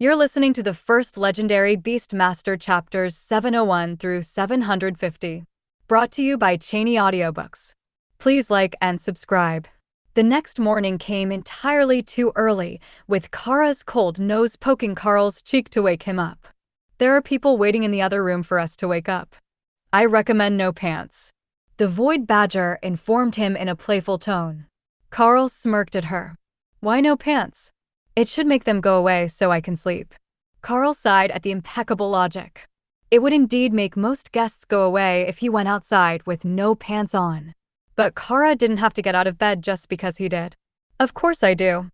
You're listening to the first Legendary Beastmaster chapters 701 through 750, brought to you by Cheney Audiobooks. Please like and subscribe. The next morning came entirely too early, with Kara's cold nose poking Karl's cheek to wake him up. There are people waiting in the other room for us to wake up. I recommend no pants. The Void Badger informed him in a playful tone. Karl smirked at her. Why no pants? It should make them go away so I can sleep. Karl sighed at the impeccable logic. It would indeed make most guests go away if he went outside with no pants on. But Kara didn't have to get out of bed just because he did. Of course I do.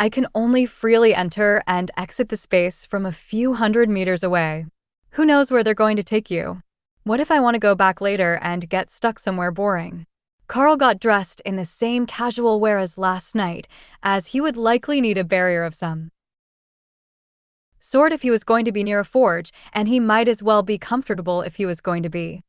I can only freely enter and exit the space from a few hundred meters away. Who knows where they're going to take you? What if I want to go back later and get stuck somewhere boring? Karl got dressed in the same casual wear as last night, as he would likely need a barrier of some sort if he was going to be near a forge, and he might as well be comfortable if he was going to be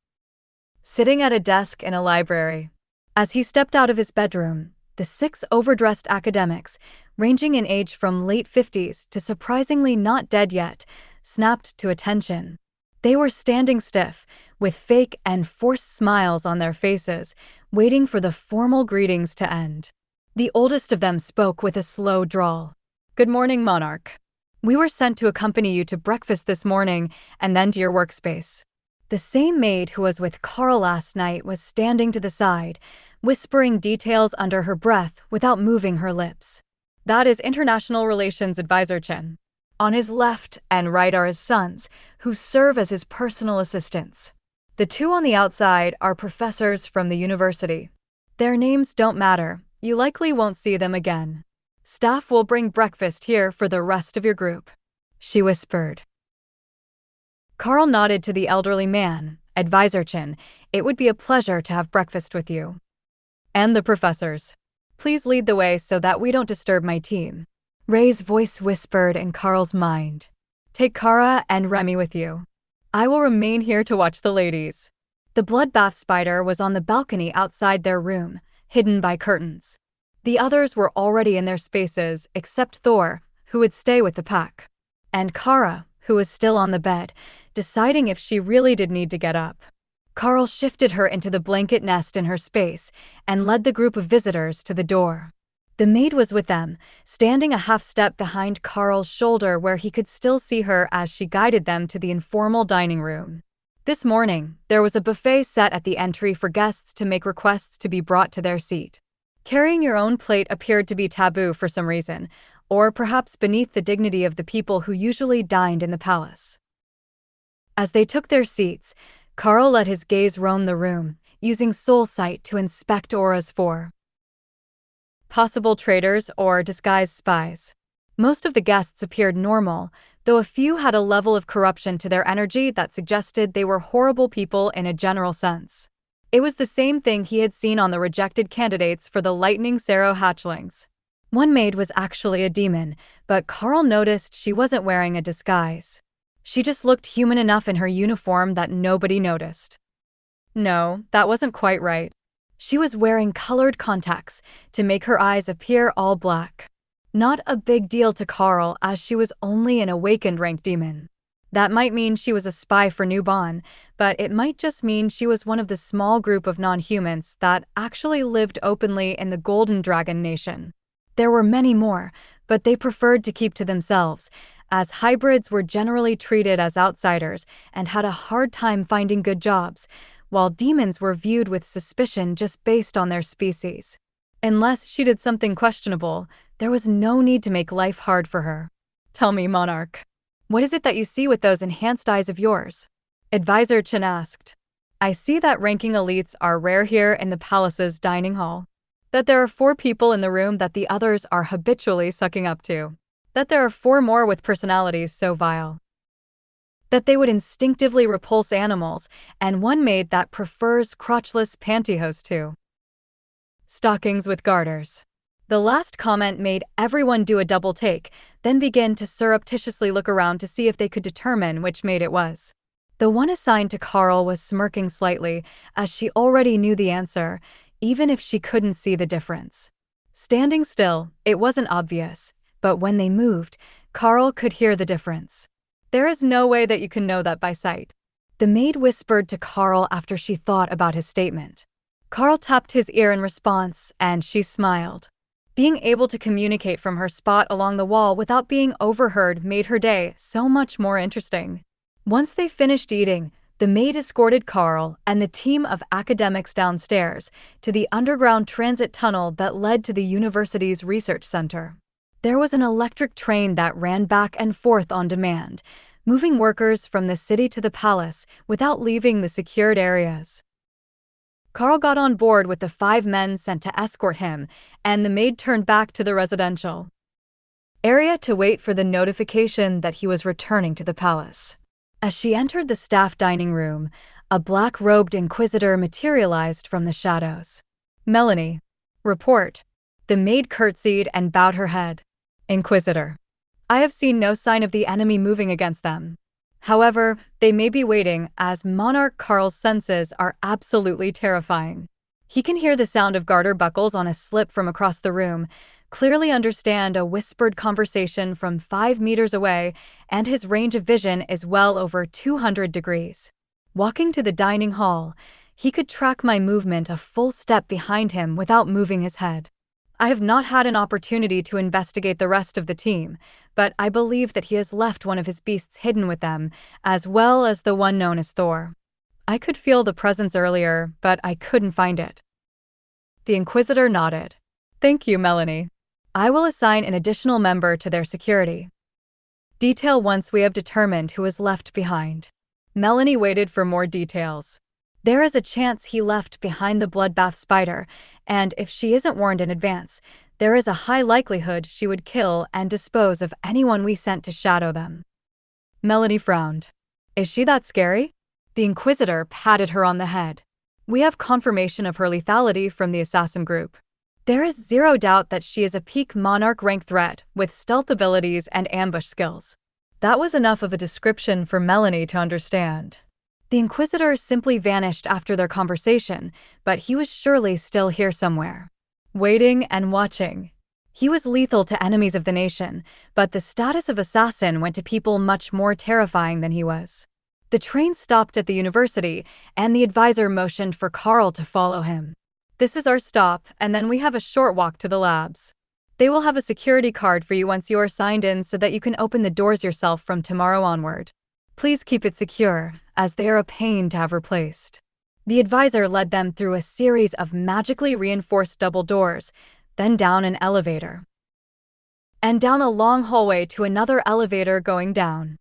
sitting at a desk in a library. As he stepped out of his bedroom, the 6 overdressed academics, ranging in age from late 50s to surprisingly not dead yet, snapped to attention. They were standing stiff, with fake and forced smiles on their faces, waiting for the formal greetings to end. The oldest of them spoke with a slow drawl. Good morning, Monarch. We were sent to accompany you to breakfast this morning and then to your workspace. The same maid who was with Karl last night was standing to the side, whispering details under her breath without moving her lips. That is International Relations Advisor Chen. On his left and right are his sons, who serve as his personal assistants. The 2 on the outside are professors from the university. Their names don't matter. You likely won't see them again. Staff will bring breakfast here for the rest of your group, she whispered. Karl nodded to the elderly man. Advisor Chen, it would be a pleasure to have breakfast with you. And the professors. Please lead the way so that we don't disturb my team. Ray's voice whispered in Karl's mind. Take Kara and Remy with you. I will remain here to watch the ladies. The bloodbath spider was on the balcony outside their room, hidden by curtains. The others were already in their spaces, except Thor, who would stay with the pack. And Kara, who was still on the bed, deciding if she really did need to get up. Karl shifted her into the blanket nest in her space and led the group of visitors to the door. The maid was with them, standing a half step behind Karl's shoulder where he could still see her as she guided them to the informal dining room. This morning, there was a buffet set at the entry for guests to make requests to be brought to their seat. Carrying your own plate appeared to be taboo for some reason, or perhaps beneath the dignity of the people who usually dined in the palace. As they took their seats, Karl let his gaze roam the room, using soul sight to inspect auras for possible traitors or disguised spies. Most of the guests appeared normal, though a few had a level of corruption to their energy that suggested they were horrible people in a general sense. It was the same thing he had seen on the rejected candidates for the Lightning Sarrow hatchlings. One maid was actually a demon, but Karl noticed she wasn't wearing a disguise. She just looked human enough in her uniform that nobody noticed. No, that wasn't quite right. She was wearing colored contacts to make her eyes appear all black. Not a big deal to Karl as she was only an awakened rank demon. That might mean she was a spy for Nuban, but it might just mean she was one of the small group of non-humans that actually lived openly in the Golden Dragon Nation. There were many more, but they preferred to keep to themselves, as hybrids were generally treated as outsiders and had a hard time finding good jobs, while demons were viewed with suspicion just based on their species. Unless she did something questionable, there was no need to make life hard for her. Tell me, Monarch, what is it that you see with those enhanced eyes of yours? Advisor Chen asked. I see that ranking elites are rare here in the palace's dining hall. That there are 4 people in the room that the others are habitually sucking up to. That there are 4 more with personalities so vile that they would instinctively repulse animals, and 1 maid that prefers crotchless pantyhose to stockings with garters. The last comment made everyone do a double take, then begin to surreptitiously look around to see if they could determine which maid it was. The one assigned to Karl was smirking slightly, as she already knew the answer, even if she couldn't see the difference. Standing still, it wasn't obvious, but when they moved, Karl could hear the difference. There is no way that you can know that by sight. The maid whispered to Karl after she thought about his statement. Karl tapped his ear in response, and she smiled. Being able to communicate from her spot along the wall without being overheard made her day so much more interesting. Once they finished eating, the maid escorted Karl and the team of academics downstairs to the underground transit tunnel that led to the university's research center. There was an electric train that ran back and forth on demand, moving workers from the city to the palace without leaving the secured areas. Karl got on board with the 5 men sent to escort him, and the maid turned back to the residential area to wait for the notification that he was returning to the palace. As she entered the staff dining room, a black-robed inquisitor materialized from the shadows. "Melanie, report." The maid curtsied and bowed her head. "Inquisitor, I have seen no sign of the enemy moving against them. However, they may be waiting, as Monarch Karl's senses are absolutely terrifying. He can hear the sound of garter buckles on a slip from across the room, clearly understand a whispered conversation from 5 meters away, and his range of vision is well over 200 degrees. Walking to the dining hall, he could track my movement a full step behind him without moving his head. I have not had an opportunity to investigate the rest of the team, but I believe that he has left one of his beasts hidden with them, as well as the one known as Thor. I could feel the presence earlier, but I couldn't find it." The Inquisitor nodded. "Thank you, Melanie. I will assign an additional member to their security detail once we have determined who is left behind." Melanie waited for more details. There is a chance he left behind the bloodbath spider, and if she isn't warned in advance, there is a high likelihood she would kill and dispose of anyone we sent to shadow them. Melanie frowned. "Is she that scary?" The Inquisitor patted her on the head. "We have confirmation of her lethality from the assassin group. There is zero doubt that she is a peak Monarch rank threat with stealth abilities and ambush skills." That was enough of a description for Melanie to understand. The Inquisitor simply vanished after their conversation, but he was surely still here somewhere, waiting and watching. He was lethal to enemies of the nation, but the status of assassin went to people much more terrifying than he was. The train stopped at the university, and the advisor motioned for Karl to follow him. "This is our stop, and then we have a short walk to the labs. They will have a security card for you once you are signed in so that you can open the doors yourself from tomorrow onward. Please keep it secure, as they are a pain to have replaced." The advisor led them through a series of magically reinforced double doors, then down an elevator, and down a long hallway to another elevator going down.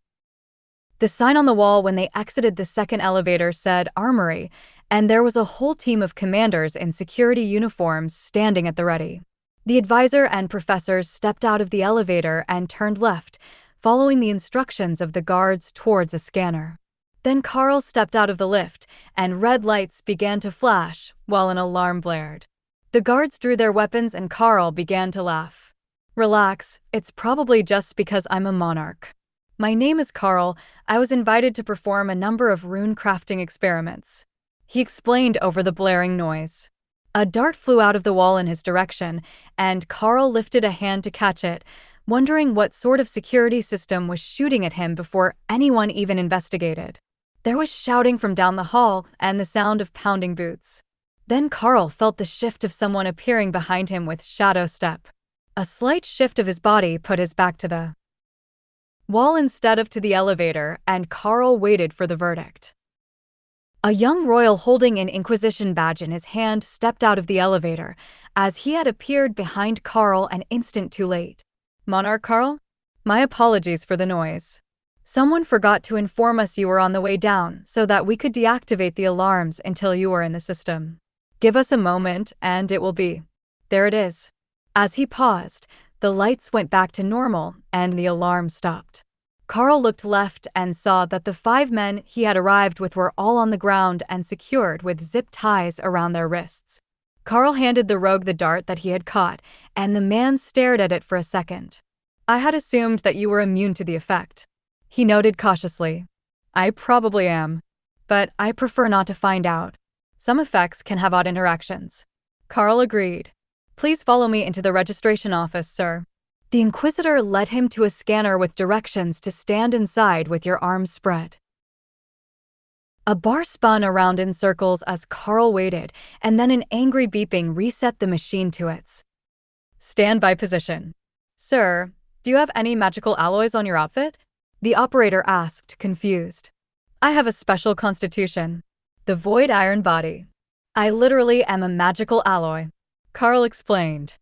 The sign on the wall when they exited the second elevator said Armory, and there was a whole team of commanders in security uniforms standing at the ready. The advisor and professors stepped out of the elevator and turned left, following the instructions of the guards towards a scanner. Then Karl stepped out of the lift, and red lights began to flash while an alarm blared. The guards drew their weapons and Karl began to laugh. "Relax, it's probably just because I'm a monarch. My name is Karl. I was invited to perform a number of rune crafting experiments," he explained over the blaring noise. A dart flew out of the wall in his direction, and Karl lifted a hand to catch it, wondering what sort of security system was shooting at him before anyone even investigated. There was shouting from down the hall and the sound of pounding boots. Then Karl felt the shift of someone appearing behind him with shadow step. A slight shift of his body put his back to the wall instead of to the elevator, and Karl waited for the verdict. A young royal holding an Inquisition badge in his hand stepped out of the elevator, as he had appeared behind Karl an instant too late. "Monarch Karl? My apologies for the noise. Someone forgot to inform us you were on the way down so that we could deactivate the alarms until you were in the system. Give us a moment and it will be. There it is." As he paused, the lights went back to normal and the alarm stopped. Karl looked left and saw that the 5 men he had arrived with were all on the ground and secured with zip ties around their wrists. Karl handed the rogue the dart that he had caught, and the man stared at it for a second. "I had assumed that you were immune to the effect," he noted cautiously. "I probably am, but I prefer not to find out. Some effects can have odd interactions." Karl agreed. "Please follow me into the registration office, sir." The Inquisitor led him to a scanner with directions to stand inside with your arms spread. A bar spun around in circles as Karl waited, and then an angry beeping reset the machine to its standby position. "Sir, do you have any magical alloys on your outfit?" the operator asked, confused. "I have a special constitution. The void iron body. I literally am a magical alloy," Karl explained.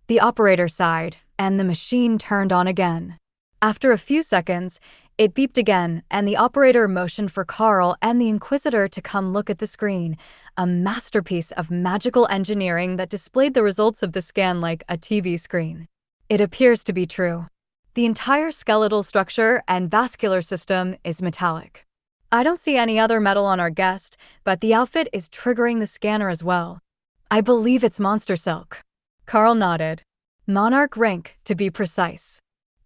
The operator sighed, and the machine turned on again. After a few seconds, it beeped again, and the operator motioned for Karl and the Inquisitor to come look at the screen, a masterpiece of magical engineering that displayed the results of the scan like a TV screen. It appears to be true. The entire skeletal structure and vascular system is metallic. I don't see any other metal on our guest, but the outfit is triggering the scanner as well. I believe it's monster silk. Karl nodded. Monarch rank, to be precise.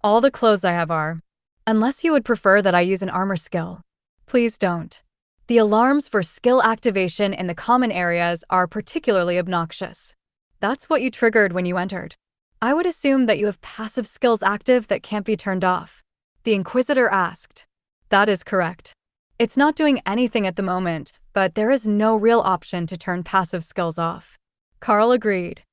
All the clothes I have are. Unless you would prefer that I use an armor skill. Please don't. The alarms for skill activation in the common areas are particularly obnoxious. That's what you triggered when you entered. I would assume that you have passive skills active that can't be turned off. The Inquisitor asked. That is correct. It's not doing anything at the moment, but there is no real option to turn passive skills off. Karl agreed.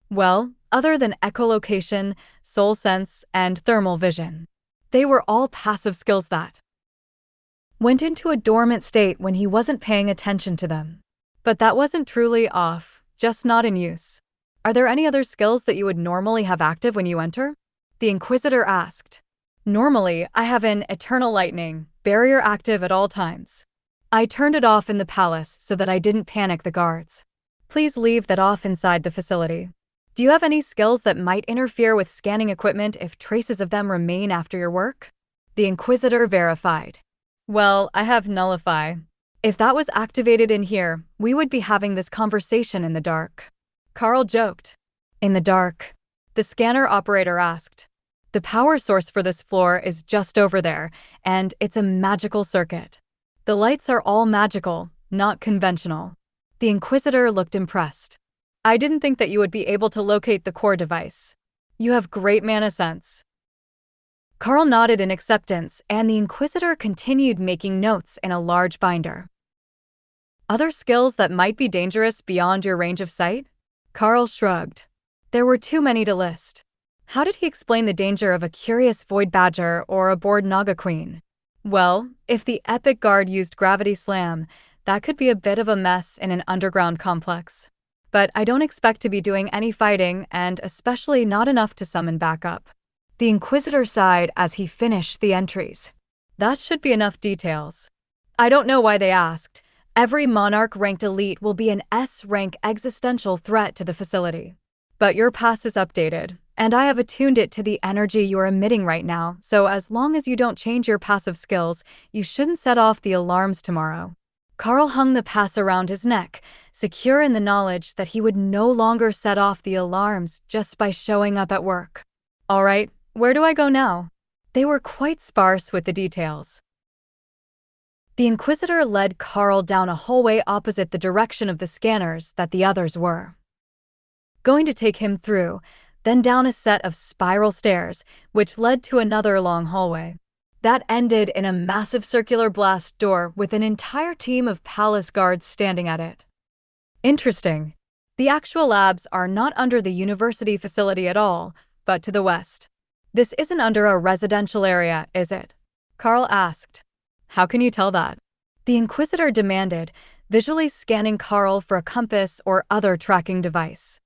Well, other than echolocation, soul sense, and thermal vision. They were all passive skills that went into a dormant state when he wasn't paying attention to them. But that wasn't truly off, just not in use. Are there any other skills that you would normally have active when you enter? The Inquisitor asked. Normally, I have an eternal lightning barrier active at all times. I turned it off in the palace so that I didn't panic the guards. Please leave that off inside the facility. Do you have any skills that might interfere with scanning equipment if traces of them remain after your work? The Inquisitor verified. Well, I have nullify. If that was activated in here, we would be having this conversation in the dark. Karl joked. In the dark? The scanner operator asked. The power source for this floor is just over there, and it's a magical circuit. The lights are all magical, not conventional. The Inquisitor looked impressed. I didn't think that you would be able to locate the core device. You have great mana sense. Karl nodded in acceptance, and the Inquisitor continued making notes in a large binder. Other skills that might be dangerous beyond your range of sight? Karl shrugged. There were too many to list. How did he explain the danger of a curious void badger or a bored Naga queen? Well, if the epic guard used gravity slam, that could be a bit of a mess in an underground complex. But I don't expect to be doing any fighting, and especially not enough to summon backup. The Inquisitor sighed as he finished the entries. That should be enough details. I don't know why they asked. Every Monarch-ranked elite will be an S-rank existential threat to the facility. But your pass is updated, and I have attuned it to the energy you're emitting right now, so as long as you don't change your passive skills, you shouldn't set off the alarms tomorrow. Karl hung the pass around his neck, secure in the knowledge that he would no longer set off the alarms just by showing up at work. All right, where do I go now? They were quite sparse with the details. The Inquisitor led Karl down a hallway opposite the direction of the scanners that the others were going to take him through, then down a set of spiral stairs, which led to another long hallway. That ended in a massive circular blast door with an entire team of palace guards standing at it. Interesting. The actual labs are not under the university facility at all, but to the west. This isn't under a residential area, is it? Karl asked. How can you tell that? The Inquisitor demanded, visually scanning Karl for a compass or other tracking device.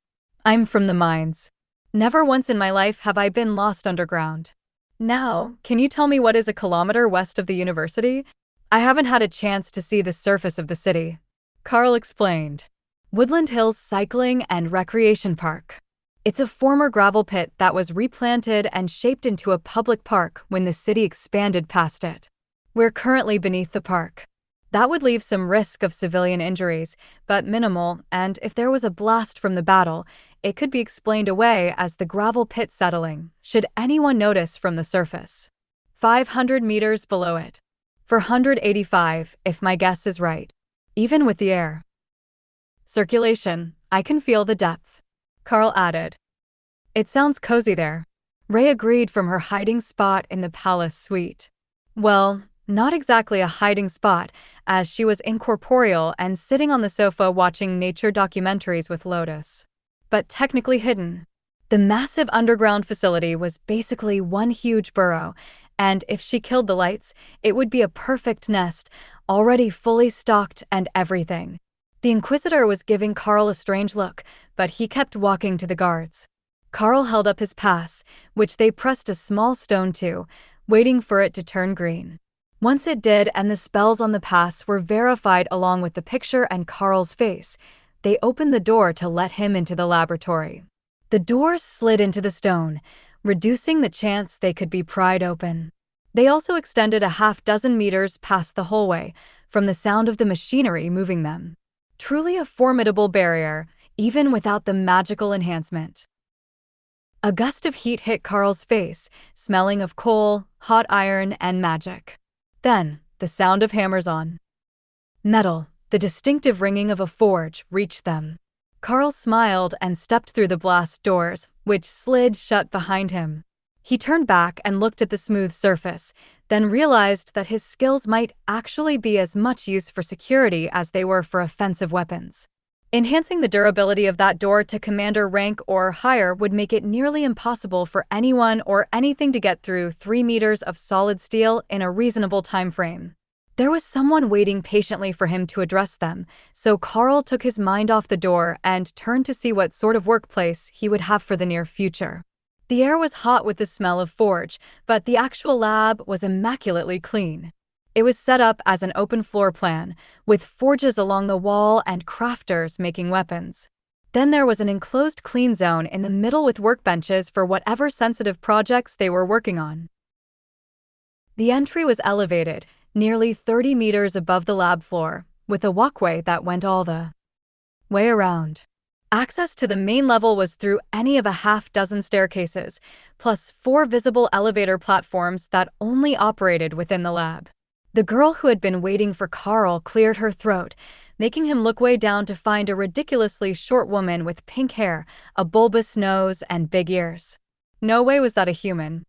I'm from the mines. Never once in my life have I been lost underground. Now, can you tell me what is a kilometer west of the university? I haven't had a chance to see the surface of the city. Karl explained. Woodland Hills Cycling and Recreation Park. It's a former gravel pit that was replanted and shaped into a public park when the city expanded past it. We're currently beneath the park. That would leave some risk of civilian injuries, but minimal, and if there was a blast from the battle, it could be explained away as the gravel pit settling, should anyone notice from the surface. 500 meters below it. 485, if my guess is right. Even with the air circulation, I can feel the depth. Karl added. It sounds cozy there. Ray agreed from her hiding spot in the palace suite. Well, not exactly a hiding spot, as she was incorporeal and sitting on the sofa watching nature documentaries with Lotus. But technically hidden. The massive underground facility was basically one huge burrow, and if she killed the lights, it would be a perfect nest, already fully stocked and everything. The Inquisitor was giving Karl a strange look, but he kept walking to the guards. Karl held up his pass, which they pressed a small stone to, waiting for it to turn green. Once it did and the spells on the pass were verified along with the picture and Karl's face, they opened the door to let him into the laboratory. The door slid into the stone, reducing the chance they could be pried open. They also extended a half-dozen meters past the hallway, from the sound of the machinery moving them. Truly a formidable barrier, even without the magical enhancement. A gust of heat hit Karl's face, smelling of coal, hot iron, and magic. Then, the sound of hammers on metal, the distinctive ringing of a forge, reached them. Karl smiled and stepped through the blast doors, which slid shut behind him. He turned back and looked at the smooth surface, then realized that his skills might actually be as much use for security as they were for offensive weapons. Enhancing the durability of that door to commander rank or higher would make it nearly impossible for anyone or anything to get through 3 meters of solid steel in a reasonable time frame. There was someone waiting patiently for him to address them, so Karl took his mind off the door and turned to see what sort of workplace he would have for the near future. The air was hot with the smell of forge, but the actual lab was immaculately clean. It was set up as an open floor plan, with forges along the wall and crafters making weapons. Then there was an enclosed clean zone in the middle with workbenches for whatever sensitive projects they were working on. The entry was elevated, nearly 30 meters above the lab floor, with a walkway that went all the way around. Access to the main level was through any of a half-dozen staircases, plus 4 visible elevator platforms that only operated within the lab. The girl who had been waiting for Karl cleared her throat, making him look way down to find a ridiculously short woman with pink hair, a bulbous nose, and big ears. No way was that a human.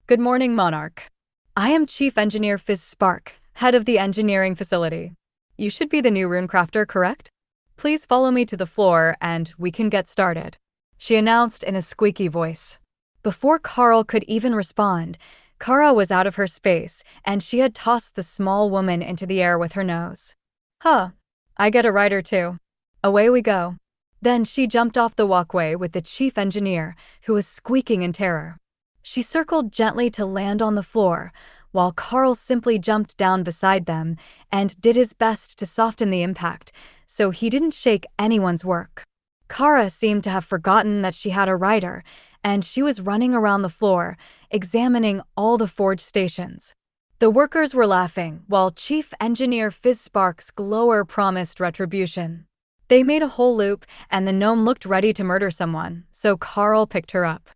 Good morning, Monarch. I am Chief Engineer Fizz Spark, head of the engineering facility. You should be the new runecrafter, correct? Please follow me to the floor and we can get started, she announced in a squeaky voice. Before Karl could even respond, Kara was out of her space and she had tossed the small woman into the air with her nose. Huh, I get a rider too. Away we go. Then she jumped off the walkway with the chief engineer, who was squeaking in terror. She circled gently to land on the floor, while Karl simply jumped down beside them and did his best to soften the impact, so he didn't shake anyone's work. Kara seemed to have forgotten that she had a rider, and she was running around the floor, examining all the forge stations. The workers were laughing, while Chief Engineer Fizzspark's glower promised retribution. They made a whole loop, and the gnome looked ready to murder someone, so Karl picked her up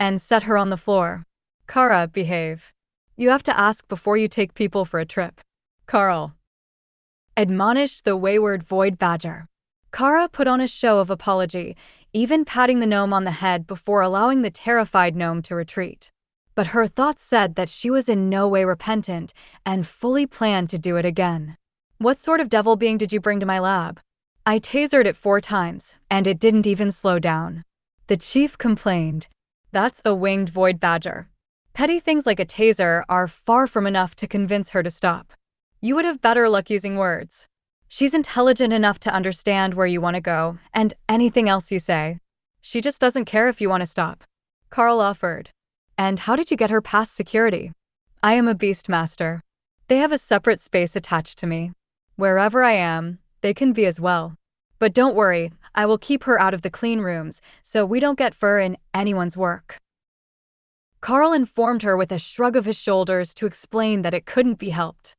and set her on the floor. Kara, behave. You have to ask before you take people for a trip. Karl admonished the wayward void badger. Kara put on a show of apology, even patting the gnome on the head before allowing the terrified gnome to retreat. But her thoughts said that she was in no way repentant and fully planned to do it again. What sort of devil being did you bring to my lab? I tasered it 4 times, and it didn't even slow down. The chief complained. That's a winged void badger. Petty things like a taser are far from enough to convince her to stop. You would have better luck using words. She's intelligent enough to understand where you want to go, and anything else you say. She just doesn't care if you want to stop. Karl offered. And how did you get her past security? I am a Beastmaster. They have a separate space attached to me. Wherever I am, they can be as well. But don't worry, I will keep her out of the clean rooms, so we don't get fur in anyone's work. Karl informed her with a shrug of his shoulders to explain that it couldn't be helped.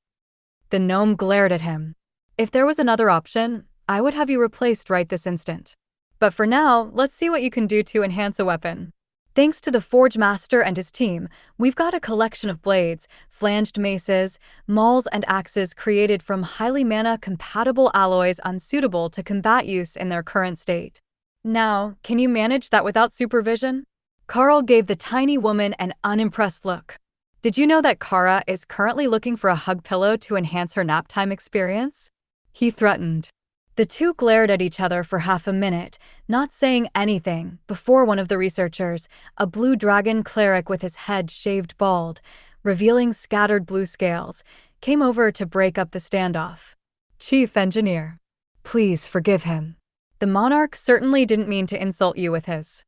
The gnome glared at him. If there was another option, I would have you replaced right this instant. But for now, let's see what you can do to enhance a weapon. Thanks to the Forge Master and his team, we've got a collection of blades, flanged maces, mauls, and axes created from highly mana-compatible alloys unsuitable to combat use in their current state. Now, can you manage that without supervision? Karl gave the tiny woman an unimpressed look. Did you know that Kara is currently looking for a hug pillow to enhance her nap time experience? He threatened. The two glared at each other for half a minute, not saying anything, before one of the researchers, a blue dragon cleric with his head shaved bald, revealing scattered blue scales, came over to break up the standoff. Chief Engineer, please forgive him. The monarch certainly didn't mean to insult you with his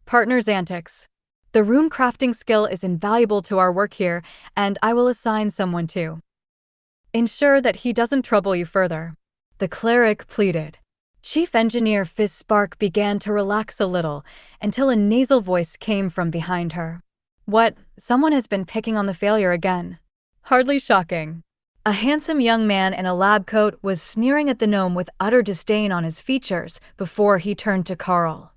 partner's antics. The rune crafting skill is invaluable to our work here, and I will assign someone to ensure that he doesn't trouble you further. The cleric pleaded. Chief Engineer Fizzspark began to relax a little until a nasal voice came from behind her. What? Someone has been picking on the failure again. Hardly shocking. A handsome young man in a lab coat was sneering at the gnome with utter disdain on his features before he turned to Karl.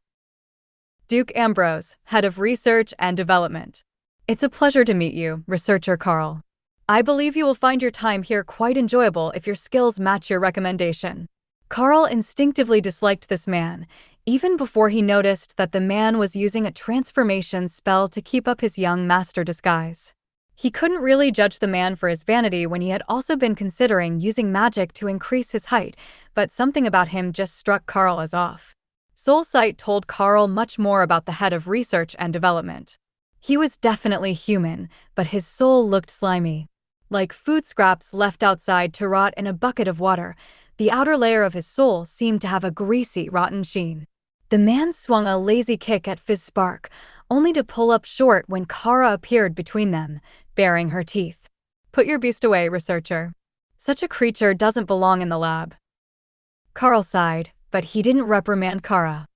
Duke Ambrose, Head of Research and Development. It's a pleasure to meet you, Researcher Karl. I believe you will find your time here quite enjoyable if your skills match your recommendation. Karl instinctively disliked this man, even before he noticed that the man was using a transformation spell to keep up his young master disguise. He couldn't really judge the man for his vanity when he had also been considering using magic to increase his height, but something about him just struck Karl as off. Soul Sight told Karl much more about the Head of Research and Development. He was definitely human, but his soul looked slimy. Like food scraps left outside to rot in a bucket of water, the outer layer of his soul seemed to have a greasy, rotten sheen. The man swung a lazy kick at Fizzspark, only to pull up short when Kara appeared between them, baring her teeth. Put your beast away, researcher. Such a creature doesn't belong in the lab. Karl sighed, but he didn't reprimand Kara.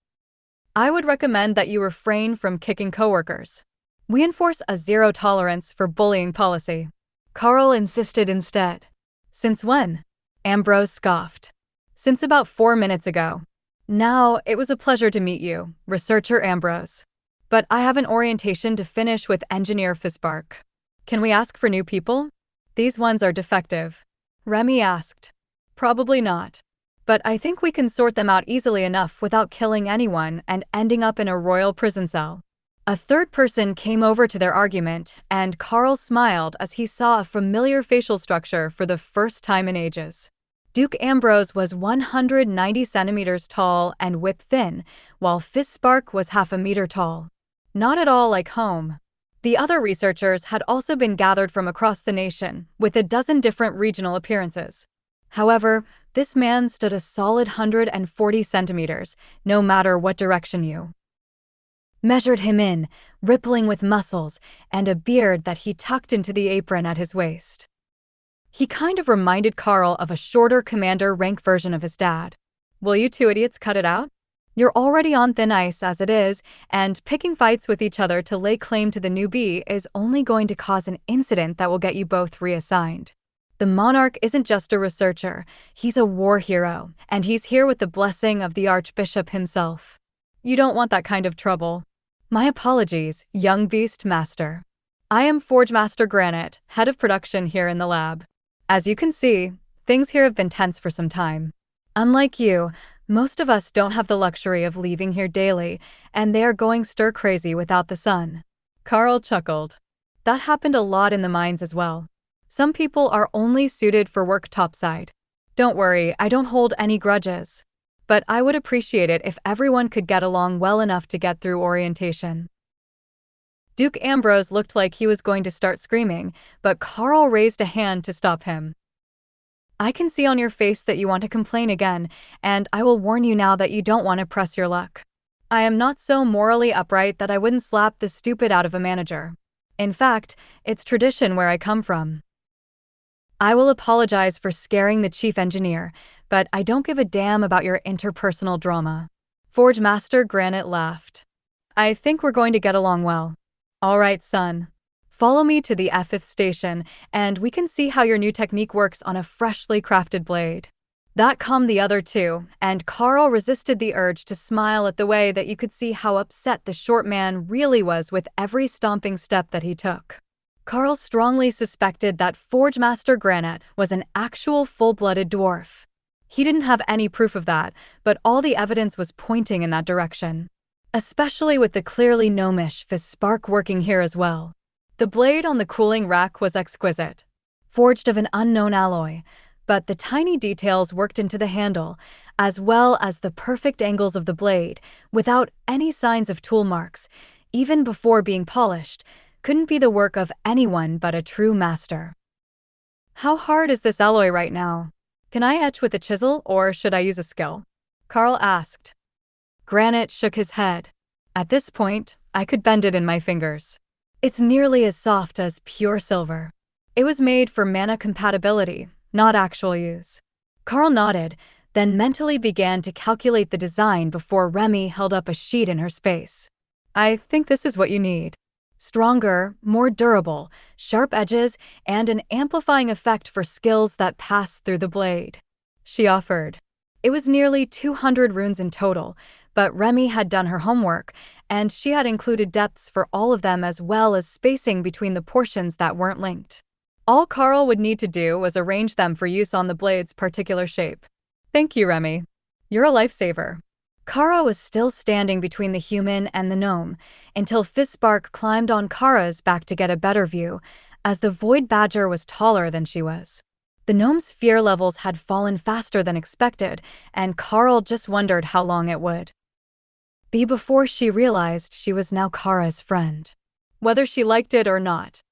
I would recommend that you refrain from kicking coworkers. We enforce a zero tolerance for bullying policy. Karl insisted instead. Since when? Ambrose scoffed. Since about 4 minutes ago. Now, it was a pleasure to meet you, Researcher Ambrose. But I have an orientation to finish with Engineer Fizzspark. Can we ask for new people? These ones are defective. Remy asked. Probably not. But I think we can sort them out easily enough without killing anyone and ending up in a royal prison cell. A third person came over to their argument, and Karl smiled as he saw a familiar facial structure for the first time in ages. Duke Ambrose was 190 centimeters tall and whip-thin, while Fizzspark was half a meter tall. Not at all like home. The other researchers had also been gathered from across the nation, with a dozen different regional appearances. However, this man stood a solid 140 centimeters, no matter what direction you measured him in, rippling with muscles and a beard that he tucked into the apron at his waist. He kind of reminded Karl of a shorter commander rank version of his dad. Will you two idiots cut it out? You're already on thin ice as it is, and picking fights with each other to lay claim to the newbie is only going to cause an incident that will get you both reassigned. The monarch isn't just a researcher, he's a war hero, and he's here with the blessing of the Archbishop himself. You don't want that kind of trouble. My apologies, young beast master. I am Forge Master Granite, head of production here in the lab. As you can see, things here have been tense for some time. Unlike you, most of us don't have the luxury of leaving here daily, and they are going stir-crazy without the sun. Karl chuckled. That happened a lot in the mines as well. Some people are only suited for work topside. Don't worry, I don't hold any grudges. But I would appreciate it if everyone could get along well enough to get through orientation. Duke Ambrose looked like he was going to start screaming, but Karl raised a hand to stop him. I can see on your face that you want to complain again, and I will warn you now that you don't want to press your luck. I am not so morally upright that I wouldn't slap the stupid out of a manager. In fact, it's tradition where I come from. I will apologize for scaring the chief engineer, but I don't give a damn about your interpersonal drama. Forge Master Granite laughed. I think we're going to get along well. All right, son. Follow me to the F5th station, and we can see how your new technique works on a freshly crafted blade. That calmed the other two, and Karl resisted the urge to smile at the way that you could see how upset the short man really was with every stomping step that he took. Karl strongly suspected that Forge Master Granite was an actual full-blooded dwarf. He didn't have any proof of that, but all the evidence was pointing in that direction. Especially with the clearly gnomish spark working here as well. The blade on the cooling rack was exquisite, forged of an unknown alloy, but the tiny details worked into the handle, as well as the perfect angles of the blade, without any signs of tool marks, even before being polished, couldn't be the work of anyone but a true master. How hard is this alloy right now? Can I etch with a chisel or should I use a skill? Karl asked. Granite shook his head. At this point, I could bend it in my fingers. It's nearly as soft as pure silver. It was made for mana compatibility, not actual use. Karl nodded, then mentally began to calculate the design before Remy held up a sheet in her space. I think this is what you need. Stronger, more durable, sharp edges, and an amplifying effect for skills that pass through the blade. She offered. It was nearly 200 runes in total, but Remy had done her homework, and she had included depths for all of them as well as spacing between the portions that weren't linked. All Karl would need to do was arrange them for use on the blade's particular shape. Thank you, Remy. You're a lifesaver. Kara was still standing between the human and the gnome until Fizzspark climbed on Kara's back to get a better view, as the Void Badger was taller than she was. The gnome's fear levels had fallen faster than expected, and Karl just wondered how long it would be before she realized she was now Kara's friend, whether she liked it or not.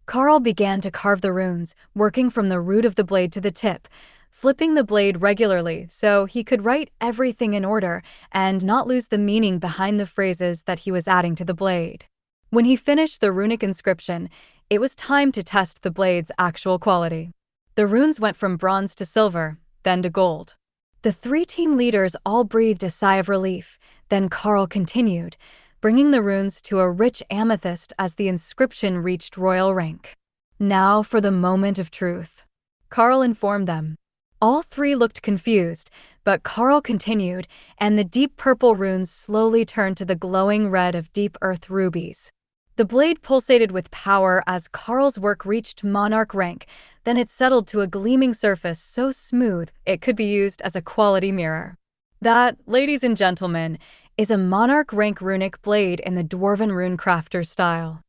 Karl began to carve the runes, working from the root of the blade to the tip, flipping the blade regularly so he could write everything in order and not lose the meaning behind the phrases that he was adding to the blade. When he finished the runic inscription, it was time to test the blade's actual quality. The runes went from bronze to silver, then to gold. The three team leaders all breathed a sigh of relief, then Karl continued, bringing the runes to a rich amethyst as the inscription reached royal rank. Now for the moment of truth, Karl informed them. All three looked confused, but Karl continued, and the deep purple runes slowly turned to the glowing red of deep earth rubies. The blade pulsated with power as Karl's work reached monarch rank, then it settled to a gleaming surface so smooth it could be used as a quality mirror. That, ladies and gentlemen, is a monarch rank runic blade in the dwarven runecrafter style.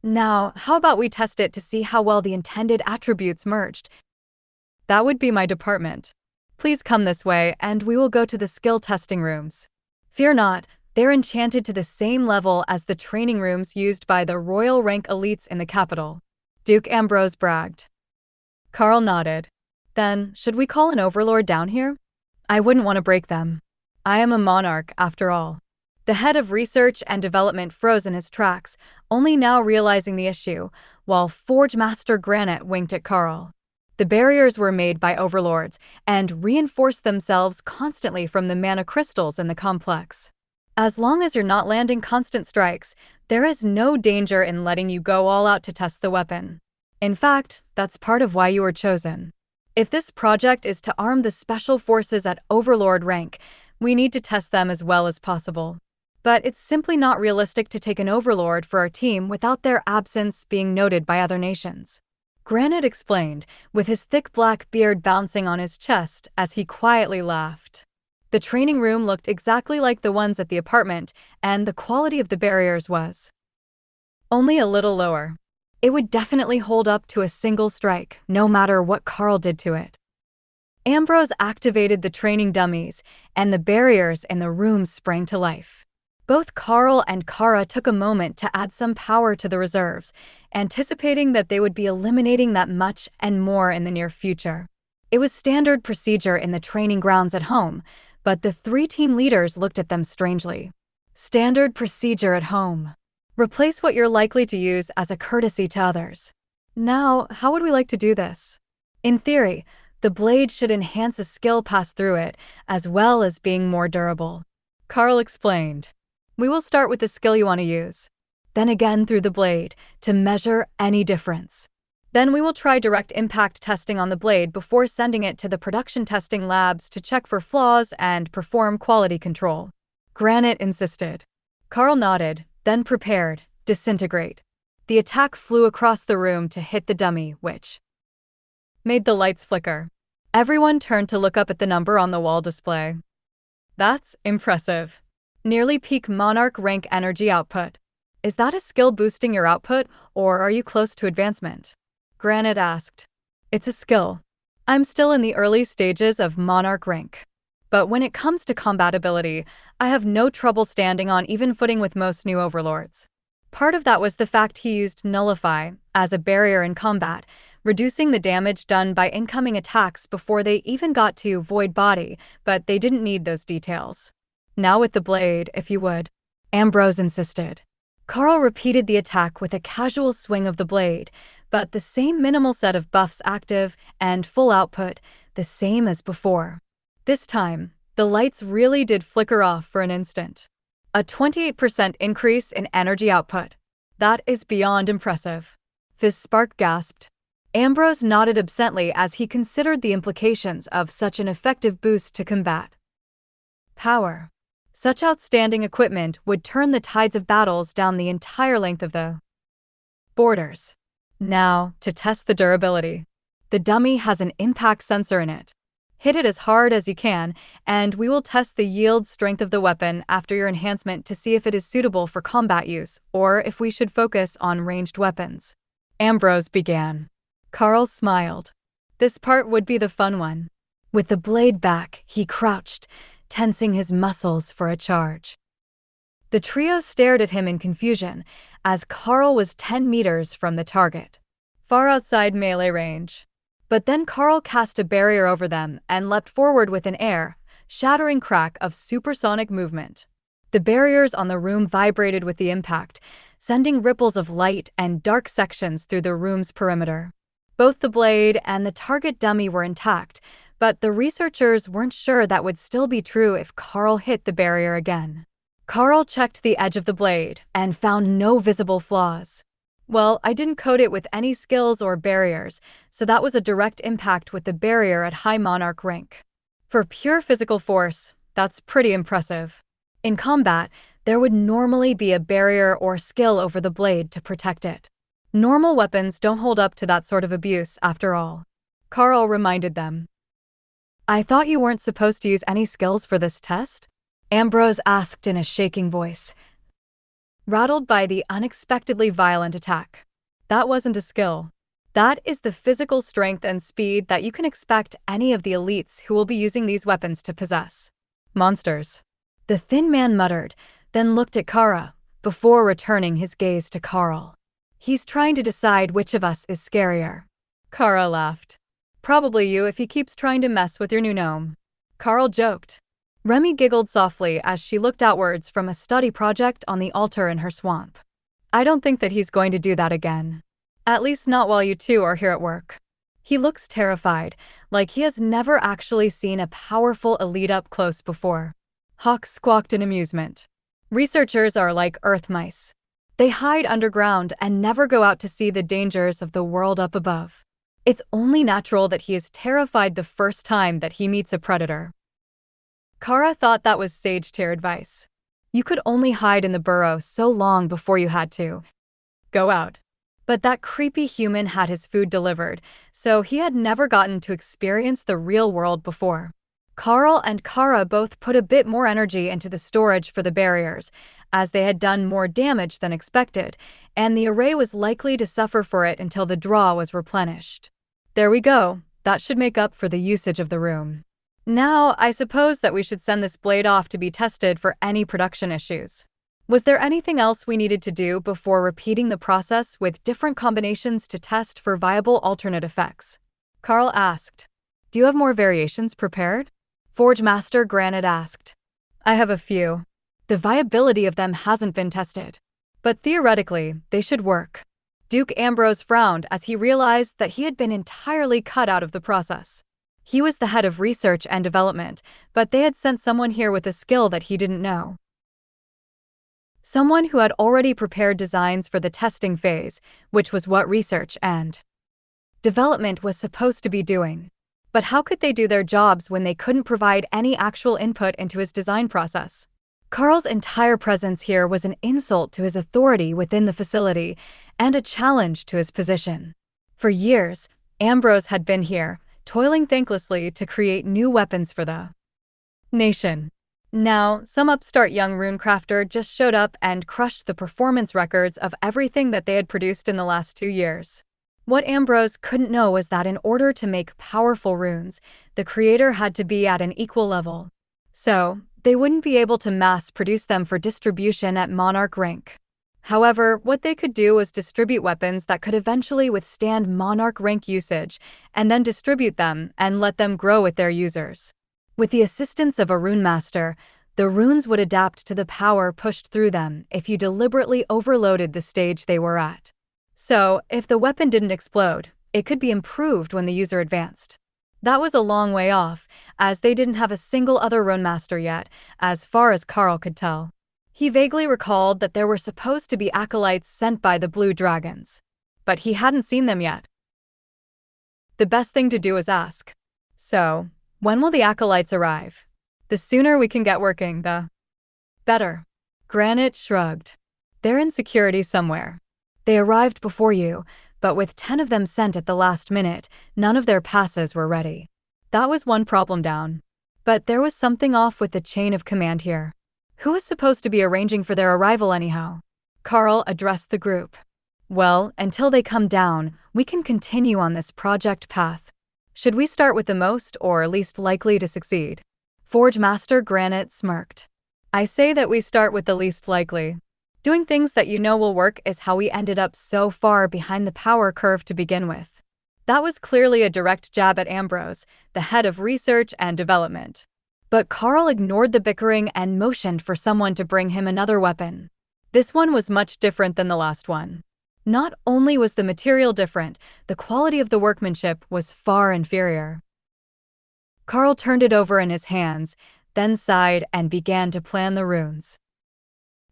Now, how about we test it to see how well the intended attributes merged? That would be my department. Please come this way and we will go to the skill testing rooms. Fear not, they're enchanted to the same level as the training rooms used by the royal rank elites in the capital. Duke Ambrose bragged. Karl nodded. Then, should we call an overlord down here? I wouldn't want to break them. I am a monarch, after all. The head of research and development froze in his tracks, only now realizing the issue, while Forge Master Granite winked at Karl. The barriers were made by overlords and reinforced themselves constantly from the mana crystals in the complex. As long as you're not landing constant strikes, there is no danger in letting you go all out to test the weapon. In fact, that's part of why you were chosen. If this project is to arm the special forces at overlord rank, we need to test them as well as possible. But it's simply not realistic to take an overlord for our team without their absence being noted by other nations. Granite explained, with his thick black beard bouncing on his chest as he quietly laughed. The training room looked exactly like the ones at the apartment, and the quality of the barriers was only a little lower. It would definitely hold up to a single strike, no matter what Karl did to it. Ambrose activated the training dummies, and the barriers in the room sprang to life. Both Karl and Kara took a moment to add some power to the reserves, anticipating that they would be eliminating that much and more in the near future. It was standard procedure in the training grounds at home, but the three team leaders looked at them strangely. Standard procedure at home. Replace what you're likely to use as a courtesy to others. Now, how would we like to do this? In theory, the blade should enhance a skill pass through it, as well as being more durable. Karl explained. We will start with the skill you want to use, then again through the blade, to measure any difference. Then we will try direct impact testing on the blade before sending it to the production testing labs to check for flaws and perform quality control. Granite insisted. Karl nodded, then prepared, disintegrate. The attack flew across the room to hit the dummy, which made the lights flicker. Everyone turned to look up at the number on the wall display. That's impressive. Nearly peak monarch rank energy output. Is that a skill boosting your output, or are you close to advancement? Granite asked. It's a skill. I'm still in the early stages of monarch rank. But when it comes to combatability, I have no trouble standing on even footing with most new overlords. Part of that was the fact he used Nullify as a barrier in combat, reducing the damage done by incoming attacks before they even got to Void Body, but they didn't need those details. Now with the blade, if you would. Ambrose insisted. Karl repeated the attack with a casual swing of the blade, but the same minimal set of buffs active and full output, the same as before. This time, the lights really did flicker off for an instant. A 28% increase in energy output. That is beyond impressive. Fizzspark gasped. Ambrose nodded absently as he considered the implications of such an effective boost to combat. Power. Such outstanding equipment would turn the tides of battles down the entire length of the borders. Now, to test the durability. The dummy has an impact sensor in it. Hit it as hard as you can, and we will test the yield strength of the weapon after your enhancement to see if it is suitable for combat use, or if we should focus on ranged weapons. Ambrose began. Karl smiled. This part would be the fun one. With the blade back, he crouched, tensing his muscles for a charge. The trio stared at him in confusion, as Karl was 10 meters from the target, far outside melee range. But then Karl cast a barrier over them and leapt forward with an air, shattering crack of supersonic movement. The barriers on the room vibrated with the impact, sending ripples of light and dark sections through the room's perimeter. Both the blade and the target dummy were intact, but the researchers weren't sure that would still be true if Karl hit the barrier again. Karl checked the edge of the blade and found no visible flaws. Well, I didn't coat it with any skills or barriers, so that was a direct impact with the barrier at high monarch rank. For pure physical force, that's pretty impressive. In combat, there would normally be a barrier or skill over the blade to protect it. Normal weapons don't hold up to that sort of abuse, after all. Karl reminded them. I thought you weren't supposed to use any skills for this test? Ambrose asked in a shaking voice, rattled by the unexpectedly violent attack. That wasn't a skill. That is the physical strength and speed that you can expect any of the elites who will be using these weapons to possess. Monsters. The thin man muttered, then looked at Kara, before returning his gaze to Karl. He's trying to decide which of us is scarier. Kara laughed. Probably you if he keeps trying to mess with your new gnome. Karl joked. Remy giggled softly as she looked outwards from a study project on the altar in her swamp. I don't think that he's going to do that again. At least not while you two are here at work. He looks terrified, like he has never actually seen a powerful elite up close before. Hawk squawked in amusement. Researchers are like earth mice. They hide underground and never go out to see the dangers of the world up above. It's only natural that he is terrified the first time that he meets a predator. Kara thought that was sage-tier advice. You could only hide in the burrow so long before you had to go out. But that creepy human had his food delivered, so he had never gotten to experience the real world before. Karl and Kara both put a bit more energy into the storage for the barriers, as they had done more damage than expected, and the array was likely to suffer for it until the draw was replenished. There we go. That should make up for the usage of the room. Now, I suppose that we should send this blade off to be tested for any production issues. Was there anything else we needed to do before repeating the process with different combinations to test for viable alternate effects? Karl asked. Do you have more variations prepared? Forge Master Granite asked. I have a few. The viability of them hasn't been tested. But theoretically, they should work. Duke Ambrose frowned as he realized that he had been entirely cut out of the process. He was the head of research and development, but they had sent someone here with a skill that he didn't know. Someone who had already prepared designs for the testing phase, which was what research and development was supposed to be doing. But how could they do their jobs when they couldn't provide any actual input into his design process? Karl's entire presence here was an insult to his authority within the facility and a challenge to his position. For years, Ambrose had been here, toiling thanklessly to create new weapons for the nation. Now, some upstart young runecrafter just showed up and crushed the performance records of everything that they had produced in the last 2 years. What Ambrose couldn't know was that in order to make powerful runes, the creator had to be at an equal level. So, they wouldn't be able to mass produce them for distribution at Monarch rank. However, what they could do was distribute weapons that could eventually withstand Monarch rank usage, and then distribute them and let them grow with their users. With the assistance of a rune master, the runes would adapt to the power pushed through them if you deliberately overloaded the stage they were at. So, if the weapon didn't explode, it could be improved when the user advanced. That was a long way off, as they didn't have a single other rune master yet, as far as Karl could tell. He vaguely recalled that there were supposed to be acolytes sent by the blue dragons, but he hadn't seen them yet. The best thing to do is ask. So, when will the acolytes arrive? The sooner we can get working, the better. Granite shrugged. They're in security somewhere. They arrived before you, but with 10 of them sent at the last minute, none of their passes were ready. That was one problem down. But there was something off with the chain of command here. Who was supposed to be arranging for their arrival anyhow? Karl addressed the group. Well, until they come down, we can continue on this project path. Should we start with the most or least likely to succeed? Forge Master Granite smirked. I say that we start with the least likely. Doing things that you know will work is how we ended up so far behind the power curve to begin with. That was clearly a direct jab at Ambrose, the head of research and development. But Karl ignored the bickering and motioned for someone to bring him another weapon. This one was much different than the last one. Not only was the material different, the quality of the workmanship was far inferior. Karl turned it over in his hands, then sighed and began to plan the runes.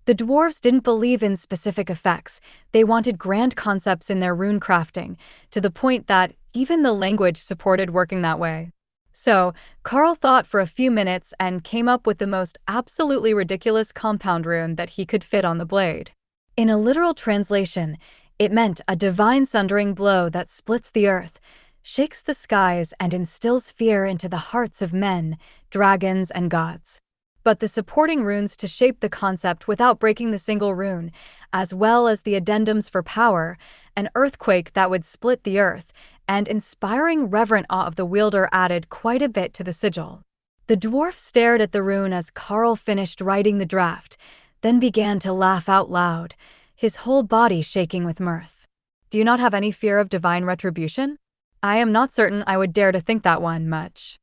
The dwarves didn't believe in specific effects. They wanted grand concepts in their rune crafting, to the point that even the language supported working that way. So, Karl thought for a few minutes and came up with the most absolutely ridiculous compound rune that he could fit on the blade. In a literal translation, it meant a divine sundering blow that splits the earth, shakes the skies, and instills fear into the hearts of men, dragons, and gods. But the supporting runes to shape the concept without breaking the single rune, as well as the addendums for power, an earthquake that would split the earth, and inspiring reverent awe of the wielder added quite a bit to the sigil. The dwarf stared at the rune as Karl finished writing the draft, then began to laugh out loud, his whole body shaking with mirth. Do you not have any fear of divine retribution? I am not certain I would dare to think that one much.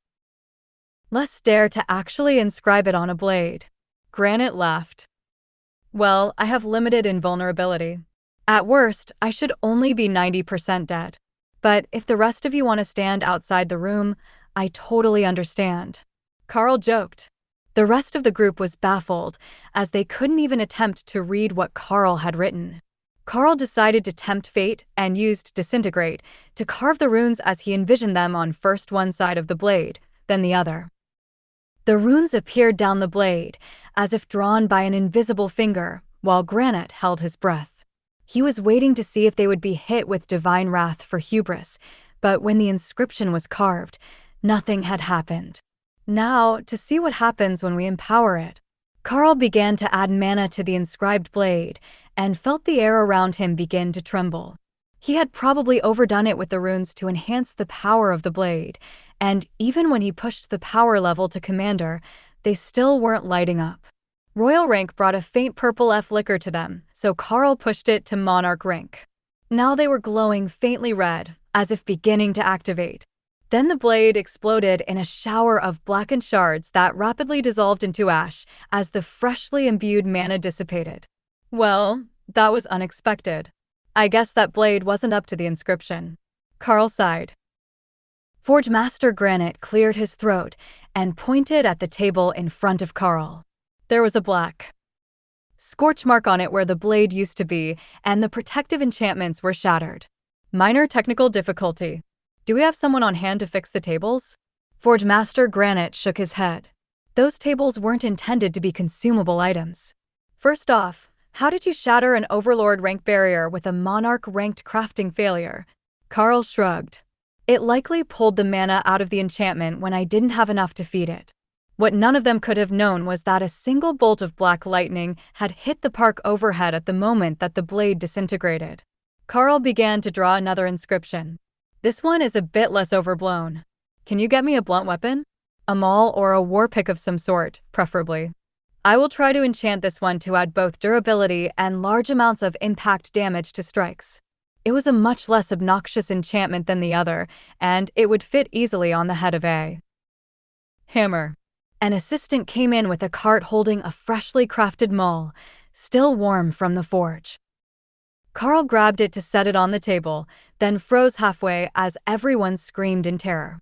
Less dare to actually inscribe it on a blade. Granite laughed. Well, I have limited invulnerability. At worst, I should only be 90% dead. But if the rest of you want to stand outside the room, I totally understand. Karl joked. The rest of the group was baffled, as they couldn't even attempt to read what Karl had written. Karl decided to tempt fate and used disintegrate to carve the runes as he envisioned them on first one side of the blade, then the other. The runes appeared down the blade, as if drawn by an invisible finger, while Granite held his breath. He was waiting to see if they would be hit with divine wrath for hubris, but when the inscription was carved, nothing had happened. Now, to see what happens when we empower it. Karl began to add mana to the inscribed blade, and felt the air around him begin to tremble. He had probably overdone it with the runes to enhance the power of the blade, and even when he pushed the power level to Commander, they still weren't lighting up. Royal rank brought a faint purple flicker to them, so Karl pushed it to Monarch rank. Now they were glowing faintly red, as if beginning to activate. Then the blade exploded in a shower of blackened shards that rapidly dissolved into ash as the freshly imbued mana dissipated. Well, that was unexpected. I guess that blade wasn't up to the inscription. Karl sighed. Forge Master Granite cleared his throat and pointed at the table in front of Karl. There was a black scorch mark on it where the blade used to be, and the protective enchantments were shattered. Minor technical difficulty. Do we have someone on hand to fix the tables? Forge Master Granite shook his head. Those tables weren't intended to be consumable items. First off, how did you shatter an Overlord rank barrier with a Monarch ranked crafting failure? Karl shrugged. It likely pulled the mana out of the enchantment when I didn't have enough to feed it. What none of them could have known was that a single bolt of black lightning had hit the park overhead at the moment that the blade disintegrated. Karl began to draw another inscription. This one is a bit less overblown. Can you get me a blunt weapon? A maul or a war pick of some sort, preferably. I will try to enchant this one to add both durability and large amounts of impact damage to strikes. It was a much less obnoxious enchantment than the other, and it would fit easily on the head of a hammer. An assistant came in with a cart holding a freshly crafted maul, still warm from the forge. Karl grabbed it to set it on the table, then froze halfway as everyone screamed in terror.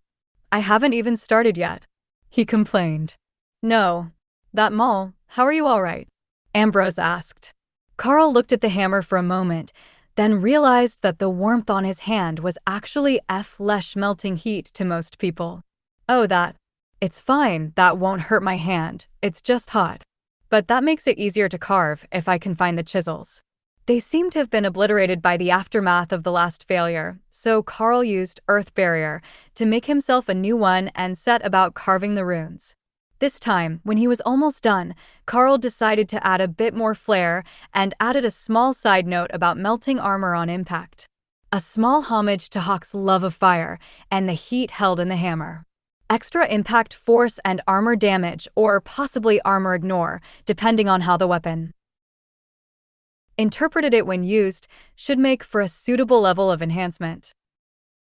I haven't even started yet, he complained. No. That maul, how are you all right? Ambrose asked. Karl looked at the hammer for a moment, then realized that the warmth on his hand was actually flesh melting heat to most people. Oh, that. It's fine, that won't hurt my hand, it's just hot. But that makes it easier to carve if I can find the chisels. They seem to have been obliterated by the aftermath of the last failure, so Karl used Earth Barrier to make himself a new one and set about carving the runes. This time, when he was almost done, Karl decided to add a bit more flair and added a small side note about melting armor on impact. A small homage to Hawk's love of fire and the heat held in the hammer. Extra impact force and armor damage, or possibly armor ignore, depending on how the weapon interpreted it when used, should make for a suitable level of enhancement.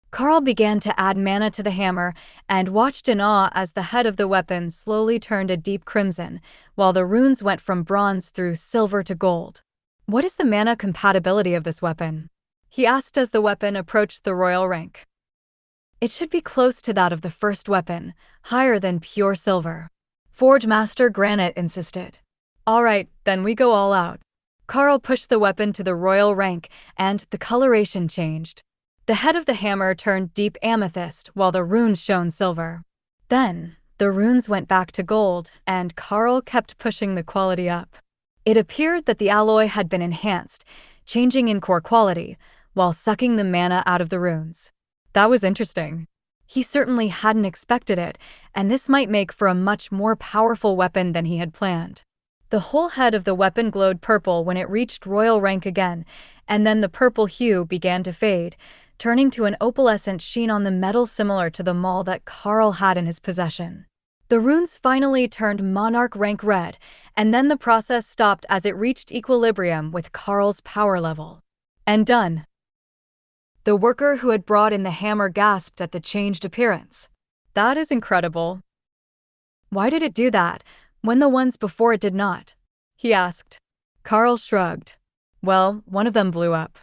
Karl began to add mana to the hammer and watched in awe as the head of the weapon slowly turned a deep crimson, while the runes went from bronze through silver to gold. What is the mana compatibility of this weapon? He asked as the weapon approached the royal rank. It should be close to that of the first weapon, higher than pure silver. Forge Master Granite insisted. All right, then we go all out. Karl pushed the weapon to the royal rank, and the coloration changed. The head of the hammer turned deep amethyst, while the runes shone silver. Then, the runes went back to gold, and Karl kept pushing the quality up. It appeared that the alloy had been enhanced, changing in core quality, while sucking the mana out of the runes. That was interesting. He certainly hadn't expected it, and this might make for a much more powerful weapon than he had planned. The whole head of the weapon glowed purple when it reached royal rank again, and then the purple hue began to fade, turning to an opalescent sheen on the metal similar to the maul that Karl had in his possession. The runes finally turned monarch rank red, and then the process stopped as it reached equilibrium with Karl's power level. And done. The worker who had brought in the hammer gasped at the changed appearance. That is incredible. Why did it do that, when the ones before it did not? He asked. Karl shrugged. Well, one of them blew up.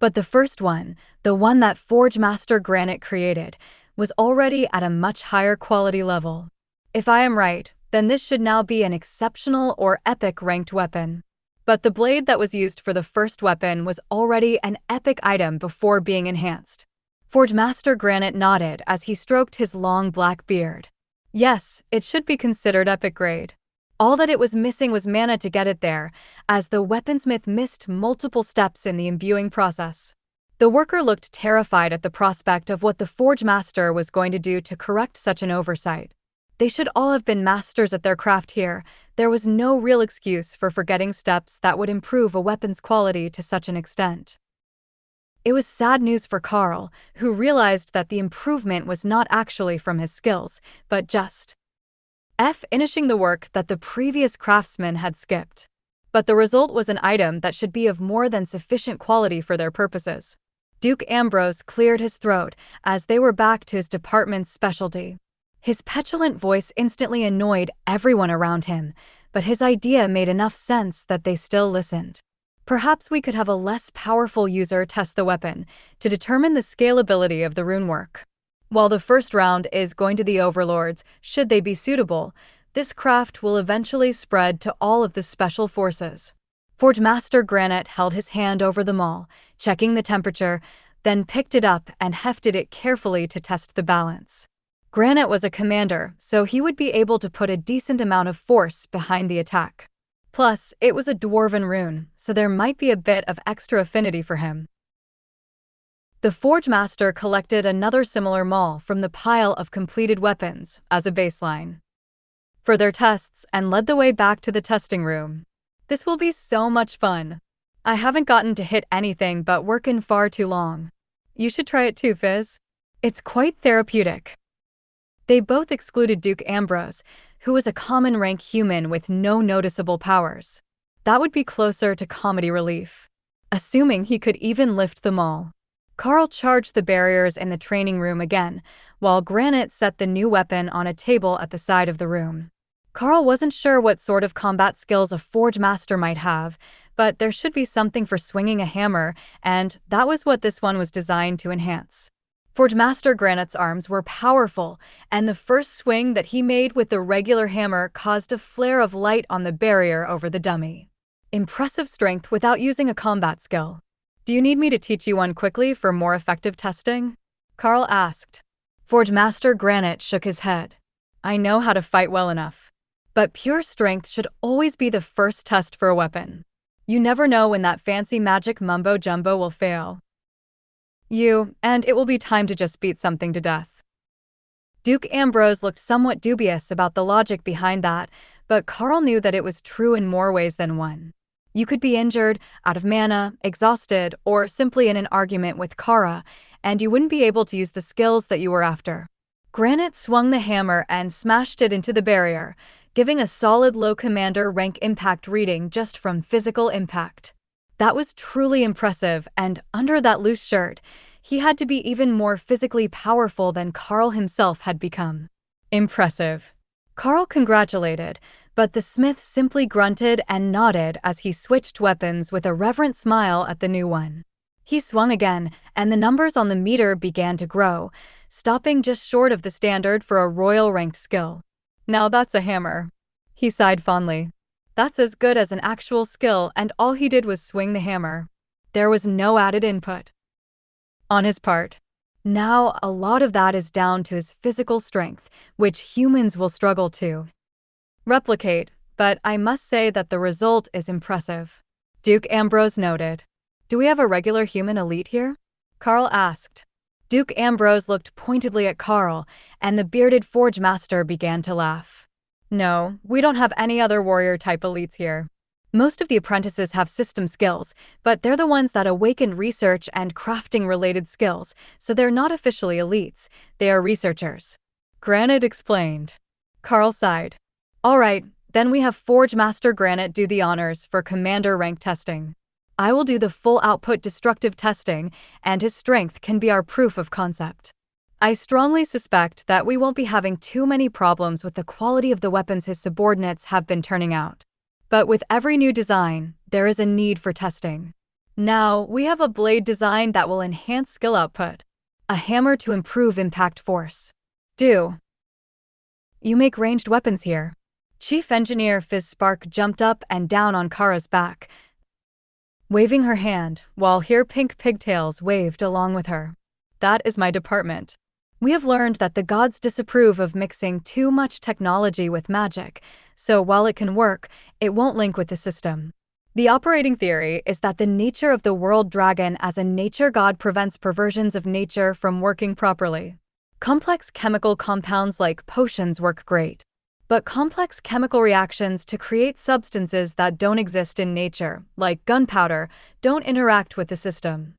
But the first one, the one that Forge Master Granite created, was already at a much higher quality level. If I am right, then this should now be an exceptional or epic ranked weapon. But the blade that was used for the first weapon was already an epic item before being enhanced. Forge Master Granite nodded as he stroked his long black beard. Yes, it should be considered epic grade. All that it was missing was mana to get it there, as the weaponsmith missed multiple steps in the imbuing process. The worker looked terrified at the prospect of what the Forge Master was going to do to correct such an oversight. They should all have been masters at their craft here. There was no real excuse for forgetting steps that would improve a weapon's quality to such an extent. It was sad news for Karl, who realized that the improvement was not actually from his skills, but just finishing the work that the previous craftsman had skipped. But the result was an item that should be of more than sufficient quality for their purposes. Duke Ambrose cleared his throat as they were back to his department's specialty. His petulant voice instantly annoyed everyone around him, but his idea made enough sense that they still listened. Perhaps we could have a less powerful user test the weapon to determine the scalability of the runework. While the first round is going to the overlords, should they be suitable, this craft will eventually spread to all of the special forces. Forge Master Granite held his hand over the maul, checking the temperature, then picked it up and hefted it carefully to test the balance. Granite was a commander, so he would be able to put a decent amount of force behind the attack. Plus, it was a dwarven rune, so there might be a bit of extra affinity for him. The Forge Master collected another similar maul from the pile of completed weapons as a baseline for their tests and led the way back to the testing room. This will be so much fun. I haven't gotten to hit anything but work in far too long. You should try it too, Fizz. It's quite therapeutic. They both excluded Duke Ambrose, who was a common rank human with no noticeable powers. That would be closer to comedy relief. Assuming he could even lift them all. Karl charged the barriers in the training room again, while Granite set the new weapon on a table at the side of the room. Karl wasn't sure what sort of combat skills a Forge Master might have, but there should be something for swinging a hammer, and that was what this one was designed to enhance. Forge Master Granite's arms were powerful, and the first swing that he made with the regular hammer caused a flare of light on the barrier over the dummy. Impressive strength without using a combat skill. Do you need me to teach you one quickly for more effective testing? Karl asked. Forge Master Granite shook his head. I know how to fight well enough. But pure strength should always be the first test for a weapon. You never know when that fancy magic mumbo-jumbo will fail. And it will be time to just beat something to death. Duke Ambrose looked somewhat dubious about the logic behind that, but Karl knew that it was true in more ways than one. You could be injured, out of mana, exhausted, or simply in an argument with Kara, and you wouldn't be able to use the skills that you were after. Granite swung the hammer and smashed it into the barrier, giving a solid low commander rank impact reading just from physical impact. That was truly impressive, and under that loose shirt, he had to be even more physically powerful than Karl himself had become. Impressive. Karl congratulated, but the smith simply grunted and nodded as he switched weapons with a reverent smile at the new one. He swung again, and the numbers on the meter began to grow, stopping just short of the standard for a royal-ranked skill. Now that's a hammer. He sighed fondly. That's as good as an actual skill, and all he did was swing the hammer. There was no added input on his part. Now, a lot of that is down to his physical strength, which humans will struggle to replicate, but I must say that the result is impressive. Duke Ambrose noted. Do we have a regular human elite here? Karl asked. Duke Ambrose looked pointedly at Karl, and the bearded Forge Master began to laugh. No, we don't have any other warrior-type elites here. Most of the apprentices have system skills, but they're the ones that awaken research and crafting-related skills, so they're not officially elites, they are researchers. Granite explained. Karl sighed. All right, then we have Forge Master Granite do the honors for commander rank testing. I will do the full output destructive testing, and his strength can be our proof of concept. I strongly suspect that we won't be having too many problems with the quality of the weapons his subordinates have been turning out. But with every new design, there is a need for testing. Now, we have a blade design that will enhance skill output. A hammer to improve impact force. You make ranged weapons here. Chief Engineer Fizz Spark jumped up and down on Kara's back, waving her hand, while her pink pigtails waved along with her. That is my department. We have learned that the gods disapprove of mixing too much technology with magic, so while it can work, it won't link with the system. The operating theory is that the nature of the world dragon as a nature god prevents perversions of nature from working properly. Complex chemical compounds like potions work great, but complex chemical reactions to create substances that don't exist in nature, like gunpowder, don't interact with the system.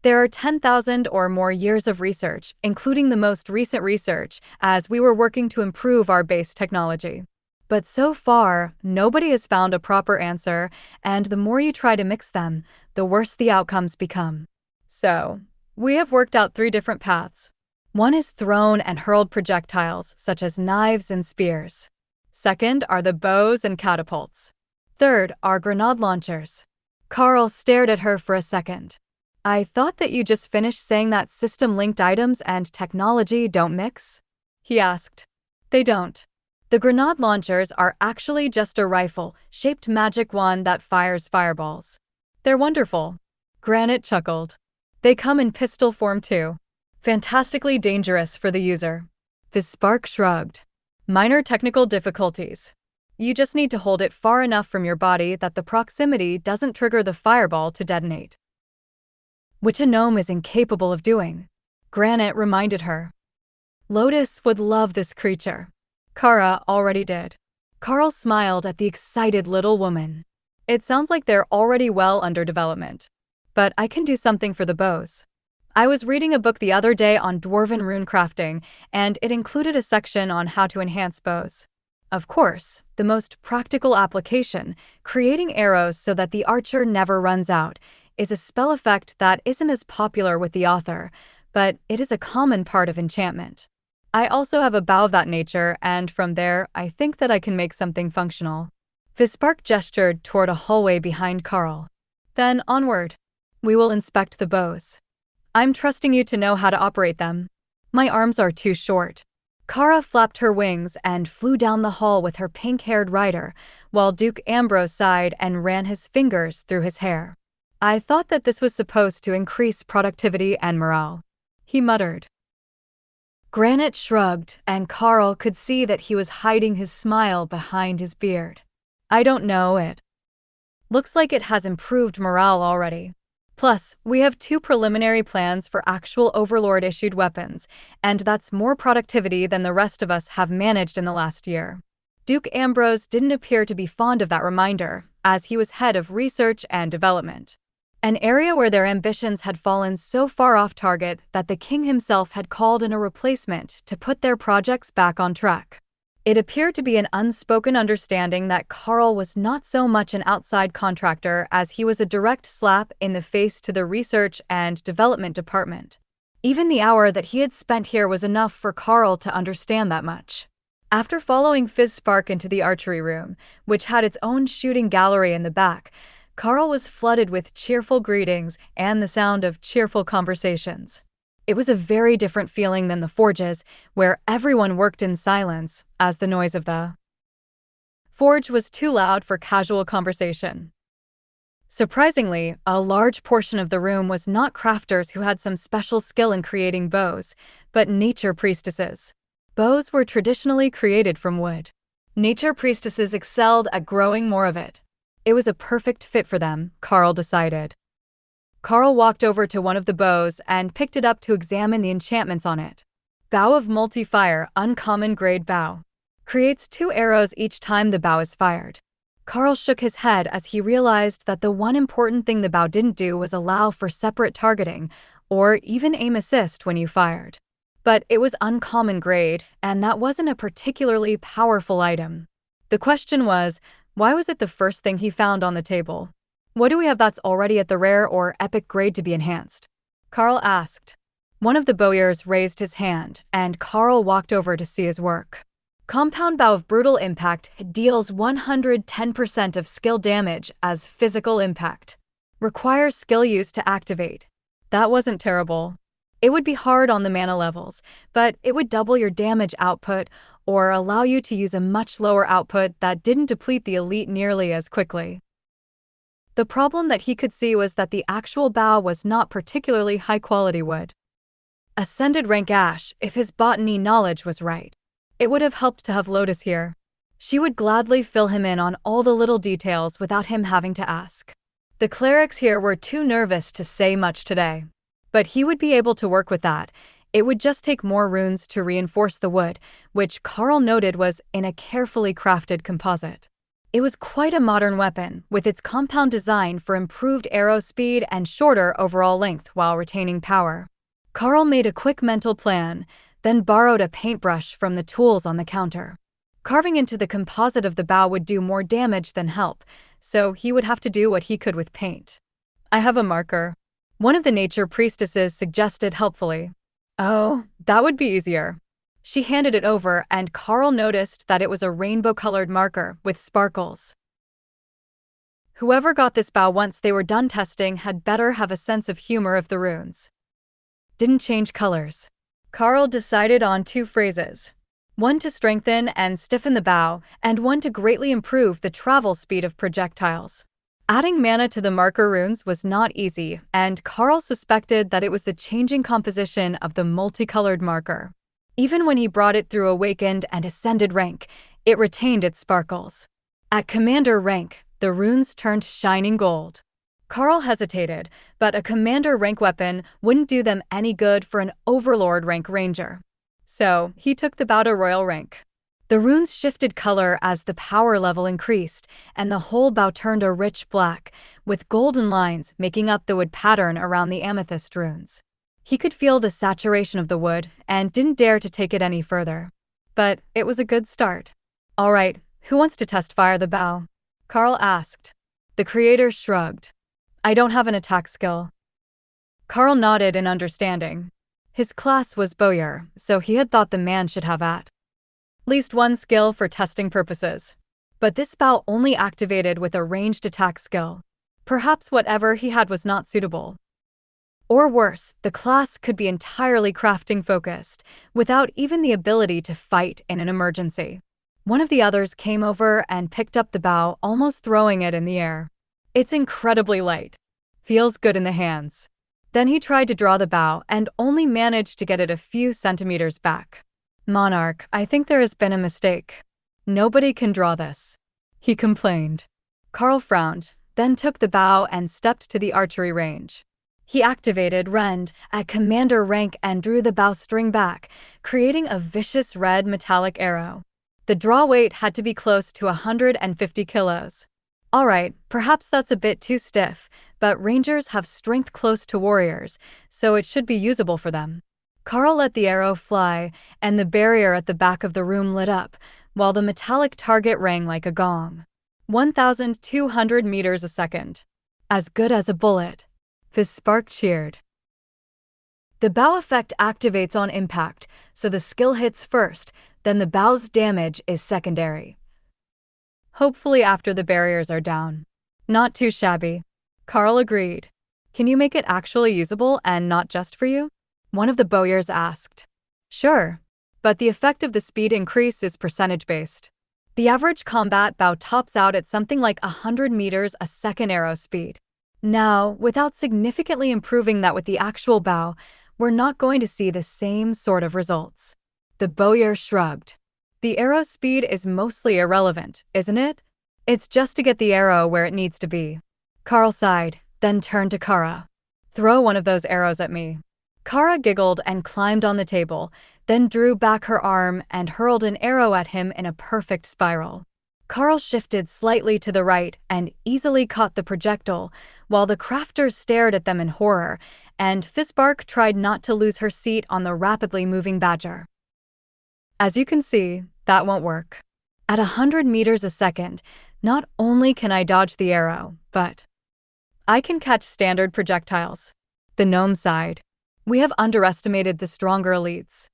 There are 10,000 or more years of research, including the most recent research, as we were working to improve our base technology. But so far, nobody has found a proper answer, and the more you try to mix them, the worse the outcomes become. So, we have worked out 3 different paths. One is thrown and hurled projectiles, such as knives and spears. Second are the bows and catapults. Third are grenade launchers. Karl stared at her for a second. I thought that you just finished saying that system-linked items and technology don't mix? He asked. They don't. The grenade launchers are actually just a rifle-shaped magic wand that fires fireballs. They're wonderful. Granite chuckled. They come in pistol form too. Fantastically dangerous for the user. Fizz Spark shrugged. Minor technical difficulties. You just need to hold it far enough from your body that the proximity doesn't trigger the fireball to detonate. which a gnome is incapable of doing. Granite reminded her. Lotus would love this creature. Kara already did. Karl smiled at the excited little woman. It sounds like they're already well under development. But I can do something for the bows. I was reading a book the other day on dwarven rune crafting, and it included a section on how to enhance bows. Of course, the most practical application, creating arrows so that the archer never runs out, is a spell effect that isn't as popular with the author, but it is a common part of enchantment. I also have a bow of that nature, and from there, I think that I can make something functional. Vispark gestured toward a hallway behind Karl. Then onward. We will inspect the bows. I'm trusting you to know how to operate them. My arms are too short. Kara flapped her wings and flew down the hall with her pink-haired rider, while Duke Ambrose sighed and ran his fingers through his hair. I thought that this was supposed to increase productivity and morale. He muttered. Granite shrugged, and Karl could see that he was hiding his smile behind his beard. I don't know it. Looks like it has improved morale already. Plus, we have 2 preliminary plans for actual Overlord-issued weapons, and that's more productivity than the rest of us have managed in the last year. Duke Ambrose didn't appear to be fond of that reminder, as he was head of research and development. An area where their ambitions had fallen so far off target that the king himself had called in a replacement to put their projects back on track. It appeared to be an unspoken understanding that Karl was not so much an outside contractor as he was a direct slap in the face to the research and development department. Even the hour that he had spent here was enough for Karl to understand that much. After following Vispark into the archery room, which had its own shooting gallery in the back, Karl was flooded with cheerful greetings and the sound of cheerful conversations. It was a very different feeling than the forges, where everyone worked in silence, as the noise of the forge was too loud for casual conversation. Surprisingly, a large portion of the room was not crafters who had some special skill in creating bows, but nature priestesses. Bows were traditionally created from wood. Nature priestesses excelled at growing more of it. It was a perfect fit for them, Karl decided. Karl walked over to one of the bows and picked it up to examine the enchantments on it. Bow of Multi-Fire, uncommon grade bow. Creates 2 arrows each time the bow is fired. Karl shook his head as he realized that the one important thing the bow didn't do was allow for separate targeting, or even aim assist when you fired. But it was uncommon grade, and that wasn't a particularly powerful item. The question was, why was it the first thing he found on the table? What do we have that's already at the rare or epic grade to be enhanced? Karl asked. One of the bowyers raised his hand, and Karl walked over to see his work. Compound Bow of Brutal Impact deals 110% of skill damage as physical impact. Requires skill use to activate. That wasn't terrible. It would be hard on the mana levels, but it would double your damage output or allow you to use a much lower output that didn't deplete the elite nearly as quickly. The problem that he could see was that the actual bow was not particularly high-quality wood. Ascended rank Ash, if his botany knowledge was right. It would have helped to have Lotus here. She would gladly fill him in on all the little details without him having to ask. The clerics here were too nervous to say much today. But he would be able to work with that. It would just take more runes to reinforce the wood, which Karl noted was in a carefully crafted composite. It was quite a modern weapon, with its compound design for improved arrow speed and shorter overall length while retaining power. Karl made a quick mental plan, then borrowed a paintbrush from the tools on the counter. Carving into the composite of the bow would do more damage than help, so he would have to do what he could with paint. I have a marker. One of the nature priestesses suggested helpfully. Oh, that would be easier. She handed it over, and Karl noticed that it was a rainbow-colored marker with sparkles. Whoever got this bow once they were done testing had better have a sense of humor of the runes. Didn't change colors. Karl decided on 2 phrases. One to strengthen and stiffen the bow, and one to greatly improve the travel speed of projectiles. Adding mana to the marker runes was not easy, and Karl suspected that it was the changing composition of the multicolored marker. Even when he brought it through awakened and ascended rank, it retained its sparkles. At commander rank, the runes turned shining gold. Karl hesitated, but a commander rank weapon wouldn't do them any good for an overlord rank ranger. So, he took the bow to royal rank. The runes shifted color as the power level increased, and the whole bow turned a rich black, with golden lines making up the wood pattern around the amethyst runes. He could feel the saturation of the wood and didn't dare to take it any further. But it was a good start. All right, who wants to test fire the bow? Karl asked. The creator shrugged. I don't have an attack skill. Karl nodded in understanding. His class was bowyer, so he had thought the man should have at least one skill for testing purposes. But this bow only activated with a ranged attack skill. Perhaps whatever he had was not suitable. Or worse, the class could be entirely crafting focused, without even the ability to fight in an emergency. One of the others came over and picked up the bow, almost throwing it in the air. It's incredibly light. Feels good in the hands. Then he tried to draw the bow and only managed to get it a few centimeters back. Monarch, I think there has been a mistake. Nobody can draw this, he complained. Karl frowned, then took the bow and stepped to the archery range. He activated Rend at commander rank and drew the bowstring back, creating a vicious red metallic arrow. The draw weight had to be close to 150 kilos. Alright, perhaps that's a bit too stiff, but rangers have strength close to warriors, so it should be usable for them. Karl let the arrow fly, and the barrier at the back of the room lit up, while the metallic target rang like a gong. 1,200 meters a second. As good as a bullet. Spark cheered. The bow effect activates on impact, so the skill hits first, then the bow's damage is secondary. Hopefully after the barriers are down. Not too shabby. Karl agreed. Can you make it actually usable and not just for you? One of the bowyers asked. Sure, but the effect of the speed increase is percentage-based. The average combat bow tops out at something like 100 meters a second arrow speed. Now, without significantly improving that with the actual bow, we're not going to see the same sort of results. The bowyer shrugged. The arrow speed is mostly irrelevant, isn't it? It's just to get the arrow where it needs to be. Karl sighed, then turned to Kara. Throw one of those arrows at me. Kara giggled and climbed on the table, then drew back her arm and hurled an arrow at him in a perfect spiral. Karl shifted slightly to the right and easily caught the projectile, while the crafters stared at them in horror, and Fisbark tried not to lose her seat on the rapidly moving badger. As you can see, that won't work. At 100 meters a second, not only can I dodge the arrow, but I can catch standard projectiles. The gnome sighed. We have underestimated the stronger elites.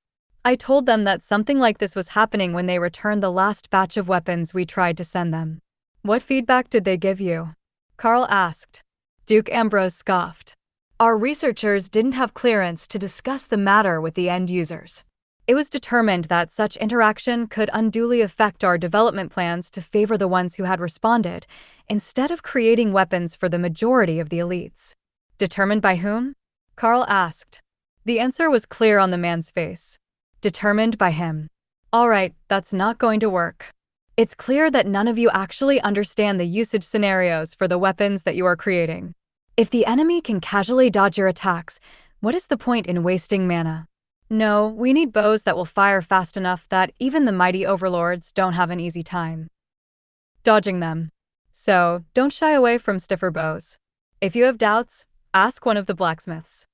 I told them that something like this was happening when they returned the last batch of weapons we tried to send them. What feedback did they give you? Karl asked. Duke Ambrose scoffed. Our researchers didn't have clearance to discuss the matter with the end users. It was determined that such interaction could unduly affect our development plans to favor the ones who had responded, instead of creating weapons for the majority of the elites. Determined by whom? Karl asked. The answer was clear on the man's face. Determined by him. All right, that's not going to work. It's clear that none of you actually understand the usage scenarios for the weapons that you are creating. If the enemy can casually dodge your attacks, what is the point in wasting mana? No, we need bows that will fire fast enough that even the mighty overlords don't have an easy time dodging them. So, don't shy away from stiffer bows. If you have doubts, ask one of the blacksmiths.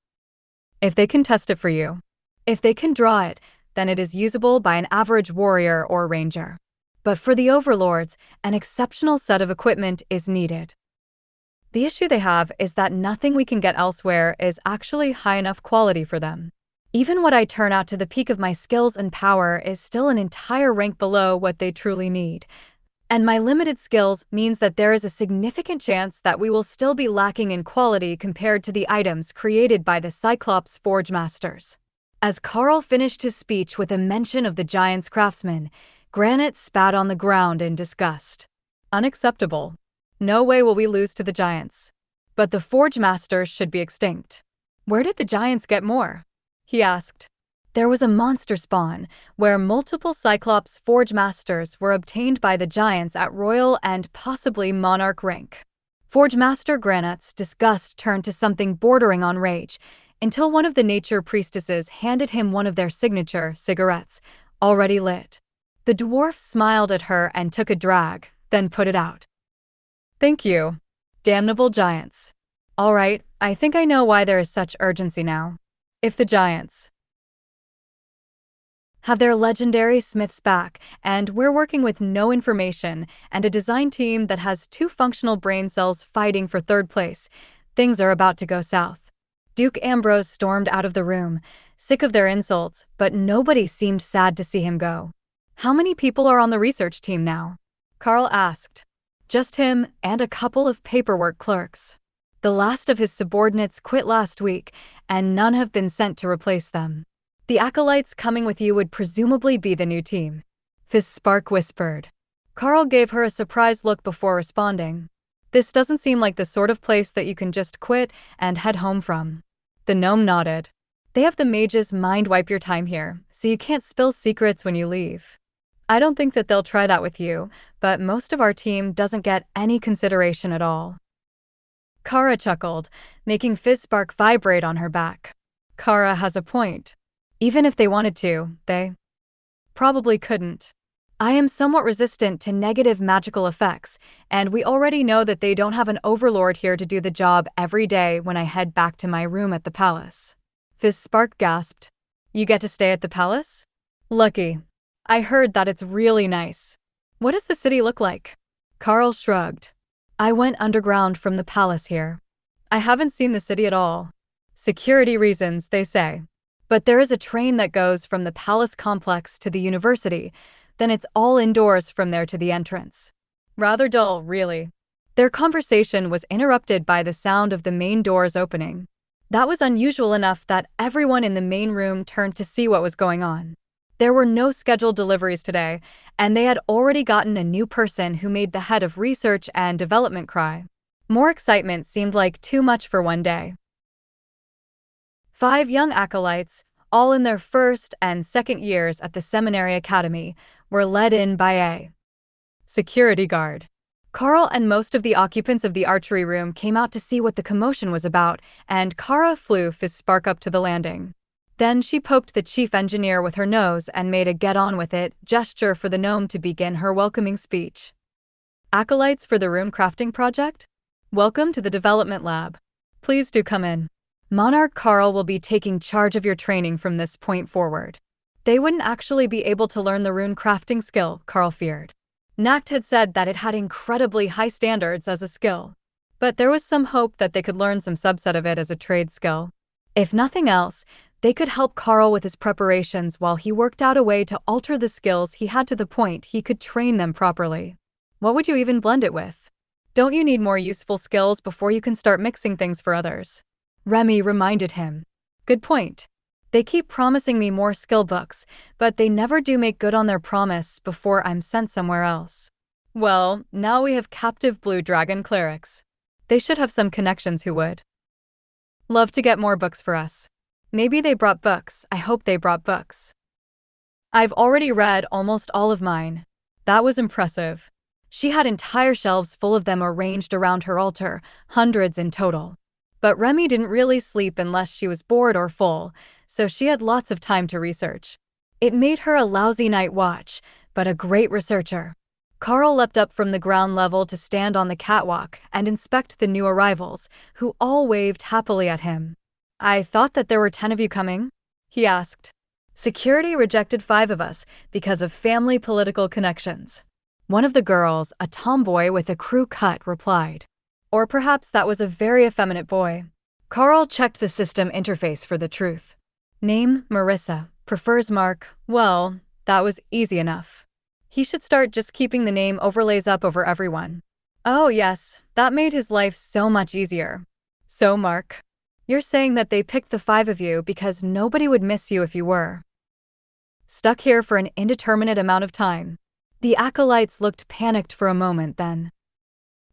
If they can test it for you. If they can draw it, then it is usable by an average warrior or ranger. But for the overlords, an exceptional set of equipment is needed. The issue they have is that nothing we can get elsewhere is actually high enough quality for them. Even what I turn out to the peak of my skills and power is still an entire rank below what they truly need. And my limited skills means that there is a significant chance that we will still be lacking in quality compared to the items created by the Cyclops Forge Masters. As Karl finished his speech with a mention of the giant's craftsman, Granite spat on the ground in disgust. Unacceptable. No way will we lose to the giants. But the Forge Masters should be extinct. Where did the giants get more? He asked. There was a monster spawn, where multiple Cyclops Forge Masters were obtained by the giants at royal and possibly monarch rank. Forge Master Granite's disgust turned to something bordering on rage, until one of the nature priestesses handed him one of their signature cigarettes, already lit. The dwarf smiled at her and took a drag, then put it out. "Thank you. Damnable giants. All right, I think I know why there is such urgency now. If the giants have their legendary smiths back, and we're working with no information and a design team that has two functional brain cells fighting for third place, things are about to go south." Duke Ambrose stormed out of the room, sick of their insults, but nobody seemed sad to see him go. "How many people are on the research team now?" Karl asked. "Just him and a couple of paperwork clerks. The last of his subordinates quit last week, and none have been sent to replace them. The acolytes coming with you would presumably be the new team," Fizzspark whispered. Karl gave her a surprised look before responding. "This doesn't seem like the sort of place that you can just quit and head home from." The gnome nodded. "They have the mages mind wipe your time here, so you can't spill secrets when you leave. I don't think that they'll try that with you, but most of our team doesn't get any consideration at all." Kara chuckled, making Fizzspark vibrate on her back. Kara has a point. Even if they wanted to, they probably couldn't. I am somewhat resistant to negative magical effects, and we already know that they don't have an overlord here to do the job every day when I head back to my room at the palace. Fizzspark gasped. "You get to stay at the palace? Lucky. I heard that it's really nice. What does the city look like?" Karl shrugged. "I went underground from the palace here. I haven't seen the city at all. Security reasons, they say. But there is a train that goes from the palace complex to the university, then it's all indoors from there to the entrance. Rather dull, really." Their conversation was interrupted by the sound of the main doors opening. That was unusual enough that everyone in the main room turned to see what was going on. There were no scheduled deliveries today, and they had already gotten a new person who made the head of research and development cry. More excitement seemed like too much for one day. 5 young acolytes, all in their first and second years at the Seminary Academy, were led in by a security guard. Karl and most of the occupants of the archery room came out to see what the commotion was about, and Kara flew Fizzspark up to the landing. Then she poked the chief engineer with her nose and made a get-on-with-it gesture for the gnome to begin her welcoming speech. "Acolytes for the room crafting project? Welcome to the development lab. Please do come in. Monarch Karl will be taking charge of your training from this point forward." They wouldn't actually be able to learn the rune crafting skill, Karl feared. Nacht had said that it had incredibly high standards as a skill. But there was some hope that they could learn some subset of it as a trade skill. If nothing else, they could help Karl with his preparations while he worked out a way to alter the skills he had to the point he could train them properly. What would you even blend it with? Don't you need more useful skills before you can start mixing things for others? Remy reminded him. Good point. They keep promising me more skill books, but they never do make good on their promise before I'm sent somewhere else. Well, now we have captive blue dragon clerics. They should have some connections who would love to get more books for us. Maybe they brought books. I hope they brought books. I've already read almost all of mine. That was impressive. She had entire shelves full of them arranged around her altar, hundreds in total. But Remy didn't really sleep unless she was bored or full, so she had lots of time to research. It made her a lousy night watch, but a great researcher. Karl leapt up from the ground level to stand on the catwalk and inspect the new arrivals, who all waved happily at him. "I thought that there were 10 of you coming?" he asked. "Security rejected 5 of us because of family political connections." One of the girls, a tomboy with a crew cut, replied. Or perhaps that was a very effeminate boy. Karl checked the system interface for the truth. Name, Marissa. Prefers Mark. Well, that was easy enough. He should start just keeping the name overlays up over everyone. Oh yes, that made his life so much easier. So Mark, you're saying that they picked the 5 of you because nobody would miss you if you were stuck here for an indeterminate amount of time. The acolytes looked panicked for a moment, then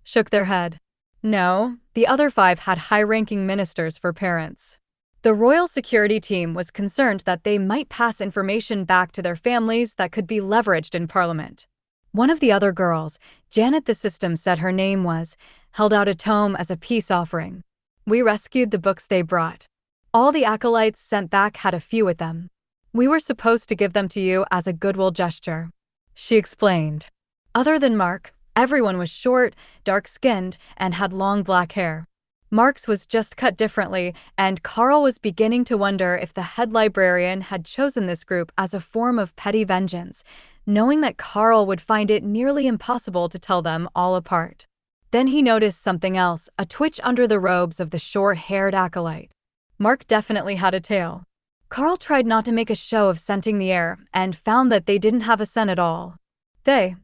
shook their head. No, the other 5 had high-ranking ministers for parents. The royal security team was concerned that they might pass information back to their families that could be leveraged in Parliament. One of the other girls, Janet the System said her name was, held out a tome as a peace offering. We rescued the books they brought. All the acolytes sent back had a few with them. We were supposed to give them to you as a goodwill gesture, she explained. Other than Mark, everyone was short, dark-skinned, and had long black hair. Mark's was just cut differently, and Karl was beginning to wonder if the head librarian had chosen this group as a form of petty vengeance, knowing that Karl would find it nearly impossible to tell them all apart. Then he noticed something else, a twitch under the robes of the short-haired acolyte. Mark definitely had a tail. Karl tried not to make a show of scenting the air and found that they didn't have a scent at all. They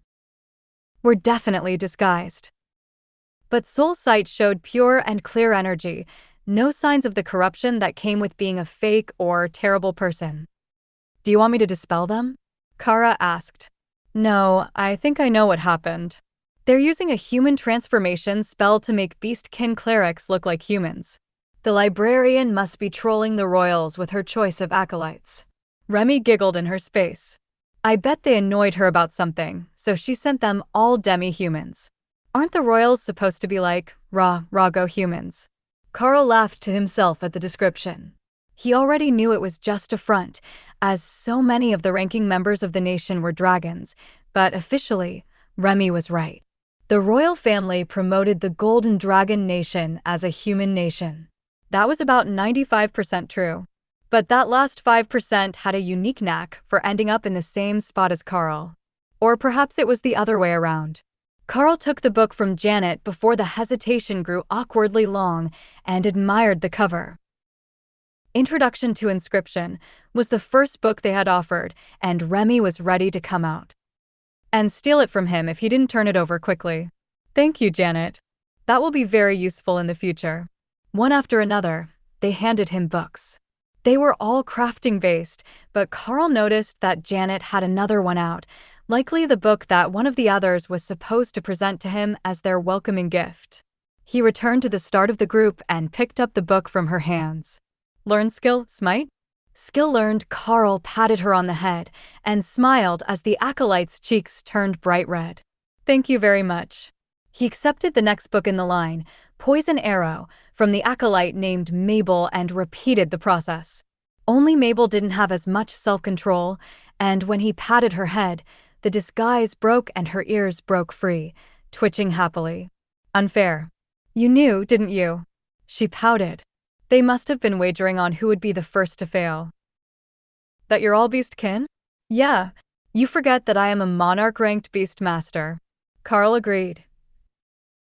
were definitely disguised. But Soul Sight showed pure and clear energy, no signs of the corruption that came with being a fake or terrible person. Do you want me to dispel them? Kara asked. No, I think I know what happened. They're using a human transformation spell to make beastkin clerics look like humans. The librarian must be trolling the royals with her choice of acolytes. Remy giggled in her space. I bet they annoyed her about something, so she sent them all demi-humans. Aren't the royals supposed to be like rago humans? Karl laughed to himself at the description. He already knew it was just a front, as so many of the ranking members of the nation were dragons, but officially, Remy was right. The royal family promoted the Golden Dragon Nation as a human nation. That was about 95% true. But that last 5% had a unique knack for ending up in the same spot as Karl. Or perhaps it was the other way around. Karl took the book from Janet before the hesitation grew awkwardly long and admired the cover. Introduction to Inscription was the first book they had offered, and Remy was ready to come out and steal it from him if he didn't turn it over quickly. Thank you, Janet. That will be very useful in the future. One after another, they handed him books. They were all crafting-based, but Karl noticed that Janet had another one out, likely the book that one of the others was supposed to present to him as their welcoming gift. He returned to the start of the group and picked up the book from her hands. Learn skill, Smite? Skill learned. Karl patted her on the head and smiled as the acolyte's cheeks turned bright red. Thank you very much. He accepted the next book in the line, Poison Arrow, from the acolyte named Mabel, and repeated the process. Only Mabel didn't have as much self-control, and when he patted her head, the disguise broke and her ears broke free, twitching happily. Unfair. You knew, didn't you? She pouted. They must have been wagering on who would be the first to fail. That you're all beastkin? Yeah. You forget that I am a monarch-ranked beastmaster. Karl agreed.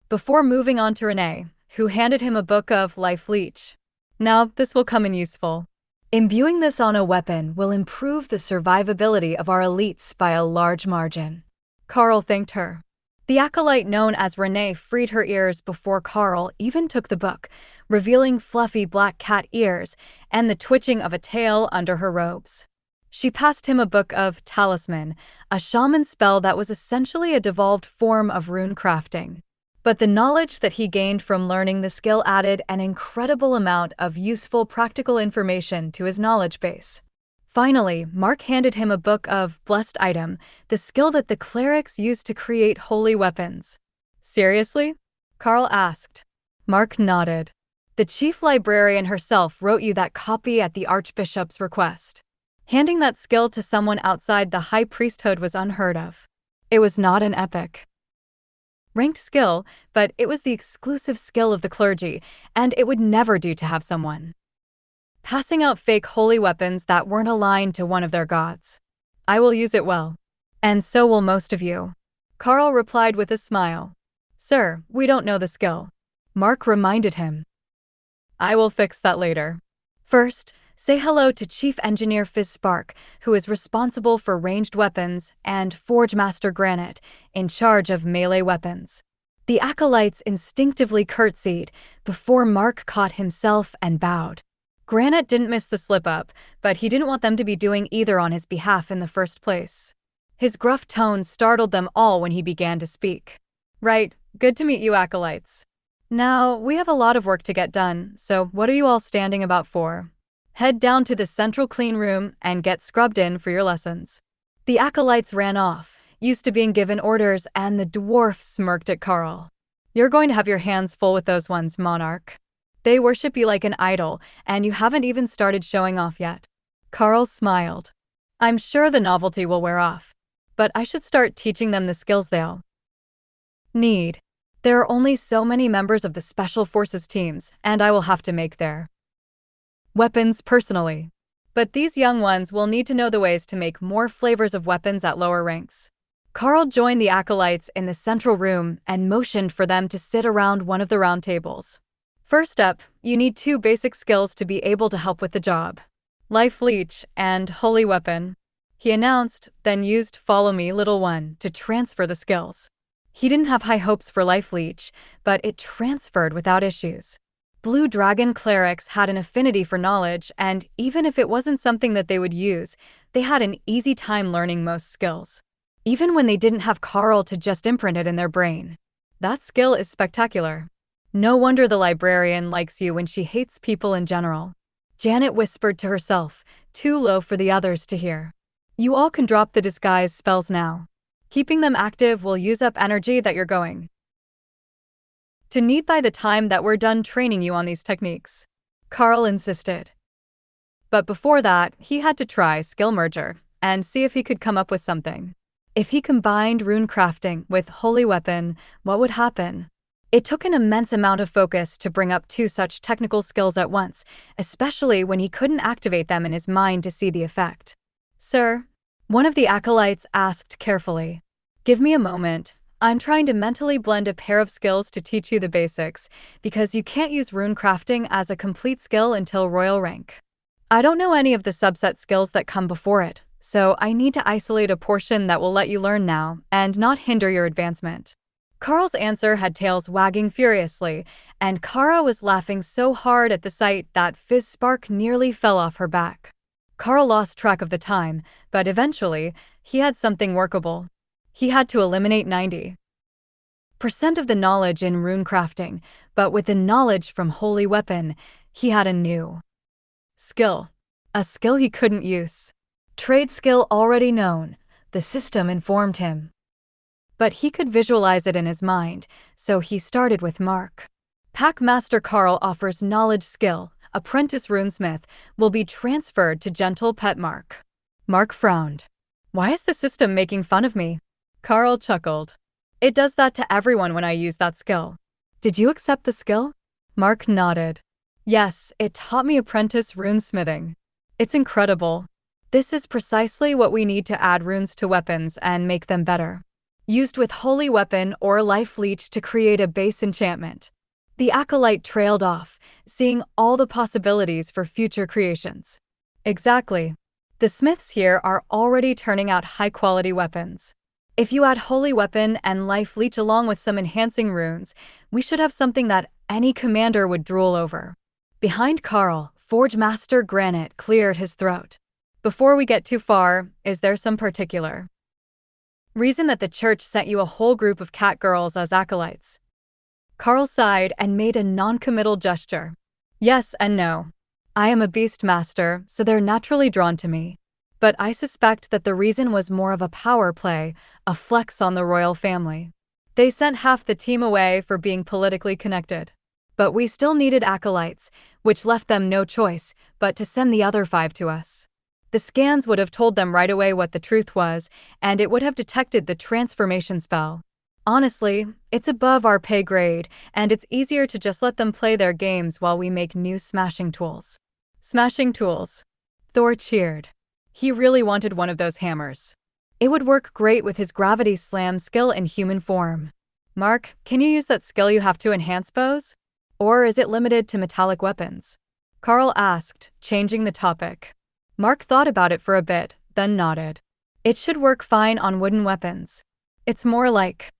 Before moving on to Renee, who handed him a book of Life Leech. Now, this will come in useful. Imbuing this on a weapon will improve the survivability of our elites by a large margin. Karl thanked her. The acolyte known as Renee freed her ears before Karl even took the book, revealing fluffy black cat ears and the twitching of a tail under her robes. She passed him a book of Talisman, a shaman spell that was essentially a devolved form of rune crafting. But the knowledge that he gained from learning the skill added an incredible amount of useful practical information to his knowledge base. Finally, Mark handed him a book of Blessed Item, the skill that the clerics use to create holy weapons. Seriously? Karl asked. Mark nodded. The chief librarian herself wrote you that copy at the archbishop's request. Handing that skill to someone outside the high priesthood was unheard of. It was not an epic ranked skill, but it was the exclusive skill of the clergy, and it would never do to have someone passing out fake holy weapons that weren't aligned to one of their gods. I will use it well. And so will most of you. Karl replied with a smile. Sir, we don't know the skill. Mark reminded him. I will fix that later. First, say hello to Chief Engineer Fizzspark, who is responsible for ranged weapons, and Forge Master Granite, in charge of melee weapons. The acolytes instinctively curtsied before Mark caught himself and bowed. Granite didn't miss the slip-up, but he didn't want them to be doing either on his behalf in the first place. His gruff tone startled them all when he began to speak. Right, good to meet you, acolytes. Now, we have a lot of work to get done, so what are you all standing about for? Head down to the central clean room and get scrubbed in for your lessons. The acolytes ran off, used to being given orders, and the dwarf smirked at Karl. You're going to have your hands full with those ones, Monarch. They worship you like an idol, and you haven't even started showing off yet. Karl smiled. I'm sure the novelty will wear off, but I should start teaching them the skills they'll need. There are only so many members of the Special Forces teams, and I will have to make their weapons personally. But these young ones will need to know the ways to make more flavors of weapons at lower ranks. Karl joined the acolytes in the central room and motioned for them to sit around one of the round tables. First up, you need two basic skills to be able to help with the job: Life Leech and Holy Weapon. He announced, then used Follow Me, Little One, to transfer the skills. He didn't have high hopes for Life Leech, but it transferred without issues. Blue Dragon clerics had an affinity for knowledge, and even if it wasn't something that they would use, they had an easy time learning most skills. Even when they didn't have Karl to just imprint it in their brain. That skill is spectacular. No wonder the librarian likes you when she hates people in general. Janet whispered to herself, too low for the others to hear. You all can drop the disguise spells now. Keeping them active will use up energy that you're going to need by the time that we're done training you on these techniques. Karl insisted. But before that, he had to try Skill Merger and see if he could come up with something. If he combined rune crafting with Holy Weapon, what would happen? It took an immense amount of focus to bring up two such technical skills at once, especially when he couldn't activate them in his mind to see the effect. Sir, one of the acolytes asked carefully. Give me a moment. I'm trying to mentally blend a pair of skills to teach you the basics, because you can't use rune crafting as a complete skill until royal rank. I don't know any of the subset skills that come before it, so I need to isolate a portion that will let you learn now and not hinder your advancement. Karl's answer had tails wagging furiously, and Kara was laughing so hard at the sight that Fizz Spark nearly fell off her back. Karl lost track of the time, but eventually, he had something workable. He had to eliminate 90% of the knowledge in rune crafting, but with the knowledge from Holy Weapon, he had a new skill. A skill he couldn't use. Trade skill already known, the system informed him. But he could visualize it in his mind, so he started with Mark. Packmaster Karl offers knowledge skill. Apprentice runesmith will be transferred to gentle pet Mark. Mark frowned. Why is the system making fun of me? Karl chuckled. It does that to everyone when I use that skill. Did you accept the skill? Mark nodded. Yes, it taught me apprentice runesmithing. It's incredible. This is precisely what we need to add runes to weapons and make them better. Used with Holy Weapon or Life Leech to create a base enchantment. The acolyte trailed off, seeing all the possibilities for future creations. Exactly. The smiths here are already turning out high-quality weapons. If you add Holy Weapon and Life Leech along with some enhancing runes, we should have something that any commander would drool over. Behind Karl, Forge Master Granite cleared his throat. Before we get too far, is there some particular reason that the church sent you a whole group of cat girls as acolytes? Karl sighed and made a non-committal gesture. Yes and no. I am a beast master, so they're naturally drawn to me. But I suspect that the reason was more of a power play, a flex on the royal family. They sent half the team away for being politically connected. But we still needed acolytes, which left them no choice but to send the other 5 to us. The scans would have told them right away what the truth was, and it would have detected the transformation spell. Honestly, it's above our pay grade, and it's easier to just let them play their games while we make new smashing tools. Smashing tools. Thor cheered. He really wanted one of those hammers. It would work great with his gravity slam skill in human form. Mark, can you use that skill you have to enhance bows? Or is it limited to metallic weapons? Karl asked, changing the topic. Mark thought about it for a bit, then nodded. It should work fine on wooden weapons. It's more like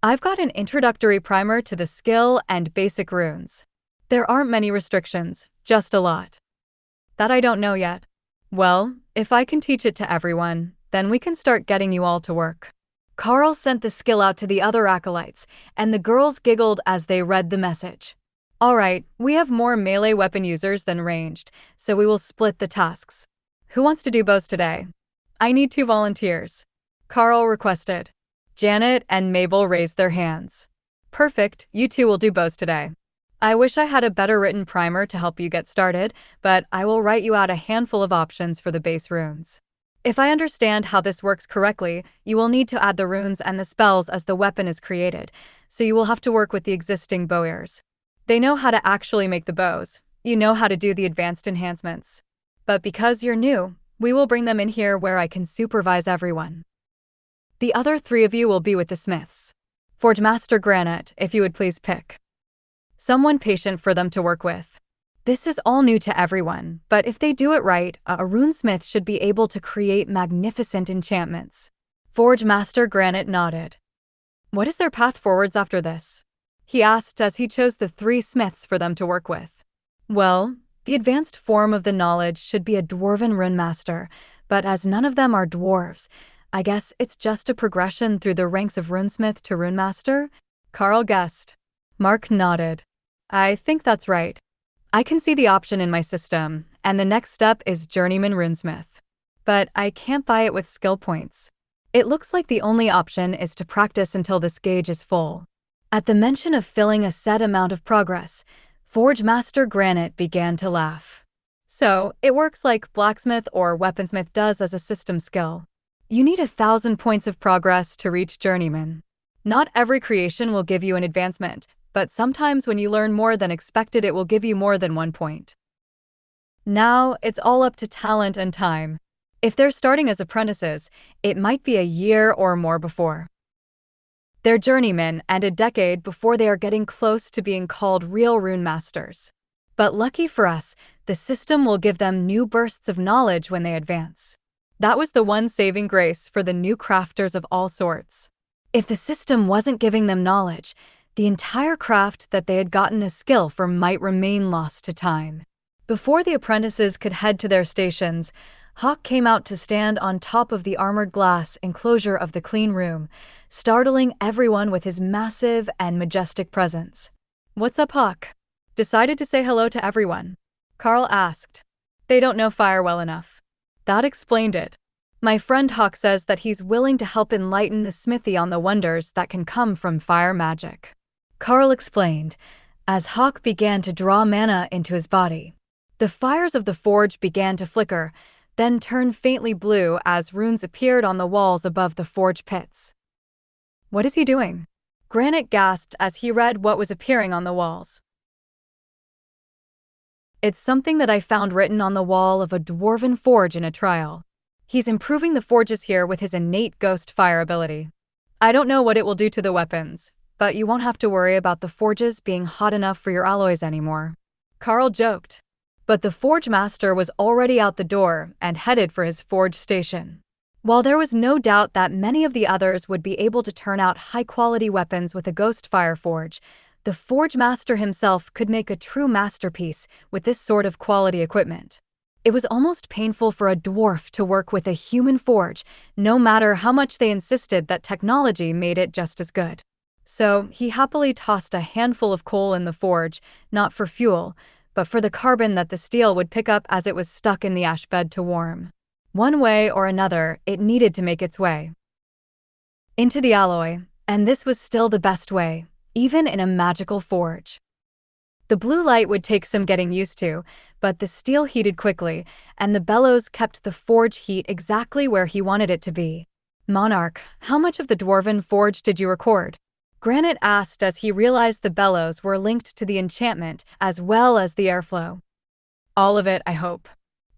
I've got an introductory primer to the skill and basic runes. There aren't many restrictions, just a lot that I don't know yet. Well, if I can teach it to everyone, then we can start getting you all to work. Karl sent the skill out to the other acolytes, and the girls giggled as they read the message. All right, we have more melee weapon users than ranged, so we will split the tasks. Who wants to do bows today? I need 2 volunteers. Karl requested. Janet and Mabel raised their hands. Perfect, you two will do bows today. I wish I had a better written primer to help you get started, but I will write you out a handful of options for the base runes. If I understand how this works correctly, you will need to add the runes and the spells as the weapon is created, so you will have to work with the existing bowers. They know how to actually make the bows. You know how to do the advanced enhancements. But because you're new, we will bring them in here where I can supervise everyone. The other three of you will be with the smiths. Forge Master Granite, if you would please pick someone patient for them to work with. This is all new to everyone, but if they do it right, a runesmith should be able to create magnificent enchantments. Forge Master Granite nodded. What is their path forwards after this? He asked as he chose the three smiths for them to work with. Well, the advanced form of the knowledge should be a dwarven runemaster, but as none of them are dwarves, I guess it's just a progression through the ranks of runesmith to runemaster? Karl guessed. Mark nodded. I think that's right. I can see the option in my system, and the next step is Journeyman Runesmith. But I can't buy it with skill points. It looks like the only option is to practice until this gauge is full. At the mention of filling a set amount of progress, Forge Master Granite began to laugh. So, it works like Blacksmith or Weaponsmith does as a system skill. You need 1,000 points of progress to reach Journeyman. Not every creation will give you an advancement, but sometimes when you learn more than expected it will give you more than 1 point. Now, it's all up to talent and time. If they're starting as apprentices, it might be a year or more before they're journeymen and a decade before they are getting close to being called real rune masters. But lucky for us, the system will give them new bursts of knowledge when they advance. That was the one saving grace for the new crafters of all sorts. If the system wasn't giving them knowledge, the entire craft that they had gotten a skill for might remain lost to time. Before the apprentices could head to their stations, Hawk came out to stand on top of the armored glass enclosure of the clean room, startling everyone with his massive and majestic presence. What's up, Hawk? Decided to say hello to everyone? Karl asked. They don't know fire well enough. That explained it. My friend Hawk says that he's willing to help enlighten the smithy on the wonders that can come from fire magic. Karl explained, as Hawk began to draw mana into his body. The fires of the forge began to flicker, then turn faintly blue as runes appeared on the walls above the forge pits. What is he doing? Granite gasped as he read what was appearing on the walls. It's something that I found written on the wall of a dwarven forge in a trial. He's improving the forges here with his innate ghost fire ability. I don't know what it will do to the weapons, but you won't have to worry about the forges being hot enough for your alloys anymore. Karl joked. But the forge master was already out the door and headed for his forge station. While there was no doubt that many of the others would be able to turn out high-quality weapons with a ghost fire forge, the forge master himself could make a true masterpiece with this sort of quality equipment. It was almost painful for a dwarf to work with a human forge, no matter how much they insisted that technology made it just as good. So he happily tossed a handful of coal in the forge, not for fuel, but for the carbon that the steel would pick up as it was stuck in the ash bed to warm. One way or another, it needed to make its way into the alloy, and this was still the best way, even in a magical forge. The blue light would take some getting used to, but the steel heated quickly, and the bellows kept the forge heat exactly where he wanted it to be. Monarch, how much of the dwarven forge did you record? Granite asked as he realized the bellows were linked to the enchantment as well as the airflow. All of it, I hope.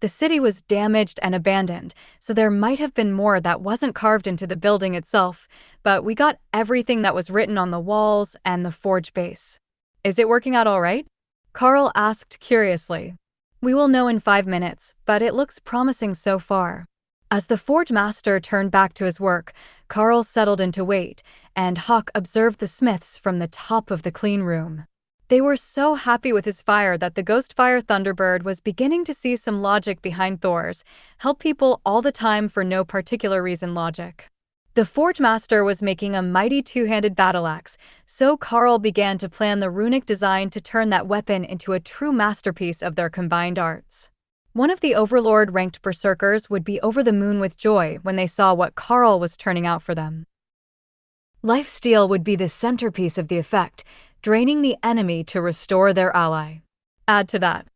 The city was damaged and abandoned, so there might have been more that wasn't carved into the building itself, but we got everything that was written on the walls and the forge base. Is it working out all right? Karl asked curiously. We will know in 5 minutes, but it looks promising so far. As the forge master turned back to his work, Karl settled into wait, and Hawk observed the smiths from the top of the clean room. They were so happy with his fire that the ghost fire Thunderbird was beginning to see some logic behind Thor's help people all the time for no particular reason logic. The forge master was making a mighty two-handed battle axe, so Karl began to plan the runic design to turn that weapon into a true masterpiece of their combined arts. One of the overlord-ranked berserkers would be over the moon with joy when they saw what Karl was turning out for them. Lifesteal would be the centerpiece of the effect, draining the enemy to restore their ally. Add to that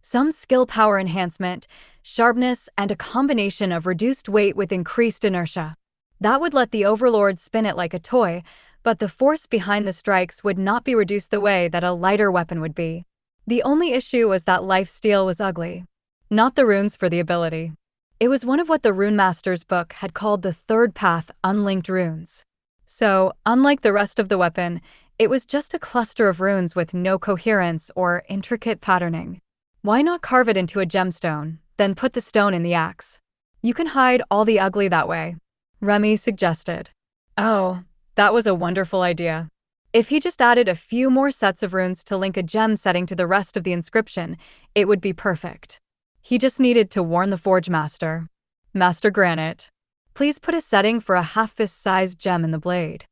some skill power enhancement, sharpness, and a combination of reduced weight with increased inertia. That would let the overlord spin it like a toy, but the force behind the strikes would not be reduced the way that a lighter weapon would be. The only issue was that lifesteal was ugly, not the runes for the ability. It was one of what the Rune Master's book had called the third path unlinked runes. So, unlike the rest of the weapon, it was just a cluster of runes with no coherence or intricate patterning. Why not carve it into a gemstone, then put the stone in the axe? You can hide all the ugly that way, Remy suggested. Oh, that was a wonderful idea. If he just added a few more sets of runes to link a gem setting to the rest of the inscription, it would be perfect. He just needed to warn the Forge Master. Master Granite, please put a setting for a half-fist-sized gem in the blade.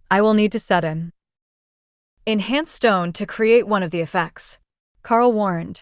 I will need to set in enhanced stone to create one of the effects, Karl warned.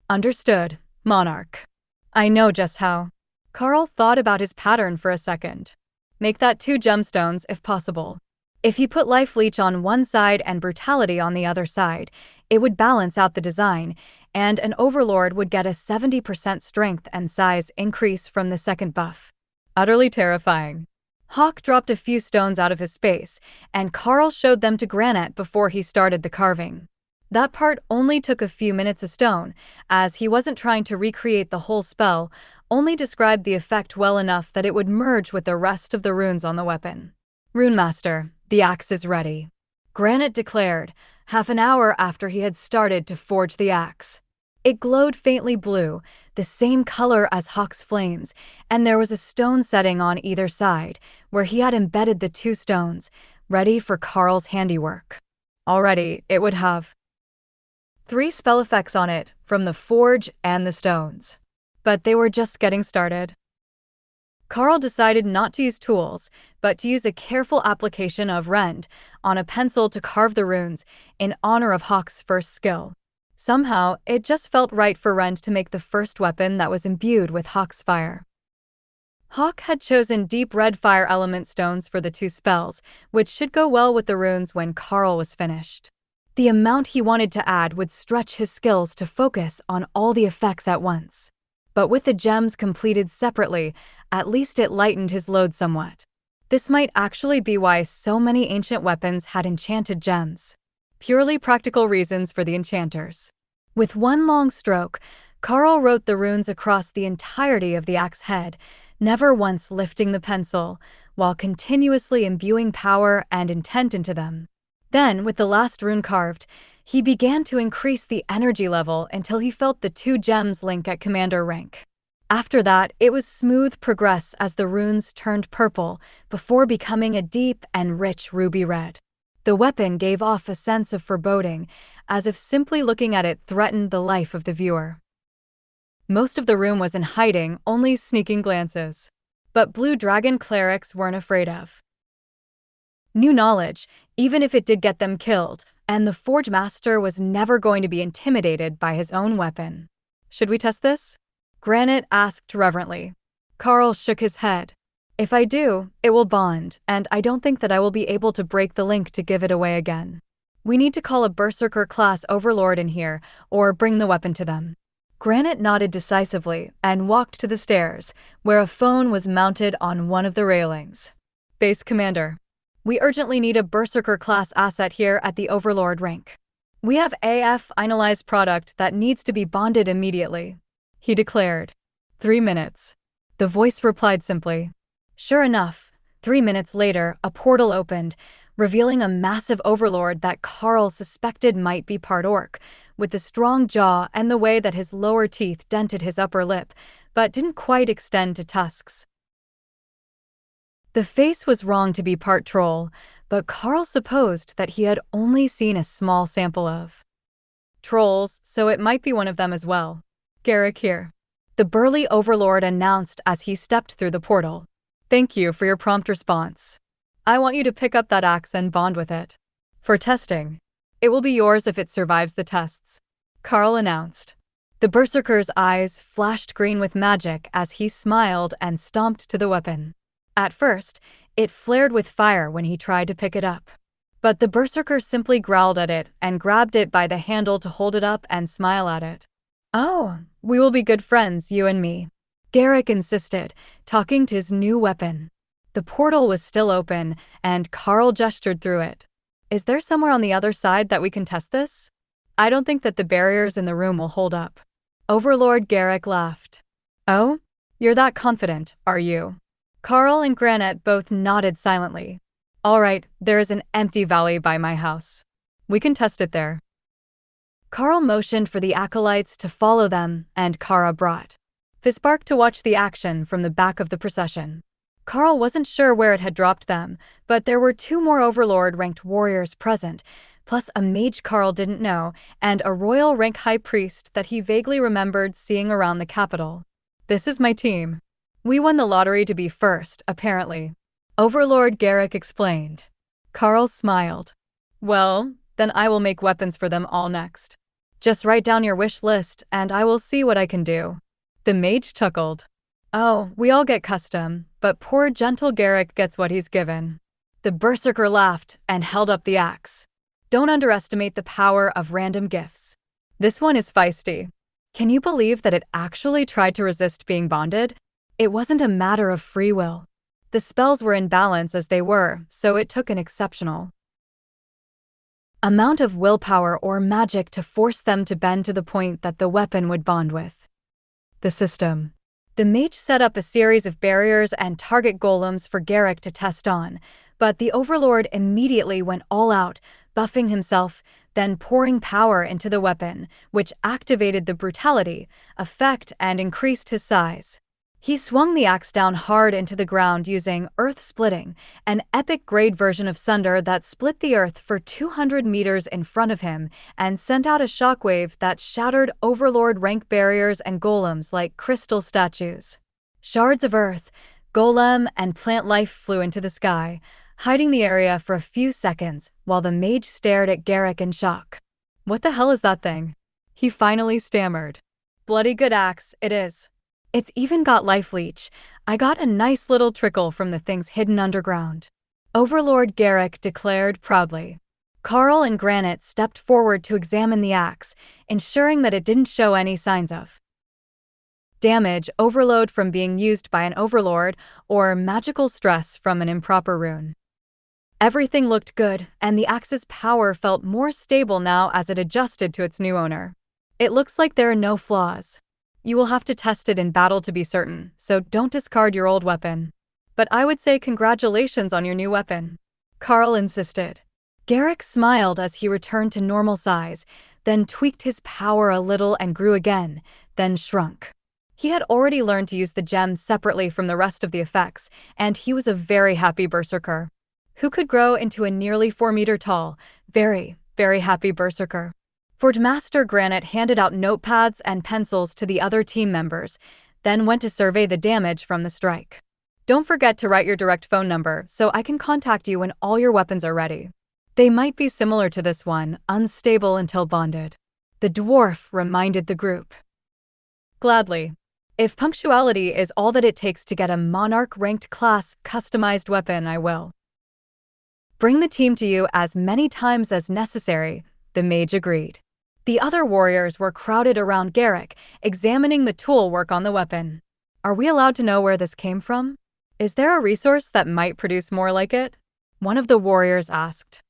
Understood, Monarch. I know just how. Karl thought about his pattern for a second. Make that 2 gemstones if possible. If he put Life Leech on one side and Brutality on the other side, it would balance out the design, and an Overlord would get a 70% strength and size increase from the second buff. Utterly terrifying. Hawk dropped a few stones out of his space, and Karl showed them to Granite before he started the carving. That part only took a few minutes a stone, as he wasn't trying to recreate the whole spell, only described the effect well enough that it would merge with the rest of the runes on the weapon. Rune Master, the axe is ready, Granite declared, half an hour after he had started to forge the axe. It glowed faintly blue, the same color as Hawk's flames, and there was a stone setting on either side, where he had embedded the 2 stones, ready for Karl's handiwork. Already, it would have 3 spell effects on it, from the forge and the stones. But they were just getting started. Karl decided not to use tools, but to use a careful application of rend on a pencil to carve the runes in honor of Hawk's first skill. Somehow, it just felt right for Rend to make the first weapon that was imbued with Hawk's fire. Hawk had chosen deep red fire element stones for the 2 spells, which should go well with the runes when Karl was finished. The amount he wanted to add would stretch his skills to focus on all the effects at once. But with the gems completed separately, at least it lightened his load somewhat. This might actually be why so many ancient weapons had enchanted gems. Purely practical reasons for the enchanters. With one long stroke, Karl wrote the runes across the entirety of the axe head, never once lifting the pencil, while continuously imbuing power and intent into them. Then, with the last rune carved, he began to increase the energy level until he felt the 2 gems link at commander rank. After that, it was smooth progress as the runes turned purple before becoming a deep and rich ruby red. The weapon gave off a sense of foreboding, as if simply looking at it threatened the life of the viewer. Most of the room was in hiding, only sneaking glances. But Blue Dragon clerics weren't afraid of new knowledge, even if it did get them killed, and the Forge Master was never going to be intimidated by his own weapon. Should we test this? Granite asked reverently. Karl shook his head. If I do, it will bond, and I don't think that I will be able to break the link to give it away again. We need to call a Berserker class overlord in here, or bring the weapon to them. Granite nodded decisively and walked to the stairs, where a phone was mounted on one of the railings. Base Commander, we urgently need a Berserker class asset here at the overlord rank. We have AF finalized product that needs to be bonded immediately, he declared. 3 minutes. The voice replied simply. Sure enough, 3 minutes later, a portal opened, revealing a massive overlord that Karl suspected might be part orc, with the strong jaw and the way that his lower teeth dented his upper lip, but didn't quite extend to tusks. The face was wrong to be part troll, but Karl supposed that he had only seen a small sample of trolls, so it might be one of them as well. Garrick here, the burly overlord announced as he stepped through the portal. Thank you for your prompt response. I want you to pick up that axe and bond with it. For testing. It will be yours if it survives the tests, Karl announced. The Berserker's eyes flashed green with magic as he smiled and stomped to the weapon. At first, It flared with fire when he tried to pick it up. But the berserker simply growled at it and grabbed it by the handle to hold it up and smile at it. "Oh, we will be good friends, you and me," Garrick insisted, talking to his new weapon. The portal was still open, and Karl gestured through it. "Is there somewhere on the other side that we can test this? I don't think that the barriers in the room will hold up." Overlord Garrick laughed. "Oh? You're that confident, are you?" Karl and Granite both nodded silently. "All right, there is an empty valley by my house. We can test it there." Karl motioned for the acolytes to follow them, and Kara brought Fisbark to watch the action from the back of the procession. Karl wasn't sure where it had dropped them, but there were 2 more Overlord-ranked warriors present, plus a mage Karl didn't know, and a royal-rank high priest that he vaguely remembered seeing around the capital. "This is my team. We won the lottery to be first, apparently," Overlord Garrick explained. Karl smiled. "Well, then I will make weapons for them all next. Just write down your wish list and I will see what I can do." The mage chuckled. "Oh, we all get custom, but poor gentle Garrick gets what he's given." The berserker laughed and held up the axe. "Don't underestimate the power of random gifts. This one is feisty." Can you believe that it actually tried to resist being bonded? It wasn't a matter of free will. The spells were in balance as they were, so it took an exceptional amount of willpower or magic to force them to bend to the point that the weapon would bond with. The system. The mage set up a series of barriers and target golems for Garrick to test on, but the Overlord immediately went all out, buffing himself, then pouring power into the weapon, which activated the brutality effect and increased his size. He swung the axe down hard into the ground using Earth Splitting, an epic-grade version of Sunder that split the Earth for 200 meters in front of him and sent out a shockwave that shattered Overlord-rank barriers and golems like crystal statues. Shards of Earth, golem, and plant life flew into the sky, hiding the area for a few seconds while the mage stared at Garrick in shock. "What the hell is that thing?" he finally stammered. "Bloody good axe, it is. It's even got life leech. I got a nice little trickle from the things hidden underground," Overlord Garrick declared proudly. Karl and Granite stepped forward to examine the axe, ensuring that it didn't show any signs of damage, overload from being used by an overlord, or magical stress from an improper rune. Everything looked good, and the axe's power felt more stable now as it adjusted to its new owner. "It looks like there are no flaws. You will have to test it in battle to be certain, so don't discard your old weapon. But I would say congratulations on your new weapon," Karl insisted. Garrick smiled as he returned to normal size, then tweaked his power a little and grew again, then shrunk. He had already learned to use the gems separately from the rest of the effects, and he was a very happy berserker who could grow into a nearly 4-meter tall, very, very happy berserker. Forge Master Granite handed out notepads and pencils to the other team members, then went to survey the damage from the strike. "Don't forget to write your direct phone number so I can contact you when all your weapons are ready. They might be similar to this one, unstable until bonded," the dwarf reminded the group. "Gladly. If punctuality is all that it takes to get a monarch-ranked class customized weapon, I will bring the team to you as many times as necessary," the mage agreed. The other warriors were crowded around Garrick, examining the tool work on the weapon. "Are we allowed to know where this came from? Is there a resource that might produce more like it?" one of the warriors asked.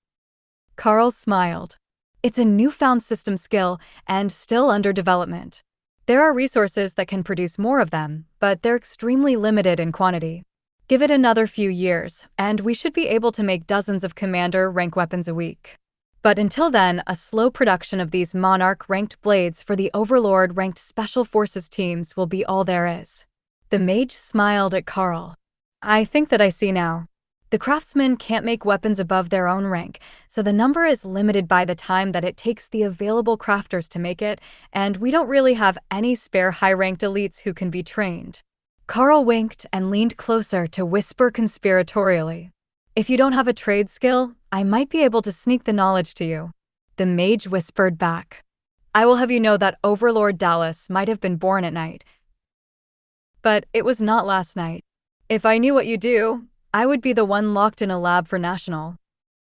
Karl smiled. "It's a newfound system skill and still under development. There are resources that can produce more of them, but they're extremely limited in quantity. Give it another few years, and we should be able to make dozens of commander-rank weapons a week. But until then, a slow production of these monarch-ranked blades for the Overlord-ranked Special Forces teams will be all there is." The mage smiled at Karl. "I think that I see now. The craftsmen can't make weapons above their own rank, so the number is limited by the time that it takes the available crafters to make it, and we don't really have any spare high-ranked elites who can be trained." Karl winked and leaned closer to whisper conspiratorially. "If you don't have a trade skill, I might be able to sneak the knowledge to you," the mage whispered back. "I will have you know that Overlord Dallas might have been born at night, but it was not last night. If I knew what you do, I would be the one locked in a lab for national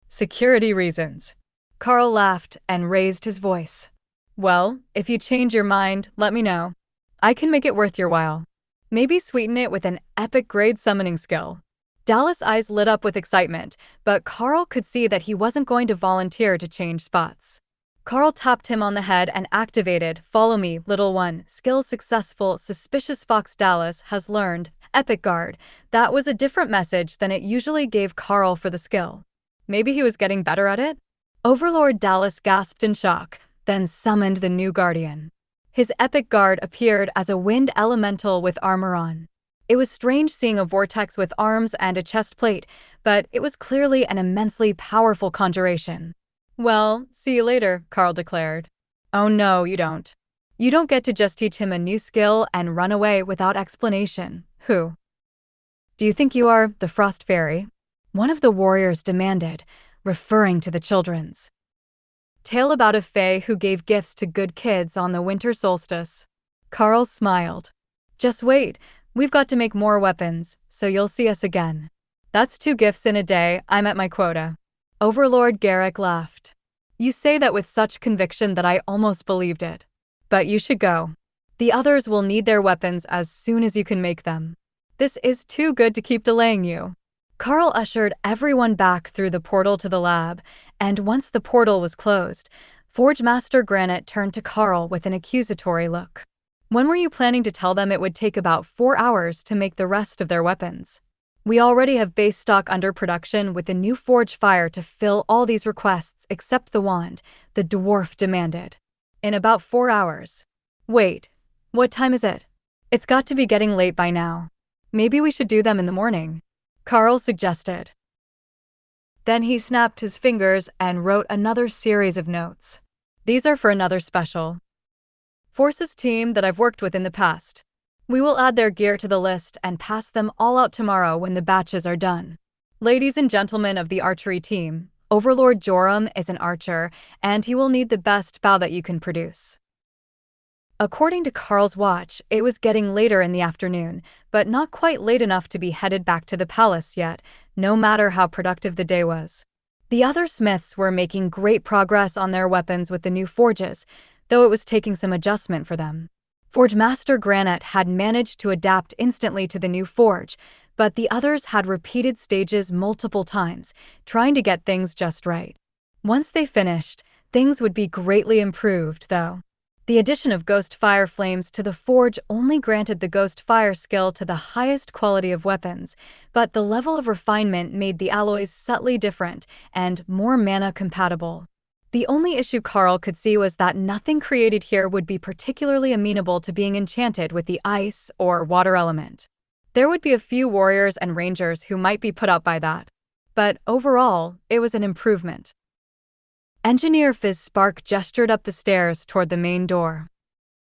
security reasons. Karl laughed and raised his voice. Well, if you change your mind, let me know. I can make it worth your while. Maybe sweeten it with an epic grade summoning skill. Dallas' eyes lit up with excitement, but Karl could see that he wasn't going to volunteer to change spots. Karl tapped him on the head and activated, "Follow me, little one, skill successful, suspicious fox." Dallas has learned, Epic Guard. That was a different message than it usually gave Karl for the skill. Maybe he was getting better at it? Overlord Dallas gasped in shock, then summoned the new guardian. His Epic Guard appeared as a wind elemental with armor on. It was strange seeing a vortex with arms and a chest plate, but it was clearly an immensely powerful conjuration. Well, see you later, Karl declared. Oh no, you don't. You don't get to just teach him a new skill and run away without explanation. Who do you think you are, the Frost Fairy? One of the warriors demanded, referring to the children's tale about a fae who gave gifts to good kids on the winter solstice. Karl smiled. Just wait, we've got to make more weapons, so you'll see us again. That's 2 gifts in a day, I'm at my quota. Overlord Garrick laughed. You say that with such conviction that I almost believed it. But you should go. The others will need their weapons as soon as you can make them. This is too good to keep delaying you. Karl ushered everyone back through the portal to the lab, and once the portal was closed, Forge Master Granite turned to Karl with an accusatory look. When were you planning to tell them it would take about 4 hours to make the rest of their weapons? We already have base stock under production with the new forge fire to fill all these requests except the wand, the dwarf demanded. In about 4 hours. Wait, what time is it? It's got to be getting late by now. Maybe we should do them in the morning, Karl suggested. Then he snapped his fingers and wrote another series of notes. These are for another special forces team that I've worked with in the past. We will add their gear to the list and pass them all out tomorrow when the batches are done. Ladies and gentlemen of the archery team, Overlord Joram is an archer, and he will need the best bow that you can produce. According to Karl's watch, it was getting later in the afternoon, but not quite late enough to be headed back to the palace yet, no matter how productive the day was. The other smiths were making great progress on their weapons with the new forges, though it was taking some adjustment for them. Forge Master Granite had managed to adapt instantly to the new forge, but the others had repeated stages multiple times, trying to get things just right. Once they finished, things would be greatly improved, though. The addition of Ghost Fire Flames to the forge only granted the Ghost Fire skill to the highest quality of weapons, but the level of refinement made the alloys subtly different and more mana-compatible. The only issue Karl could see was that nothing created here would be particularly amenable to being enchanted with the ice or water element. There would be a few warriors and rangers who might be put out by that. But overall, it was an improvement. Engineer Fizz Spark gestured up the stairs toward the main door.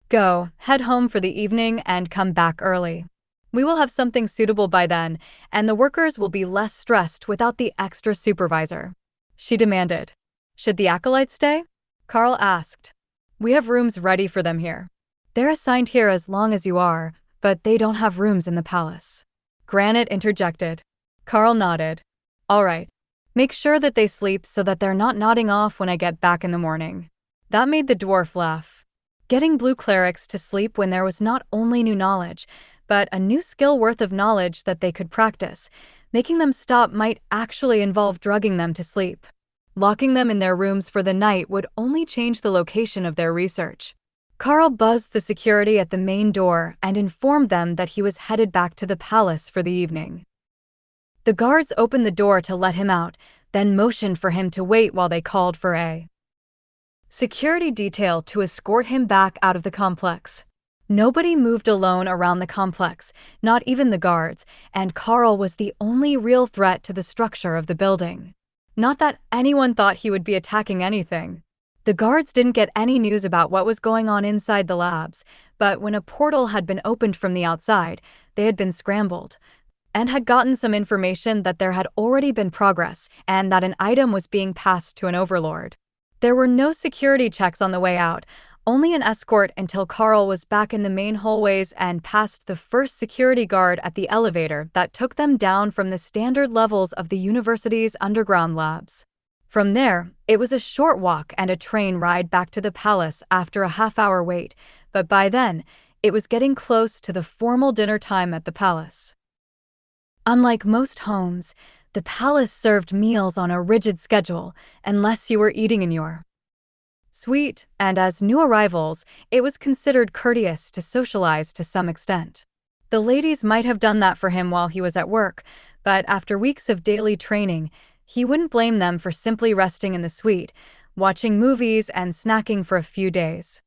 Go, head home for the evening and come back early. We will have something suitable by then, and the workers will be less stressed without the extra supervisor, she demanded. Should the acolytes stay? Karl asked. We have rooms ready for them here. They're assigned here as long as you are, but they don't have rooms in the palace. Granite interjected. Karl nodded. All right. Make sure that they sleep so that they're not nodding off when I get back in the morning. That made the dwarf laugh. Getting blue clerics to sleep when there was not only new knowledge, but a new skill worth of knowledge that they could practice. Making them stop might actually involve drugging them to sleep. Locking them in their rooms for the night would only change the location of their research. Karl buzzed the security at the main door and informed them that he was headed back to the palace for the evening. The guards opened the door to let him out, then motioned for him to wait while they called for a security detail to escort him back out of the complex. Nobody moved alone around the complex, not even the guards, and Karl was the only real threat to the structure of the building. Not that anyone thought he would be attacking anything. The guards didn't get any news about what was going on inside the labs, but when a portal had been opened from the outside, they had been scrambled and had gotten some information that there had already been progress and that an item was being passed to an overlord. There were no security checks on the way out, Only an escort until Karl was back in the main hallways and past the first security guard at the elevator that took them down from the standard levels of the university's underground labs. From there, it was a short walk and a train ride back to the palace after a half-hour wait, but by then, it was getting close to the formal dinner time at the palace. Unlike most homes, the palace served meals on a rigid schedule, unless you were eating in your suite, and as new arrivals, it was considered courteous to socialize to some extent. The ladies might have done that for him while he was at work, but after weeks of daily training, he wouldn't blame them for simply resting in the suite, watching movies and snacking for a few days.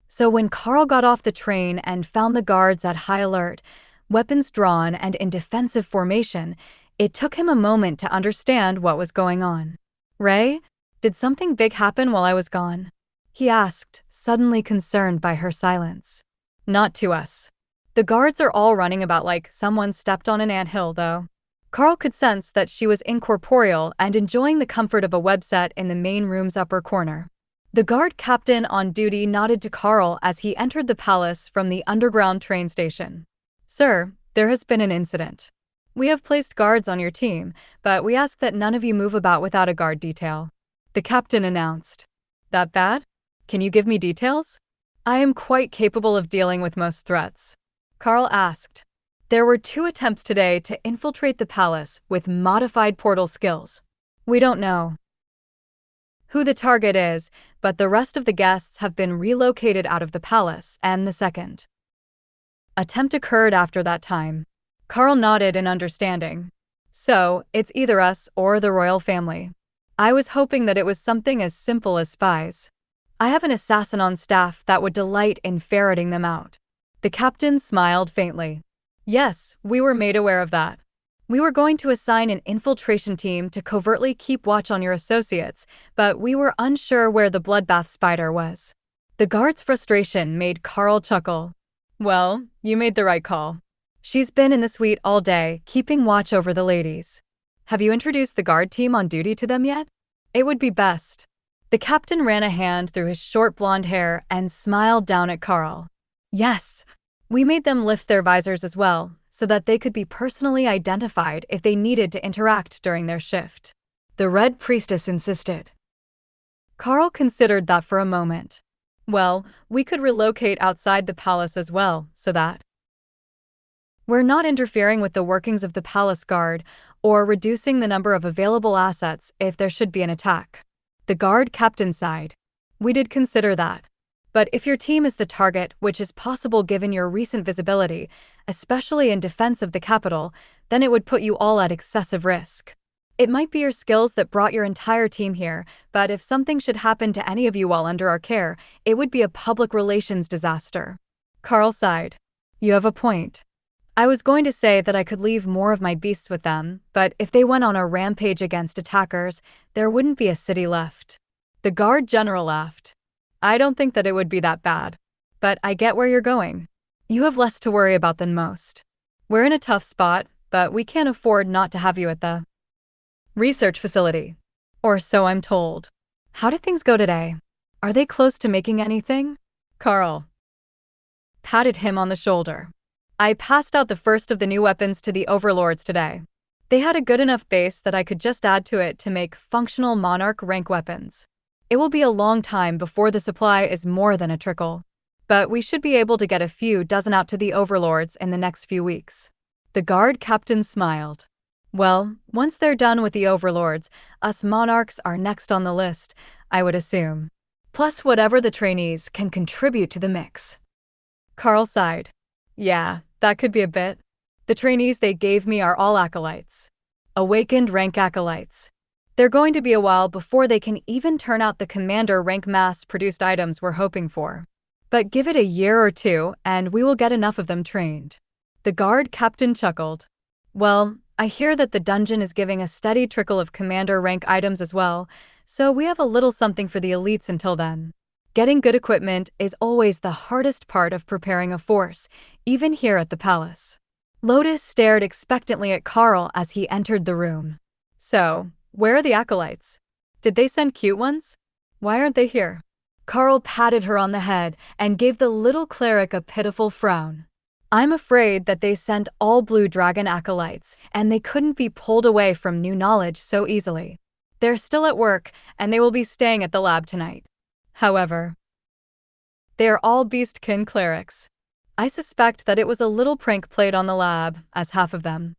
So when Karl got off the train and found the guards at high alert, weapons drawn and in defensive formation, it took him a moment to understand what was going on. "Ray, did something big happen while I was gone?" he asked, suddenly concerned by her silence. "Not to us. The guards are all running about like someone stepped on an anthill, though." Karl could sense that she was incorporeal and enjoying the comfort of a web set in the main room's upper corner. The guard captain on duty nodded to Karl as he entered the palace from the underground train station. "Sir, there has been an incident. We have placed guards on your team, but we ask that none of you move about without a guard detail," the captain announced. "That bad? Can you give me details?" "I am quite capable of dealing with most threats," Karl asked. "There were 2 attempts today to infiltrate the palace with modified portal skills. We don't know who the target is, but the rest of the guests have been relocated out of the palace, and the second attempt occurred after that time." Karl nodded in understanding. "So, it's either us or the royal family. I was hoping that it was something as simple as spies. I have an assassin on staff that would delight in ferreting them out." The captain smiled faintly. "Yes, we were made aware of that. We were going to assign an infiltration team to covertly keep watch on your associates, but we were unsure where the bloodbath spider was." The guard's frustration made Karl chuckle. "Well, you made the right call. She's been in the suite all day, keeping watch over the ladies. Have you introduced the guard team on duty to them yet? It would be best." The captain ran a hand through his short blonde hair and smiled down at Karl. "Yes, we made them lift their visors as well, so that they could be personally identified if they needed to interact during their shift," the Red Priestess insisted. Karl considered that for a moment. "Well, we could relocate outside the palace as well, so that we're not interfering with the workings of the palace guard or reducing the number of available assets if there should be an attack." The guard captain sighed. "We did consider that. But if your team is the target, which is possible given your recent visibility, especially in defense of the capital, then it would put you all at excessive risk. It might be your skills that brought your entire team here, but if something should happen to any of you while under our care, it would be a public relations disaster." Karl sighed. "You have a point. I was going to say that I could leave more of my beasts with them, but if they went on a rampage against attackers, there wouldn't be a city left." The guard general laughed. "I don't think that it would be that bad. But I get where you're going. You have less to worry about than most. We're in a tough spot, but we can't afford not to have you at the research facility. Or so I'm told. How did things go today? Are they close to making anything?" Karl patted him on the shoulder. "I passed out the first of the new weapons to the overlords today. They had a good enough base that I could just add to it to make functional monarch rank weapons. It will be a long time before the supply is more than a trickle, but we should be able to get a few dozen out to the overlords in the next few weeks." The guard captain smiled. "Well, once they're done with the overlords, us monarchs are next on the list, I would assume. Plus whatever the trainees can contribute to the mix." Karl sighed. "Yeah, that could be a bit. The trainees they gave me are all acolytes. Awakened rank acolytes. They're going to be a while before they can even turn out the commander rank mass-produced items we're hoping for. But give it a year or 2, and we will get enough of them trained." The guard captain chuckled. "Well, I hear that the dungeon is giving a steady trickle of commander rank items as well, so we have a little something for the elites until then. Getting good equipment is always the hardest part of preparing a force, even here at the palace." Lotus stared expectantly at Karl as he entered the room. "So, where are the acolytes? Did they send cute ones? Why aren't they here?" Karl patted her on the head and gave the little cleric a pitiful frown. I'm afraid that they sent all blue dragon acolytes, and they couldn't be pulled away from new knowledge so easily. They're still at work, and they will be staying at the lab tonight. However, they are all beastkin clerics. I suspect that it was a little prank played on the lab, as half of them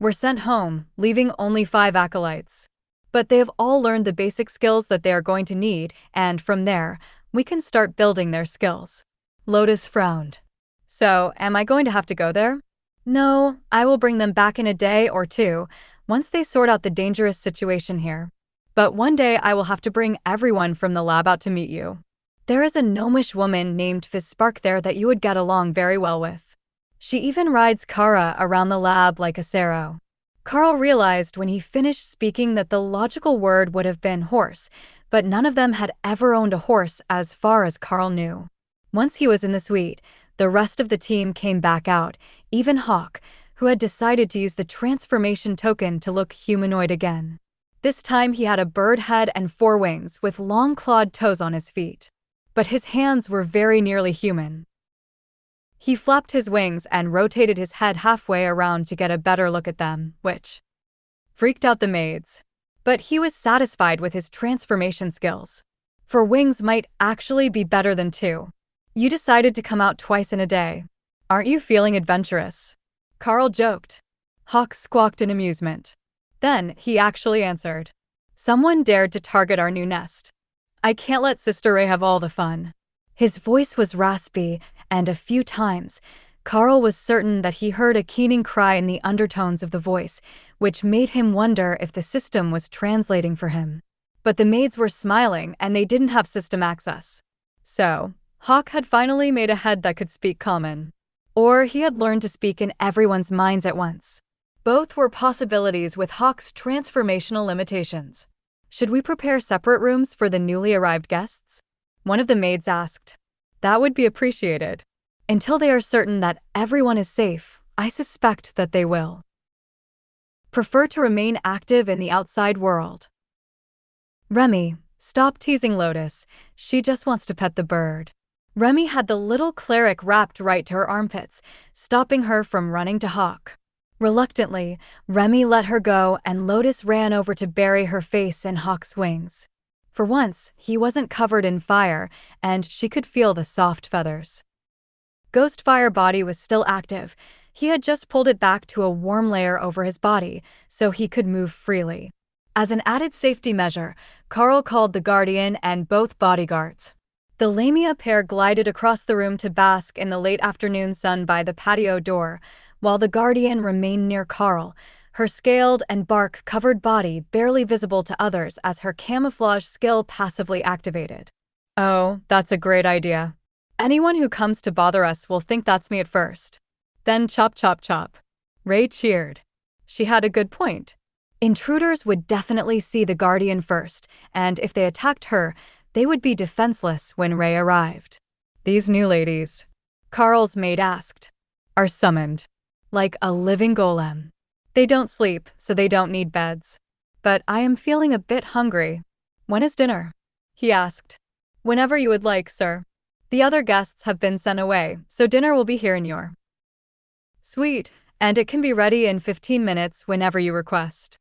were sent home, leaving only 5 acolytes. But they have all learned the basic skills that they are going to need, and from there, we can start building their skills. Lotus frowned. So, am I going to have to go there? No, I will bring them back in a day or two, once they sort out the dangerous situation here. But one day I will have to bring everyone from the lab out to meet you. There is a gnomish woman named Fizspark there that you would get along very well with. She even rides Kara around the lab like a Sero. Karl realized when he finished speaking that the logical word would have been horse, but none of them had ever owned a horse as far as Karl knew. Once he was in the suite, the rest of the team came back out, even Hawk, who had decided to use the transformation token to look humanoid again. This time he had a bird head and 4 wings with long clawed toes on his feet. But his hands were very nearly human. He flapped his wings and rotated his head halfway around to get a better look at them, which freaked out the maids. But he was satisfied with his transformation skills. 4 wings might actually be better than 2. You decided to come out twice in a day. Aren't you feeling adventurous? Karl joked. Hawk squawked in amusement. Then he actually answered. Someone dared to target our new nest. I can't let Sister Ray have all the fun. His voice was raspy, and a few times, Karl was certain that he heard a keening cry in the undertones of the voice, which made him wonder if the system was translating for him. But the maids were smiling, and they didn't have system access. So, Hawk had finally made a head that could speak common. Or he had learned to speak in everyone's minds at once. Both were possibilities with Hawk's transformational limitations. Should we prepare separate rooms for the newly arrived guests? One of the maids asked. That would be appreciated. Until they are certain that everyone is safe, I suspect that they will prefer to remain active in the outside world. Remy, stop teasing Lotus. She just wants to pet the bird. Remy had the little cleric wrapped right to her armpits, stopping her from running to Hawk. Reluctantly, Remy let her go and Lotus ran over to bury her face in Hawk's wings. For once, he wasn't covered in fire, and she could feel the soft feathers. Ghostfire body was still active. He had just pulled it back to a warm layer over his body, so he could move freely. As an added safety measure, Karl called the guardian and both bodyguards. The Lamia pair glided across the room to bask in the late afternoon sun by the patio door, while the guardian remained near Karl, her scaled and bark-covered body barely visible to others as her camouflage skill passively activated. Oh, that's a great idea. Anyone who comes to bother us will think that's me at first. Then chop chop chop. Ray cheered. She had a good point. Intruders would definitely see the guardian first, and if they attacked her, they would be defenseless when Ray arrived. These new ladies, Karl's maid asked, are summoned like a living golem. They don't sleep, so they don't need beds. But I am feeling a bit hungry. When is dinner? He asked. Whenever you would like, sir. The other guests have been sent away, so dinner will be here in your suite, and it can be ready in 15 minutes whenever you request.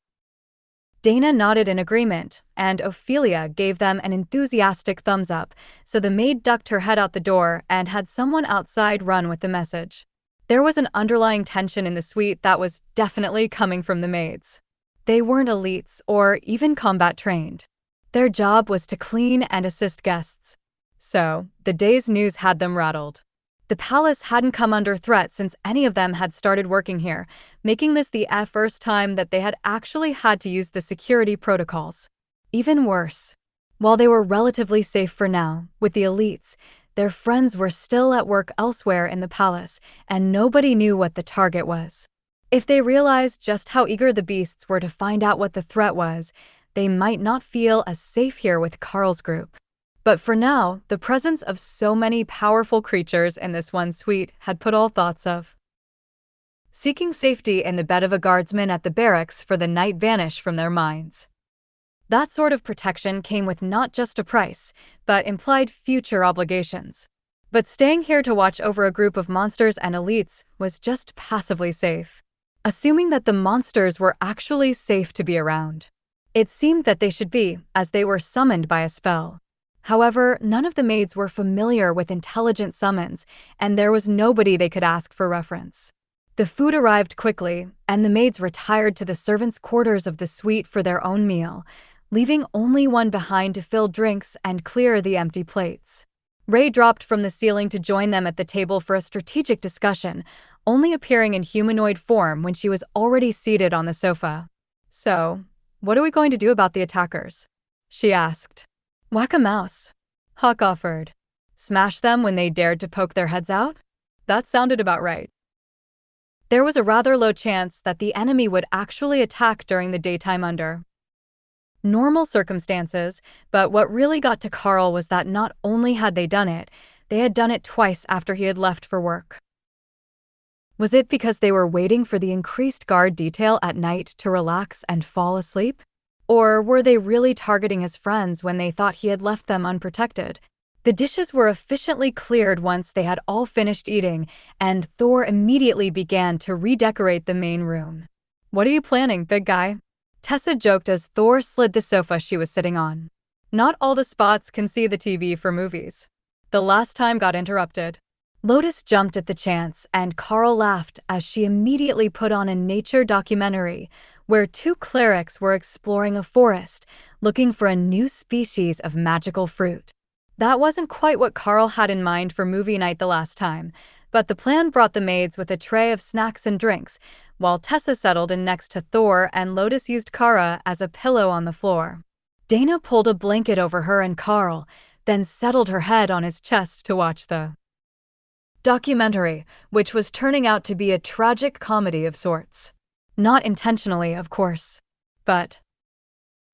Dana nodded in agreement, and Ophelia gave them an enthusiastic thumbs up, so the maid ducked her head out the door and had someone outside run with the message. There was an underlying tension in the suite that was definitely coming from the maids. They weren't elites or even combat trained. Their job was to clean and assist guests. So, the day's news had them rattled. The palace hadn't come under threat since any of them had started working here, making this the first time that they had actually had to use the security protocols. Even worse, while they were relatively safe for now, with the elites, their friends were still at work elsewhere in the palace, and nobody knew what the target was. If they realized just how eager the beasts were to find out what the threat was, they might not feel as safe here with Karl's group. But for now, the presence of so many powerful creatures in this one suite had put all thoughts of seeking safety in the bed of a guardsman at the barracks for the night vanish from their minds. That sort of protection came with not just a price, but implied future obligations. But staying here to watch over a group of monsters and elites was just passively safe. Assuming that the monsters were actually safe to be around. It seemed that they should be, as they were summoned by a spell. However, none of the maids were familiar with intelligent summons, and there was nobody they could ask for reference. The food arrived quickly, and the maids retired to the servants' quarters of the suite for their own meal, leaving only one behind to fill drinks and clear the empty plates. Ray dropped from the ceiling to join them at the table for a strategic discussion, only appearing in humanoid form when she was already seated on the sofa. "So, what are we going to do about the attackers?" she asked. "Whack a mouse," Hawk offered. "Smash them when they dared to poke their heads out?" That sounded about right. There was a rather low chance that the enemy would actually attack during the daytime under normal circumstances, but what really got to Karl was that not only had they done it twice after he had left for work. Was it because they were waiting for the increased guard detail at night to relax and fall asleep? Or were they really targeting his friends when they thought he had left them unprotected? The dishes were efficiently cleared once they had all finished eating, and Thor immediately began to redecorate the main room. "What are you planning, big guy?" Tessa joked as Thor slid the sofa she was sitting on. "Not all the spots can see the TV for movies." The last time got interrupted. Lotus jumped at the chance, and Karl laughed as she immediately put on a nature documentary where two clerics were exploring a forest, looking for a new species of magical fruit. That wasn't quite what Karl had in mind for movie night the last time, but the plan brought the maids with a tray of snacks and drinks, while Tessa settled in next to Thor and Lotus used Kara as a pillow on the floor. Dana pulled a blanket over her and Karl, then settled her head on his chest to watch the documentary, which was turning out to be a tragic comedy of sorts. Not intentionally, of course. But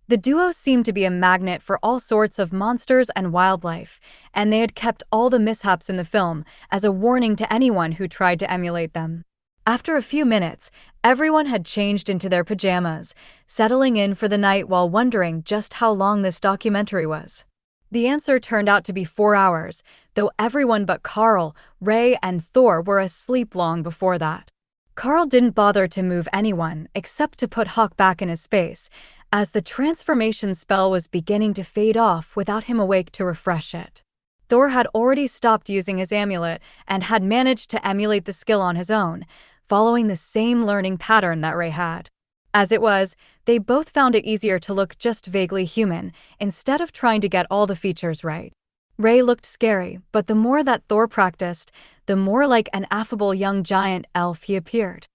the duo seemed to be a magnet for all sorts of monsters and wildlife, and they had kept all the mishaps in the film as a warning to anyone who tried to emulate them. After a few minutes, everyone had changed into their pajamas, settling in for the night while wondering just how long this documentary was. The answer turned out to be 4 hours, though everyone but Karl, Ray, and Thor were asleep long before that. Karl didn't bother to move anyone except to put Hawk back in his space, as the transformation spell was beginning to fade off without him awake to refresh it. Thor had already stopped using his amulet and had managed to emulate the skill on his own, following the same learning pattern that Ray had. As it was, they both found it easier to look just vaguely human, instead of trying to get all the features right. Ray looked scary, but the more that Thor practiced, the more like an affable young giant elf he appeared.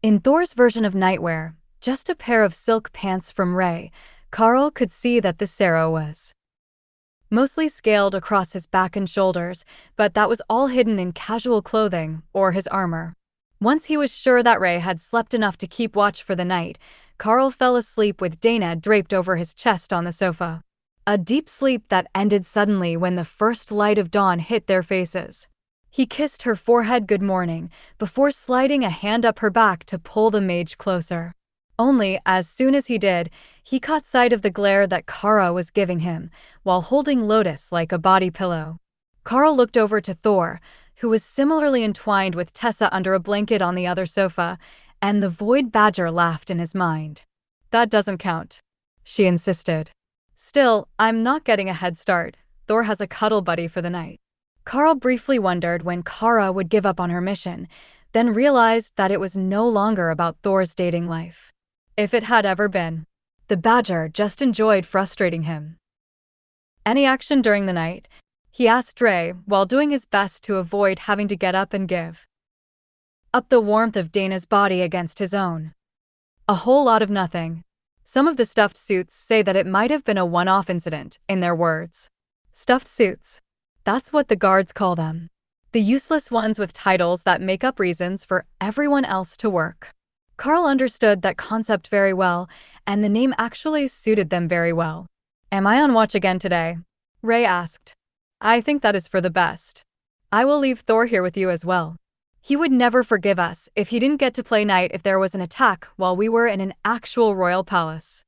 In Thor's version of nightwear, just a pair of silk pants from Ray, Karl could see that the Sero was mostly scaled across his back and shoulders, but that was all hidden in casual clothing or his armor. Once he was sure that Ray had slept enough to keep watch for the night, Karl fell asleep with Dana draped over his chest on the sofa. A deep sleep that ended suddenly when the first light of dawn hit their faces. He kissed her forehead good morning, before sliding a hand up her back to pull the mage closer. Only, as soon as he did, he caught sight of the glare that Kara was giving him, while holding Lotus like a body pillow. Karl looked over to Thor, who was similarly entwined with Tessa under a blanket on the other sofa, and the Void Badger laughed in his mind. "That doesn't count," she insisted. "Still, I'm not getting a head start. Thor has a cuddle buddy for the night." Karl briefly wondered when Kara would give up on her mission, then realized that it was no longer about Thor's dating life. If it had ever been. The Badger just enjoyed frustrating him. "Any action during the night?" he asked Ray, while doing his best to avoid having to get up and give up the warmth of Dana's body against his own. "A whole lot of nothing. Some of the stuffed suits say that it might have been a one-off incident, in their words." Stuffed suits. That's what the guards call them. The useless ones with titles that make up reasons for everyone else to work. Karl understood that concept very well, and the name actually suited them very well. "Am I on watch again today?" Ray asked. "I think that is for the best. I will leave Thor here with you as well. He would never forgive us if he didn't get to play night if there was an attack while we were in an actual royal palace."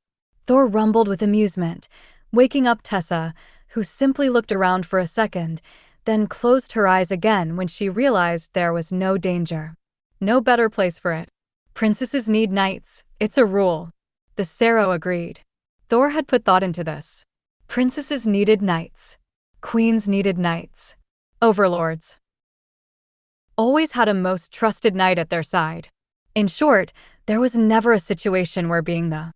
Thor rumbled with amusement, waking up Tessa, who simply looked around for a second, then closed her eyes again when she realized there was no danger. No better place for it. Princesses need knights, it's a rule. The Sero agreed. Thor had put thought into this. Princesses needed knights. Queens needed knights. Overlords always had a most trusted knight at their side. In short, there was never a situation where being the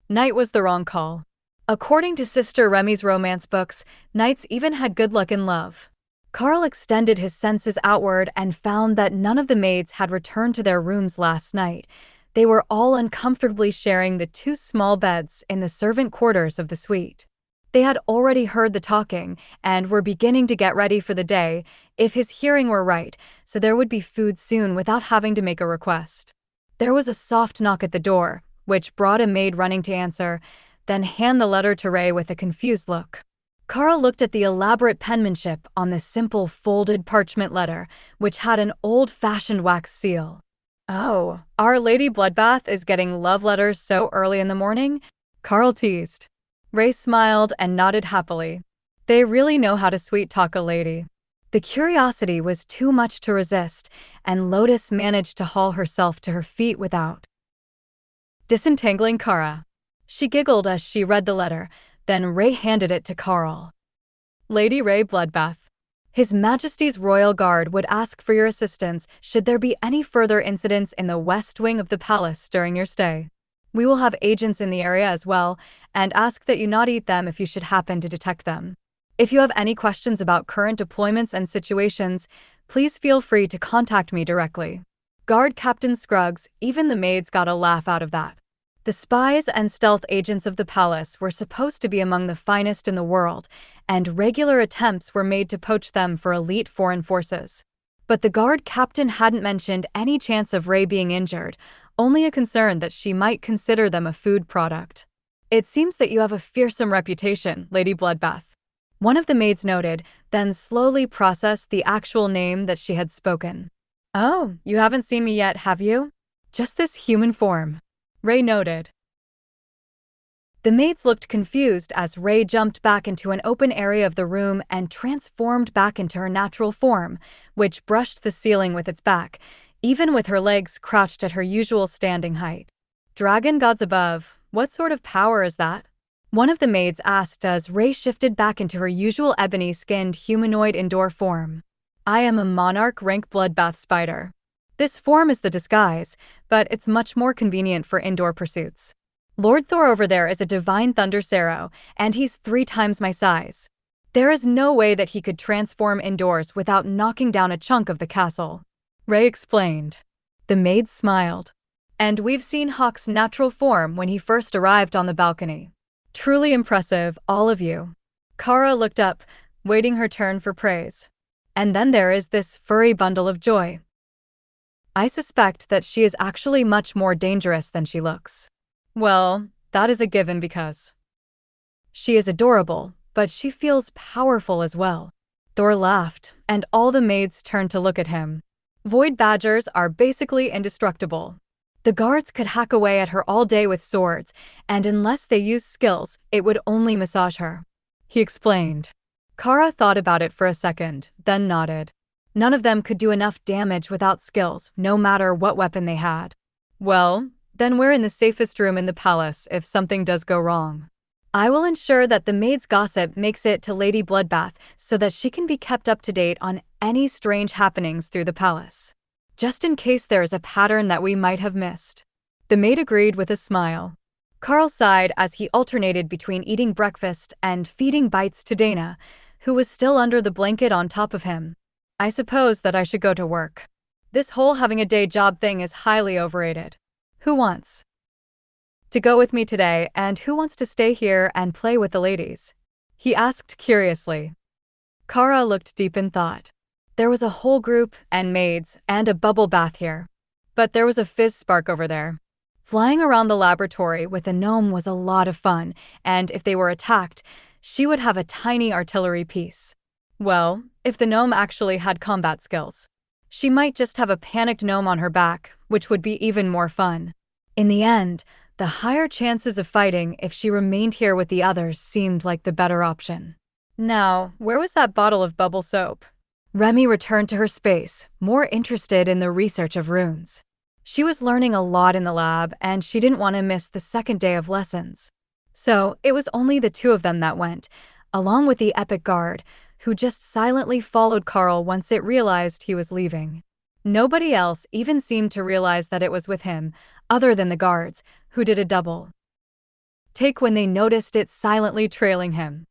knight was the wrong call. According to Sister Remy's romance books, knights even had good luck in love. Karl extended his senses outward and found that none of the maids had returned to their rooms last night. They were all uncomfortably sharing the two small beds in the servant quarters of the suite. They had already heard the talking and were beginning to get ready for the day, if his hearing were right, so there would be food soon without having to make a request. There was a soft knock at the door, which brought a maid running to answer, then hand the letter to Ray with a confused look. Karl looked at the elaborate penmanship on the simple folded parchment letter, which had an old-fashioned wax seal. "Oh, Our Lady Bloodbath is getting love letters so early in the morning?" Karl teased. Ray smiled and nodded happily. They really know how to sweet-talk a lady. The curiosity was too much to resist, and Lotus managed to haul herself to her feet without disentangling Kara. She giggled as she read the letter, then Ray handed it to Karl. "Lady Ray Bloodbath. His Majesty's Royal Guard would ask for your assistance should there be any further incidents in the west wing of the palace during your stay. We will have agents in the area as well, and ask that you not eat them if you should happen to detect them. If you have any questions about current deployments and situations, please feel free to contact me directly." Guard Captain Scruggs, even the maids got a laugh out of that. The spies and stealth agents of the palace were supposed to be among the finest in the world, and regular attempts were made to poach them for elite foreign forces. But the guard captain hadn't mentioned any chance of Ray being injured, only a concern that she might consider them a food product. "It seems that you have a fearsome reputation, Lady Bloodbath," one of the maids noted, then slowly processed the actual name that she had spoken. "Oh, you haven't seen me yet, have you? Just this human form," Ray noted. The maids looked confused as Ray jumped back into an open area of the room and transformed back into her natural form, which brushed the ceiling with its back, even with her legs crouched at her usual standing height. "Dragon gods above, what sort of power is that?" one of the maids asked as Ray shifted back into her usual ebony-skinned humanoid indoor form. "I am a monarch rank bloodbath spider. This form is the disguise, but it's much more convenient for indoor pursuits. Lord Thor over there is a divine thunder Sero, and he's 3 times my size. There is no way that he could transform indoors without knocking down a chunk of the castle," Ray explained. The maid smiled. "And we've seen Hawk's natural form when he first arrived on the balcony. Truly impressive, all of you." Kara looked up, waiting her turn for praise. "And then there is this furry bundle of joy. I suspect that she is actually much more dangerous than she looks." "Well, that is a given because she is adorable, but she feels powerful as well." Thor laughed, and all the maids turned to look at him. "Void badgers are basically indestructible. The guards could hack away at her all day with swords, and unless they use skills, it would only massage her," he explained. Kara thought about it for a second, then nodded. None of them could do enough damage without skills, no matter what weapon they had. "Well, then we're in the safest room in the palace if something does go wrong. I will ensure that the maid's gossip makes it to Lady Bloodbath so that she can be kept up to date on any strange happenings through the palace, just in case there is a pattern that we might have missed." The maid agreed with a smile. Karl sighed as he alternated between eating breakfast and feeding bites to Dana, who was still under the blanket on top of him. "I suppose that I should go to work. This whole having a day job thing is highly overrated. Who wants to go with me today, and who wants to stay here and play with the ladies?" he asked curiously. Kara looked deep in thought. There was a whole group, and maids, and a bubble bath here. But there was a fizz spark over there. Flying around the laboratory with a gnome was a lot of fun, and if they were attacked, she would have a tiny artillery piece. Well, if the gnome actually had combat skills. She might just have a panicked gnome on her back, which would be even more fun. In the end, The higher chances of fighting if she remained here with the others seemed like the better option. Now, where was that bottle of bubble soap? Remy returned to her space, more interested in the research of runes. She was learning a lot in the lab, and she didn't want to miss the second day of lessons. So, it was only the two of them that went, along with the epic guard, who just silently followed Karl once it realized he was leaving. Nobody else even seemed to realize that it was with him, other than the guards, who did a double take when they noticed it silently trailing him.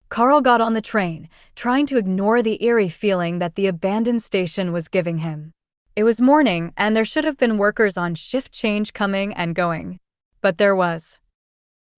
Karl got on the train, trying to ignore the eerie feeling that the abandoned station was giving him. It was morning, and there should have been workers on shift change coming and going. But there was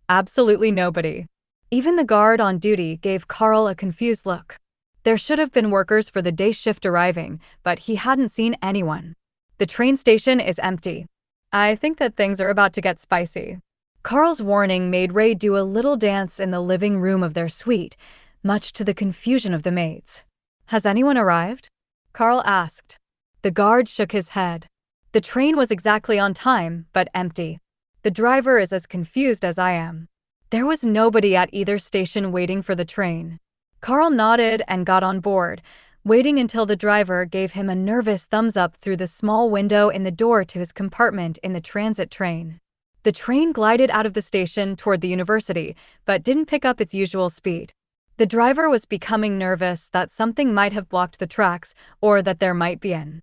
absolutely nobody. Even the guard on duty gave Karl a confused look. There should have been workers for the day shift arriving, but he hadn't seen anyone. The train station is empty. I think that things are about to get spicy. Karl's warning made Ray do a little dance in the living room of their suite, much to the confusion of the maids. Has anyone arrived? Karl asked. The guard shook his head. The train was exactly on time, but empty. The driver is as confused as I am. There was nobody at either station waiting for the train. Karl nodded and got on board, waiting until the driver gave him a nervous thumbs up through the small window in the door to his compartment in the transit train. The train glided out of the station toward the university, but didn't pick up its usual speed. The driver was becoming nervous that something might have blocked the tracks or that there might be an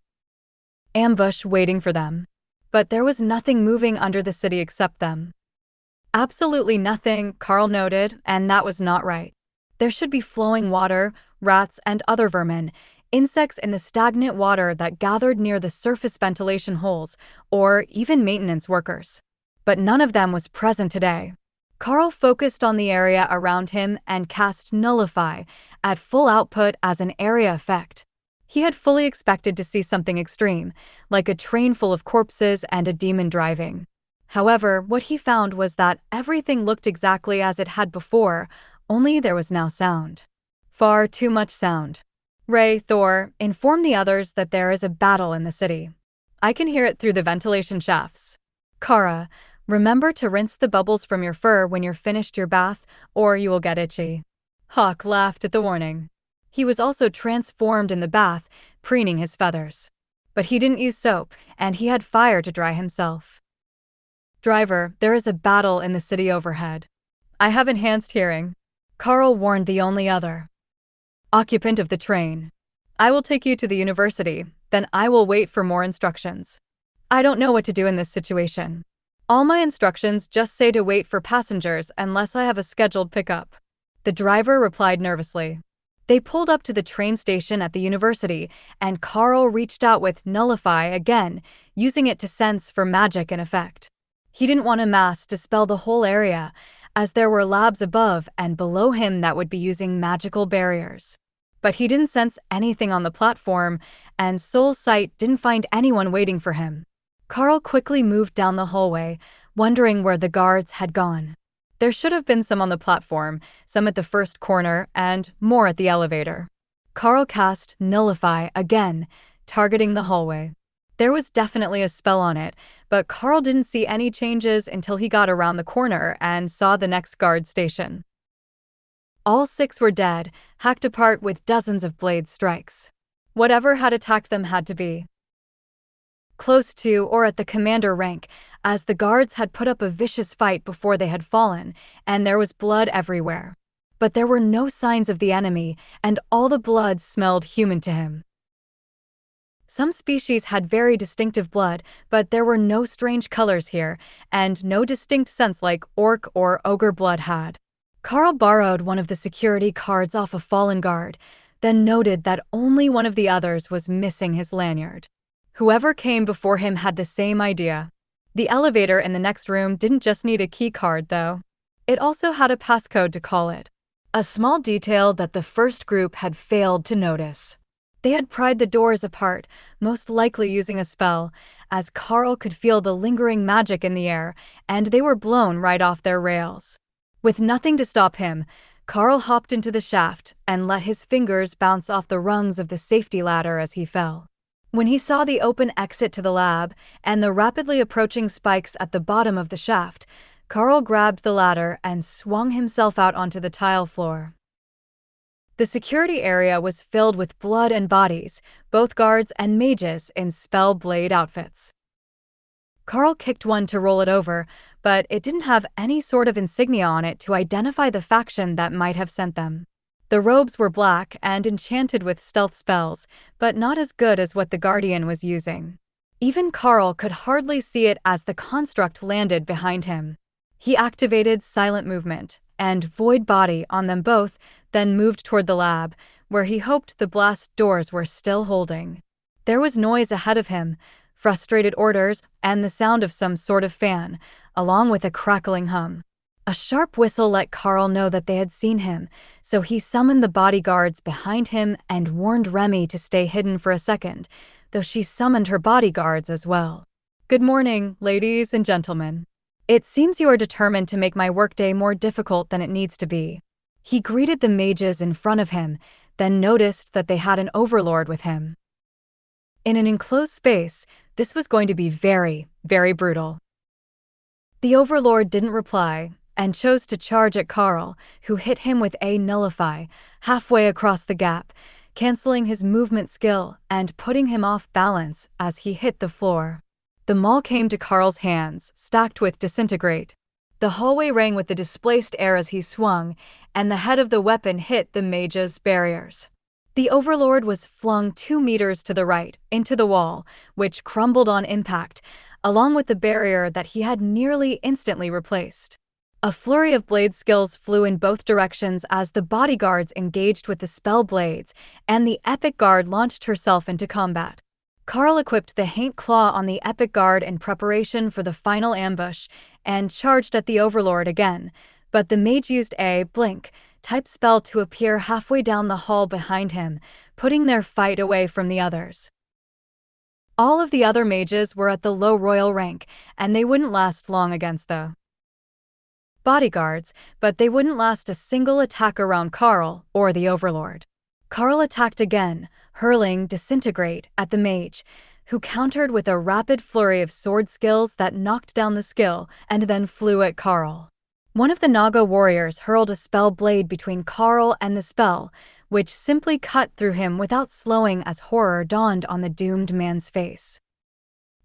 ambush waiting for them. But there was nothing moving under the city except them. Absolutely nothing, Karl noted, and that was not right. There should be flowing water, rats, and other vermin, insects in the stagnant water that gathered near the surface ventilation holes, or even maintenance workers. But none of them was present today. Karl focused on the area around him and cast Nullify at full output as an area effect. He had fully expected to see something extreme, like a train full of corpses and a demon driving. However, what he found was that everything looked exactly as it had before, only there was now sound. Far too much sound. Ray, Thor, inform the others that there is a battle in the city. I can hear it through the ventilation shafts. Kara, remember to rinse the bubbles from your fur when you're finished your bath, or you will get itchy. Hawk laughed at the warning. He was also transformed in the bath, preening his feathers. But he didn't use soap, and he had fire to dry himself. Driver, there is a battle in the city overhead. I have enhanced hearing. Karl warned the only other occupant of the train. I will take you to the university, then I will wait for more instructions. I don't know what to do in this situation. All my instructions just say to wait for passengers unless I have a scheduled pickup. The driver replied nervously. They pulled up to the train station at the university, and Karl reached out with Nullify again, using it to sense for magic in effect. He didn't want a mass to spell the whole area, as there were labs above and below him that would be using magical barriers. But he didn't sense anything on the platform, and Soul's sight didn't find anyone waiting for him. Karl quickly moved down the hallway, wondering where the guards had gone. There should have been some on the platform, some at the first corner, and more at the elevator. Karl cast Nullify again, targeting the hallway. There was definitely a spell on it, but Karl didn't see any changes until he got around the corner and saw the next guard station. All 6 were dead, hacked apart with dozens of blade strikes. Whatever had attacked them had to be close to or at the commander rank, as the guards had put up a vicious fight before they had fallen, and there was blood everywhere. But there were no signs of the enemy, and all the blood smelled human to him. Some species had very distinctive blood, but there were no strange colors here, and no distinct scents like orc or ogre blood had. Karl borrowed one of the security cards off a fallen guard, then noted that only one of the others was missing his lanyard. Whoever came before him had the same idea. The elevator in the next room didn't just need a key card, though. It also had a passcode to call it. A small detail that the first group had failed to notice. They had pried the doors apart, most likely using a spell, as Karl could feel the lingering magic in the air, and they were blown right off their rails. With nothing to stop him, Karl hopped into the shaft and let his fingers bounce off the rungs of the safety ladder as he fell. When he saw the open exit to the lab and the rapidly approaching spikes at the bottom of the shaft, Karl grabbed the ladder and swung himself out onto the tile floor. The security area was filled with blood and bodies, both guards and mages in spell blade outfits. Karl kicked one to roll it over, but it didn't have any sort of insignia on it to identify the faction that might have sent them. The robes were black and enchanted with stealth spells, but not as good as what the Guardian was using. Even Karl could hardly see it as the construct landed behind him. He activated silent movement and void body on them both, then moved toward the lab, where he hoped the blast doors were still holding. There was noise ahead of him, frustrated orders, and the sound of some sort of fan, along with a crackling hum. A sharp whistle let Karl know that they had seen him, so he summoned the bodyguards behind him and warned Remy to stay hidden for a second, though she summoned her bodyguards as well. "Good morning, ladies and gentlemen. It seems you are determined to make my workday more difficult than it needs to be." He greeted the mages in front of him, then noticed that they had an overlord with him. In an enclosed space, this was going to be very, very brutal. The overlord didn't reply, and chose to charge at Karl, who hit him with a nullify halfway across the gap, canceling his movement skill and putting him off balance as he hit the floor. The maul came to Karl's hands, stacked with disintegrate. The hallway rang with the displaced air as he swung, and the head of the weapon hit the mage's barriers. The overlord was flung 2 meters to the right, into the wall, which crumbled on impact, along with the barrier that he had nearly instantly replaced. A flurry of blade skills flew in both directions as the bodyguards engaged with the spell blades, and the epic guard launched herself into combat. Karl equipped the Haint Claw on the epic guard in preparation for the final ambush, and charged at the overlord again, but the mage used a blink type spell to appear halfway down the hall behind him, putting their fight away from the others. All of the other mages were at the low royal rank, and they wouldn't last long against the bodyguards, but they wouldn't last a single attack around Karl or the overlord. Karl attacked again, hurling disintegrate at the mage, who countered with a rapid flurry of sword skills that knocked down the skill and then flew at Karl. One of the Naga warriors hurled a spell blade between Karl and the spell, which simply cut through him without slowing as horror dawned on the doomed man's face.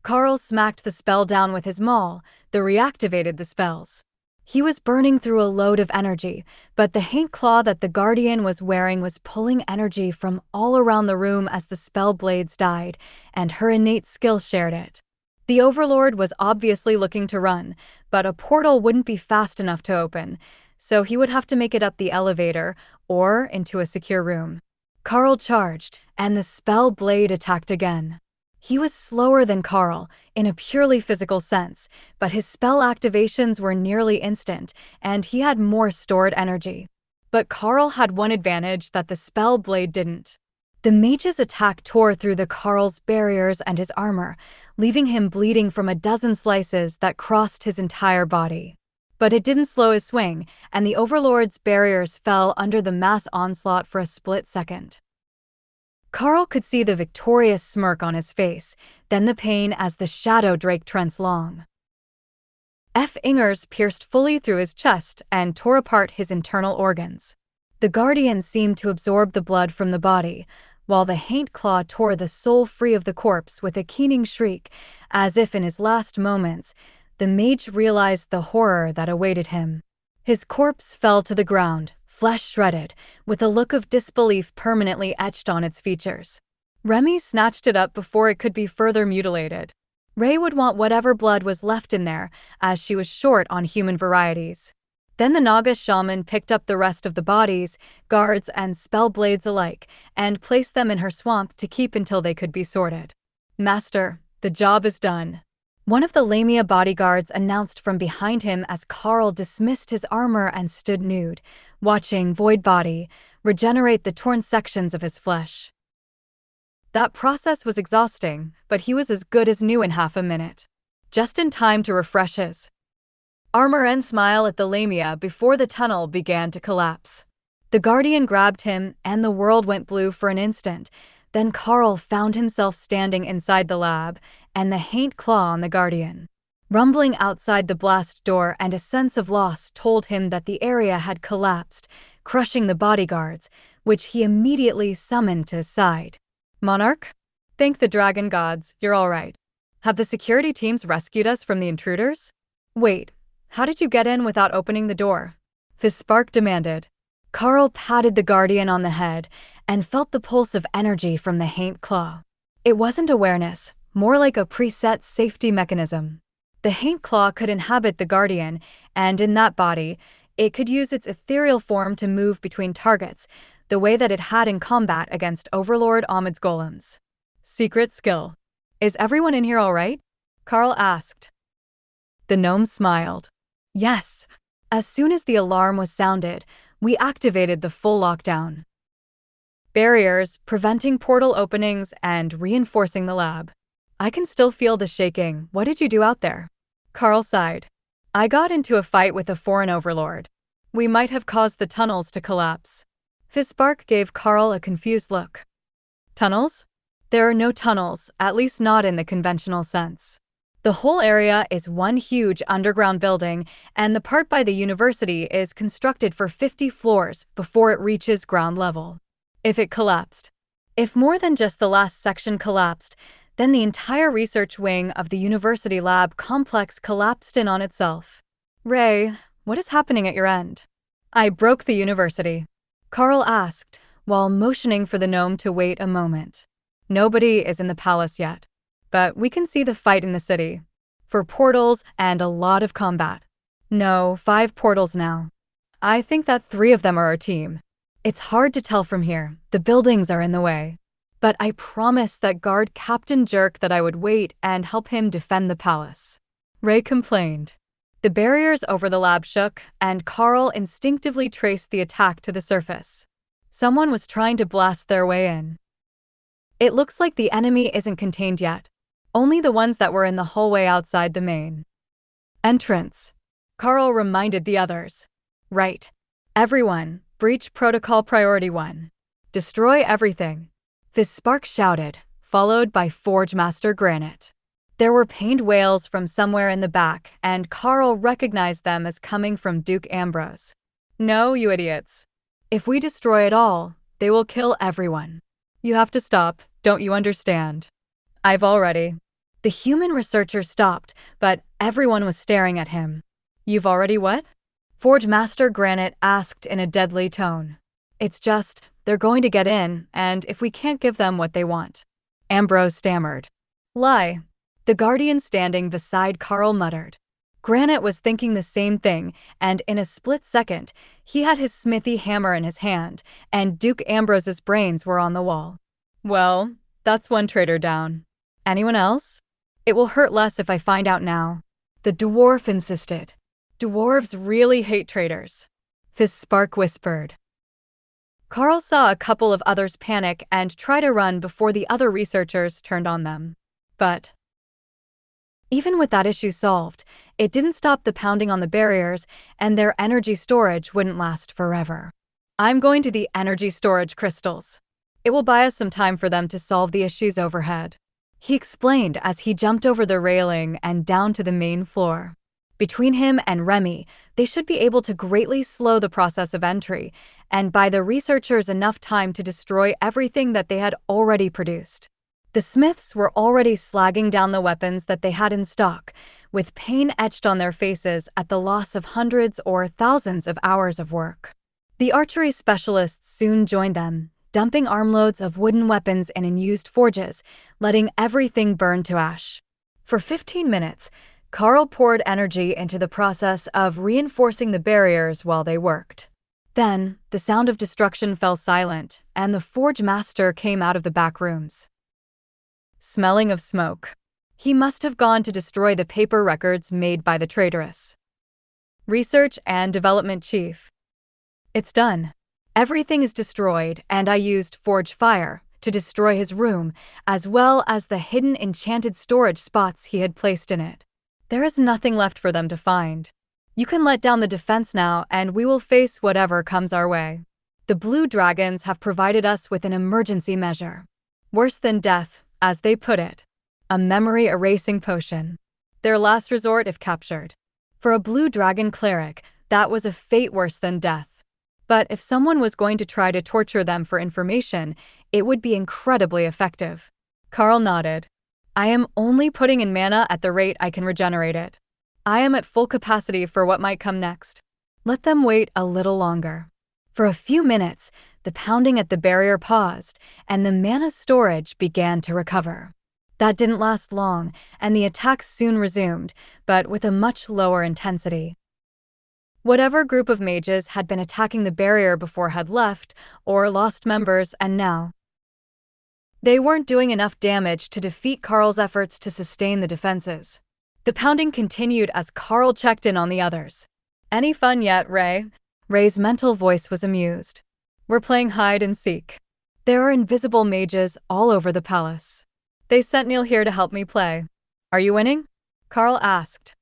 Karl smacked the spell down with his maul, that reactivated the spells. He was burning through a load of energy, but the Haint Claw that the Guardian was wearing was pulling energy from all around the room as the spell blades died, and her innate skill shared it. The overlord was obviously looking to run, but a portal wouldn't be fast enough to open, so he would have to make it up the elevator or into a secure room. Karl charged, and the spell blade attacked again. He was slower than Karl, in a purely physical sense, but his spell activations were nearly instant, and he had more stored energy. But Karl had one advantage that the spell blade didn't. The mage's attack tore through the Karl's barriers and his armor, leaving him bleeding from a dozen slices that crossed his entire body. But it didn't slow his swing, and the overlord's barriers fell under the mass onslaught for a split second. Karl could see the victorious smirk on his face, then the pain as the shadow drake trenced long. Ingers pierced fully through his chest and tore apart his internal organs. The Guardian seemed to absorb the blood from the body, while the Haint Claw tore the soul free of the corpse with a keening shriek, as if in his last moments, the mage realized the horror that awaited him. His corpse fell to the ground, flesh shredded, with a look of disbelief permanently etched on its features. Remy snatched it up before it could be further mutilated. Ray would want whatever blood was left in there, as she was short on human varieties. Then the Naga shaman picked up the rest of the bodies, guards and spell blades alike, and placed them in her swamp to keep until they could be sorted. "Master, the job is done," one of the Lamia bodyguards announced from behind him as Karl dismissed his armor and stood nude, watching Void Body regenerate the torn sections of his flesh. That process was exhausting, but he was as good as new in half a minute. Just in time to refresh his armor and smile at the Lamia before the tunnel began to collapse. The Guardian grabbed him, and the world went blue for an instant, Then Karl found himself standing inside the lab, and the haint claw on the Guardian. Rumbling outside the blast door, and a sense of loss told him that the area had collapsed, crushing the bodyguards, which he immediately summoned to his side. Monarch? Thank the dragon gods, you're all right. Have the security teams rescued us from the intruders? Wait, how did you get in without opening the door? Fizzspark demanded. Karl patted the Guardian on the head and felt the pulse of energy from the haint claw. It wasn't awareness, more like a preset safety mechanism. The haint claw could inhabit the Guardian, and in that body, it could use its ethereal form to move between targets, the way that it had in combat against Overlord Ahmed's golems. Secret skill. Is everyone in here all right? Karl asked. The gnome smiled. Yes. As soon as the alarm was sounded, we activated the full lockdown. Barriers, preventing portal openings, and reinforcing the lab. I can still feel the shaking. What did you do out there? Karl sighed. I got into a fight with a foreign overlord. We might have caused the tunnels to collapse. Fizzspark gave Karl a confused look. Tunnels? There are no tunnels, at least not in the conventional sense. The whole area is one huge underground building, and the part by the university is constructed for 50 floors before it reaches ground level. If it collapsed, if more than just the last section collapsed, then the entire research wing of the university lab complex collapsed in on itself. Ray, what is happening at your end? I broke the university, Karl asked, while motioning for the gnome to wait a moment. Nobody is in the palace yet, but we can see the fight in the city. For portals and a lot of combat. No, 5 portals now. I think that 3 of them are our team. It's hard to tell from here, the buildings are in the way. But I promised that guard Captain Jerk that I would wait and help him defend the palace. Ray complained. The barriers over the lab shook, and Karl instinctively traced the attack to the surface. Someone was trying to blast their way in. It looks like the enemy isn't contained yet. Only the ones that were in the hallway outside the main entrance. Karl reminded the others. Right. Everyone, breach protocol priority 1. Destroy everything. Fizzspark shouted, followed by Forge Master Granite. There were pained wails from somewhere in the back, and Karl recognized them as coming from Duke Ambrose. No, you idiots. If we destroy it all, they will kill everyone. You have to stop, don't you understand? I've already. The human researcher stopped, but everyone was staring at him. You've already what? Forge Master Granite asked in a deadly tone. It's just, they're going to get in, and if we can't give them what they want. Ambrose stammered. Lie. The Guardian standing beside Karl muttered. Granite was thinking the same thing, and in a split second, he had his smithy hammer in his hand, and Duke Ambrose's brains were on the wall. Well, that's one traitor down. Anyone else? It will hurt less if I find out now. The dwarf insisted. Dwarves really hate traitors. Fizzspark whispered. Karl saw a couple of others panic and try to run before the other researchers turned on them. But even with that issue solved, it didn't stop the pounding on the barriers, and their energy storage wouldn't last forever. I'm going to the energy storage crystals. It will buy us some time for them to solve the issues overhead, he explained as he jumped over the railing and down to the main floor. Between him and Remy, they should be able to greatly slow the process of entry and buy the researchers enough time to destroy everything that they had already produced. The Smiths were already slagging down the weapons that they had in stock, with pain etched on their faces at the loss of hundreds or thousands of hours of work. The archery specialists soon joined them, dumping armloads of wooden weapons in unused forges, letting everything burn to ash. For 15 minutes, Karl poured energy into the process of reinforcing the barriers while they worked. Then, the sound of destruction fell silent, and the Forge Master came out of the back rooms. Smelling of smoke. He must have gone to destroy the paper records made by the traitoress. Research and Development Chief. It's done. Everything is destroyed, and I used Forge Fire to destroy his room, as well as the hidden enchanted storage spots he had placed in it. There is nothing left for them to find. You can let down the defense now, and we will face whatever comes our way. The Blue Dragons have provided us with an emergency measure. Worse than death, as they put it. A memory-erasing potion. Their last resort if captured. For a blue dragon cleric, that was a fate worse than death. But if someone was going to try to torture them for information, it would be incredibly effective. Karl nodded. I am only putting in mana at the rate I can regenerate it. I am at full capacity for what might come next. Let them wait a little longer. For a few minutes, the pounding at the barrier paused, and the mana storage began to recover. That didn't last long, and the attacks soon resumed, but with a much lower intensity. Whatever group of mages had been attacking the barrier before had left, or lost members, and now they weren't doing enough damage to defeat Karl's efforts to sustain the defenses. The pounding continued as Karl checked in on the others. Any fun yet, Ray? Ray's mental voice was amused. We're playing hide and seek. There are invisible mages all over the palace. They sent Neil here to help me play. Are you winning? Karl asked.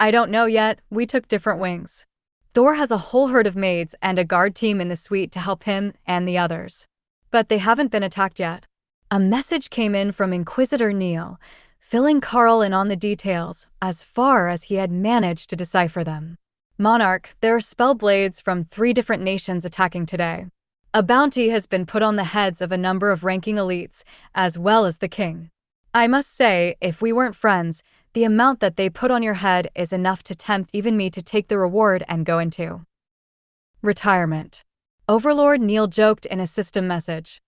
I don't know yet, we took different wings. Thor has a whole herd of maids and a guard team in the suite to help him and the others. But they haven't been attacked yet. A message came in from Inquisitor Neil, filling Karl in on the details as far as he had managed to decipher them. Monarch, there are spell blades from 3 different nations attacking today. A bounty has been put on the heads of a number of ranking elites, as well as the king. I must say, if we weren't friends, the amount that they put on your head is enough to tempt even me to take the reward and go into retirement. Overlord Neil joked in a system message.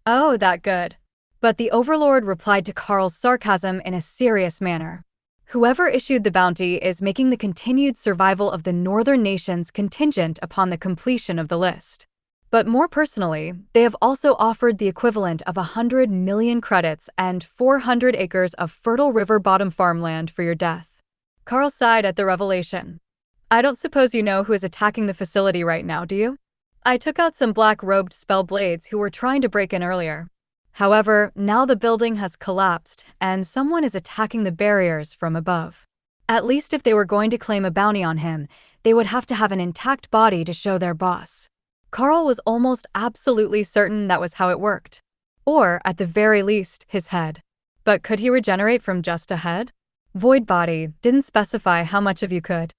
Oh, that good. But the Overlord replied to Karl's sarcasm in a serious manner. Whoever issued the bounty is making the continued survival of the northern nations contingent upon the completion of the list. But more personally, they have also offered the equivalent of 100 million credits and 400 acres of fertile river bottom farmland for your death. Karl sighed at the revelation. I don't suppose you know who is attacking the facility right now, do you? I took out some black-robed spell blades who were trying to break in earlier. However, now the building has collapsed and someone is attacking the barriers from above. At least if they were going to claim a bounty on him, they would have to have an intact body to show their boss. Karl was almost absolutely certain that was how it worked. Or, at the very least, his head. But could he regenerate from just a head? Void body didn't specify how much of you could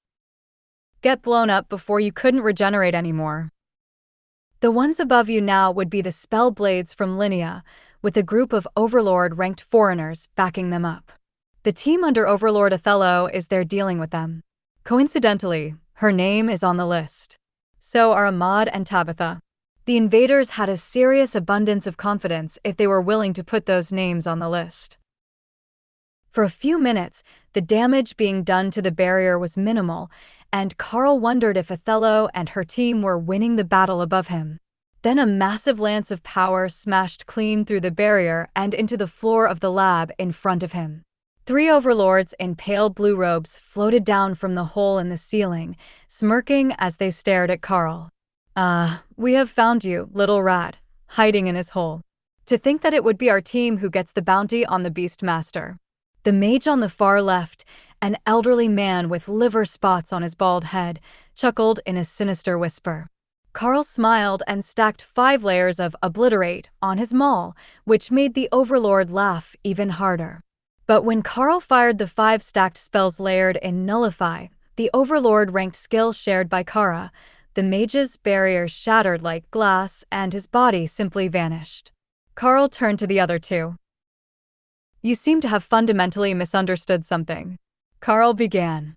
get blown up before you couldn't regenerate anymore. The ones above you now would be the spell blades from Linnea, with a group of Overlord-ranked foreigners backing them up. The team under Overlord Othello is there dealing with them. Coincidentally, her name is on the list. So are Ahmad and Tabitha. The invaders had a serious abundance of confidence if they were willing to put those names on the list. For a few minutes, the damage being done to the barrier was minimal, and Karl wondered if Othello and her team were winning the battle above him. Then a massive lance of power smashed clean through the barrier and into the floor of the lab in front of him. 3 overlords in pale blue robes floated down from the hole in the ceiling, smirking as they stared at Karl. We have found you, little rat, hiding in his hole. To think that it would be our team who gets the bounty on the Beastmaster. The mage on the far left, an elderly man with liver spots on his bald head, chuckled in a sinister whisper. Karl smiled and stacked 5 layers of obliterate on his maul, which made the overlord laugh even harder. But when Karl fired the 5 stacked spells layered in Nullify, the Overlord-ranked skill shared by Kara, the mage's barrier shattered like glass and his body simply vanished. Karl turned to the other 2. You seem to have fundamentally misunderstood something. Karl began.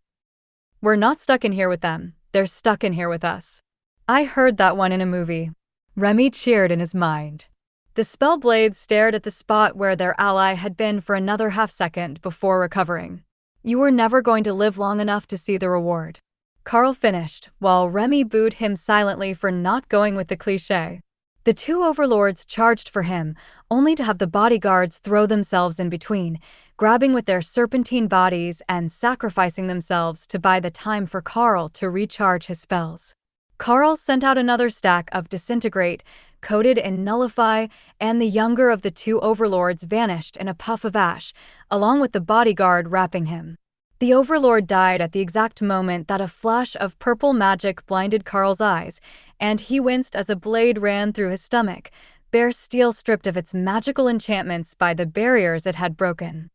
We're not stuck in here with them, they're stuck in here with us. I heard that one in a movie. Remy cheered in his mind. The spellblades stared at the spot where their ally had been for another half-second before recovering. You were never going to live long enough to see the reward. Karl finished, while Remy booed him silently for not going with the cliché. The 2 overlords charged for him, only to have the bodyguards throw themselves in between, grabbing with their serpentine bodies and sacrificing themselves to buy the time for Karl to recharge his spells. Karl sent out another stack of disintegrate, coated in Nullify, and the younger of the 2 overlords vanished in a puff of ash, along with the bodyguard wrapping him. The overlord died at the exact moment that a flash of purple magic blinded Karl's eyes, and he winced as a blade ran through his stomach, bare steel stripped of its magical enchantments by the barriers it had broken.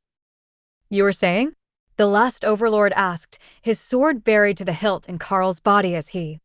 "You were saying?" the last overlord asked, his sword buried to the hilt in Karl's body as he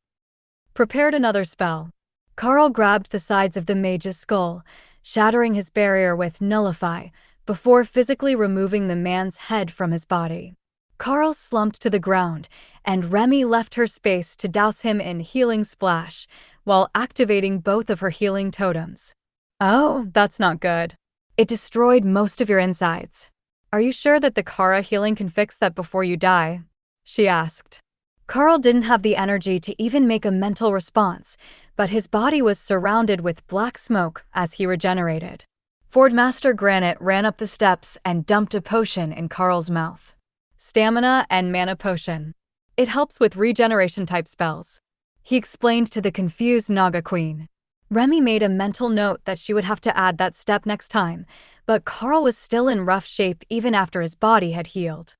prepared another spell. Karl grabbed the sides of the mage's skull, shattering his barrier with nullify, before physically removing the man's head from his body. Karl slumped to the ground, and Remy left her space to douse him in healing splash, while activating both of her healing totems. "Oh, that's not good. It destroyed most of your insides. Are you sure that the Kara healing can fix that before you die?" she asked. Karl didn't have the energy to even make a mental response, but his body was surrounded with black smoke as he regenerated. Fordmaster Granite ran up the steps and dumped a potion in Karl's mouth. "Stamina and mana potion. It helps with regeneration-type spells," he explained to the confused Naga Queen. Remy made a mental note that she would have to add that step next time, but Karl was still in rough shape even after his body had healed.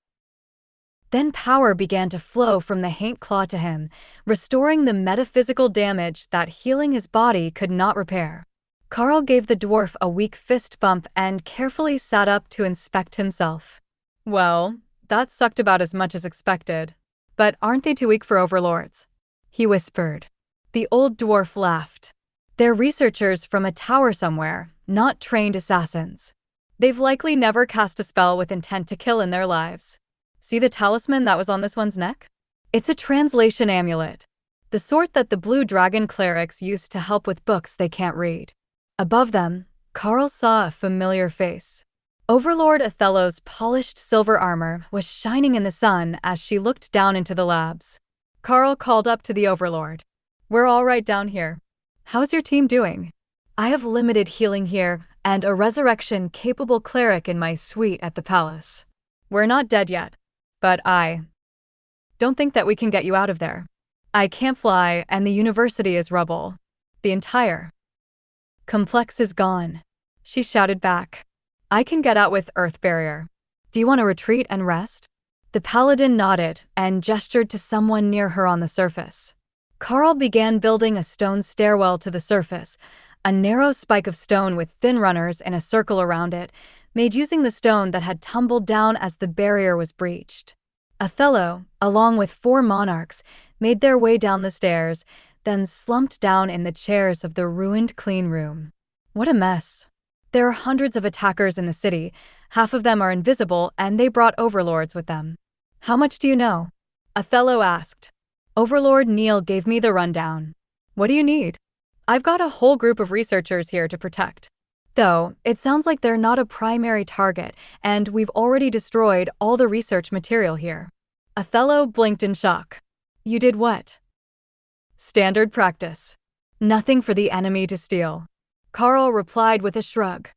Then power began to flow from the Haint Claw to him, restoring the metaphysical damage that healing his body could not repair. Karl gave the dwarf a weak fist bump and carefully sat up to inspect himself. "Well, that sucked about as much as expected. But aren't they too weak for overlords?" he whispered. The old dwarf laughed. "They're researchers from a tower somewhere, not trained assassins. They've likely never cast a spell with intent to kill in their lives. See the talisman that was on this one's neck? It's a translation amulet, the sort that the blue dragon clerics use to help with books they can't read." Above them, Karl saw a familiar face. Overlord Othello's polished silver armor was shining in the sun as she looked down into the labs. Karl called up to the Overlord. "We're all right down here. How's your team doing? I have limited healing here and a resurrection-capable cleric in my suite at the palace. We're not dead yet, but I don't think that we can get you out of there. I can't fly and the university is rubble. The entire complex is gone," she shouted back. "I can get out with Earth Barrier. Do you want to retreat and rest?" The paladin nodded and gestured to someone near her on the surface. Karl began building a stone stairwell to the surface, a narrow spike of stone with thin runners in a circle around it, made using the stone that had tumbled down as the barrier was breached. Othello, along with 4 monarchs, made their way down the stairs, then slumped down in the chairs of the ruined clean room. What a mess. There are hundreds of attackers in the city, half of them are invisible, and they brought overlords with them. "How much do you know?" Othello asked. Overlord Neil gave me the rundown. "What do you need?" "I've got a whole group of researchers here to protect. Though, it sounds like they're not a primary target, and we've already destroyed all the research material here." Othello blinked in shock. "You did what?" "Standard practice. Nothing for the enemy to steal." Karl replied with a shrug.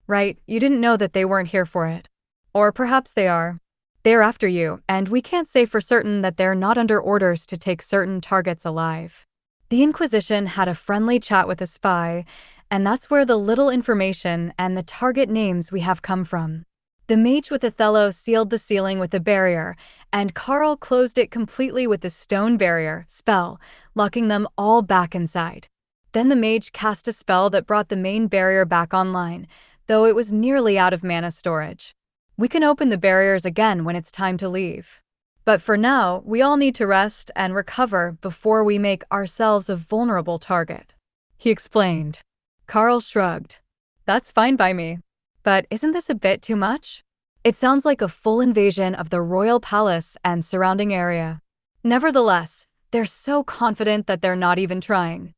"Right, you didn't know that they weren't here for it. Or perhaps they are. They're after you, and we can't say for certain that they're not under orders to take certain targets alive." The Inquisition had a friendly chat with a spy, and that's where the little information and the target names we have come from. The mage with Othello sealed the ceiling with a barrier, and Karl closed it completely with the stone barrier spell, locking them all back inside. Then the mage cast a spell that brought the main barrier back online, though it was nearly out of mana storage. "We can open the barriers again when it's time to leave. But for now, we all need to rest and recover before we make ourselves a vulnerable target," he explained. Karl shrugged. "That's fine by me. But isn't this a bit too much? It sounds like a full invasion of the royal palace and surrounding area." Nevertheless, they're so confident that they're not even trying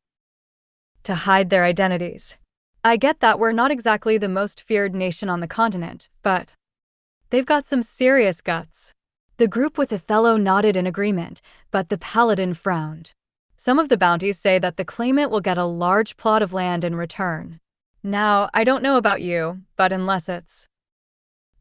to hide their identities. "I get that we're not exactly the most feared nation on the continent, but they've got some serious guts." The group with Othello nodded in agreement, but the paladin frowned. "Some of the bounties say that the claimant will get a large plot of land in return. Now, I don't know about you, but unless it's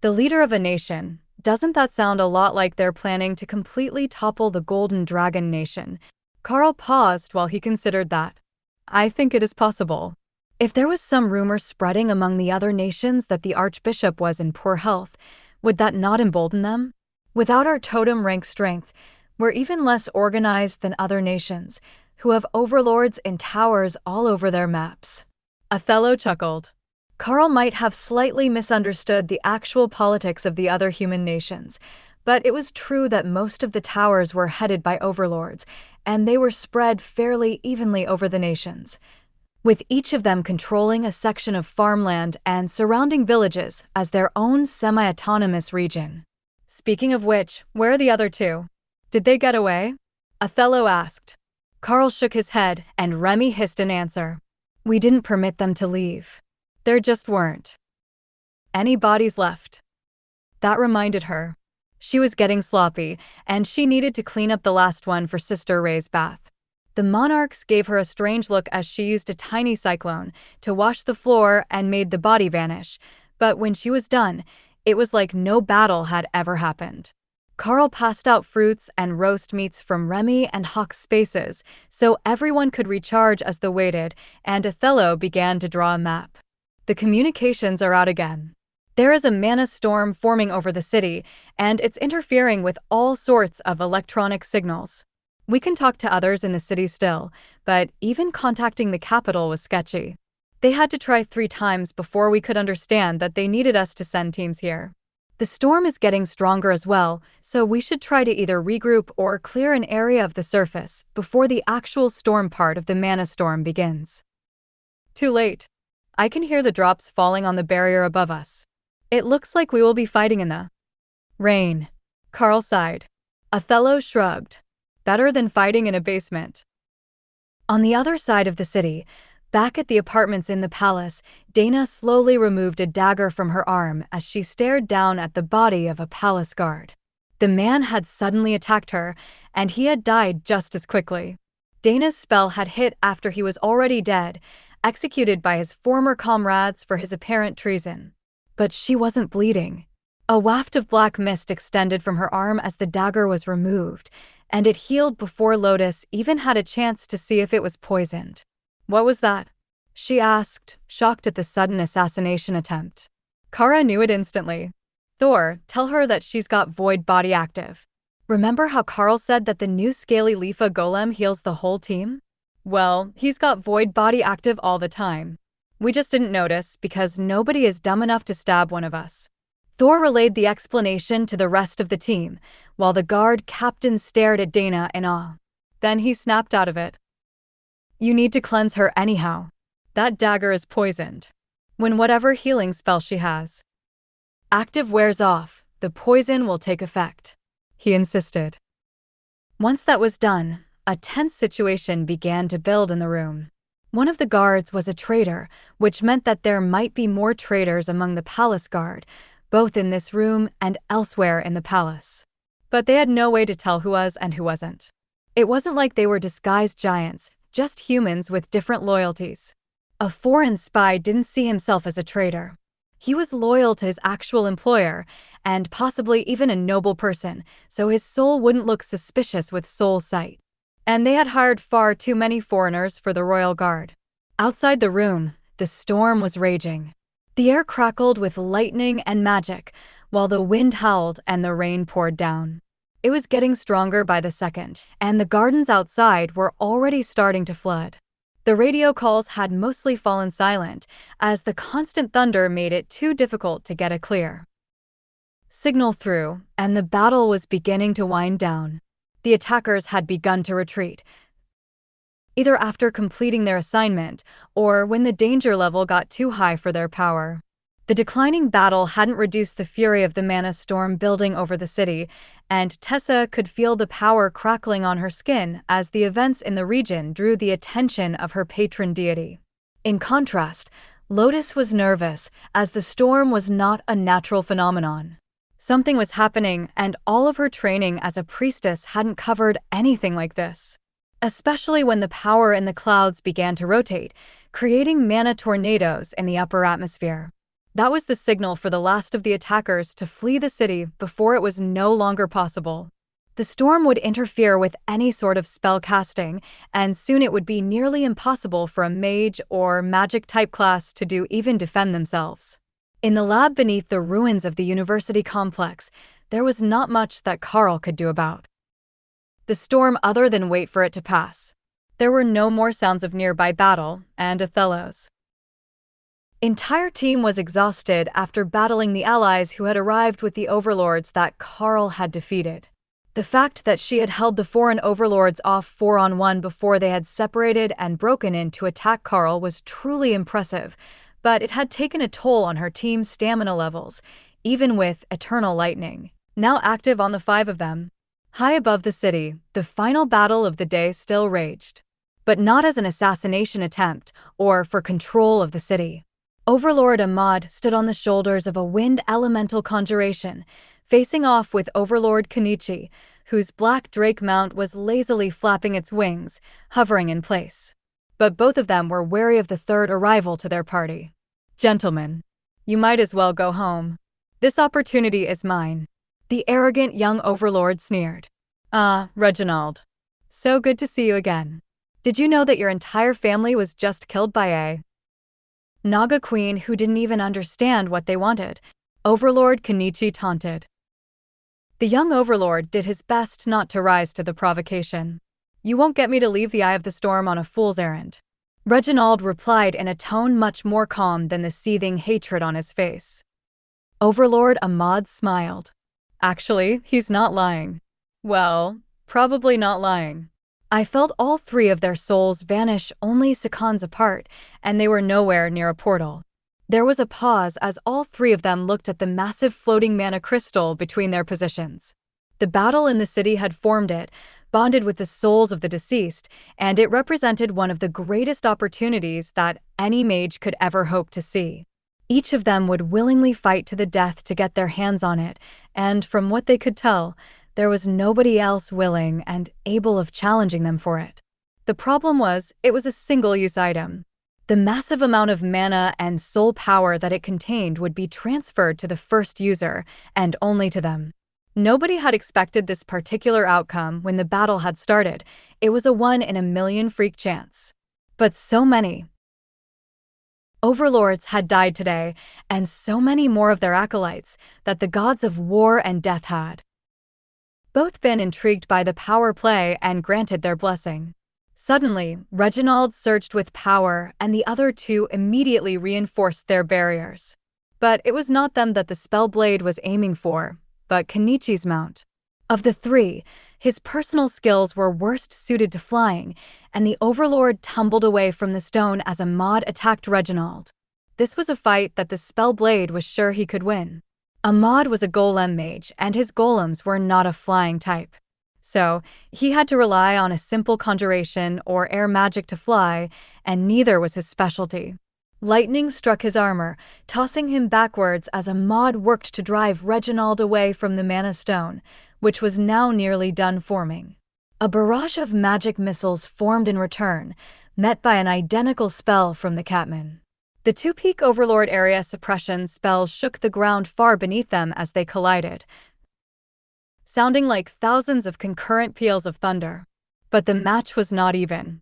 the leader of a nation, doesn't that sound a lot like they're planning to completely topple the Golden Dragon Nation?" Karl paused while he considered that. "I think it is possible. If there was some rumor spreading among the other nations that the Archbishop was in poor health, would that not embolden them? Without our totem rank strength, we're even less organized than other nations, who have overlords in towers all over their maps. Othello chuckled. Karl might have slightly misunderstood the actual politics of the other human nations, but it was true that most of the towers were headed by overlords, and they were spread fairly evenly over the nations, with each of them controlling a section of farmland and surrounding villages as their own semi-autonomous region. Speaking of which, where are the other two? Did they get away? Othello asked. Karl shook his head, and Remy hissed an answer. We didn't permit them to leave. There just weren't any bodies left. That reminded her. She was getting sloppy, and she needed to clean up the last one for Sister Ray's bath. The monarchs gave her a strange look as she used a tiny cyclone to wash the floor and made the body vanish, but when she was done, it was like no battle had ever happened. Karl passed out fruits and roast meats from Remy and Hawk's spaces, so everyone could recharge as they waited, and Othello began to draw a map. The communications are out again. There is a mana storm forming over the city, and it's interfering with all sorts of electronic signals. We can talk to others in the city still, but even contacting the capital was sketchy. They had to try 3 times before we could understand that they needed us to send teams here. The storm is getting stronger as well, so we should try to either regroup or clear an area of the surface before the actual storm part of the mana storm begins. Too late. I can hear the drops falling on the barrier above us. It looks like we will be fighting in the rain. Karl sighed. Othello shrugged. Better than fighting in a basement. On the other side of the city, back at the apartments in the palace, Dana slowly removed a dagger from her arm as she stared down at the body of a palace guard. The man had suddenly attacked her, and he had died just as quickly. Dana's spell had hit after he was already dead, executed by his former comrades for his apparent treason. But she wasn't bleeding. A waft of black mist extended from her arm as the dagger was removed, and it healed before Lotus even had a chance to see if it was poisoned. What was that? She asked, shocked at the sudden assassination attempt. Kara knew it instantly. Thor, tell her that she's got void body active. Remember how Karl said that the new scaly Leafa golem heals the whole team? Well, he's got void body active all the time. We just didn't notice because nobody is dumb enough to stab one of us. Thor relayed the explanation to the rest of the team, while the guard captain stared at Dana in awe. Then he snapped out of it. You need to cleanse her anyhow. That dagger is poisoned. When whatever healing spell she has active wears off, the poison will take effect, he insisted. Once that was done, a tense situation began to build in the room. One of the guards was a traitor, which meant that there might be more traitors among the palace guard, both in this room and elsewhere in the palace. But they had no way to tell who was and who wasn't. It wasn't like they were disguised giants, just humans with different loyalties. A foreign spy didn't see himself as a traitor. He was loyal to his actual employer, and possibly even a noble person, so his soul wouldn't look suspicious with soul sight. And they had hired far too many foreigners for the royal guard. Outside the room, the storm was raging. The air crackled with lightning and magic, while the wind howled and the rain poured down. It was getting stronger by the second, and the gardens outside were already starting to flood. The radio calls had mostly fallen silent, as the constant thunder made it too difficult to get a clear signal through, and the battle was beginning to wind down. The attackers had begun to retreat, either after completing their assignment or when the danger level got too high for their power. The declining battle hadn't reduced the fury of the mana storm building over the city, and Tessa could feel the power crackling on her skin as the events in the region drew the attention of her patron deity. In contrast, Lotus was nervous, as the storm was not a natural phenomenon. Something was happening, and all of her training as a priestess hadn't covered anything like this. Especially when the power in the clouds began to rotate, creating mana tornadoes in the upper atmosphere. That was the signal for the last of the attackers to flee the city before it was no longer possible. The storm would interfere with any sort of spell casting, and soon it would be nearly impossible for a mage or magic-type class to even defend themselves. In the lab beneath the ruins of the university complex, there was not much that Karl could do about the storm other than wait for it to pass. There were no more sounds of nearby battle, and Othello's Entire team was exhausted after battling the allies who had arrived with the overlords that Karl had defeated. The fact that she had held the foreign overlords off 4-on-1 before they had separated and broken in to attack Karl was truly impressive, but it had taken a toll on her team's stamina levels, even with Eternal Lightning now active on the 5 of them. High above the city, the final battle of the day still raged, but not as an assassination attempt or for control of the city. Overlord Ahmad stood on the shoulders of a wind elemental conjuration, facing off with Overlord Kenichi, whose black drake mount was lazily flapping its wings, hovering in place. But both of them were wary of the third arrival to their party. "Gentlemen, you might as well go home. This opportunity is mine." The arrogant young overlord sneered. "Ah, Reginald. So good to see you again. Did you know that your entire family was just killed by a Naga Queen who didn't even understand what they wanted?" Overlord Kenichi taunted. The young overlord did his best not to rise to the provocation. "You won't get me to leave the Eye of the Storm on a fool's errand," Reginald replied in a tone much more calm than the seething hatred on his face. Overlord Ahmad smiled. "Actually, he's not lying." "Well, probably not lying." I felt all 3 of their souls vanish only seconds apart, and they were nowhere near a portal. There was a pause as all 3 of them looked at the massive floating mana crystal between their positions. The battle in the city had formed it, bonded with the souls of the deceased, and it represented one of the greatest opportunities that any mage could ever hope to see. Each of them would willingly fight to the death to get their hands on it, and from what they could tell, there was nobody else willing and able of challenging them for it. The problem was, it was a single-use item. The massive amount of mana and soul power that it contained would be transferred to the first user, and only to them. Nobody had expected this particular outcome when the battle had started. It was a 1 in a million freak chance. But so many overlords had died today, and so many more of their acolytes, that the gods of war and death had both been intrigued by the power play and granted their blessing. Suddenly, Reginald surged with power, and the other 2 immediately reinforced their barriers. But it was not them that the spell blade was aiming for, but Kenichi's mount. Of the 3, his personal skills were worst suited to flying, and the overlord tumbled away from the stone as Ahmad attacked Reginald. This was a fight that the spell blade was sure he could win. Ahmad was a golem mage, and his golems were not a flying type. So, he had to rely on a simple conjuration or air magic to fly, and neither was his specialty. Lightning struck his armor, tossing him backwards as Ahmad worked to drive Reginald away from the mana stone, which was now nearly done forming. A barrage of magic missiles formed in return, met by an identical spell from the Catman. The 2-peak Overlord area suppression spells shook the ground far beneath them as they collided, sounding like thousands of concurrent peals of thunder. But the match was not even.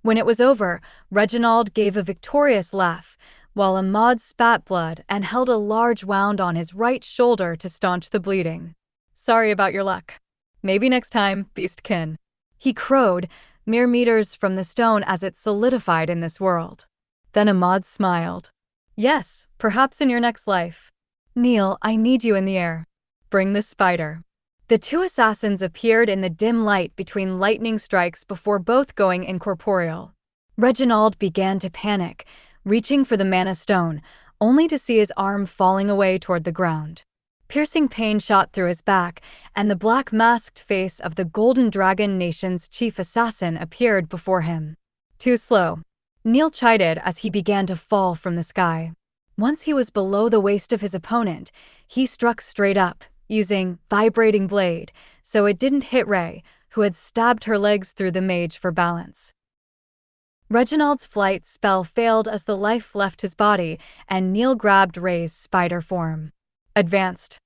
When it was over, Reginald gave a victorious laugh, while Ahmad spat blood and held a large wound on his right shoulder to staunch the bleeding. "Sorry about your luck. Maybe next time, Beastkin," he crowed, mere meters from the stone as it solidified in this world. Then Ahmad smiled. "Yes, perhaps in your next life. Neil, I need you in the air. Bring the spider." The 2 assassins appeared in the dim light between lightning strikes before both going incorporeal. Reginald began to panic, reaching for the mana stone, only to see his arm falling away toward the ground. Piercing pain shot through his back, and the black masked face of the Golden Dragon Nation's chief assassin appeared before him. "Too slow," Neil chided as he began to fall from the sky. Once he was below the waist of his opponent, he struck straight up, using vibrating blade, so it didn't hit Ray, who had stabbed her legs through the mage for balance. Reginald's flight spell failed as the life left his body, and Neil grabbed Ray's spider form. Advanced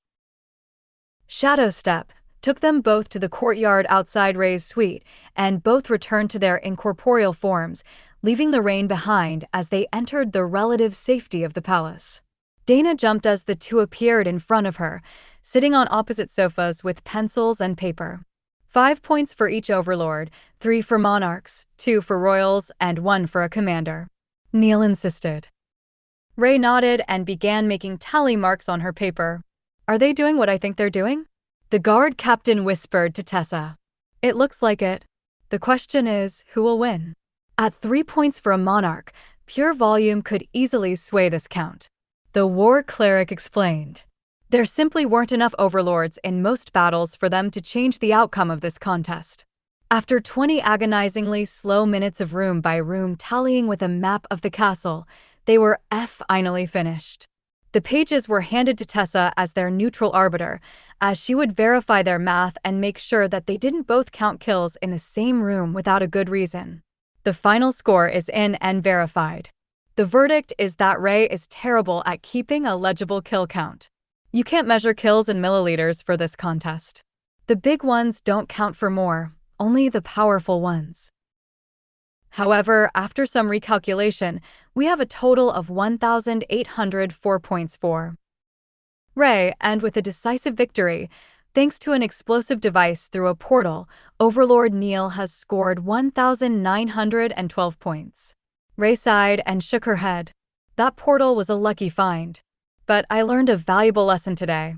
Shadow Step took them both to the courtyard outside Ray's suite, and both returned to their incorporeal forms, leaving the rain behind as they entered the relative safety of the palace. Dana jumped as the 2 appeared in front of her, sitting on opposite sofas with pencils and paper. 5 points for each overlord, 3 for monarchs, 2 for royals, and 1 for a commander. Neil insisted. Ray nodded and began making tally marks on her paper. Are they doing what I think they're doing? The guard captain whispered to Tessa. It looks like it. The question is, who will win? At 3 points for a monarch, pure volume could easily sway this count. The war cleric explained. There simply weren't enough overlords in most battles for them to change the outcome of this contest. After 20 agonizingly slow minutes of room by room tallying with a map of the castle, they were finally finished. The pages were handed to Tessa as their neutral arbiter, as she would verify their math and make sure that they didn't both count kills in the same room without a good reason. The final score is in and verified. The verdict is that Ray is terrible at keeping a legible kill count. You can't measure kills in milliliters for this contest. The big ones don't count for more, only the powerful ones. However, after some recalculation, we have a total of 1,804 points for Ray, and with a decisive victory, thanks to an explosive device through a portal, Overlord Neil has scored 1,912 points. Ray sighed and shook her head. That portal was a lucky find. But I learned a valuable lesson today.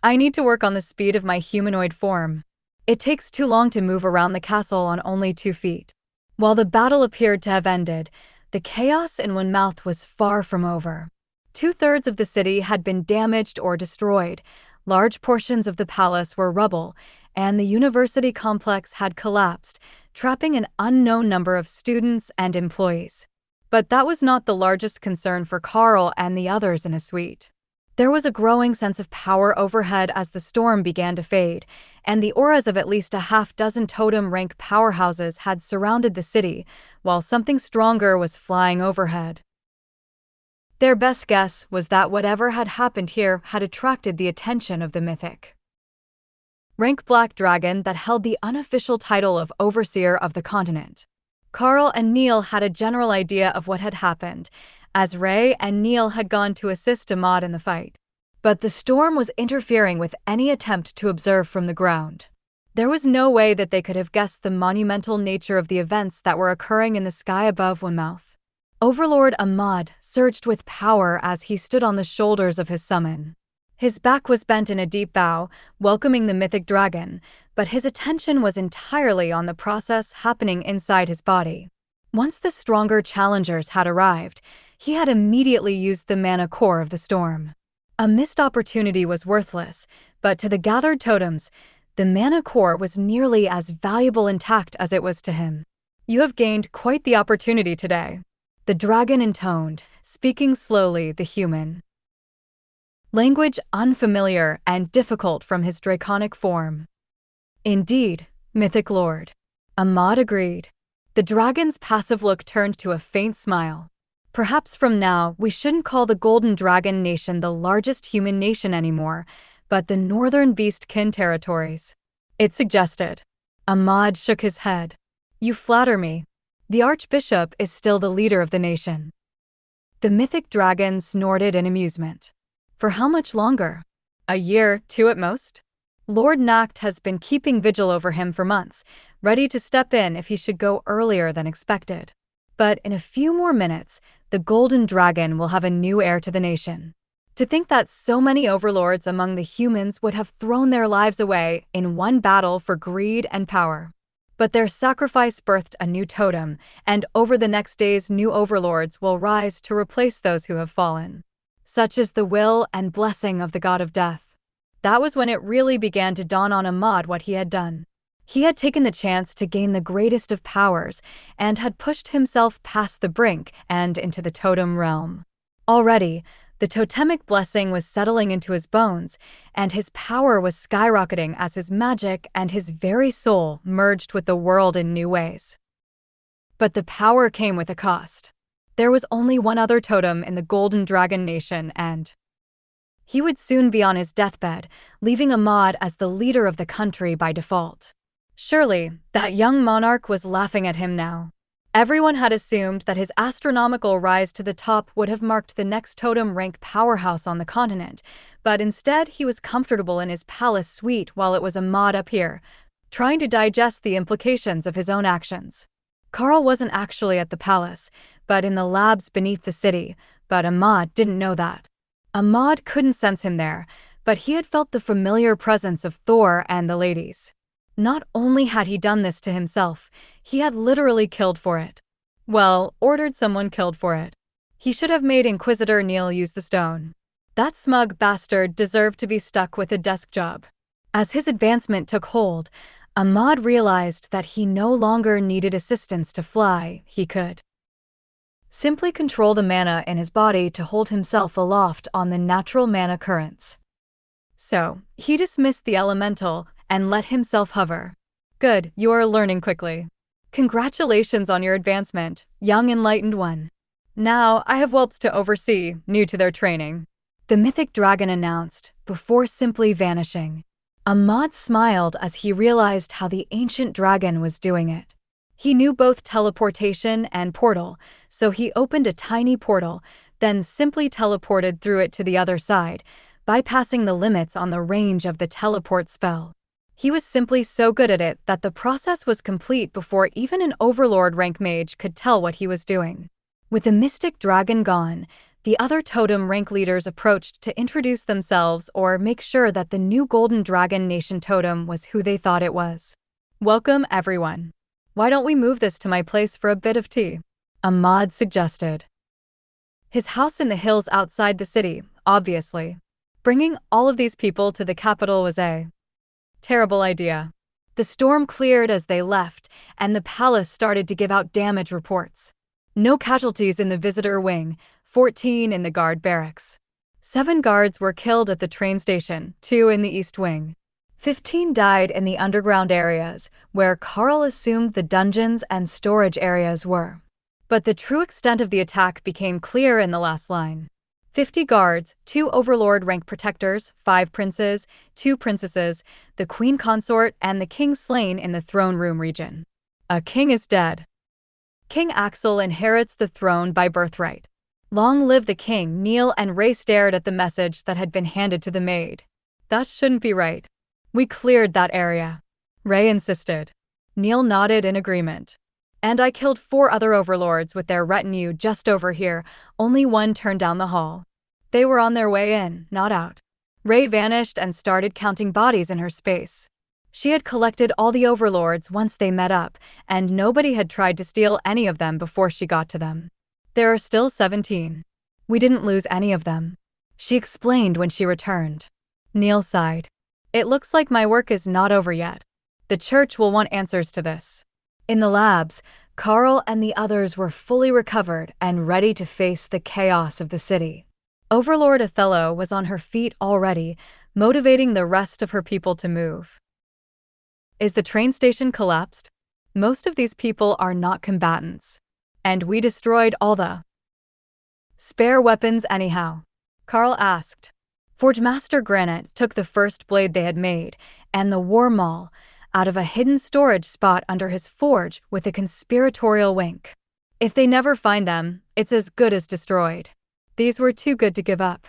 I need to work on the speed of my humanoid form. It takes too long to move around the castle on only 2 feet. While the battle appeared to have ended, the chaos in Weymouth was far from over. 2/3 of the city had been damaged or destroyed, large portions of the palace were rubble, and the university complex had collapsed, trapping an unknown number of students and employees. But that was not the largest concern for Karl and the others in his suite. There was a growing sense of power overhead as the storm began to fade, and the auras of at least a half-dozen totem-rank powerhouses had surrounded the city, while something stronger was flying overhead. Their best guess was that whatever had happened here had attracted the attention of the mythic rank black dragon that held the unofficial title of Overseer of the continent. Karl and Neil had a general idea of what had happened, as Ray and Neil had gone to assist Ahmad in the fight. But the storm was interfering with any attempt to observe from the ground. There was no way that they could have guessed the monumental nature of the events that were occurring in the sky above Weymouth. Overlord Ahmad surged with power as he stood on the shoulders of his summon. His back was bent in a deep bow, welcoming the mythic dragon, but his attention was entirely on the process happening inside his body. Once the stronger challengers had arrived, he had immediately used the mana core of the storm. A missed opportunity was worthless, but to the gathered totems, the mana core was nearly as valuable intact as it was to him. You have gained quite the opportunity today, the dragon intoned, speaking slowly the human language unfamiliar and difficult from his draconic form. Indeed, mythic lord. Ahmad agreed. The dragon's passive look turned to a faint smile. Perhaps from now, we shouldn't call the Golden Dragon Nation the largest human nation anymore, but the Northern Beastkin territories. It suggested. Ahmad shook his head. You flatter me. The Archbishop is still the leader of the nation. The mythic dragon snorted in amusement. For how much longer? A year, 2 at most? Lord Nacht has been keeping vigil over him for months, ready to step in if he should go earlier than expected. But in a few more minutes, the Golden Dragon will have a new heir to the nation. To think that so many overlords among the humans would have thrown their lives away in one battle for greed and power. But their sacrifice birthed a new totem, and over the next days new overlords will rise to replace those who have fallen. Such is the will and blessing of the god of death. That was when it really began to dawn on Ahmad what he had done. He had taken the chance to gain the greatest of powers, and had pushed himself past the brink and into the totem realm. Already, the totemic blessing was settling into his bones, and his power was skyrocketing as his magic and his very soul merged with the world in new ways. But the power came with a cost. There was only one other totem in the Golden Dragon Nation, and he would soon be on his deathbed, leaving Ahmad as the leader of the country by default. Surely, that young monarch was laughing at him now. Everyone had assumed that his astronomical rise to the top would have marked the next totem rank powerhouse on the continent, but instead he was comfortable in his palace suite while it was Ahmad up here, trying to digest the implications of his own actions. Karl wasn't actually at the palace, but in the labs beneath the city, but Ahmad didn't know that. Ahmad couldn't sense him there, but he had felt the familiar presence of Thor and the ladies. Not only had he done this to himself, he had literally killed for it. Well, ordered someone killed for it. He should have made Inquisitor Neil use the stone. That smug bastard deserved to be stuck with a desk job. As his advancement took hold, Ahmad realized that he no longer needed assistance to fly. He could simply control the mana in his body to hold himself aloft on the natural mana currents. So, he dismissed the elemental and let himself hover. Good, you are learning quickly. Congratulations on your advancement, young enlightened one. Now, I have whelps to oversee, new to their training. The mythic dragon announced, before simply vanishing. Ahmad smiled as he realized how the ancient dragon was doing it. He knew both teleportation and portal, so he opened a tiny portal, then simply teleported through it to the other side, bypassing the limits on the range of the teleport spell. He was simply so good at it that the process was complete before even an overlord rank mage could tell what he was doing. With the mystic dragon gone, the other totem rank leaders approached to introduce themselves or make sure that the new Golden Dragon Nation totem was who they thought it was. Welcome, everyone. Why don't we move this to my place for a bit of tea? Ahmad suggested. His house in the hills outside the city, obviously. Bringing all of these people to the capital was a terrible idea. The storm cleared as they left, and the palace started to give out damage reports. No casualties in the visitor wing, 14 in the guard barracks. 7 guards were killed at the train station, 2 in the east wing. 15 died in the underground areas, where Karl assumed the dungeons and storage areas were. But the true extent of the attack became clear in the last line. 50 guards, 2 overlord rank protectors, 5 princes, 2 princesses, the queen consort, and the king slain in the throne room region. A king is dead. King Axel inherits the throne by birthright. Long live the king. Neil and Ray stared at the message that had been handed to the maid. That shouldn't be right. We cleared that area. Ray insisted. Neil nodded in agreement. And I killed 4 other overlords with their retinue just over here, only one turned down the hall. They were on their way in, not out. Ray vanished and started counting bodies in her space. She had collected all the overlords once they met up, and nobody had tried to steal any of them before she got to them. There are still 17. We didn't lose any of them, she explained when she returned. Neil sighed. It looks like my work is not over yet. The church will want answers to this. In the labs, Karl and the others were fully recovered and ready to face the chaos of the city. Overlord Othello was on her feet already, motivating the rest of her people to move. Is the train station collapsed? Most of these people are not combatants. And we destroyed all the spare weapons anyhow? Karl asked. Forgemaster Granite took the first blade they had made, and the war maul, out of a hidden storage spot under his forge with a conspiratorial wink. If they never find them, it's as good as destroyed. These were too good to give up.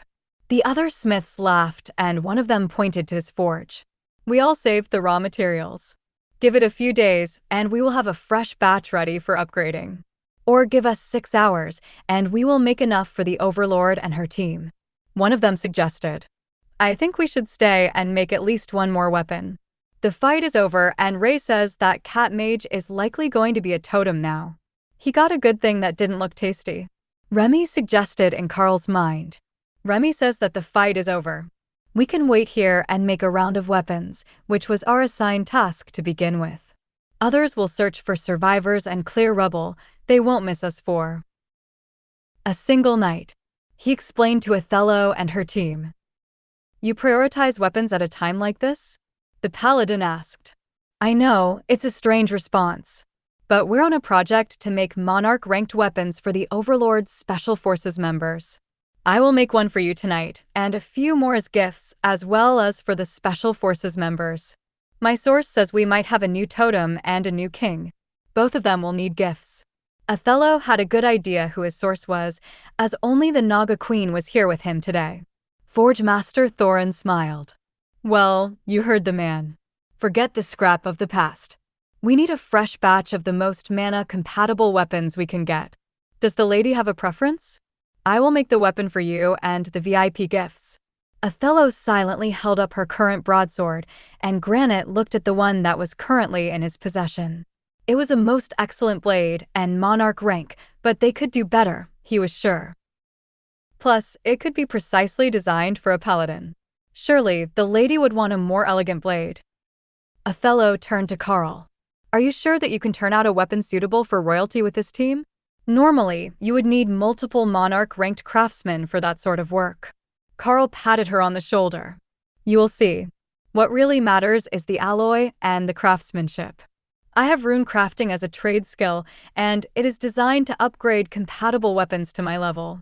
The other smiths laughed, and one of them pointed to his forge. We all saved the raw materials. Give it a few days, and we will have a fresh batch ready for upgrading. Or give us 6 hours, and we will make enough for the Overlord and her team. One of them suggested. I think we should stay and make at least one more weapon. The fight is over, and Ray says that Cat Mage is likely going to be a totem now. He got a good thing that didn't look tasty. Remy suggested in Karl's mind. Remy says that the fight is over. We can wait here and make a round of weapons, which was our assigned task to begin with. Others will search for survivors and clear rubble. They won't miss us for a single night, he explained to Othello and her team. You prioritize weapons at a time like this? The paladin asked. I know, it's a strange response. But we're on a project to make monarch-ranked weapons for the Overlord's Special Forces members. I will make one for you tonight, and a few more as gifts, as well as for the Special Forces members. My source says we might have a new totem and a new king. Both of them will need gifts. Othello had a good idea who his source was, as only the Naga Queen was here with him today. Forgemaster Thorin smiled. Well, you heard the man. Forget the scrap of the past. We need a fresh batch of the most mana-compatible weapons we can get. Does the lady have a preference? I will make the weapon for you and the VIP gifts. Othello silently held up her current broadsword, and Granite looked at the one that was currently in his possession. It was a most excellent blade and monarch rank, but they could do better, he was sure. Plus, it could be precisely designed for a paladin. Surely, the lady would want a more elegant blade. Othello turned to Karl. Are you sure that you can turn out a weapon suitable for royalty with this team? Normally, you would need multiple monarch-ranked craftsmen for that sort of work. Karl patted her on the shoulder. You will see. What really matters is the alloy and the craftsmanship. I have rune crafting as a trade skill, and it is designed to upgrade compatible weapons to my level.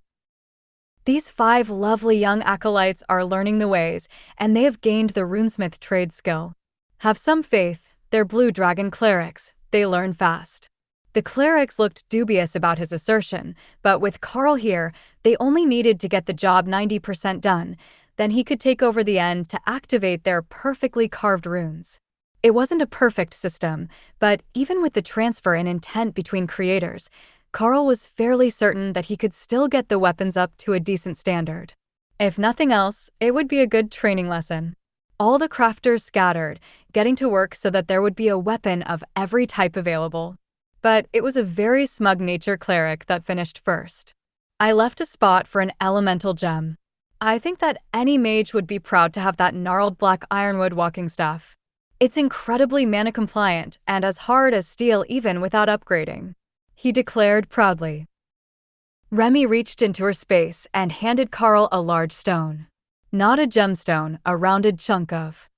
These 5 lovely young acolytes are learning the ways, and they have gained the runesmith trade skill. Have some faith, they're blue dragon clerics, they learn fast. The clerics looked dubious about his assertion, but with Karl here, they only needed to get the job 90% done, then he could take over the end to activate their perfectly carved runes. It wasn't a perfect system, but even with the transfer in intent between creators, Karl was fairly certain that he could still get the weapons up to a decent standard. If nothing else, it would be a good training lesson. All the crafters scattered, getting to work so that there would be a weapon of every type available. But it was a very smug nature cleric that finished first. I left a spot for an elemental gem. I think that any mage would be proud to have that gnarled black ironwood walking staff. It's incredibly mana compliant and as hard as steel even without upgrading, he declared proudly. Remy reached into her space and handed Karl a large stone. Not a gemstone, a rounded chunk of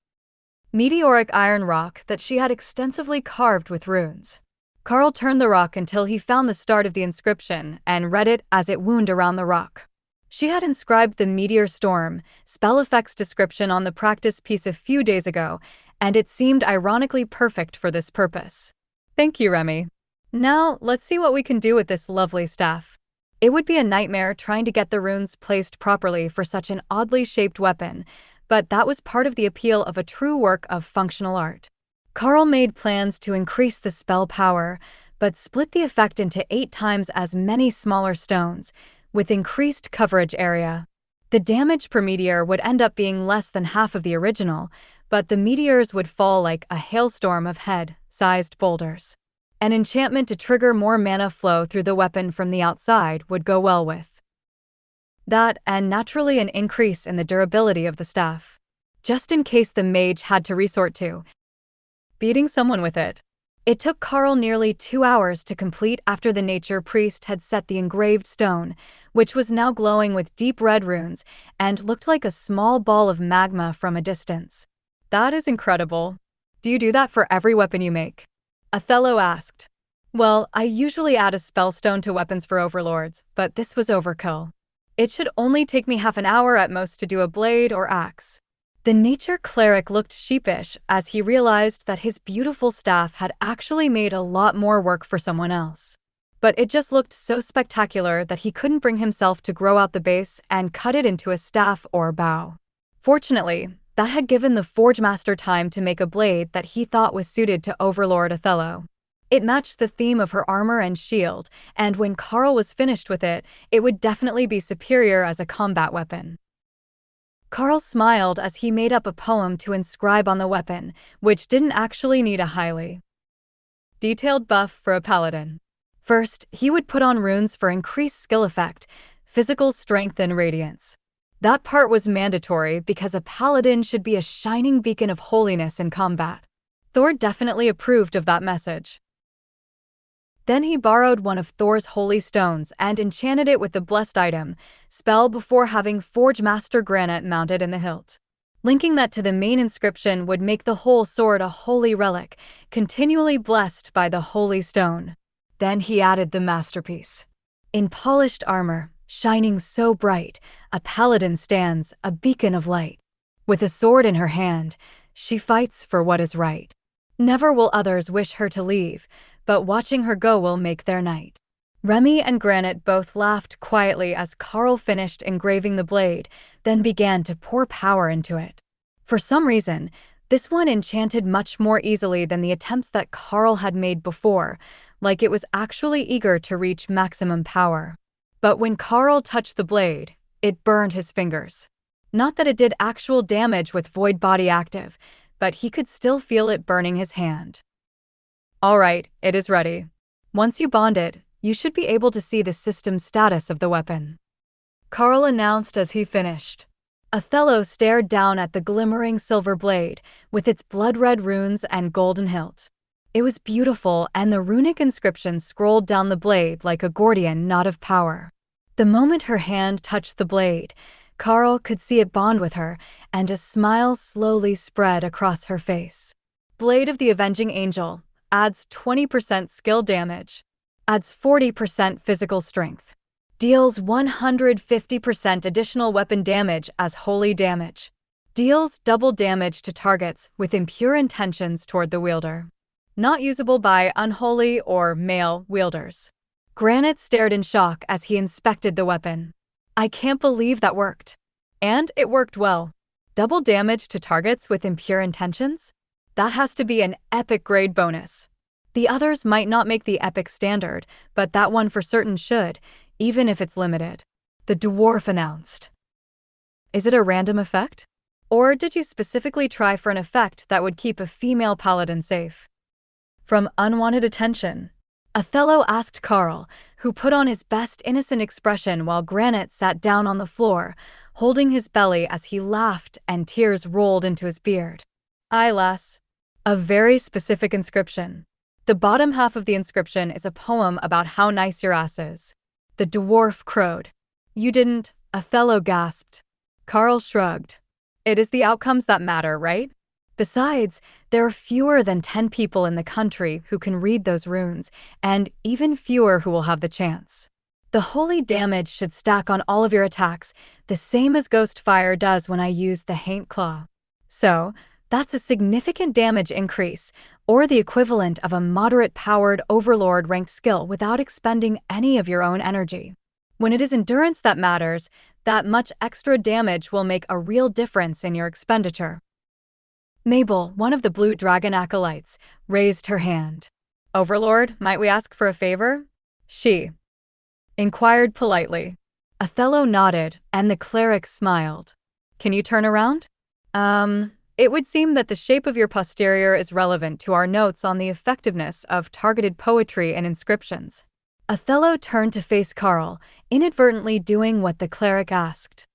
meteoric iron rock that she had extensively carved with runes. Karl turned the rock until he found the start of the inscription and read it as it wound around the rock. She had inscribed the meteor storm spell effects description on the practice piece a few days ago, and it seemed ironically perfect for this purpose. Thank you, Remy. Now, let's see what we can do with this lovely staff. It would be a nightmare trying to get the runes placed properly for such an oddly shaped weapon, but that was part of the appeal of a true work of functional art. Karl made plans to increase the spell power, but split the effect into 8 times as many smaller stones, with increased coverage area. The damage per meteor would end up being less than half of the original, but the meteors would fall like a hailstorm of head-sized boulders. An enchantment to trigger more mana flow through the weapon from the outside would go well with that, and naturally an increase in the durability of the staff, just in case the mage had to resort to beating someone with it. It took Karl nearly 2 hours to complete after the nature priest had set the engraved stone, which was now glowing with deep red runes and looked like a small ball of magma from a distance. That is incredible. Do you do that for every weapon you make? Othello asked. Well, I usually add a spellstone to weapons for overlords, but this was overkill. It should only take me half an hour at most to do a blade or axe. The nature cleric looked sheepish as he realized that his beautiful staff had actually made a lot more work for someone else. But it just looked so spectacular that he couldn't bring himself to grow out the base and cut it into a staff or bow. Fortunately, that had given the Forge Master time to make a blade that he thought was suited to Overlord Othello. It matched the theme of her armor and shield, and when Karl was finished with it, it would definitely be superior as a combat weapon. Karl smiled as he made up a poem to inscribe on the weapon, which didn't actually need a highly detailed buff for a paladin. First, he would put on runes for increased skill effect, physical strength and radiance. That part was mandatory because a paladin should be a shining beacon of holiness in combat. Thor definitely approved of that message. Then he borrowed one of Thor's holy stones and enchanted it with the blessed item spell before having Forge Master Granite mounted in the hilt. Linking that to the main inscription would make the whole sword a holy relic, continually blessed by the holy stone. Then he added the masterpiece. In polished armor, shining so bright, a paladin stands, a beacon of light. With a sword in her hand, she fights for what is right. Never will others wish her to leave, but watching her go will make their night. Remy and Granite both laughed quietly as Karl finished engraving the blade, then began to pour power into it. For some reason, This one enchanted much more easily than the attempts that Karl had made before, like it was actually eager to reach maximum power. But when Karl touched the blade, it burned his fingers. Not that it did actual damage with Void Body active, but he could still feel it burning his hand. All right, it is ready. Once you bond it, you should be able to see the system status of the weapon, Karl announced as he finished. Othello stared down at the glimmering silver blade, with its blood-red runes and golden hilt. It was beautiful, and the runic inscription scrolled down the blade like a Gordian knot of power. The moment her hand touched the blade, Karl could see it bond with her, and a smile slowly spread across her face. Blade of the Avenging Angel adds 20% skill damage, adds 40% physical strength, deals 150% additional weapon damage as holy damage, deals double damage to targets with impure intentions toward the wielder. Not usable by unholy or male wielders. Granite stared in shock as he inspected the weapon. I can't believe that worked. And it worked well. Double damage to targets with impure intentions? That has to be an epic grade bonus. The others might not make the epic standard, but that one for certain should, even if it's limited. The dwarf announced. Is it a random effect? Or did you specifically try for an effect that would keep a female paladin safe from unwanted attention? Othello asked Karl, who put on his best innocent expression while Granite sat down on the floor, holding his belly as he laughed and tears rolled into his beard. Aye, lass. A very specific inscription. The bottom half of the inscription is a poem about how nice your ass is. The dwarf crowed. You didn't, Othello gasped. Karl shrugged. It is the outcomes that matter, right? Besides, there are fewer than 10 people in the country who can read those runes, and even fewer who will have the chance. The holy damage should stack on all of your attacks, the same as Ghost Fire does when I use the Haint Claw. So, that's a significant damage increase, or the equivalent of a moderate-powered Overlord ranked skill without expending any of your own energy. When it is endurance that matters, that much extra damage will make a real difference in your expenditure. Mabel, one of the Blue Dragon acolytes, raised her hand. Overlord, might we ask for a favor? She inquired politely. Othello nodded, and the cleric smiled. Can you turn around? It would seem that the shape of your posterior is relevant to our notes on the effectiveness of targeted poetry and inscriptions. Othello turned to face Karl, inadvertently doing what the cleric asked.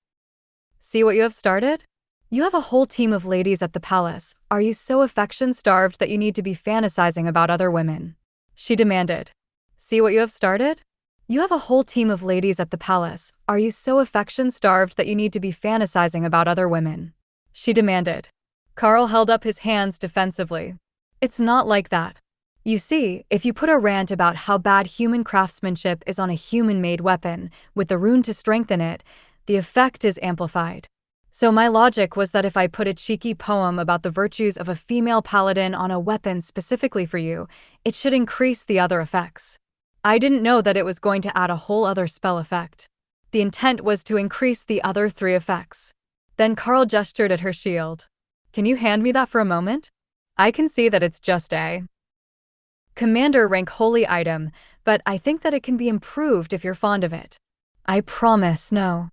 See what you have started? You have a whole team of ladies at the palace. Are you so affection-starved that you need to be fantasizing about other women? She demanded. See what you have started? You have a whole team of ladies at the palace. Are you so affection-starved that you need to be fantasizing about other women? She demanded. Karl held up his hands defensively. It's not like that. You see, if you put a rant about how bad human craftsmanship is on a human-made weapon, with the rune to strengthen it, the effect is amplified. So my logic was that if I put a cheeky poem about the virtues of a female paladin on a weapon specifically for you, it should increase the other effects. I didn't know that it was going to add a whole other spell effect. The intent was to increase the other 3 effects. Then Karl gestured at her shield. Can you hand me that for a moment? I can see that it's just a commander rank holy item, but I think that it can be improved if you're fond of it. I promise, no.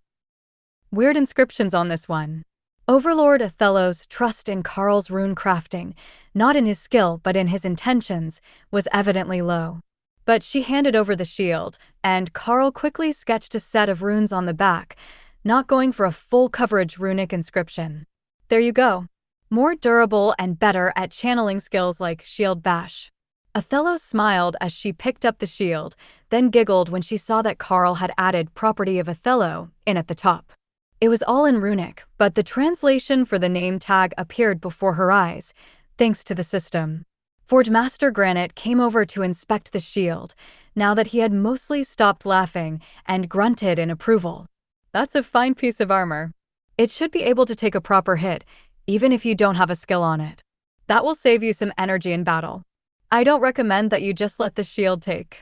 Weird inscriptions on this one. Overlord Othello's trust in Karl's rune crafting, not in his skill but in his intentions, was evidently low. But she handed over the shield, and Karl quickly sketched a set of runes on the back, not going for a full coverage runic inscription. There you go. More durable and better at channeling skills like Shield Bash. Othello smiled as she picked up the shield, then giggled when she saw that Karl had added Property of Othello in at the top. It was all in runic, but the translation for the name tag appeared before her eyes, thanks to the system. Forge Master Granite came over to inspect the shield, now that he had mostly stopped laughing, and grunted in approval. That's a fine piece of armor. It should be able to take a proper hit, even if you don't have a skill on it. That will save you some energy in battle. I don't recommend that you just let the shield take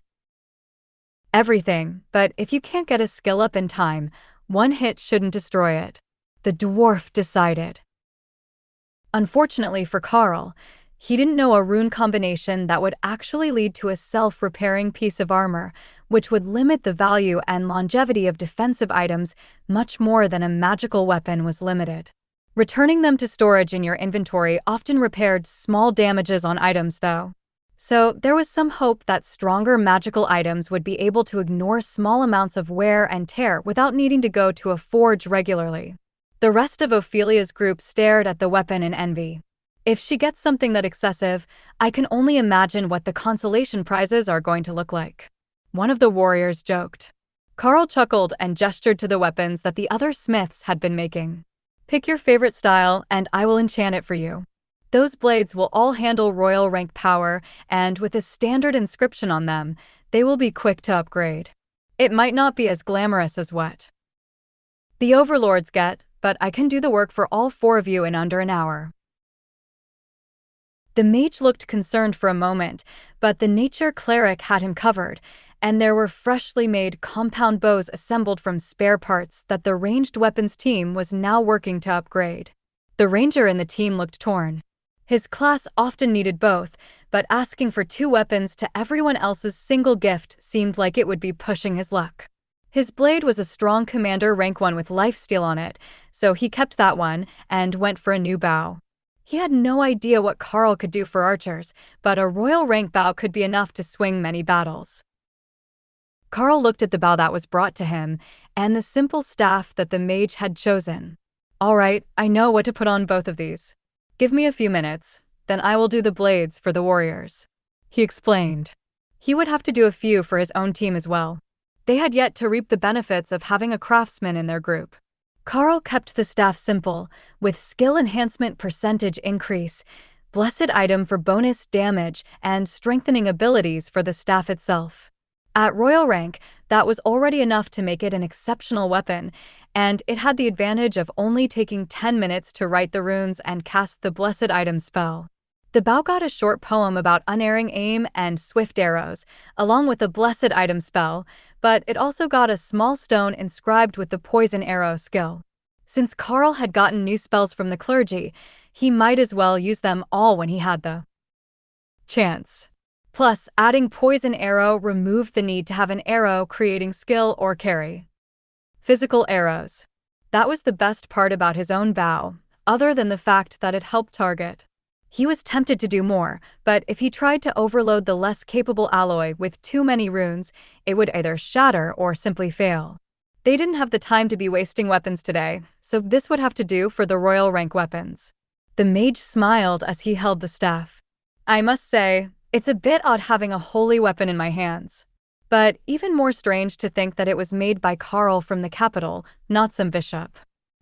everything, but if you can't get a skill up in time, one hit shouldn't destroy it. The dwarf decided. Unfortunately for Karl, he didn't know a rune combination that would actually lead to a self-repairing piece of armor, which would limit the value and longevity of defensive items much more than a magical weapon was limited. Returning them to storage in your inventory often repaired small damages on items, though. So there was some hope that stronger magical items would be able to ignore small amounts of wear and tear without needing to go to a forge regularly. The rest of Ophelia's group stared at the weapon in envy. If she gets something that excessive, I can only imagine what the consolation prizes are going to look like. One of the warriors joked. Karl chuckled and gestured to the weapons that the other smiths had been making. Pick your favorite style, and I will enchant it for you. Those blades will all handle royal rank power, and with a standard inscription on them, they will be quick to upgrade. It might not be as glamorous as what the overlords get, but I can do the work for all four of you in under an hour. The mage looked concerned for a moment, but the nature cleric had him covered, and there were freshly made compound bows assembled from spare parts that the ranged weapons team was now working to upgrade. The ranger in the team looked torn. His class often needed both, but asking for two weapons to everyone else's single gift seemed like it would be pushing his luck. His blade was a strong commander rank 1 with lifesteal on it, so he kept that one and went for a new bow. He had no idea what Karl could do for archers, but a royal rank bow could be enough to swing many battles. Karl looked at the bow that was brought to him, and the simple staff that the mage had chosen. All right, I know what to put on both of these. Give me a few minutes, then I will do the blades for the warriors. He explained. He would have to do a few for his own team as well. They had yet to reap the benefits of having a craftsman in their group. Karl kept the staff simple, with skill enhancement percentage increase, blessed item for bonus damage, and strengthening abilities for the staff itself. At royal rank, that was already enough to make it an exceptional weapon, and it had the advantage of only taking 10 minutes to write the runes and cast the blessed item spell. The bow got a short poem about unerring aim and swift arrows, along with the blessed item spell, but it also got a small stone inscribed with the poison arrow skill. Since Karl had gotten new spells from the clergy, he might as well use them all when he had the chance. Plus, adding poison arrow removed the need to have an arrow creating skill or carry. Physical arrows. That was the best part about his own bow, other than the fact that it helped target. He was tempted to do more, but if he tried to overload the less capable alloy with too many runes, it would either shatter or simply fail. They didn't have the time to be wasting weapons today, so this would have to do for the royal rank weapons. The mage smiled as he held the staff. I must say, it's a bit odd having a holy weapon in my hands. But even more strange to think that it was made by Karl from the capital, not some bishop.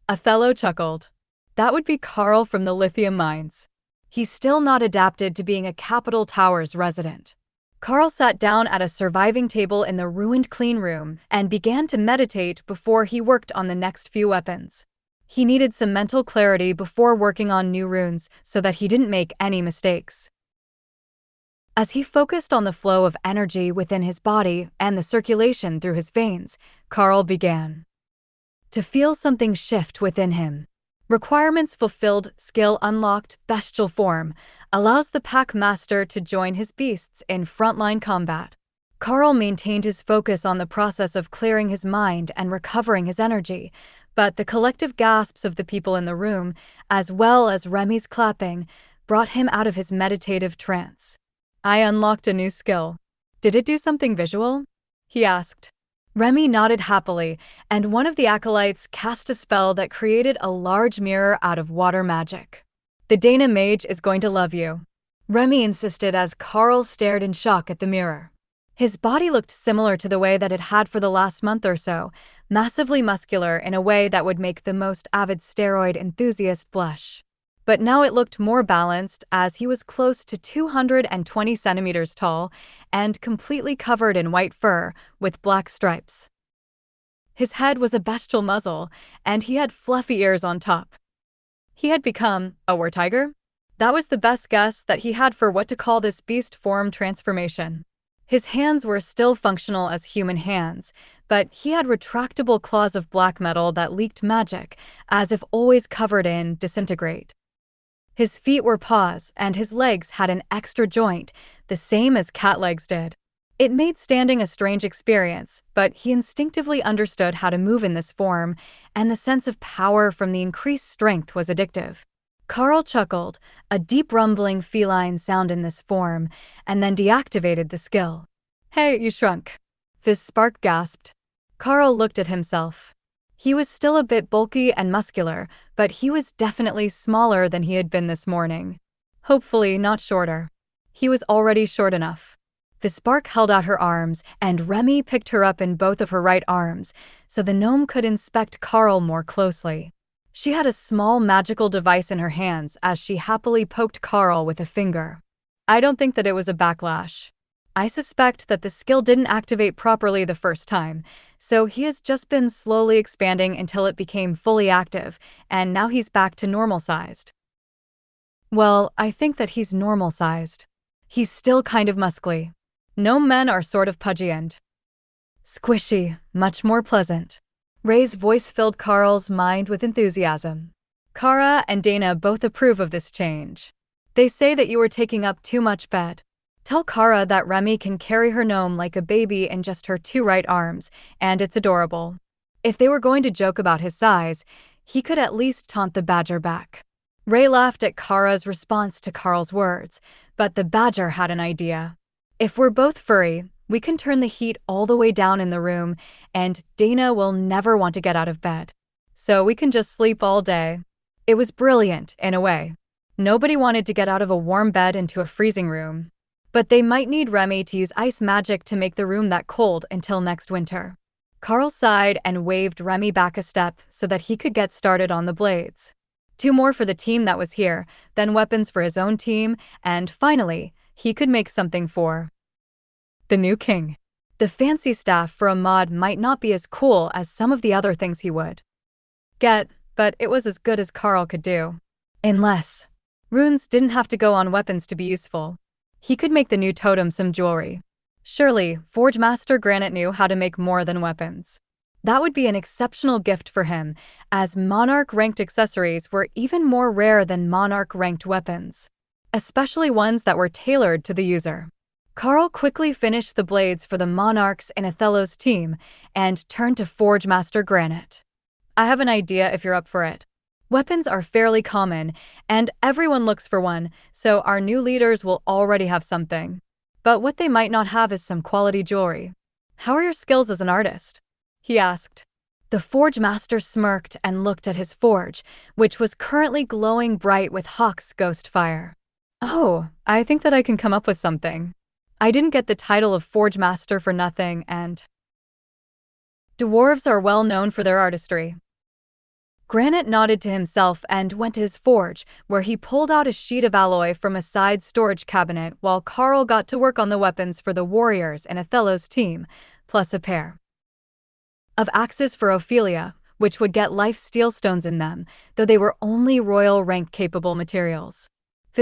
Othello chuckled. That would be Karl from the lithium mines. He's still not adapted to being a Capital Towers resident. Karl sat down at a surviving table in the ruined clean room and began to meditate before he worked on the next few weapons. He needed some mental clarity before working on new runes so that he didn't make any mistakes. As he focused on the flow of energy within his body and the circulation through his veins, Karl began to feel something shift within him. Requirements fulfilled, skill unlocked, bestial form, allows the pack master to join his beasts in frontline combat. Karl maintained his focus on the process of clearing his mind and recovering his energy, but the collective gasps of the people in the room, as well as Remy's clapping, brought him out of his meditative trance. I unlocked a new skill. Did it do something visual? He asked. Remy nodded happily, and one of the acolytes cast a spell that created a large mirror out of water magic. The Dana mage is going to love you, Remy insisted as Karl stared in shock at the mirror. His body looked similar to the way that it had for the last month or so, massively muscular in a way that would make the most avid steroid enthusiast blush. But now it looked more balanced as he was close to 220 centimeters tall and completely covered in white fur with black stripes. His head was a bestial muzzle, and he had fluffy ears on top. He had become a war tiger? That was the best guess that he had for what to call this beast form transformation. His hands were still functional as human hands, but he had retractable claws of black metal that leaked magic, as if always covered in disintegrate. His feet were paws, and his legs had an extra joint, the same as cat legs did. It made standing a strange experience, but he instinctively understood how to move in this form, and the sense of power from the increased strength was addictive. Karl chuckled, a deep rumbling feline sound in this form, and then deactivated the skill. "Hey, you shrunk." Spark gasped. Karl looked at himself. He was still a bit bulky and muscular, but he was definitely smaller than he had been this morning. Hopefully not shorter. He was already short enough. Spark held out her arms, and Remy picked her up in both of her right arms, so the gnome could inspect Karl more closely. She had a small magical device in her hands as she happily poked Karl with a finger. I don't think that it was a backlash. I suspect that the skill didn't activate properly the first time, so he has just been slowly expanding until it became fully active, and now he's back to normal-sized. Well, I think that he's normal-sized. He's still kind of muscly. Gnome men are sort of pudgy and squishy, much more pleasant. Ray's voice filled Karl's mind with enthusiasm. Kara and Dana both approve of this change. They say that you are taking up too much bed. Tell Kara that Remy can carry her gnome like a baby in just her 2 right arms, and it's adorable. If they were going to joke about his size, he could at least taunt the badger back. Ray laughed at Kara's response to Karl's words, but the badger had an idea. If we're both furry, we can turn the heat all the way down in the room, and Dana will never want to get out of bed. So we can just sleep all day. It was brilliant, in a way. Nobody wanted to get out of a warm bed into a freezing room. But they might need Remy to use ice magic to make the room that cold until next winter. Karl sighed and waved Remy back a step so that he could get started on the blades. 2 more for the team that was here, then weapons for his own team, and finally, he could make something for the new king. The fancy staff for a mod might not be as cool as some of the other things he would get, but it was as good as Karl could do. Unless runes didn't have to go on weapons to be useful. He could make the new totem some jewelry. Surely, Forge Master Granite knew how to make more than weapons. That would be an exceptional gift for him, as Monarch-ranked accessories were even more rare than Monarch-ranked weapons, especially ones that were tailored to the user. Karl quickly finished the blades for the Monarchs in Othello's team and turned to Forge Master Granite. I have an idea if you're up for it. Weapons are fairly common, and everyone looks for one, so our new leaders will already have something. But what they might not have is some quality jewelry. How are your skills as an artist? He asked. The Forge Master smirked and looked at his forge, which was currently glowing bright with Hawk's ghost fire. Oh, I think that I can come up with something. I didn't get the title of Forge Master for nothing, and dwarves are well known for their artistry. Granite nodded to himself and went to his forge, where he pulled out a sheet of alloy from a side storage cabinet while Karl got to work on the weapons for the warriors in Othello's team, plus a pair of axes for Ophelia, which would get life steel stones in them, though they were only royal rank-capable materials.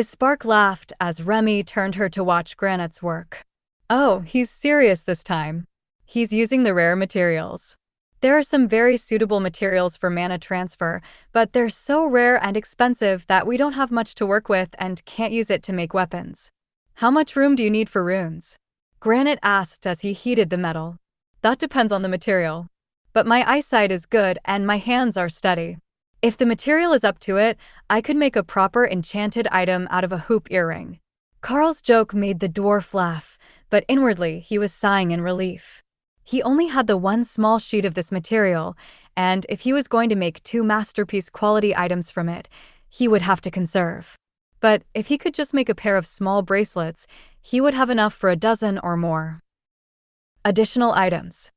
Spark laughed as Remy turned her to watch Granite's work. Oh, he's serious this time. He's using the rare materials. There are some very suitable materials for mana transfer, but they're so rare and expensive that we don't have much to work with and can't use it to make weapons. How much room do you need for runes? Granite asked as he heated the metal. That depends on the material. But my eyesight is good and my hands are steady. If the material is up to it, I could make a proper enchanted item out of a hoop earring. Karl's joke made the dwarf laugh, but inwardly he was sighing in relief. He only had the 1 small sheet of this material, and if he was going to make 2 masterpiece quality items from it, he would have to conserve. But if he could just make a pair of small bracelets, he would have enough for a dozen or more additional items.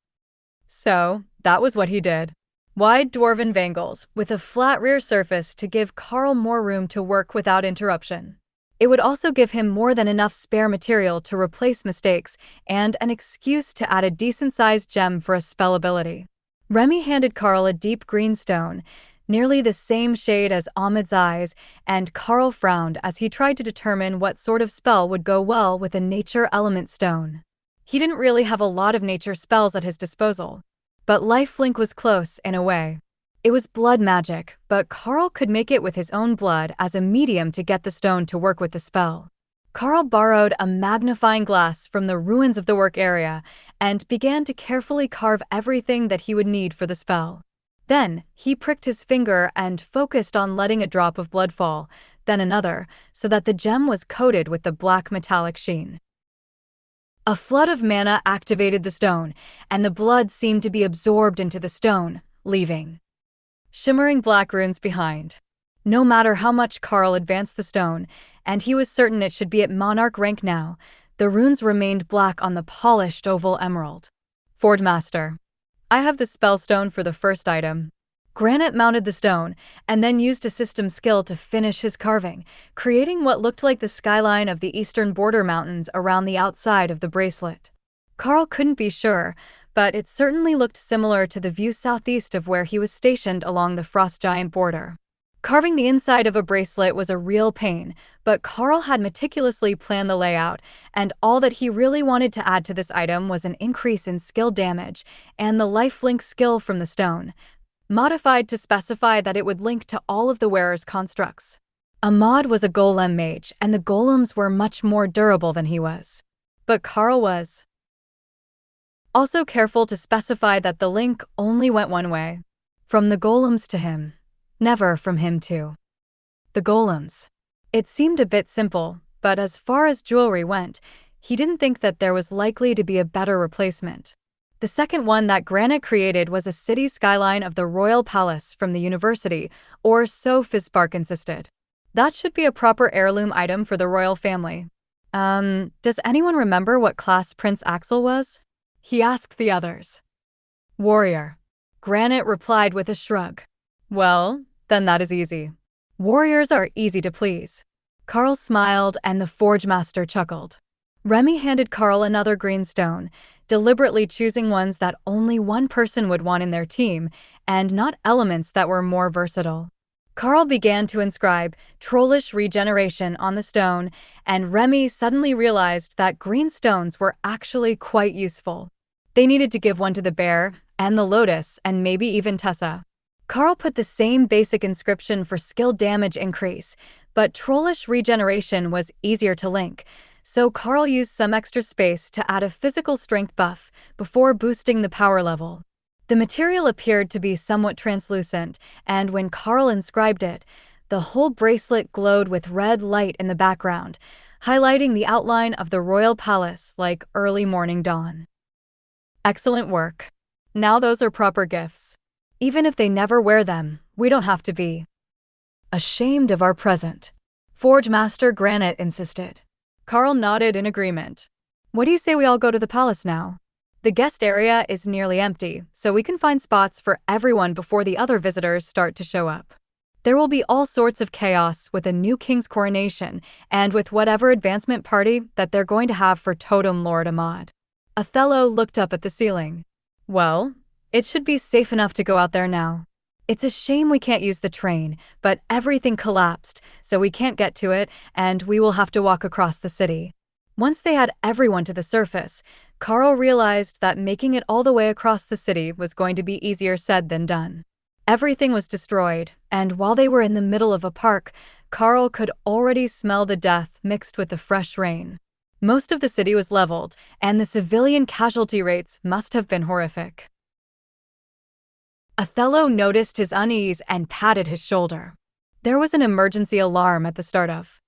So, that was what he did. Wide dwarven bangles, with a flat rear surface to give Karl more room to work without interruption. It would also give him more than enough spare material to replace mistakes and an excuse to add a decent-sized gem for a spell ability. Remy handed Karl a deep green stone, nearly the same shade as Ahmed's eyes, and Karl frowned as he tried to determine what sort of spell would go well with a nature element stone. He didn't really have a lot of nature spells at his disposal, but lifelink was close in a way. It was blood magic, but Karl could make it with his own blood as a medium to get the stone to work with the spell. Karl borrowed a magnifying glass from the ruins of the work area and began to carefully carve everything that he would need for the spell. Then, he pricked his finger and focused on letting a drop of blood fall, then another, so that the gem was coated with the black metallic sheen. A flood of mana activated the stone, and the blood seemed to be absorbed into the stone, leaving shimmering black runes behind. No matter how much Karl advanced the stone, and he was certain it should be at monarch rank now, the runes remained black on the polished oval emerald. Forge Master. I have the spell stone for the first item. Granite mounted the stone, and then used a system skill to finish his carving, creating what looked like the skyline of the eastern border mountains around the outside of the bracelet. Karl couldn't be sure, but it certainly looked similar to the view southeast of where he was stationed along the frost giant border. Carving the inside of a bracelet was a real pain, but Karl had meticulously planned the layout, and all that he really wanted to add to this item was an increase in skill damage and the lifelink skill from the stone, modified to specify that it would link to all of the wearer's constructs. Ahmad was a golem mage, and the golems were much more durable than he was. But Karl was also careful to specify that the link only went one way, from the golems to him, never from him to the golems. It seemed a bit simple, but as far as jewelry went, he didn't think that there was likely to be a better replacement. The second one that Granite created was a city skyline of the royal palace from the university, or so Fizzspark insisted. That should be a proper heirloom item for the royal family. Does anyone remember what class Prince Axel was? He asked the others. Warrior. Granite replied with a shrug. Well, then that is easy. Warriors are easy to please. Karl smiled and the Forge Master chuckled. Remy handed Karl another green stone, deliberately choosing ones that only one person would want in their team, and not elements that were more versatile. Karl began to inscribe trollish regeneration on the stone, and Remy suddenly realized that green stones were actually quite useful. They needed to give one to the bear, and the lotus, and maybe even Tessa. Karl put the same basic inscription for skill damage increase, but trollish regeneration was easier to link, so Karl used some extra space to add a physical strength buff before boosting the power level. The material appeared to be somewhat translucent, and when Karl inscribed it, the whole bracelet glowed with red light in the background, highlighting the outline of the royal palace like early morning dawn. Excellent work. Now those are proper gifts. Even if they never wear them, we don't have to be ashamed of our present. Forge Master Granite insisted. Karl nodded in agreement. What do you say we all go to the palace now? The guest area is nearly empty, so we can find spots for everyone before the other visitors start to show up. There will be all sorts of chaos with a new king's coronation and with whatever advancement party that they're going to have for Totem Lord Ahmad. Othello looked up at the ceiling. Well, it should be safe enough to go out there now. It's a shame we can't use the train, but everything collapsed, so we can't get to it, and we will have to walk across the city. Once they had everyone to the surface, Karl realized that making it all the way across the city was going to be easier said than done. Everything was destroyed, and while they were in the middle of a park, Karl could already smell the death mixed with the fresh rain. Most of the city was leveled, and the civilian casualty rates must have been horrific. Othello noticed his unease and patted his shoulder. There was an emergency alarm at the start of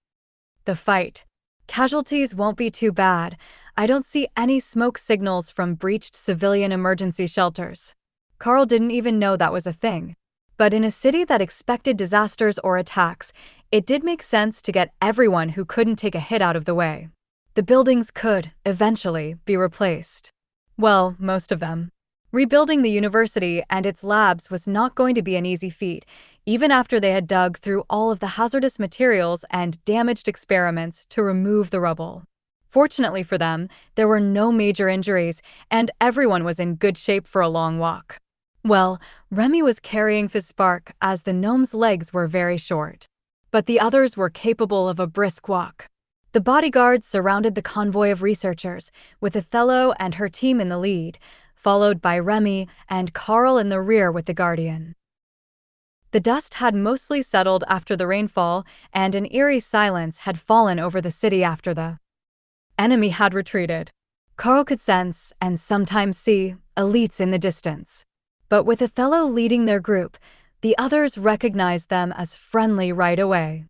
the fight. Casualties won't be too bad. I don't see any smoke signals from breached civilian emergency shelters. Karl didn't even know that was a thing. But in a city that expected disasters or attacks, it did make sense to get everyone who couldn't take a hit out of the way. The buildings could, eventually, be replaced. Well, most of them. Rebuilding the university and its labs was not going to be an easy feat, even after they had dug through all of the hazardous materials and damaged experiments to remove the rubble. Fortunately for them, there were no major injuries, and everyone was in good shape for a long walk. Well, Remy was carrying Fizzspark as the gnome's legs were very short. But the others were capable of a brisk walk. The bodyguards surrounded the convoy of researchers, with Othello and her team in the lead, followed by Remy and Karl in the rear with the Guardian. The dust had mostly settled after the rainfall, and an eerie silence had fallen over the city after the enemy had retreated. Karl could sense, and sometimes see, elites in the distance. But with Othello leading their group, the others recognized them as friendly right away.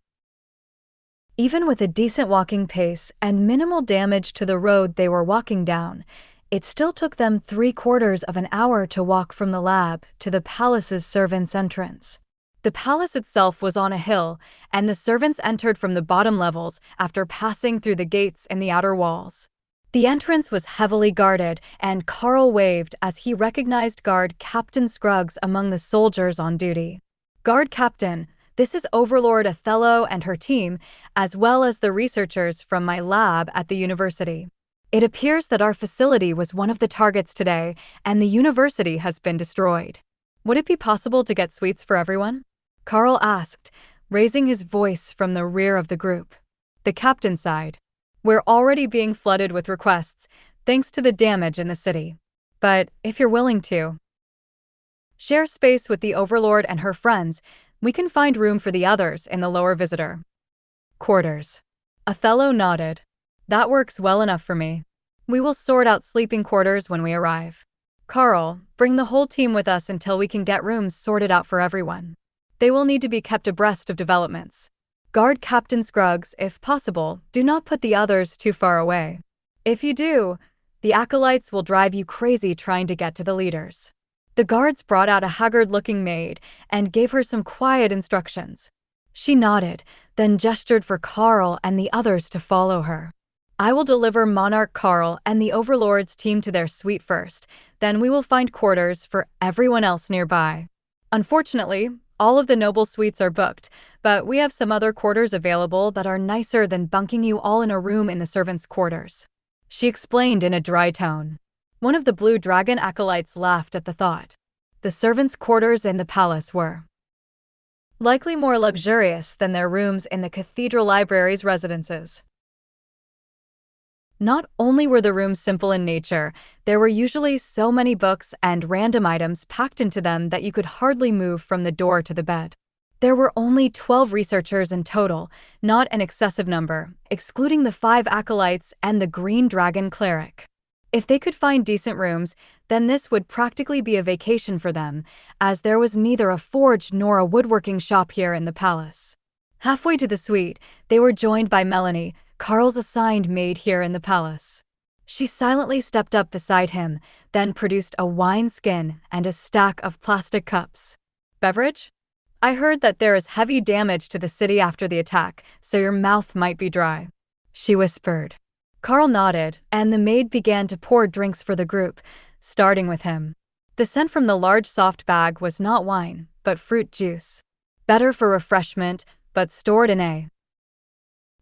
Even with a decent walking pace and minimal damage to the road they were walking down, it still took them 3/4 of an hour to walk from the lab to the palace's servants' entrance. The palace itself was on a hill, and the servants entered from the bottom levels after passing through the gates in the outer walls. The entrance was heavily guarded, and Karl waved as he recognized Guard Captain Scruggs among the soldiers on duty. "Guard Captain, this is Overlord Othello and her team, as well as the researchers from my lab at the university. It appears that our facility was one of the targets today, and the university has been destroyed. Would it be possible to get suites for everyone?" Karl asked, raising his voice from the rear of the group. The captain sighed. "We're already being flooded with requests, thanks to the damage in the city. But if you're willing to share space with the Overlord and her friends, we can find room for the others in the lower visitor quarters." Othello nodded. "That works well enough for me. We will sort out sleeping quarters when we arrive. Karl, bring the whole team with us until we can get rooms sorted out for everyone. They will need to be kept abreast of developments. Guard Captain Scruggs, if possible, do not put the others too far away. If you do, the acolytes will drive you crazy trying to get to the leaders." The guards brought out a haggard-looking maid and gave her some quiet instructions. She nodded, then gestured for Karl and the others to follow her. "I will deliver Monarch Karl and the Overlord's team to their suite first, then we will find quarters for everyone else nearby. Unfortunately, all of the noble suites are booked, but we have some other quarters available that are nicer than bunking you all in a room in the servants' quarters," she explained in a dry tone. One of the Blue Dragon acolytes laughed at the thought. The servants' quarters in the palace were likely more luxurious than their rooms in the cathedral library's residences. Not only were the rooms simple in nature, there were usually so many books and random items packed into them that you could hardly move from the door to the bed. There were only 12 researchers in total, not an excessive number, excluding the 5 acolytes and the Green Dragon cleric. If they could find decent rooms, then this would practically be a vacation for them, as there was neither a forge nor a woodworking shop here in the palace. Halfway to the suite, they were joined by Melanie, Karl's assigned maid here in the palace. She silently stepped up beside him, then produced a wine skin and a stack of plastic cups. "Beverage? I heard that there is heavy damage to the city after the attack, so your mouth might be dry," she whispered. Karl nodded, and the maid began to pour drinks for the group, starting with him. The scent from the large soft bag was not wine, but fruit juice. Better for refreshment, but stored in a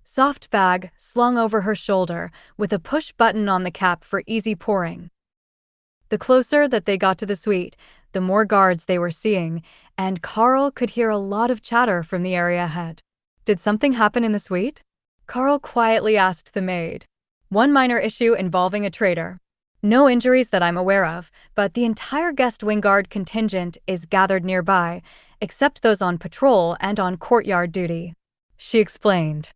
soft bag slung over her shoulder with a push button on the cap for easy pouring. The closer that they got to the suite, the more guards they were seeing, and Karl could hear a lot of chatter from the area ahead. "Did something happen in the suite?" Karl quietly asked the maid. "One minor issue involving a traitor. No injuries that I'm aware of, but the entire guest wing guard contingent is gathered nearby, except those on patrol and on courtyard duty," she explained.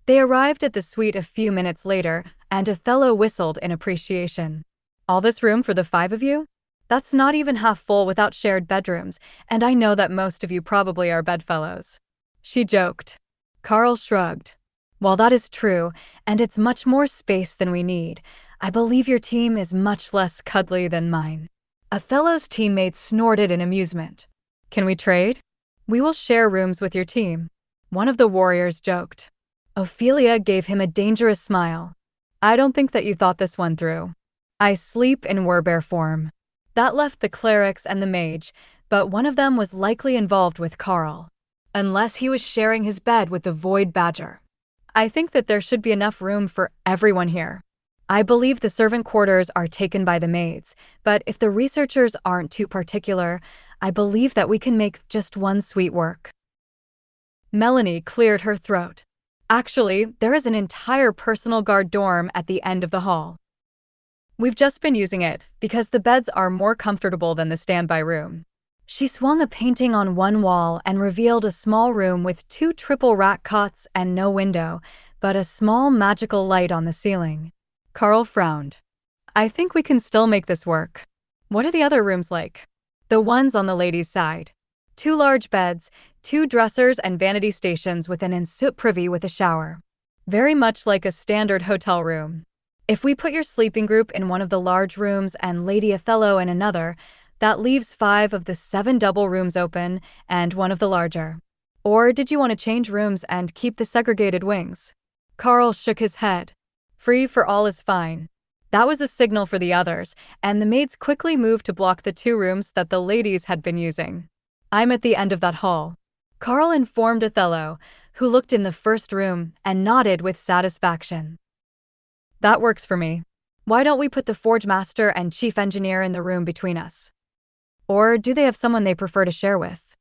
They arrived at the suite a few minutes later, and Othello whistled in appreciation. "All this room for the 5 of you? That's not even half full without shared bedrooms, and I know that most of you probably are bedfellows," she joked. Karl shrugged. "While that is true, and it's much more space than we need, I believe your team is much less cuddly than mine." Othello's teammates snorted in amusement. "Can we trade? We will share rooms with your team," one of the warriors joked. Ophelia gave him a dangerous smile. "I don't think that you thought this one through. I sleep in werbear form." That left the clerics and the mage, but one of them was likely involved with Karl. Unless he was sharing his bed with the Void Badger. "I think that there should be enough room for everyone here. I believe the servant quarters are taken by the maids, but if the researchers aren't too particular, I believe that we can make just one suite work." Melanie cleared her throat. "Actually, there is an entire personal guard dorm at the end of the hall. We've just been using it because the beds are more comfortable than the standby room. She swung a painting on one wall and revealed a small room with 2 triple rack cots and no window, but a small magical light on the ceiling. Karl frowned. I think we can still make this work. What are the other rooms like? The ones on the ladies' side. 2 large beds, 2 dressers and vanity stations with an ensuite privy with a shower. Very much like a standard hotel room. If we put your sleeping group in one of the large rooms and Lady Othello in another, that leaves 5 of the 7 double rooms open and one of the larger. Or did you want to change rooms and keep the segregated wings? Karl shook his head. Free for all is fine. That was a signal for the others, and the maids quickly moved to block the 2 rooms that the ladies had been using. I'm at the end of that hall. Karl informed Othello, who looked in the first room and nodded with satisfaction. That works for me. Why don't we put the forge master and chief engineer in the room between us? Or do they have someone they prefer to share with?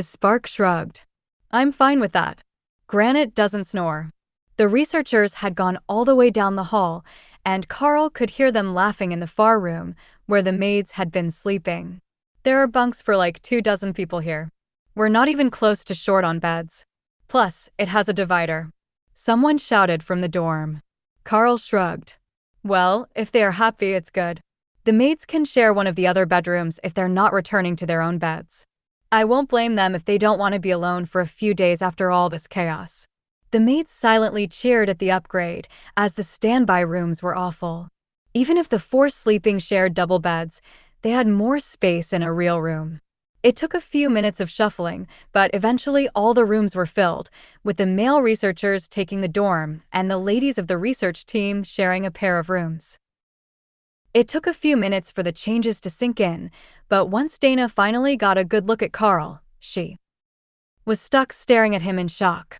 Spark shrugged. I'm fine with that. Granite doesn't snore. The researchers had gone all the way down the hall, and Karl could hear them laughing in the far room, where the maids had been sleeping. There are bunks for like 24 people here. We're not even close to short on beds. Plus, it has a divider. Someone shouted from the dorm. Karl shrugged. Well, if they are happy, it's good. The maids can share one of the other bedrooms if they're not returning to their own beds. I won't blame them if they don't want to be alone for a few days after all this chaos. The maids silently cheered at the upgrade, as the standby rooms were awful. Even if the 4 sleeping shared double beds, they had more space in a real room. It took a few minutes of shuffling, but eventually all the rooms were filled, with the male researchers taking the dorm and the ladies of the research team sharing a pair of rooms. It took a few minutes for the changes to sink in, but once Dana finally got a good look at Karl, she was stuck staring at him in shock.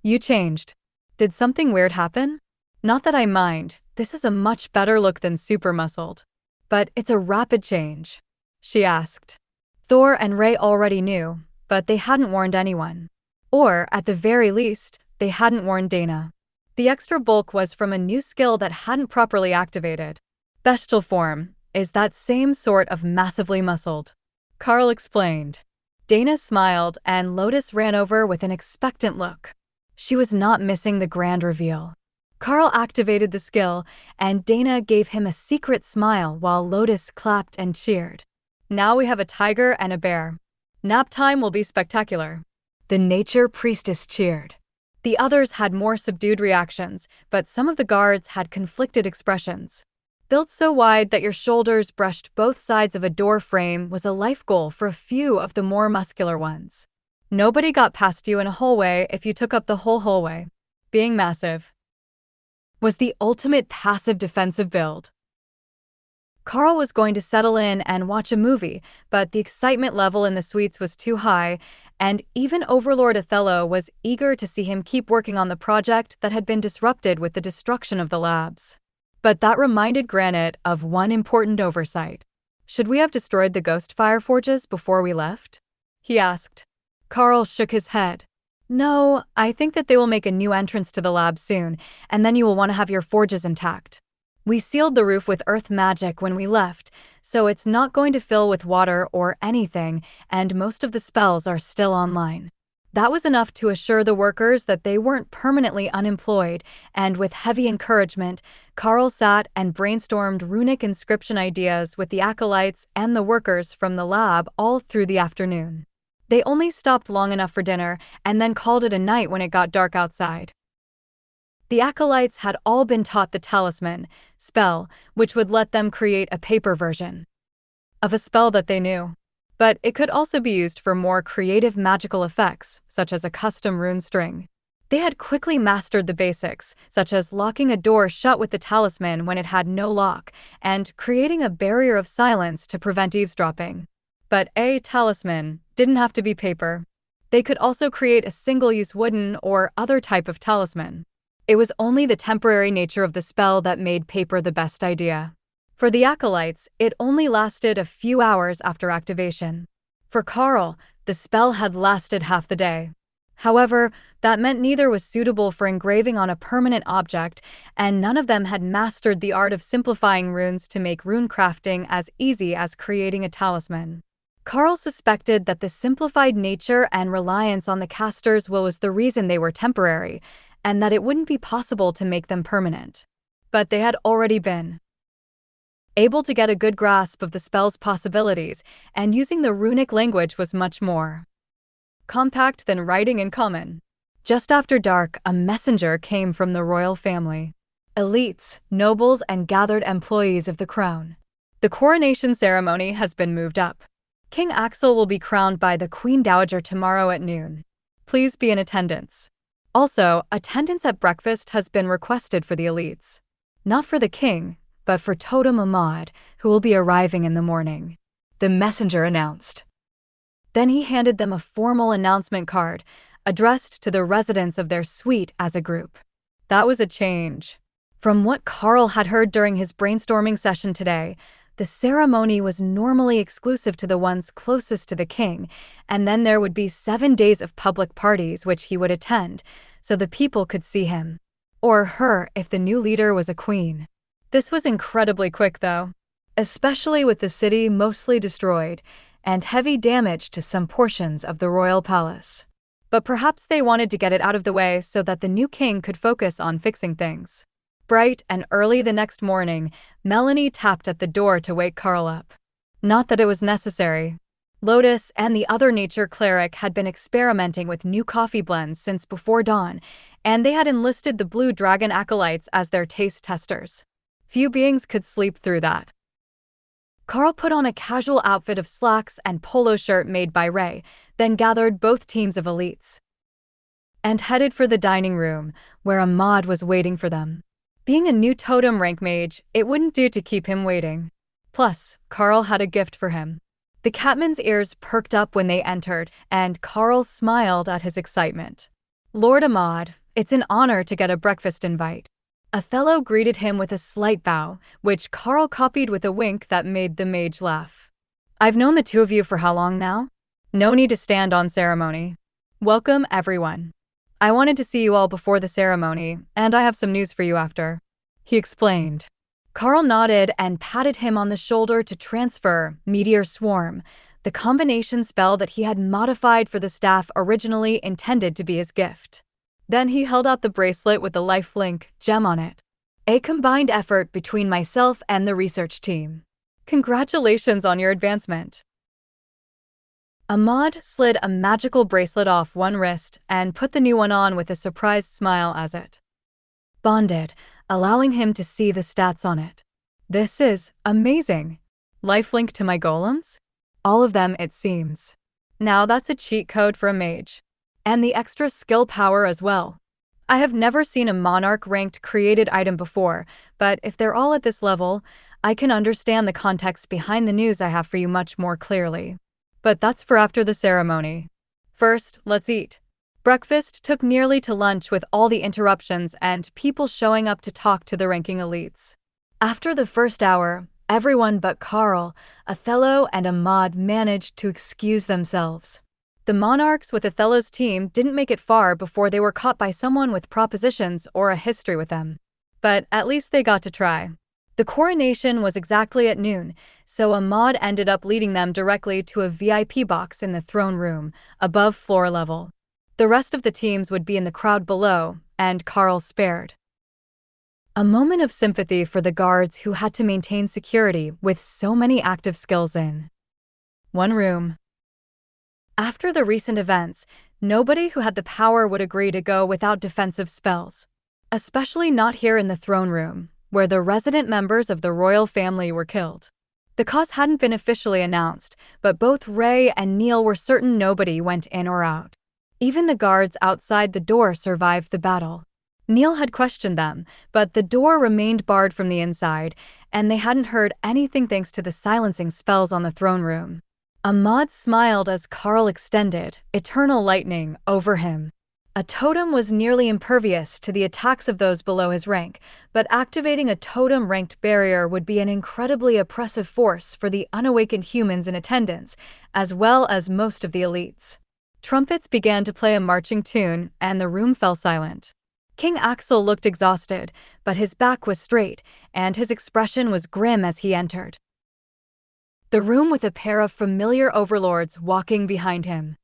You changed. Did something weird happen? Not that I mind, this is a much better look than super muscled. But it's a rapid change, she asked. Thor and Ray already knew, but they hadn't warned anyone. Or, at the very least, they hadn't warned Dana. The extra bulk was from a new skill that hadn't properly activated. Bestial form is that same sort of massively muscled. Karl explained. Dana smiled and Lotus ran over with an expectant look. She was not missing the grand reveal. Karl activated the skill, and Dana gave him a secret smile while Lotus clapped and cheered. Now we have a tiger and a bear. Nap time will be spectacular. The nature priestess cheered. The others had more subdued reactions, but some of the guards had conflicted expressions. Built so wide that your shoulders brushed both sides of a door frame was a life goal for a few of the more muscular ones. Nobody got past you in a hallway if you took up the whole hallway. Being massive was the ultimate passive defensive build. Karl was going to settle in and watch a movie, but the excitement level in the suites was too high, and even Overlord Othello was eager to see him keep working on the project that had been disrupted with the destruction of the labs. But that reminded Granite of one important oversight. Should we have destroyed the ghost fire forges before we left? He asked. Karl shook his head. No, I think that they will make a new entrance to the lab soon, and then you will want to have your forges intact. We sealed the roof with earth magic when we left, so it's not going to fill with water or anything, and most of the spells are still online. That was enough to assure the workers that they weren't permanently unemployed, and with heavy encouragement, Karl sat and brainstormed runic inscription ideas with the acolytes and the workers from the lab all through the afternoon. They only stopped long enough for dinner and then called it a night when it got dark outside. The acolytes had all been taught the talisman spell, which would let them create a paper version of a spell that they knew. But it could also be used for more creative magical effects, such as a custom rune string. They had quickly mastered the basics, such as locking a door shut with the talisman when it had no lock, and creating a barrier of silence to prevent eavesdropping. But a talisman didn't have to be paper. They could also create a single-use wooden or other type of talisman. It was only the temporary nature of the spell that made paper the best idea. For the acolytes, it only lasted a few hours after activation. For Karl, the spell had lasted half the day. However, that meant neither was suitable for engraving on a permanent object, and none of them had mastered the art of simplifying runes to make rune crafting as easy as creating a talisman. Karl suspected that the simplified nature and reliance on the casters was the reason they were temporary, and that it wouldn't be possible to make them permanent. But they had already been able to get a good grasp of the spell's possibilities, and using the runic language was much more compact than writing in common. Just after dark, a messenger came from the royal family. Elites, nobles, and gathered employees of the crown. The coronation ceremony has been moved up. King Axel will be crowned by the Queen Dowager tomorrow at noon. Please be in attendance. Also, attendance at breakfast has been requested for the elites. Not for the king, but for Totem Ahmad, who will be arriving in the morning. The messenger announced. Then he handed them a formal announcement card, addressed to the residents of their suite as a group. That was a change. From what Karl had heard during his brainstorming session today, the ceremony was normally exclusive to the ones closest to the king, and then there would be 7 days of public parties which he would attend, so the people could see him. Or her if the new leader was a queen. This was incredibly quick though, especially with the city mostly destroyed, and heavy damage to some portions of the royal palace. But perhaps they wanted to get it out of the way so that the new king could focus on fixing things. Bright and early the next morning, Melanie tapped at the door to wake Karl up. Not that it was necessary. Lotus and the other nature cleric had been experimenting with new coffee blends since before dawn, and they had enlisted the Blue Dragon acolytes as their taste testers. Few beings could sleep through that. Karl put on a casual outfit of slacks and polo shirt made by Ray, then gathered both teams of elites and headed for the dining room, where Ahmad was waiting for them. Being a new totem rank mage, it wouldn't do to keep him waiting. Plus, Karl had a gift for him. The Catman's ears perked up when they entered, and Karl smiled at his excitement. Lord Ahmad, it's an honor to get a breakfast invite. Othello greeted him with a slight bow, which Karl copied with a wink that made the mage laugh. I've known the two of you for how long now? No need to stand on ceremony. Welcome, everyone. I wanted to see you all before the ceremony, and I have some news for you after, he explained. Karl nodded and patted him on the shoulder to transfer Meteor Swarm, the combination spell that he had modified for the staff originally intended to be his gift. Then he held out the bracelet with the lifelink gem on it. A combined effort between myself and the research team. Congratulations on your advancement. Ahmad slid a magical bracelet off one wrist and put the new one on with a surprised smile as it bonded, allowing him to see the stats on it. This is amazing. Lifelink to my golems? All of them, it seems. Now that's a cheat code for a mage. And the extra skill power as well. I have never seen a monarch-ranked created item before, but if they're all at this level, I can understand the context behind the news I have for you much more clearly. But that's for after the ceremony. First, let's eat. Breakfast took nearly to lunch with all the interruptions and people showing up to talk to the ranking elites. After the first hour, everyone but Karl, Othello, and Ahmad managed to excuse themselves. The monarchs with Othello's team didn't make it far before they were caught by someone with propositions or a history with them. But at least they got to try. The coronation was exactly at noon, so Ahmad ended up leading them directly to a VIP box in the throne room, above floor level. The rest of the teams would be in the crowd below, and Karl spared a moment of sympathy for the guards who had to maintain security with so many active skills in one room. After the recent events, nobody who had the power would agree to go without defensive spells, especially not here in the throne room, where the resident members of the royal family were killed. The cause hadn't been officially announced, but both Ray and Neil were certain nobody went in or out. Even the guards outside the door survived the battle. Neil had questioned them, but the door remained barred from the inside, and they hadn't heard anything thanks to the silencing spells on the throne room. Ahmad smiled as Karl extended eternal lightning over him. A totem was nearly impervious to the attacks of those below his rank, but activating a totem-ranked barrier would be an incredibly oppressive force for the unawakened humans in attendance, as well as most of the elites. Trumpets began to play a marching tune, and the room fell silent. King Axel looked exhausted, but his back was straight, and his expression was grim as he entered. the room with a pair of familiar overlords walking behind him.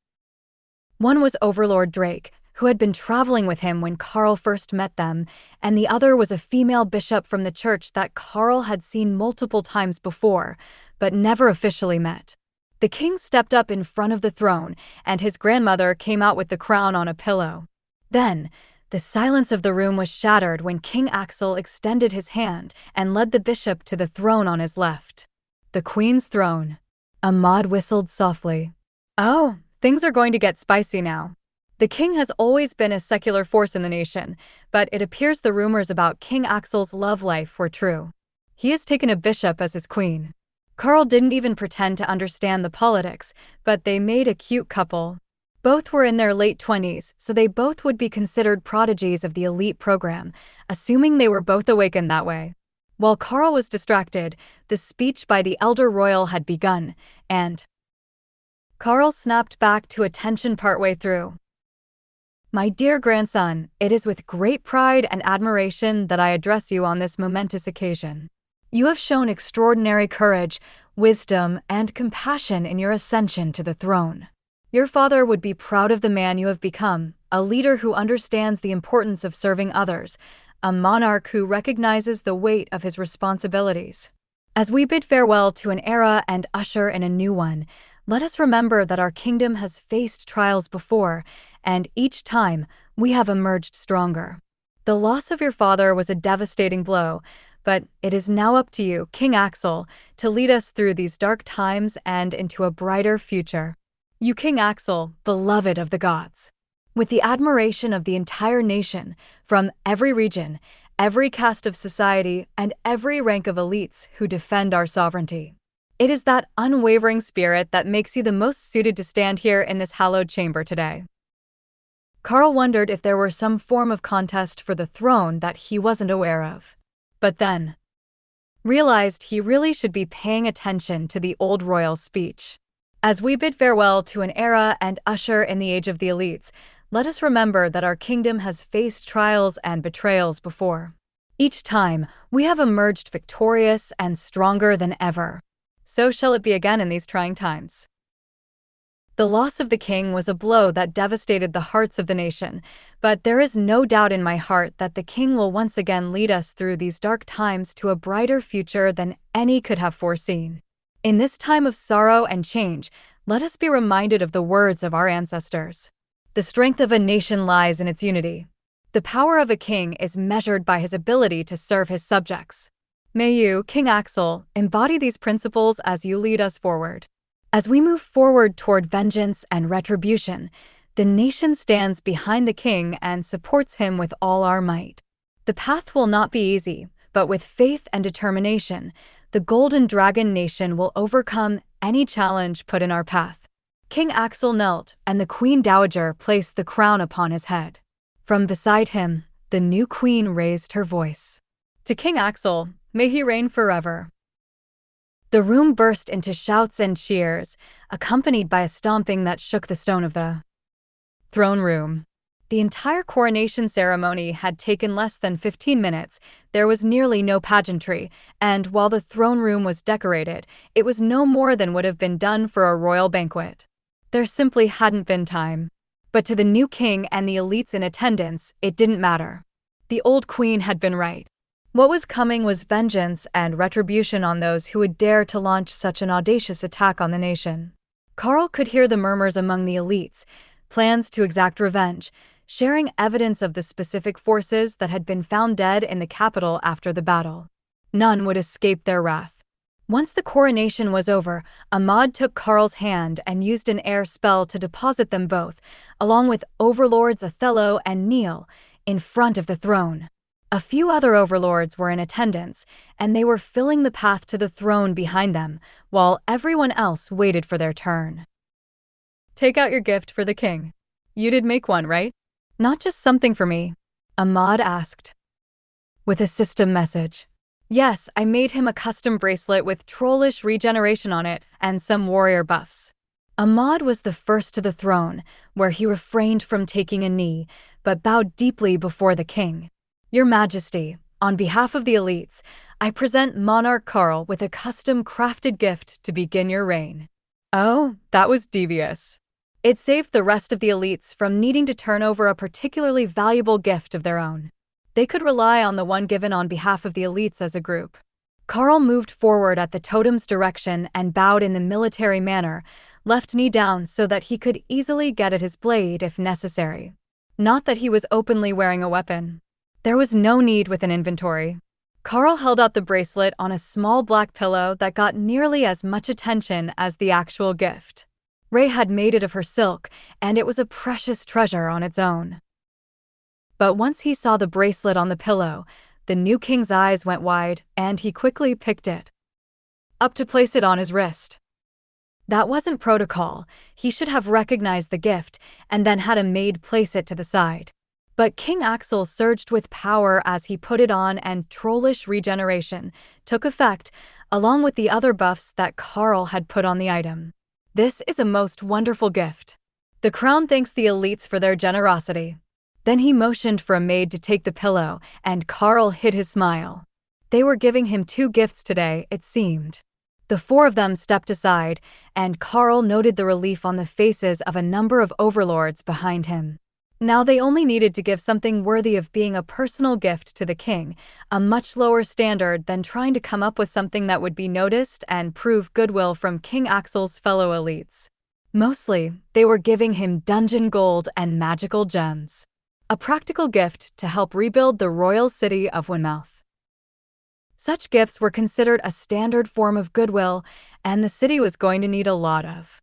One was Overlord Drake, who had been traveling with him when Karl first met them, and the other was a female bishop from the church that Karl had seen multiple times before, but never officially met. The king stepped up in front of the throne, and his grandmother came out with the crown on a pillow. Then, the silence of the room was shattered when King Axel extended his hand and led the bishop to the throne on his left. The queen's throne. Ahmad whistled softly. Oh, things are going to get spicy now. The king has always been a secular force in the nation, but it appears the rumors about King Axel's love life were true. He has taken a bishop as his queen. Karl didn't even pretend to understand the politics, but they made a cute couple. Both were in their late 20s, so they both would be considered prodigies of the elite program, assuming they were both awakened that way. While Karl was distracted, the speech by the elder royal had begun, and Karl snapped back to attention partway through. My dear grandson, it is with great pride and admiration that I address you on this momentous occasion. You have shown extraordinary courage, wisdom, and compassion in your ascension to the throne. Your father would be proud of the man you have become, a leader who understands the importance of serving others, a monarch who recognizes the weight of his responsibilities. As we bid farewell to an era and usher in a new one, let us remember that our kingdom has faced trials before, and each time we have emerged stronger. The loss of your father was a devastating blow, but it is now up to you, King Axel, to lead us through these dark times and into a brighter future. You, King Axel, beloved of the gods. With the admiration of the entire nation, from every region, every caste of society, and every rank of elites who defend our sovereignty. It is that unwavering spirit that makes you the most suited to stand here in this hallowed chamber today. Karl wondered if there were some form of contest for the throne that he wasn't aware of. But then realized he really should be paying attention to the old royal's speech. As we bid farewell to an era and usher in the age of the elites, let us remember that our kingdom has faced trials and betrayals before. Each time, we have emerged victorious and stronger than ever. So shall it be again in these trying times. The loss of the king was a blow that devastated the hearts of the nation, but there is no doubt in my heart that the king will once again lead us through these dark times to a brighter future than any could have foreseen. In this time of sorrow and change, let us be reminded of the words of our ancestors. The strength of a nation lies in its unity. The power of a king is measured by his ability to serve his subjects. May you, King Axel, embody these principles as you lead us forward. As we move forward toward vengeance and retribution, the nation stands behind the king and supports him with all our might. The path will not be easy, but with faith and determination, the Golden Dragon Nation will overcome any challenge put in our path. King Axel knelt, and the Queen Dowager placed the crown upon his head. From beside him, the new queen raised her voice. To King Axel, may he reign forever. The room burst into shouts and cheers, accompanied by a stomping that shook the stone of the throne room. The entire coronation ceremony had taken less than 15 minutes, there was nearly no pageantry, and while the throne room was decorated, it was no more than would have been done for a royal banquet. There simply hadn't been time. But to the new king and the elites in attendance, it didn't matter. The old queen had been right. What was coming was vengeance and retribution on those who would dare to launch such an audacious attack on the nation. Karl could hear the murmurs among the elites, plans to exact revenge, sharing evidence of the specific forces that had been found dead in the capital after the battle. None would escape their wrath. Once the coronation was over, Ahmad took Karl's hand and used an air spell to deposit them both, along with overlords Othello and Neil, in front of the throne. A few other overlords were in attendance, and they were filling the path to the throne behind them, while everyone else waited for their turn. Take out your gift for the king. You did make one, right? Not just something for me, Ahmad asked. With a system message. Yes, I made him a custom bracelet with trollish regeneration on it and some warrior buffs. Ahmad was the first to the throne, where he refrained from taking a knee, but bowed deeply before the king. Your Majesty, on behalf of the elites, I present Monarch Karl with a custom-crafted gift to begin your reign." Oh, that was devious. It saved the rest of the elites from needing to turn over a particularly valuable gift of their own. They could rely on the one given on behalf of the elites as a group. Karl moved forward at the totem's direction and bowed in the military manner, left knee down so that he could easily get at his blade if necessary. Not that he was openly wearing a weapon. There was no need with an inventory. Karl held out the bracelet on a small black pillow that got nearly as much attention as the actual gift. Ray had made it of her silk, and it was a precious treasure on its own. But once he saw the bracelet on the pillow, the new king's eyes went wide, and he quickly picked it up to place it on his wrist. That wasn't protocol. He should have recognized the gift and then had a maid place it to the side. But King Axel surged with power as he put it on, and trollish regeneration took effect, along with the other buffs that Karl had put on the item. This is a most wonderful gift. The crown thanks the elites for their generosity. Then he motioned for a maid to take the pillow, and Karl hid his smile. They were giving him 2 gifts today, it seemed. The 4 of them stepped aside, and Karl noted the relief on the faces of a number of overlords behind him. Now they only needed to give something worthy of being a personal gift to the king, a much lower standard than trying to come up with something that would be noticed and prove goodwill from King Axel's fellow elites. Mostly, they were giving him dungeon gold and magical gems. A practical gift to help rebuild the royal city of Weymouth. Such gifts were considered a standard form of goodwill, and the city was going to need a lot of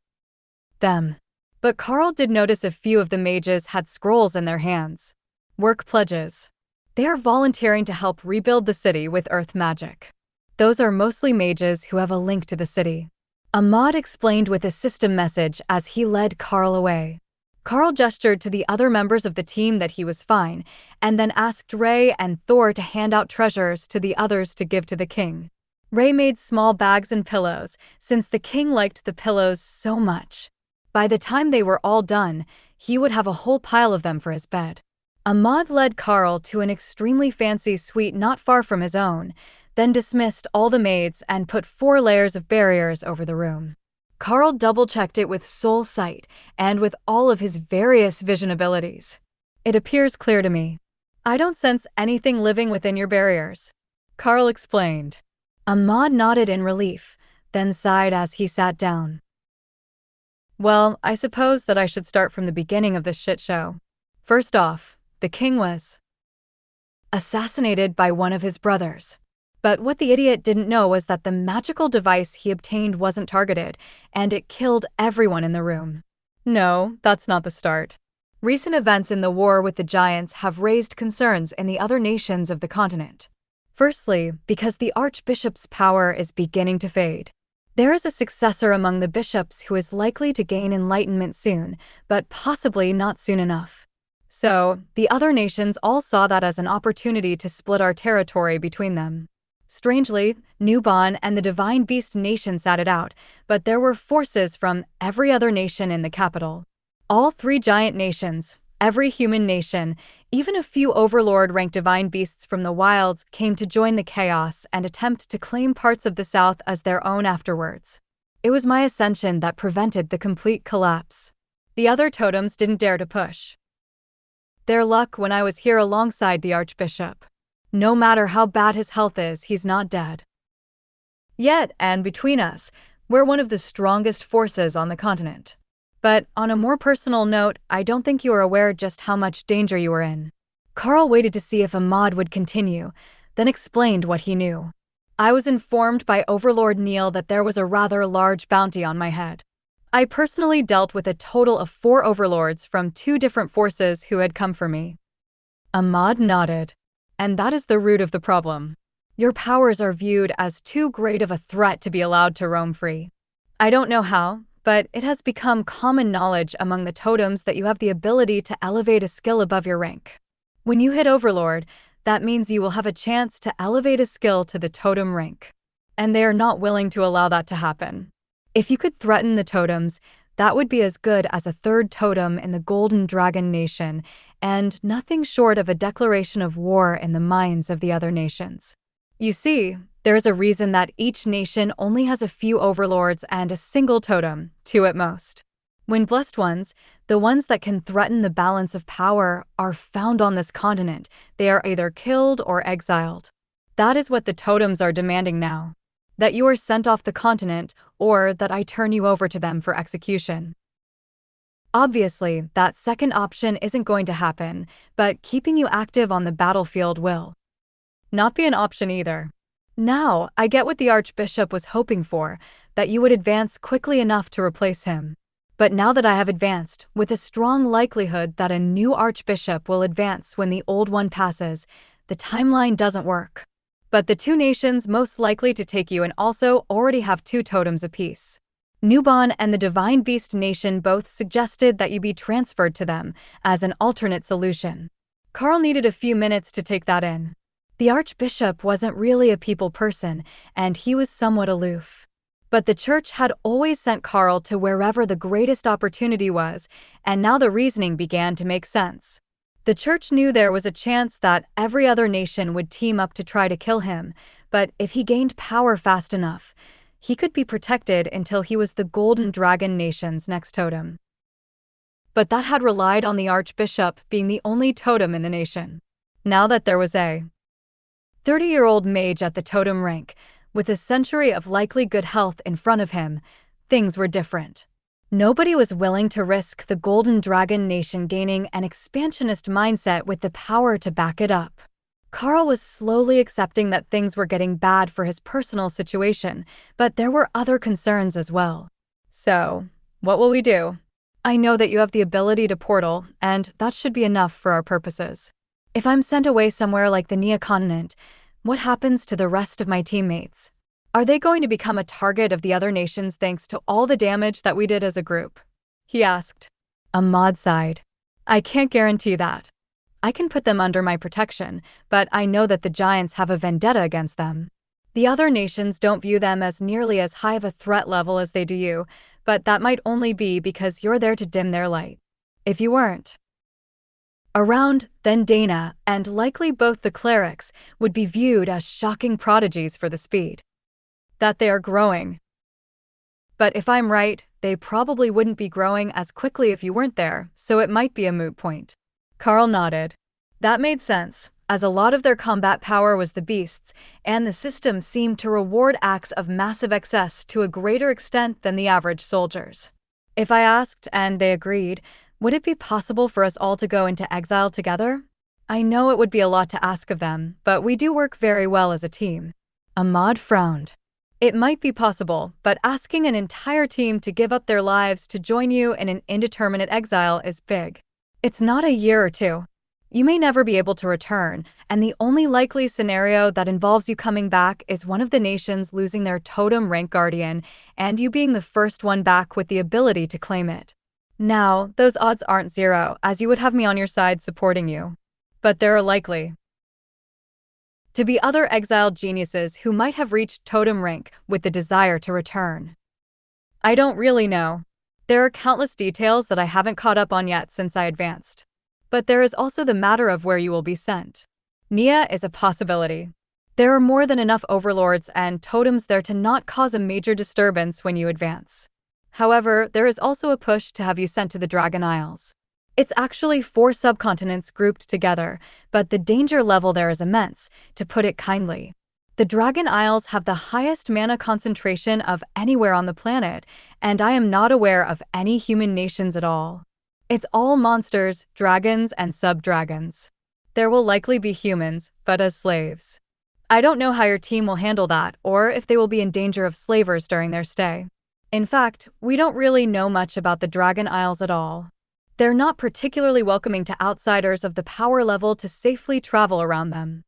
them. But Karl did notice a few of the mages had scrolls in their hands. Work pledges. They are volunteering to help rebuild the city with earth magic. Those are mostly mages who have a link to the city. Ahmad explained with a system message as he led Karl away. Karl gestured to the other members of the team that he was fine, and then asked Ray and Thor to hand out treasures to the others to give to the king. Ray made small bags and pillows, since the king liked the pillows so much. By the time they were all done, he would have a whole pile of them for his bed. Ahmad led Karl to an extremely fancy suite not far from his own, then dismissed all the maids and put 4 layers of barriers over the room. Karl double-checked it with soul sight and with all of his various vision abilities. "It appears clear to me. I don't sense anything living within your barriers," Karl explained. Ahmad nodded in relief, then sighed as he sat down. "Well, I suppose that I should start from the beginning of this shit show. First off, the king was assassinated by one of his brothers. But what the idiot didn't know was that the magical device he obtained wasn't targeted, and it killed everyone in the room. No, that's not the start. Recent events in the war with the giants have raised concerns in the other nations of the continent. Firstly, because the archbishop's power is beginning to fade. There is a successor among the bishops who is likely to gain enlightenment soon, but possibly not soon enough. So, the other nations all saw that as an opportunity to split our territory between them. Strangely, Nuban and the Divine Beast nation sat it out, but there were forces from every other nation in the capital. All 3 giant nations, every human nation, even a few overlord-ranked divine beasts from the wilds came to join the chaos and attempt to claim parts of the south as their own afterwards. It was my ascension that prevented the complete collapse. The other totems didn't dare to push their luck when I was here alongside the archbishop. No matter how bad his health is, he's not dead yet, and between us, we're one of the strongest forces on the continent. But on a more personal note, I don't think you are aware just how much danger you are in." Karl waited to see if Ahmad would continue, then explained what he knew. "I was informed by Overlord Neil that there was a rather large bounty on my head. I personally dealt with a total of 4 overlords from 2 different forces who had come for me." Ahmad nodded. "And that is the root of the problem. Your powers are viewed as too great of a threat to be allowed to roam free. I don't know how, but it has become common knowledge among the totems that you have the ability to elevate a skill above your rank. When you hit Overlord, that means you will have a chance to elevate a skill to the totem rank. And they are not willing to allow that to happen. If you could threaten the totems, that would be as good as a 3rd totem in the Golden Dragon Nation, and nothing short of a declaration of war in the minds of the other nations. You see, there is a reason that each nation only has a few overlords and a single totem, two at most. When blessed ones, the ones that can threaten the balance of power, are found on this continent, they are either killed or exiled. That is what the totems are demanding now. That you are sent off the continent, or that I turn you over to them for execution. Obviously, that second option isn't going to happen, but keeping you active on the battlefield will not be an option either. Now, I get what the Archbishop was hoping for, that you would advance quickly enough to replace him. But now that I have advanced, with a strong likelihood that a new Archbishop will advance when the old one passes, the timeline doesn't work. But the two nations most likely to take you and also already have two totems apiece. Nuban and the Divine Beast Nation both suggested that you be transferred to them as an alternate solution. Karl needed a few minutes to take that in. The Archbishop wasn't really a people person, and he was somewhat aloof. But the church had always sent Karl to wherever the greatest opportunity was, and now the reasoning began to make sense. The church knew there was a chance that every other nation would team up to try to kill him, but if he gained power fast enough, he could be protected until he was the Golden Dragon Nation's next totem. But that had relied on the Archbishop being the only totem in the nation. Now that there was a 30-year-old mage at the totem rank, with a century of likely good health in front of him, things were different. Nobody was willing to risk the Golden Dragon Nation gaining an expansionist mindset with the power to back it up. Karl was slowly accepting that things were getting bad for his personal situation, but there were other concerns as well. So, what will we do? I know that you have the ability to portal, and that should be enough for our purposes. If I'm sent away somewhere like the Neocontinent, what happens to the rest of my teammates? Are they going to become a target of the other nations thanks to all the damage that we did as a group? He asked. Ahmad sighed. I can't guarantee that. I can put them under my protection, but I know that the giants have a vendetta against them. The other nations don't view them as nearly as high of a threat level as they do you, but that might only be because you're there to dim their light. If you weren't around, then Dana, and likely both the clerics, would be viewed as shocking prodigies for the speed that they are growing. But if I'm right, they probably wouldn't be growing as quickly if you weren't there, so it might be a moot point. Karl nodded. That made sense, as a lot of their combat power was the beasts, and the system seemed to reward acts of massive excess to a greater extent than the average soldiers. If I asked, and they agreed, would it be possible for us all to go into exile together? I know it would be a lot to ask of them, but we do work very well as a team. Ahmad frowned. It might be possible, but asking an entire team to give up their lives to join you in an indeterminate exile is big. It's not a year or two. You may never be able to return, and the only likely scenario that involves you coming back is one of the nations losing their totem rank guardian, and you being the first one back with the ability to claim it. Now, those odds aren't zero, as you would have me on your side supporting you. But there are likely to be other exiled geniuses who might have reached totem rank with the desire to return. I don't really know. There are countless details that I haven't caught up on yet since I advanced. But there is also the matter of where you will be sent. Nia is a possibility. There are more than enough overlords and totems there to not cause a major disturbance when you advance. However, there is also a push to have you sent to the Dragon Isles. It's actually 4 subcontinents grouped together, but the danger level there is immense, to put it kindly. The Dragon Isles have the highest mana concentration of anywhere on the planet, and I am not aware of any human nations at all. It's all monsters, dragons, and sub-dragons. There will likely be humans, but as slaves. I don't know how your team will handle that, or if they will be in danger of slavers during their stay. In fact, we don't really know much about the Dragon Isles at all. They're not particularly welcoming to outsiders of the power level to safely travel around them.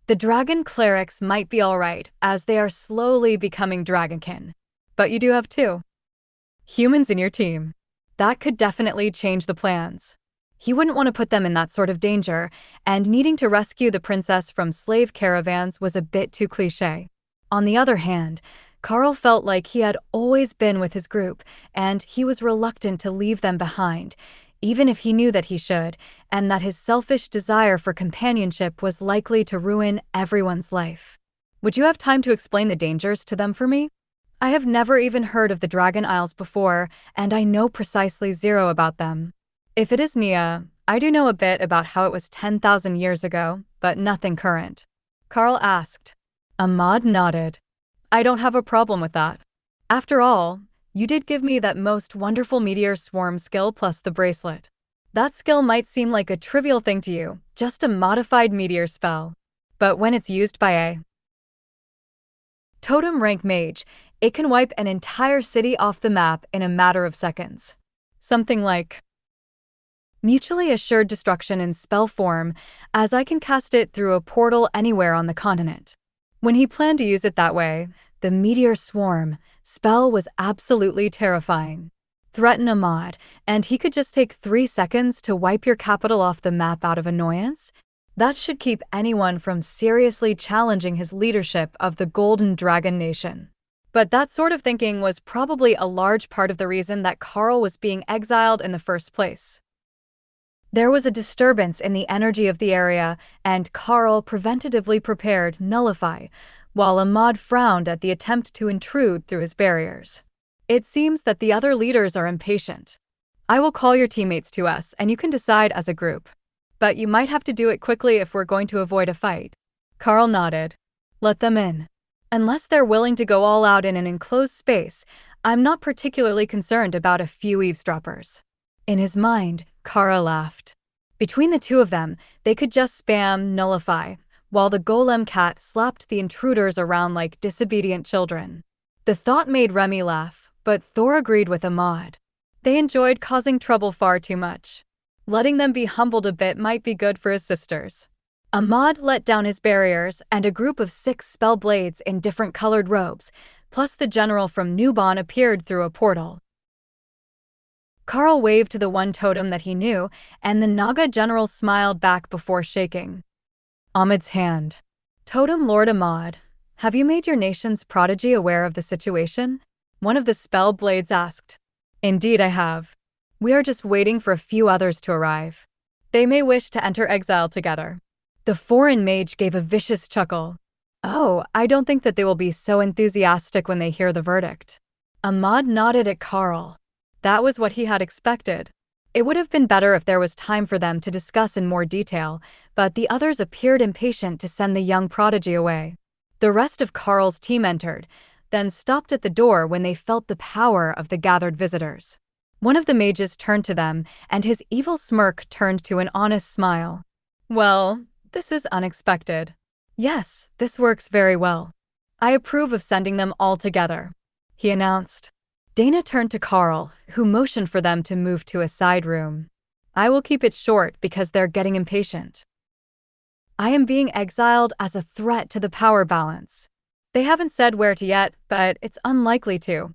The dragon clerics might be alright, as they are slowly becoming dragonkin. But you do have 2 humans in your team. That could definitely change the plans. He wouldn't want to put them in that sort of danger, and needing to rescue the princess from slave caravans was a bit too cliché. On the other hand, Karl felt like he had always been with his group, and he was reluctant to leave them behind, even if he knew that he should, and that his selfish desire for companionship was likely to ruin everyone's life. Would you have time to explain the dangers to them for me? I have never even heard of the Dragon Isles before, and I know precisely zero about them. If it is Nia, I do know a bit about how it was 10,000 years ago, but nothing current. Karl asked. Ahmad nodded. I don't have a problem with that. After all, you did give me that most wonderful meteor swarm skill plus the bracelet. That skill might seem like a trivial thing to you, just a modified meteor spell. But when it's used by a totem rank mage, it can wipe an entire city off the map in a matter of seconds. Something like mutually assured destruction in spell form, as I can cast it through a portal anywhere on the continent. When he planned to use it that way, the meteor swarm spell was absolutely terrifying. Threaten Ahmad, and he could just take 3 seconds to wipe your capital off the map out of annoyance? That should keep anyone from seriously challenging his leadership of the Golden Dragon Nation. But that sort of thinking was probably a large part of the reason that Karl was being exiled in the first place. There was a disturbance in the energy of the area, and Karl preventatively prepared Nullify, while Ahmad frowned at the attempt to intrude through his barriers. It seems that the other leaders are impatient. I will call your teammates to us, and you can decide as a group. But you might have to do it quickly if we're going to avoid a fight. Karl nodded. Let them in. Unless they're willing to go all out in an enclosed space, I'm not particularly concerned about a few eavesdroppers. In his mind, Karl laughed. Between the two of them, they could just spam Nullify, while the golem cat slapped the intruders around like disobedient children. The thought made Remy laugh, but Thor agreed with Ahmad. They enjoyed causing trouble far too much. Letting them be humbled a bit might be good for his sisters. Ahmad let down his barriers, and a group of 6 spell blades in different colored robes, plus the general from Nubon appeared through a portal. Karl waved to the one totem that he knew, and the Naga general smiled back before shaking Ahmad's hand. Totem Lord Ahmad, have you made your nation's prodigy aware of the situation? One of the spell blades asked. Indeed I have. We are just waiting for a few others to arrive. They may wish to enter exile together. The foreign mage gave a vicious chuckle. Oh, I don't think that they will be so enthusiastic when they hear the verdict. Ahmad nodded at Karl. That was what he had expected. It would have been better if there was time for them to discuss in more detail, but the others appeared impatient to send the young prodigy away. The rest of Karl's team entered, then stopped at the door when they felt the power of the gathered visitors. One of the mages turned to them, and his evil smirk turned to an honest smile. Well, this is unexpected. Yes, this works very well. I approve of sending them all together, he announced. Dana turned to Karl, who motioned for them to move to a side room. I will keep it short because they're getting impatient. I am being exiled as a threat to the power balance. They haven't said where to yet, but it's unlikely to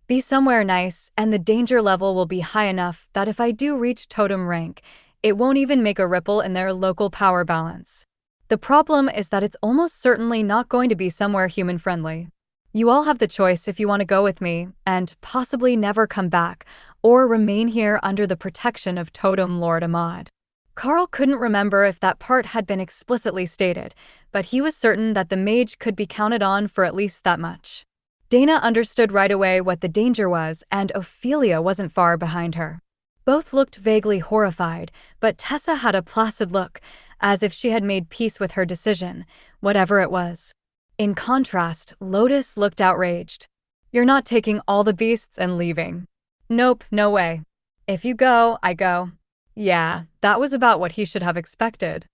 be somewhere nice, and the danger level will be high enough that if I do reach totem rank, it won't even make a ripple in their local power balance. The problem is that it's almost certainly not going to be somewhere human-friendly. You all have the choice if you want to go with me, and possibly never come back, or remain here under the protection of Totem Lord Ahmad. Karl couldn't remember if that part had been explicitly stated, but he was certain that the mage could be counted on for at least that much. Dana understood right away what the danger was, and Ophelia wasn't far behind her. Both looked vaguely horrified, but Tessa had a placid look, as if she had made peace with her decision, whatever it was. In contrast, Lotus looked outraged. You're not taking all the beasts and leaving. Nope, no way. If you go, I go. Yeah, that was about what he should have expected.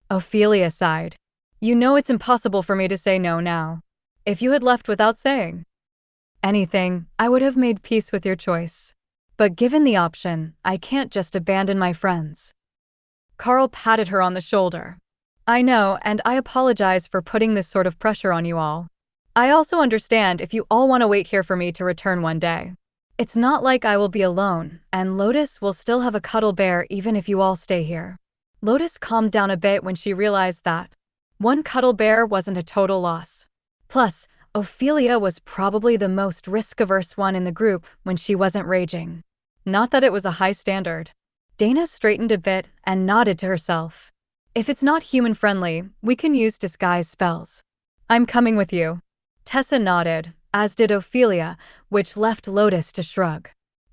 Ophelia sighed. You know it's impossible for me to say no now. If you had left without saying anything, I would have made peace with your choice. But given the option, I can't just abandon my friends. Karl patted her on the shoulder. I know, and I apologize for putting this sort of pressure on you all. I also understand if you all want to wait here for me to return one day. It's not like I will be alone, and Lotus will still have a cuddle bear even if you all stay here. Lotus calmed down a bit when she realized that one cuddle bear wasn't a total loss. Plus, Ophelia was probably the most risk-averse one in the group when she wasn't raging. Not that it was a high standard. Dana straightened a bit and nodded to herself. If it's not human-friendly, we can use disguise spells. I'm coming with you. Tessa nodded, as did Ophelia, which left Lotus to shrug.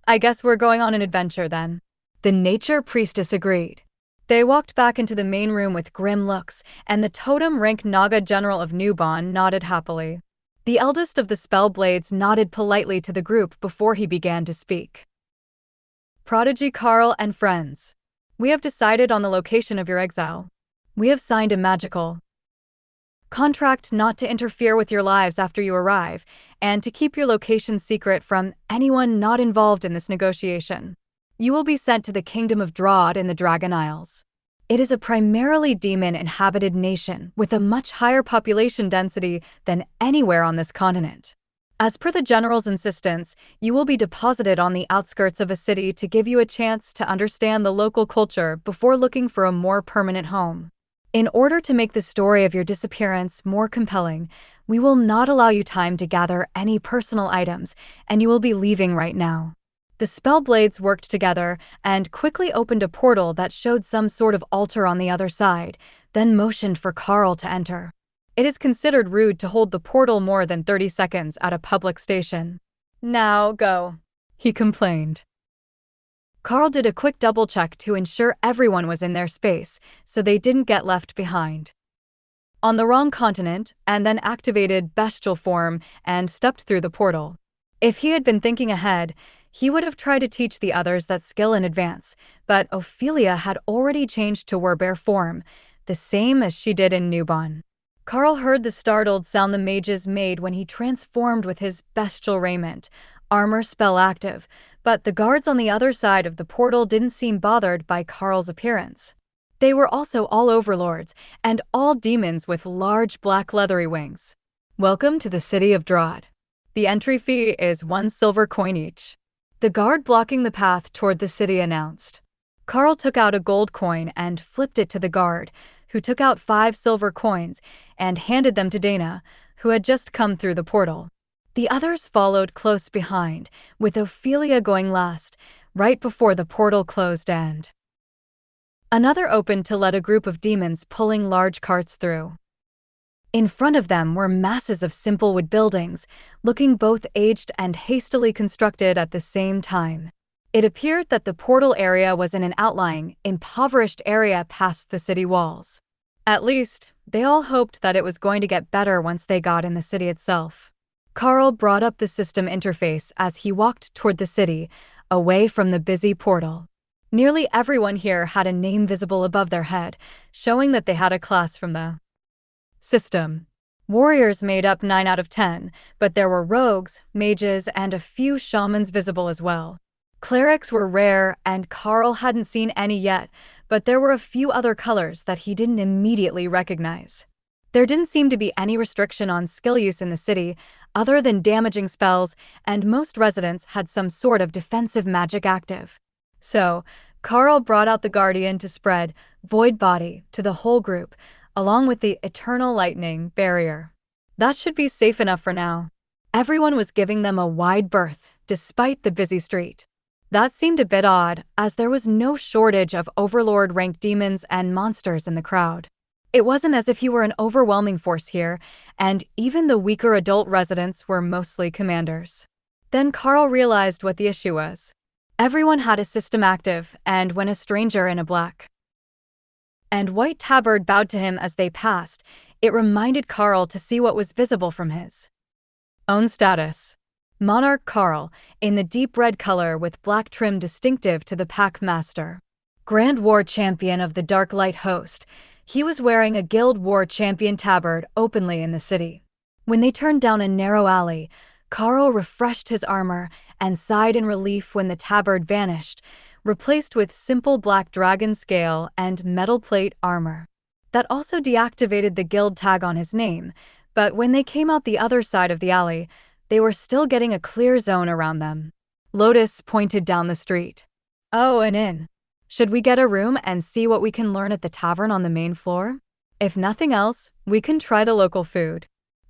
I guess we're going on an adventure then. The nature priestess agreed. They walked back into the main room with grim looks, and the totem rank Naga General of Newbon nodded happily. The eldest of the Spellblades nodded politely to the group before he began to speak. Prodigy Karl and friends. We have decided on the location of your exile. We have signed a magical contract not to interfere with your lives after you arrive, and to keep your location secret from anyone not involved in this negotiation. You will be sent to the Kingdom of Drod in the Dragon Isles. It is a primarily demon-inhabited nation with a much higher population density than anywhere on this continent. As per the General's insistence, you will be deposited on the outskirts of a city to give you a chance to understand the local culture before looking for a more permanent home. In order to make the story of your disappearance more compelling, we will not allow you time to gather any personal items, and you will be leaving right now. The Spellblades worked together and quickly opened a portal that showed some sort of altar on the other side, then motioned for Karl to enter. It is considered rude to hold the portal more than 30 seconds at a public station. Now go, he complained. Karl did a quick double-check to ensure everyone was in their space, so they didn't get left behind. On the wrong continent, and then activated bestial form and stepped through the portal. If he had been thinking ahead, he would have tried to teach the others that skill in advance, but Ophelia had already changed to werbear form, the same as she did in Newbon. Karl heard the startled sound the mages made when he transformed with his bestial raiment, armor spell active, but the guards on the other side of the portal didn't seem bothered by Karl's appearance. They were also all overlords, and all demons with large black leathery wings. Welcome to the city of Drod. The entry fee is 1 silver coin each. The guard blocking the path toward the city announced. Karl took out a gold coin and flipped it to the guard, who took out 5 silver coins and handed them to Dana, who had just come through the portal. The others followed close behind, with Ophelia going last, right before the portal closed and another opened to let a group of demons pulling large carts through. In front of them were masses of simple wood buildings, looking both aged and hastily constructed at the same time. It appeared that the portal area was in an outlying, impoverished area past the city walls. At least, they all hoped that it was going to get better once they got in the city itself. Karl brought up the system interface as he walked toward the city, away from the busy portal. Nearly everyone here had a name visible above their head, showing that they had a class from the system. Warriors made up 9 out of 10, but there were rogues, mages, and a few shamans visible as well. Clerics were rare, and Karl hadn't seen any yet, but there were a few other colors that he didn't immediately recognize. There didn't seem to be any restriction on skill use in the city, other than damaging spells, and most residents had some sort of defensive magic active. So, Karl brought out the Guardian to spread Void Body to the whole group, along with the Eternal Lightning Barrier. That should be safe enough for now. Everyone was giving them a wide berth, despite the busy street. That seemed a bit odd, as there was no shortage of overlord-ranked demons and monsters in the crowd. It wasn't as if you were an overwhelming force here, and even the weaker adult residents were mostly commanders. Then Karl realized what the issue was. Everyone had a system active, and when a stranger in a black and white tabard bowed to him as they passed, it reminded Karl to see what was visible from his own status. Monarch Karl, in the deep red color with black trim distinctive to the pack master. Grand War Champion of the Dark Light Host, he was wearing a Guild War Champion tabard openly in the city. When they turned down a narrow alley, Karl refreshed his armor and sighed in relief when the tabard vanished, replaced with simple black dragon scale and metal plate armor. That also deactivated the guild tag on his name, but when they came out the other side of the alley, they were still getting a clear zone around them. Lotus pointed down the street. Oh, an inn. Should we get a room and see what we can learn at the tavern on the main floor? If nothing else, we can try the local food.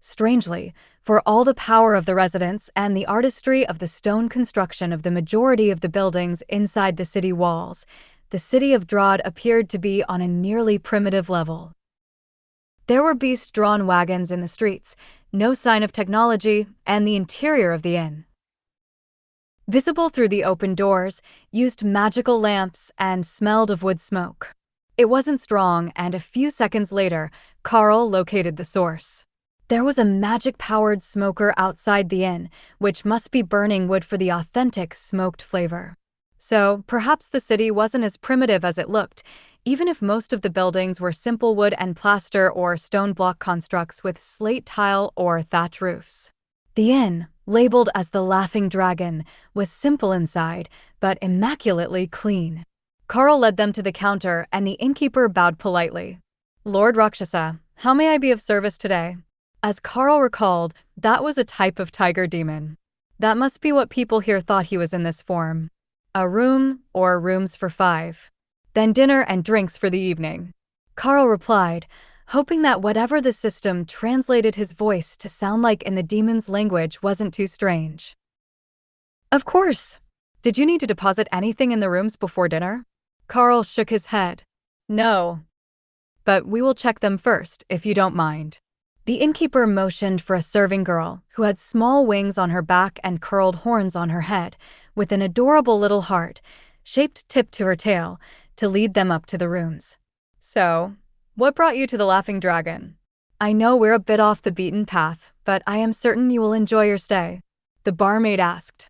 Strangely, for all the power of the residents and the artistry of the stone construction of the majority of the buildings inside the city walls, the city of Drod appeared to be on a nearly primitive level. There were beast-drawn wagons in the streets, no sign of technology, and the interior of the inn, visible through the open doors, used magical lamps and smelled of wood smoke. It wasn't strong, and a few seconds later, Karl located the source. There was a magic-powered smoker outside the inn, which must be burning wood for the authentic smoked flavor. So, perhaps the city wasn't as primitive as it looked, even if most of the buildings were simple wood and plaster or stone block constructs with slate tile or thatch roofs. The inn, labeled as the Laughing Dragon, was simple inside, but immaculately clean. Karl led them to the counter, and the innkeeper bowed politely. "Lord Rakshasa, how may I be of service today?" As Karl recalled, that was a type of tiger demon. That must be what people here thought he was in this form. A room, or rooms for 5. Then dinner and drinks for the evening. Karl replied, hoping that whatever the system translated his voice to sound like in the demon's language wasn't too strange. "Of course. Did you need to deposit anything in the rooms before dinner?" Karl shook his head. "No. But we will check them first, if you don't mind." The innkeeper motioned for a serving girl, who had small wings on her back and curled horns on her head, with an adorable little heart-shaped tip to her tail, to lead them up to the rooms. "So, what brought you to the Laughing Dragon? I know we're a bit off the beaten path, but I am certain you will enjoy your stay," the barmaid asked.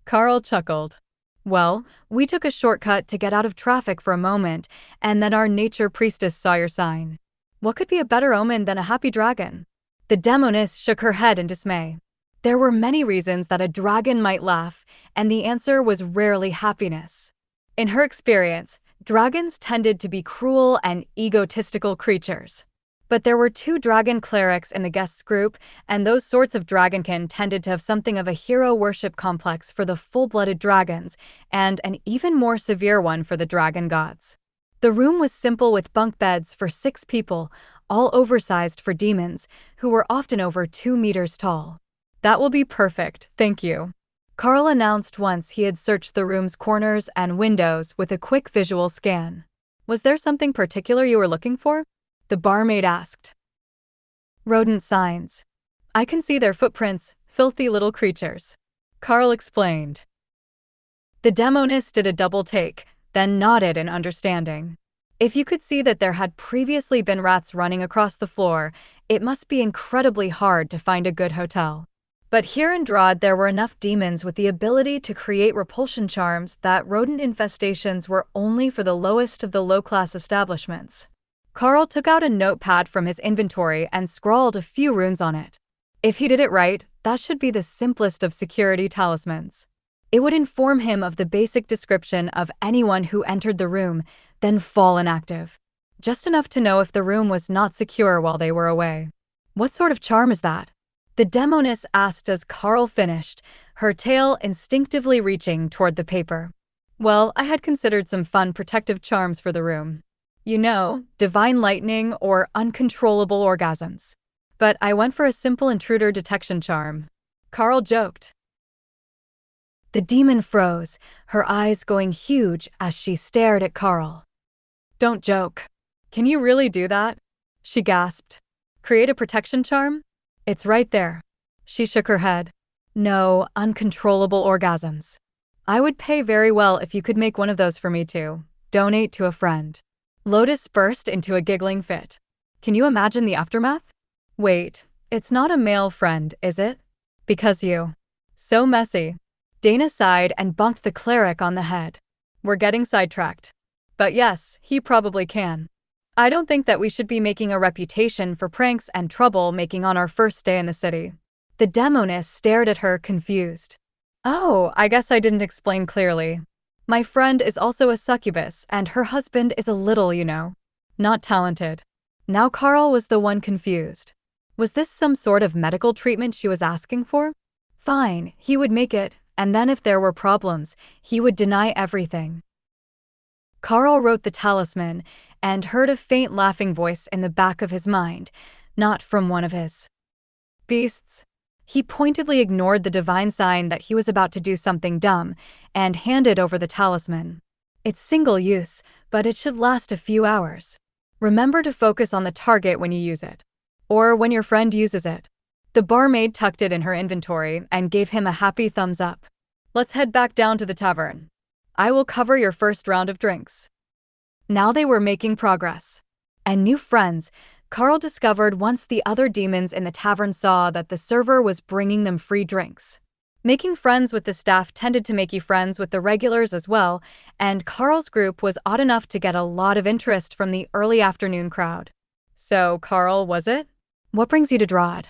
Karl chuckled. "Well, we took a shortcut to get out of traffic for a moment, and then our nature priestess saw your sign. What could be a better omen than a happy dragon?" The demoness shook her head in dismay. There were many reasons that a dragon might laugh, and the answer was rarely happiness. In her experience, dragons tended to be cruel and egotistical creatures. But there were 2 dragon clerics in the guests group, and those sorts of dragonkin tended to have something of a hero worship complex for the full-blooded dragons, and an even more severe one for the dragon gods. The room was simple with bunk beds for 6 people, all oversized for demons, who were often over 2 meters tall. "That will be perfect, thank you," Karl announced once he had searched the room's corners and windows with a quick visual scan. "Was there something particular you were looking for?" the barmaid asked. "Rodent signs. I can see their footprints, filthy little creatures," Karl explained. The demoness did a double take, then nodded in understanding. If you could see that there had previously been rats running across the floor, it must be incredibly hard to find a good hotel. But here in Drod there were enough demons with the ability to create repulsion charms that rodent infestations were only for the lowest of the low-class establishments. Karl took out a notepad from his inventory and scrawled a few runes on it. If he did it right, that should be the simplest of security talismans. It would inform him of the basic description of anyone who entered the room, then fall inactive. Just enough to know if the room was not secure while they were away. "What sort of charm is that?" the demoness asked as Karl finished, her tail instinctively reaching toward the paper. "Well, I had considered some fun protective charms for the room. You know, divine lightning or uncontrollable orgasms. But I went for a simple intruder detection charm," Karl joked. The demon froze, her eyes going huge as she stared at Karl. "Don't joke. Can you really do that?" she gasped. "Create a protection charm? It's right there." She shook her head. "No, uncontrollable orgasms. I would pay very well if you could make one of those for me too. Donate to a friend." Lotus burst into a giggling fit. "Can you imagine the aftermath?" "Wait, it's not a male friend, is it? Because you." "So messy." Dana sighed and bumped the cleric on the head. "We're getting sidetracked. But yes, he probably can. I don't think that we should be making a reputation for pranks and trouble-making on our first day in the city." The demoness stared at her, confused. "Oh, I guess I didn't explain clearly. My friend is also a succubus, and her husband is a little, not talented." Now Karl was the one confused. Was this some sort of medical treatment she was asking for? Fine, he would make it, and then if there were problems, he would deny everything. Karl wrote the talisman, and heard a faint laughing voice in the back of his mind, not from one of his Beasts. He pointedly ignored the divine sign that he was about to do something dumb and handed over the talisman. It's single use, but it should last a few hours. Remember to focus on the target when you use it. Or when your friend uses it. The barmaid tucked it in her inventory and gave him a happy thumbs up. Let's head back down to the tavern. I will cover your first round of drinks. Now they were making progress. And new friends, Karl discovered once the other demons in the tavern saw that the server was bringing them free drinks. Making friends with the staff tended to make you friends with the regulars as well, and Karl's group was odd enough to get a lot of interest from the early afternoon crowd. So, Karl, was it? What brings you to Drod?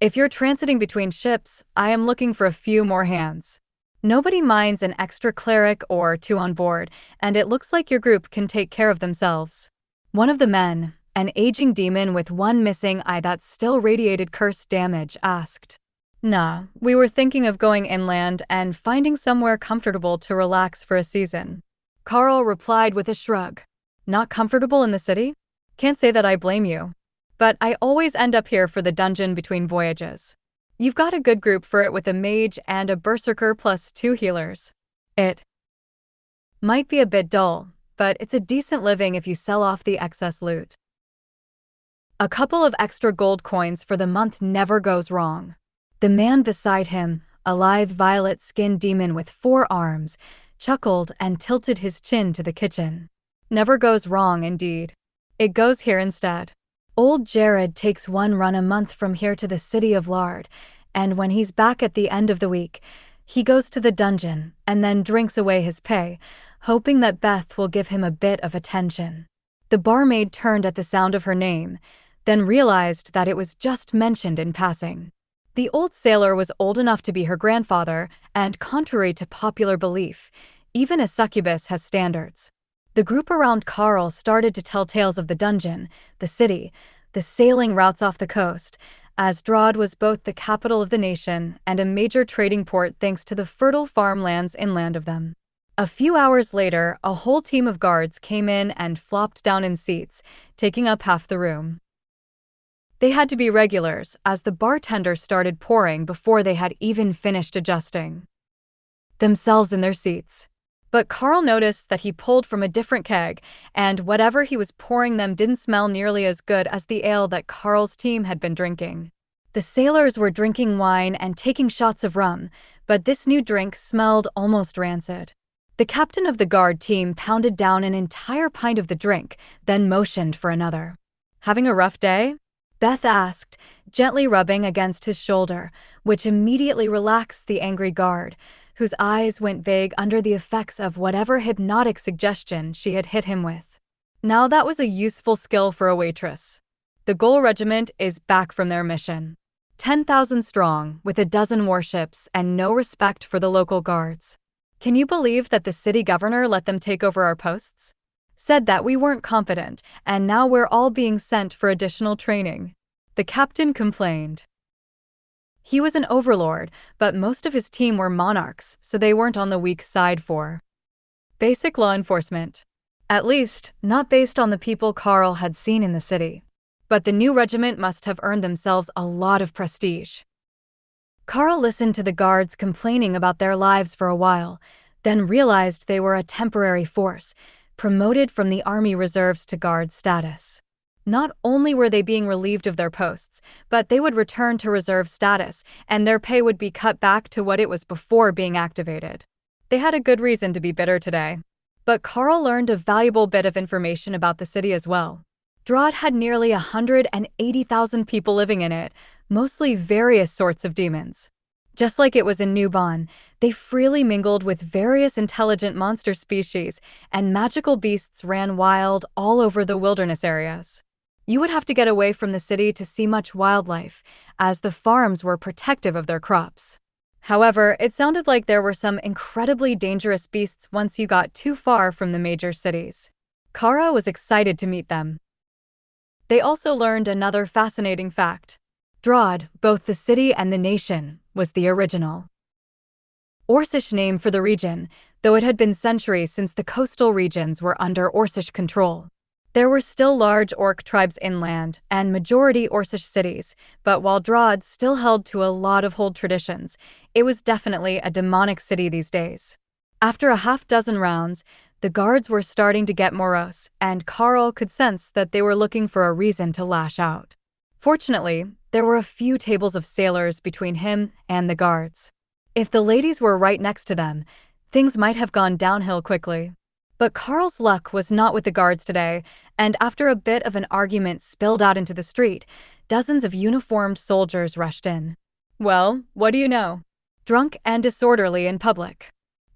If you're transiting between ships, I am looking for a few more hands. Nobody minds an extra cleric or two on board, and it looks like your group can take care of themselves. One of the men, an aging demon with one missing eye that still radiated curse damage, asked. Nah, we were thinking of going inland and finding somewhere comfortable to relax for a season. Karl replied with a shrug. Not comfortable in the city? Can't say that I blame you. But I always end up here for the dungeon between voyages. You've got a good group for it with a mage and a berserker plus 2 healers. It might be a bit dull, but it's a decent living if you sell off the excess loot. A couple of extra gold coins for the month never goes wrong. The man beside him, a lithe violet-skinned demon with 4 arms, chuckled and tilted his chin to the kitchen. Never goes wrong, indeed. It goes here instead. Old Jared takes 1 run a month from here to the city of Lard, and when he's back at the end of the week, he goes to the dungeon and then drinks away his pay, hoping that Beth will give him a bit of attention. The barmaid turned at the sound of her name, then realized that it was just mentioned in passing. The old sailor was old enough to be her grandfather, and contrary to popular belief, even a succubus has standards. The group around Karl started to tell tales of the dungeon, the city, the sailing routes off the coast, as Drod was both the capital of the nation and a major trading port thanks to the fertile farmlands inland of them. A few hours later, a whole team of guards came in and flopped down in seats, taking up half the room. They had to be regulars, as the bartender started pouring before they had even finished adjusting themselves in their seats. But Karl noticed that he pulled from a different keg, and whatever he was pouring them didn't smell nearly as good as the ale that Karl's team had been drinking. The sailors were drinking wine and taking shots of rum, but this new drink smelled almost rancid. The captain of the guard team pounded down an entire pint of the drink, then motioned for another. Having a rough day? Beth asked, gently rubbing against his shoulder, which immediately relaxed the angry guard, whose eyes went vague under the effects of whatever hypnotic suggestion she had hit him with. Now that was a useful skill for a waitress. The Ghoul Regiment is back from their mission. 10,000 strong, with a dozen warships and no respect for the local guards. Can you believe that the city governor let them take over our posts? Said that we weren't competent, and now we're all being sent for additional training. The captain complained. He was an overlord, but most of his team were monarchs, so they weren't on the weak side for basic law enforcement. At least, not based on the people Karl had seen in the city. But the new regiment must have earned themselves a lot of prestige. Karl listened to the guards complaining about their lives for a while, then realized they were a temporary force, promoted from the army reserves to guard status. Not only were they being relieved of their posts, but they would return to reserve status, and their pay would be cut back to what it was before being activated. They had a good reason to be bitter today. But Karl learned a valuable bit of information about the city as well. Drod had nearly 180,000 people living in it, mostly various sorts of demons. Just like it was in New Bon, they freely mingled with various intelligent monster species, and magical beasts ran wild all over the wilderness areas. You would have to get away from the city to see much wildlife, as the farms were protective of their crops. However, it sounded like there were some incredibly dangerous beasts once you got too far from the major cities. Kara was excited to meet them. They also learned another fascinating fact. Drod, both the city and the nation, was the original Orcish name for the region, though it had been centuries since the coastal regions were under Orcish control. There were still large orc tribes inland and majority Orcish cities, but while Drod still held to a lot of old traditions, it was definitely a demonic city these days. After a half-dozen rounds, the guards were starting to get morose, and Karl could sense that they were looking for a reason to lash out. Fortunately, there were a few tables of sailors between him and the guards. If the ladies were right next to them, things might have gone downhill quickly. But Karl's luck was not with the guards today, and after a bit of an argument spilled out into the street, dozens of uniformed soldiers rushed in. Well, what do you know? Drunk and disorderly in public.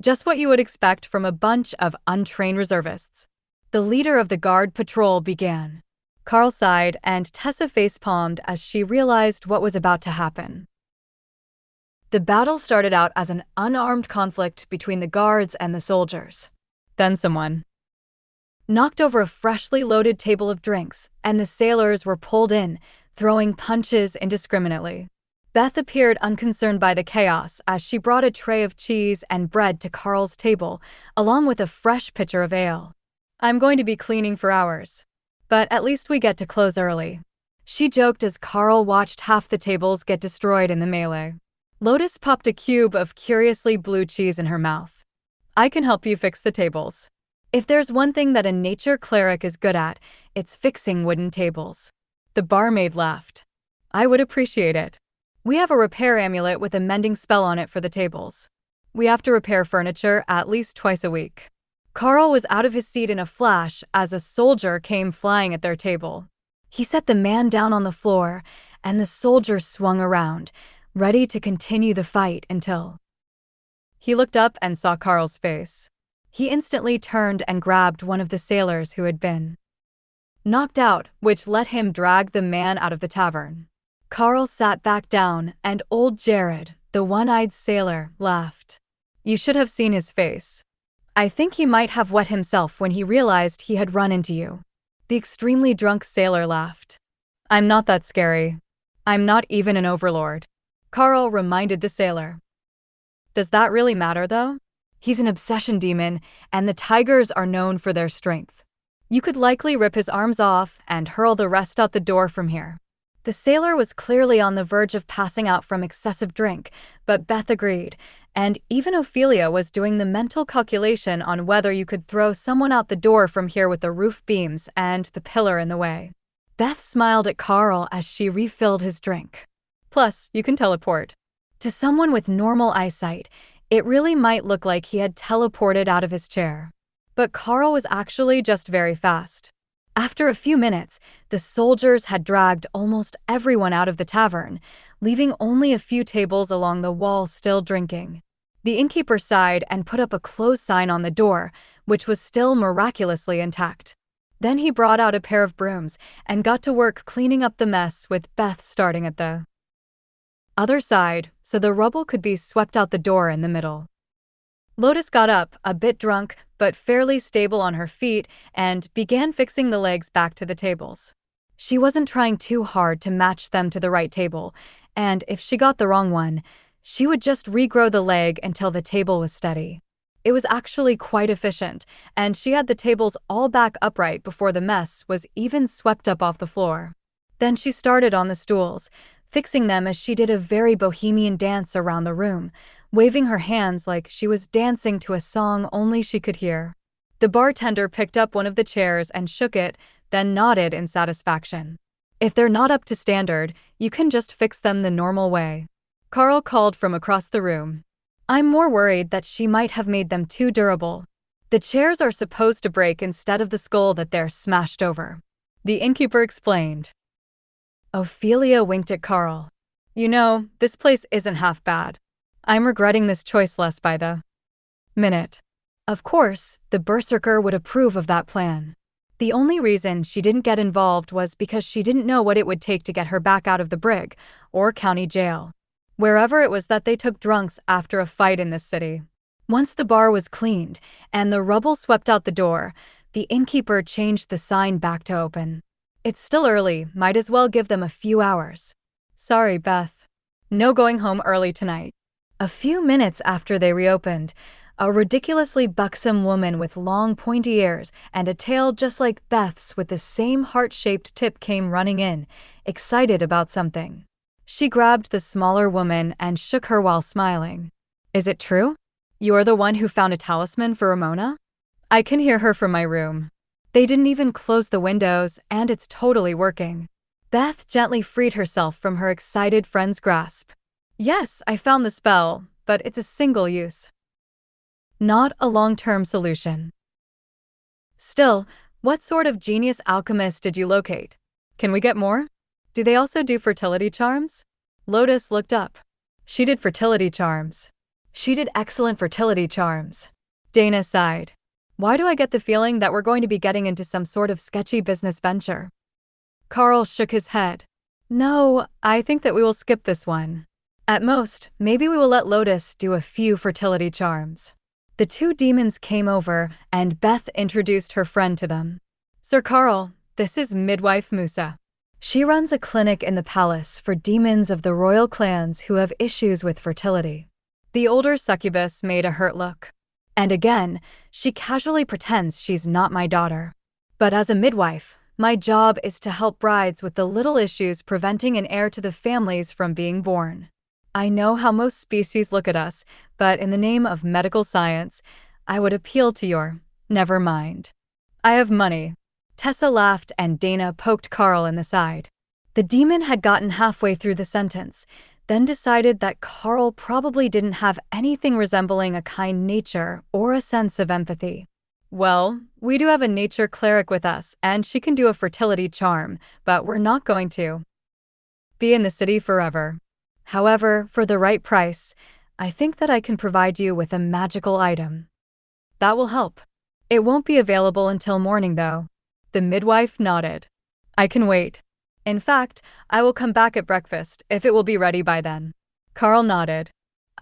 Just what you would expect from a bunch of untrained reservists. The leader of the guard patrol began. Karl sighed and Tessa facepalmed as she realized what was about to happen. The battle started out as an unarmed conflict between the guards and the soldiers. Then someone knocked over a freshly loaded table of drinks, and the sailors were pulled in, throwing punches indiscriminately. Beth appeared unconcerned by the chaos as she brought a tray of cheese and bread to Karl's table, along with a fresh pitcher of ale. I'm going to be cleaning for hours. But at least we get to close early. She joked as Karl watched half the tables get destroyed in the melee. Lotus popped a cube of curiously blue cheese in her mouth. I can help you fix the tables. If there's one thing that a nature cleric is good at, it's fixing wooden tables. The barmaid laughed. I would appreciate it. We have a repair amulet with a mending spell on it for the tables. We have to repair furniture at least twice a week. Karl was out of his seat in a flash as a soldier came flying at their table. He set the man down on the floor, and the soldier swung around, ready to continue the fight until he looked up and saw Karl's face. He instantly turned and grabbed one of the sailors who had been knocked out, which let him drag the man out of the tavern. Karl sat back down, and old Jared, the one-eyed sailor, laughed. You should have seen his face. I think he might have wet himself when he realized he had run into you. The extremely drunk sailor laughed. I'm not that scary. I'm not even an overlord. Karl reminded the sailor. Does that really matter, though? He's an obsession demon, and the tigers are known for their strength. You could likely rip his arms off and hurl the rest out the door from here. The sailor was clearly on the verge of passing out from excessive drink, but Beth agreed, and even Ophelia was doing the mental calculation on whether you could throw someone out the door from here with the roof beams and the pillar in the way. Beth smiled at Karl as she refilled his drink. Plus, you can teleport. To someone with normal eyesight, it really might look like he had teleported out of his chair. But Karl was actually just very fast. After a few minutes, the soldiers had dragged almost everyone out of the tavern, leaving only a few tables along the wall still drinking. The innkeeper sighed and put up a close sign on the door, which was still miraculously intact. Then he brought out a pair of brooms and got to work cleaning up the mess, with Beth starting at the other side, so the rubble could be swept out the door in the middle. Lotus got up, a bit drunk, but fairly stable on her feet, and began fixing the legs back to the tables. She wasn't trying too hard to match them to the right table, and if she got the wrong one, she would just regrow the leg until the table was steady. It was actually quite efficient, and she had the tables all back upright before the mess was even swept up off the floor. Then she started on the stools, fixing them as she did a very bohemian dance around the room, waving her hands like she was dancing to a song only she could hear. The bartender picked up one of the chairs and shook it, then nodded in satisfaction. If they're not up to standard, you can just fix them the normal way. Karl called from across the room. I'm more worried that she might have made them too durable. The chairs are supposed to break instead of the skull that they're smashed over. The innkeeper explained. Ophelia winked at Karl. You know, this place isn't half bad. I'm regretting this choice less by the minute. Of course, the berserker would approve of that plan. The only reason she didn't get involved was because she didn't know what it would take to get her back out of the brig, or county jail. Wherever it was that they took drunks after a fight in this city. Once the bar was cleaned, and the rubble swept out the door, the innkeeper changed the sign back to open. It's still early, might as well give them a few hours. Sorry, Beth. No going home early tonight. A few minutes after they reopened, A ridiculously buxom woman with long pointy ears and a tail just like Beth's with the same heart-shaped tip came running in, excited about something. She grabbed the smaller woman and shook her while smiling. Is it true? You're the one who found a talisman for Ramona? I can hear her from my room. They didn't even close the windows, and it's totally working. Beth gently freed herself from her excited friend's grasp. Yes, I found the spell, but it's a single use. Not a long-term solution. Still, what sort of genius alchemist did you locate? Can we get more? Do they also do fertility charms? Lotus looked up. She did fertility charms. She did excellent fertility charms. Dana sighed. Why do I get the feeling that we're going to be getting into some sort of sketchy business venture? Karl shook his head. No, I think that we will skip this one. At most, maybe we will let Lotus do a few fertility charms. The two demons came over, and Beth introduced her friend to them. Sir Karl, this is midwife Musa. She runs a clinic in the palace for demons of the royal clans who have issues with fertility. The older succubus made a hurt look. And again, she casually pretends she's not my daughter. But as a midwife, my job is to help brides with the little issues preventing an heir to the families from being born. I know how most species look at us, but in the name of medical science, I would appeal to your, never mind. I have money. Tessa laughed and Dana poked Karl in the side. The demon had gotten halfway through the sentence, then decided that Karl probably didn't have anything resembling a kind nature or a sense of empathy. Well, we do have a nature cleric with us, and she can do a fertility charm, but we're not going to be in the city forever. However, for the right price, I think that I can provide you with a magical item. That will help. It won't be available until morning, though. The midwife nodded. I can wait. In fact, I will come back at breakfast if it will be ready by then. Karl nodded.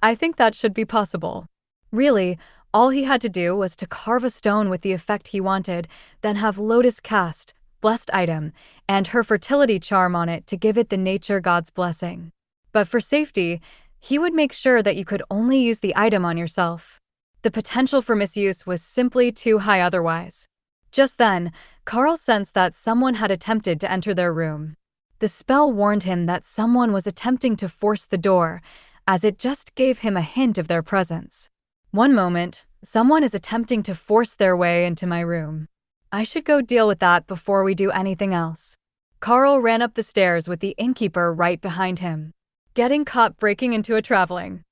I think that should be possible. Really, all he had to do was to carve a stone with the effect he wanted, then have Lotus cast, blessed item, and her fertility charm on it to give it the nature god's blessing. But for safety, he would make sure that you could only use the item on yourself. The potential for misuse was simply too high otherwise. Just then, Karl sensed that someone had attempted to enter their room. The spell warned him that someone was attempting to force the door, as it just gave him a hint of their presence. One moment, someone is attempting to force their way into my room. I should go deal with that before we do anything else. Karl ran up the stairs with the innkeeper right behind him. Getting caught breaking into a traveling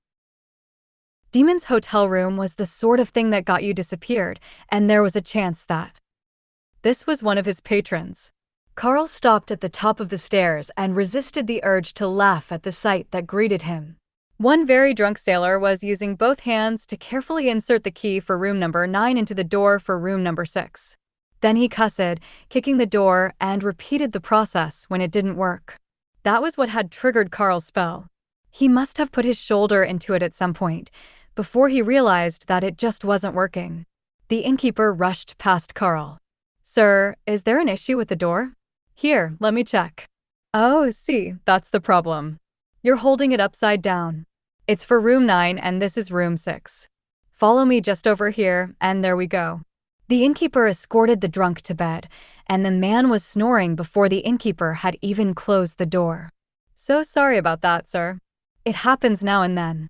demon's hotel room was the sort of thing that got you disappeared, and there was a chance that this was one of his patrons. Karl stopped at the top of the stairs and resisted the urge to laugh at the sight that greeted him. One very drunk sailor was using both hands to carefully insert the key for room number 9 into the door for room number 6. Then he cussed, kicking the door, and repeated the process when it didn't work. That was what had triggered Karl's spell. He must have put his shoulder into it at some point, before he realized that it just wasn't working. The innkeeper rushed past Karl. Sir, is there an issue with the door? Here, let me check. Oh, see, that's the problem. You're holding it upside down. It's for room 9 and this is room 6. Follow me just over here, and there we go. The innkeeper escorted the drunk to bed, and the man was snoring before the innkeeper had even closed the door. So sorry about that, sir. It happens now and then.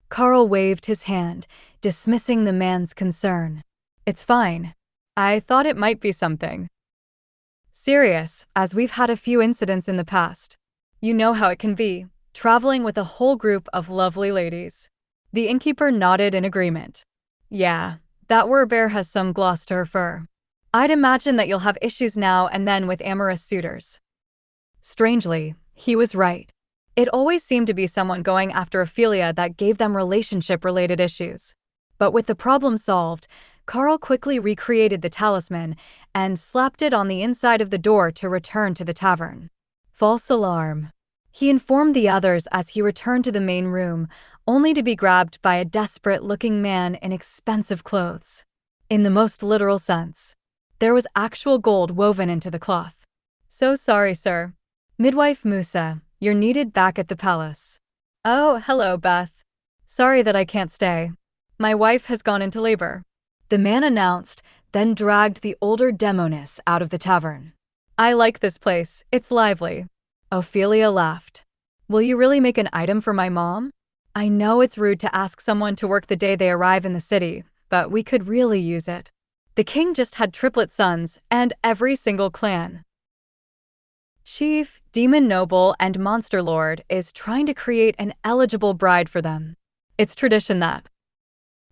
Karl waved his hand, dismissing the man's concern. It's fine. I thought it might be something serious, as we've had a few incidents in the past. You know how it can be, traveling with a whole group of lovely ladies. The innkeeper nodded in agreement. Yeah, that werbear has some gloss to her fur. I'd imagine that you'll have issues now and then with amorous suitors. Strangely, he was right. It always seemed to be someone going after Ophelia that gave them relationship-related issues. But with the problem solved, Karl quickly recreated the talisman and slapped it on the inside of the door to return to the tavern. False alarm. He informed the others as he returned to the main room, only to be grabbed by a desperate-looking man in expensive clothes. In the most literal sense. There was actual gold woven into the cloth. So sorry, sir. Midwife Musa, you're needed back at the palace. Oh, hello, Beth. Sorry that I can't stay. My wife has gone into labor, the man announced, then dragged the older demoness out of the tavern. I like this place, it's lively. Ophelia laughed. Will you really make an item for my mom? I know it's rude to ask someone to work the day they arrive in the city, but we could really use it. The king just had triplet sons, and every single clan chief, demon noble, and monster lord is trying to create an eligible bride for them. It's tradition that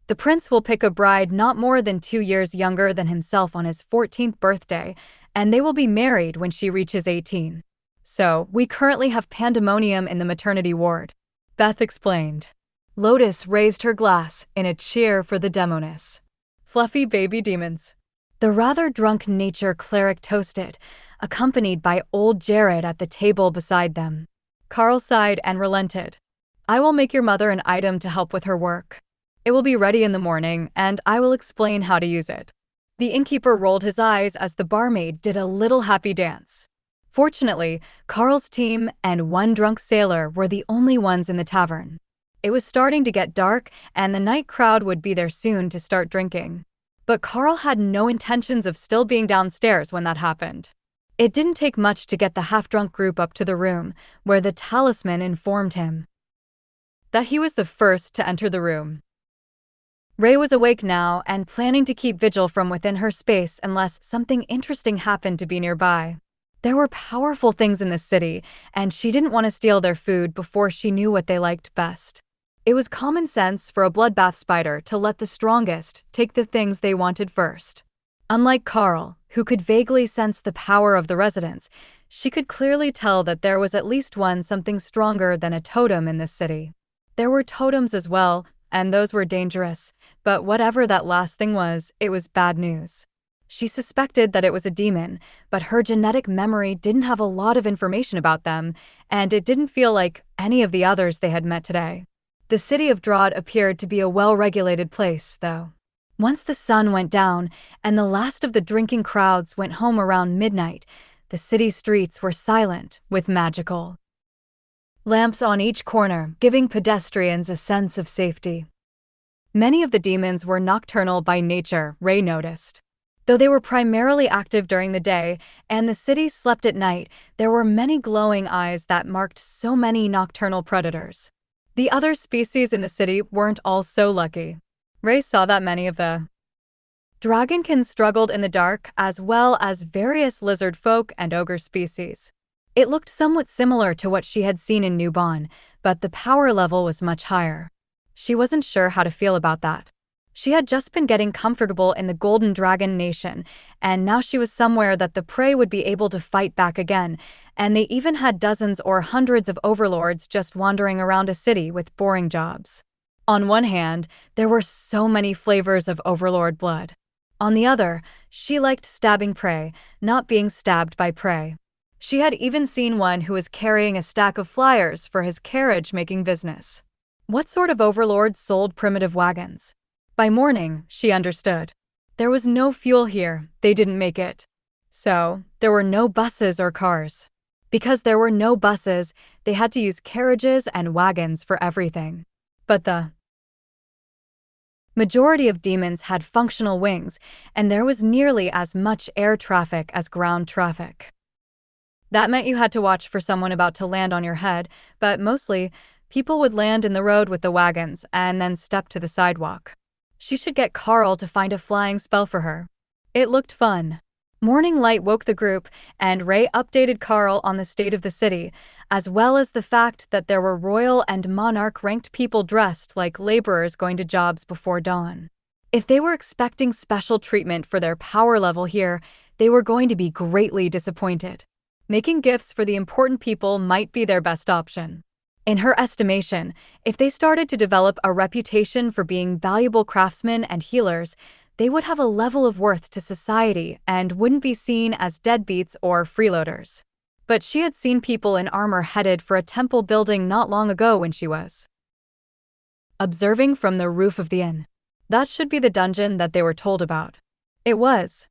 the prince will pick a bride not more than 2 years younger than himself on his 14th birthday, and they will be married when she reaches 18. So, we currently have pandemonium in the maternity ward, Beth explained. Lotus raised her glass in a cheer for the demoness. Fluffy baby demons. The rather drunk nature cleric toasted, accompanied by old Jared at the table beside them. Karl sighed and relented. I will make your mother an item to help with her work. It will be ready in the morning, and I will explain how to use it. The innkeeper rolled his eyes as the barmaid did a little happy dance. Fortunately, Karl's team and one drunk sailor were the only ones in the tavern. It was starting to get dark, and the night crowd would be there soon to start drinking. But Karl had no intentions of still being downstairs when that happened. It didn't take much to get the half-drunk group up to the room, where the talisman informed him that he was the first to enter the room. Ray was awake now and planning to keep vigil from within her space unless something interesting happened to be nearby. There were powerful things in this city, and she didn't want to steal their food before she knew what they liked best. It was common sense for a bloodbath spider to let the strongest take the things they wanted first. Unlike Karl, who could vaguely sense the power of the residents, she could clearly tell that there was at least something stronger than a totem in this city. There were totems as well, and those were dangerous, but whatever that last thing was, it was bad news. She suspected that it was a demon, but her genetic memory didn't have a lot of information about them, and it didn't feel like any of the others they had met today. The city of Drod appeared to be a well-regulated place, though. Once the sun went down and the last of the drinking crowds went home around midnight, the city streets were silent with magical lamps on each corner, giving pedestrians a sense of safety. Many of the demons were nocturnal by nature, Ray noticed. Though they were primarily active during the day and the city slept at night, there were many glowing eyes that marked so many nocturnal predators. The other species in the city weren't all so lucky. Ray saw that many of the dragonkin struggled in the dark, as well as various lizard folk and ogre species. It looked somewhat similar to what she had seen in New Bond, but the power level was much higher. She wasn't sure how to feel about that. She had just been getting comfortable in the Golden Dragon Nation, and now she was somewhere that the prey would be able to fight back again, and they even had dozens or hundreds of overlords just wandering around a city with boring jobs. On one hand, there were so many flavors of overlord blood. On the other, she liked stabbing prey, not being stabbed by prey. She had even seen one who was carrying a stack of flyers for his carriage-making business. What sort of overlord sold primitive wagons? By morning, she understood. There was no fuel here, they didn't make it. So, there were no buses or cars. Because there were no buses, they had to use carriages and wagons for everything. But the majority of demons had functional wings, and there was nearly as much air traffic as ground traffic. That meant you had to watch for someone about to land on your head, but mostly, people would land in the road with the wagons and then step to the sidewalk. She should get Karl to find a flying spell for her. It looked fun. Morning light woke the group, and Ray updated Karl on the state of the city, as well as the fact that there were royal and monarch-ranked people dressed like laborers going to jobs before dawn. If they were expecting special treatment for their power level here, they were going to be greatly disappointed. Making gifts for the important people might be their best option. In her estimation, if they started to develop a reputation for being valuable craftsmen and healers, they would have a level of worth to society and wouldn't be seen as deadbeats or freeloaders. But she had seen people in armor headed for a temple building not long ago when she was observing from the roof of the inn. That should be the dungeon that they were told about. It was.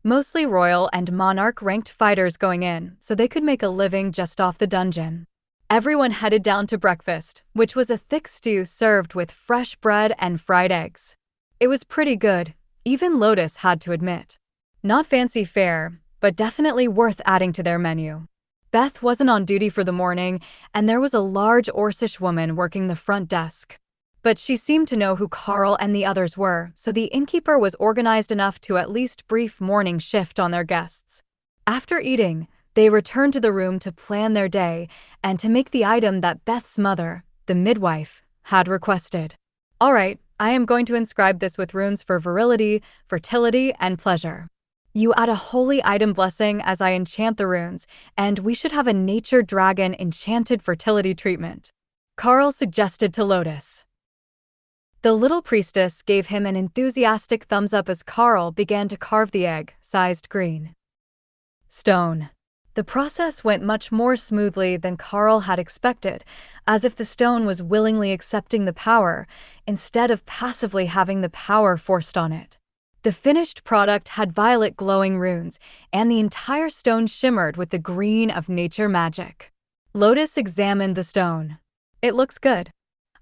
Mostly royal and monarch-ranked fighters going in, so they could make a living just off the dungeon. Everyone headed down to breakfast, which was a thick stew served with fresh bread and fried eggs. It was pretty good, even Lotus had to admit. Not fancy fare, but definitely worth adding to their menu. Beth wasn't on duty for the morning, and there was a large Orcish woman working the front desk. But she seemed to know who Karl and the others were, so the innkeeper was organized enough to at least brief morning shift on their guests. After eating, they returned to the room to plan their day and to make the item that Beth's mother, the midwife, had requested. All right, I am going to inscribe this with runes for virility, fertility, and pleasure. You add a holy item blessing as I enchant the runes, and we should have a nature dragon enchanted fertility treatment. Karl suggested to Lotus. The little priestess gave him an enthusiastic thumbs up as Karl began to carve the egg-sized green stone. The process went much more smoothly than Karl had expected, as if the stone was willingly accepting the power, instead of passively having the power forced on it. The finished product had violet glowing runes, and the entire stone shimmered with the green of nature magic. Lotus examined the stone. It looks good.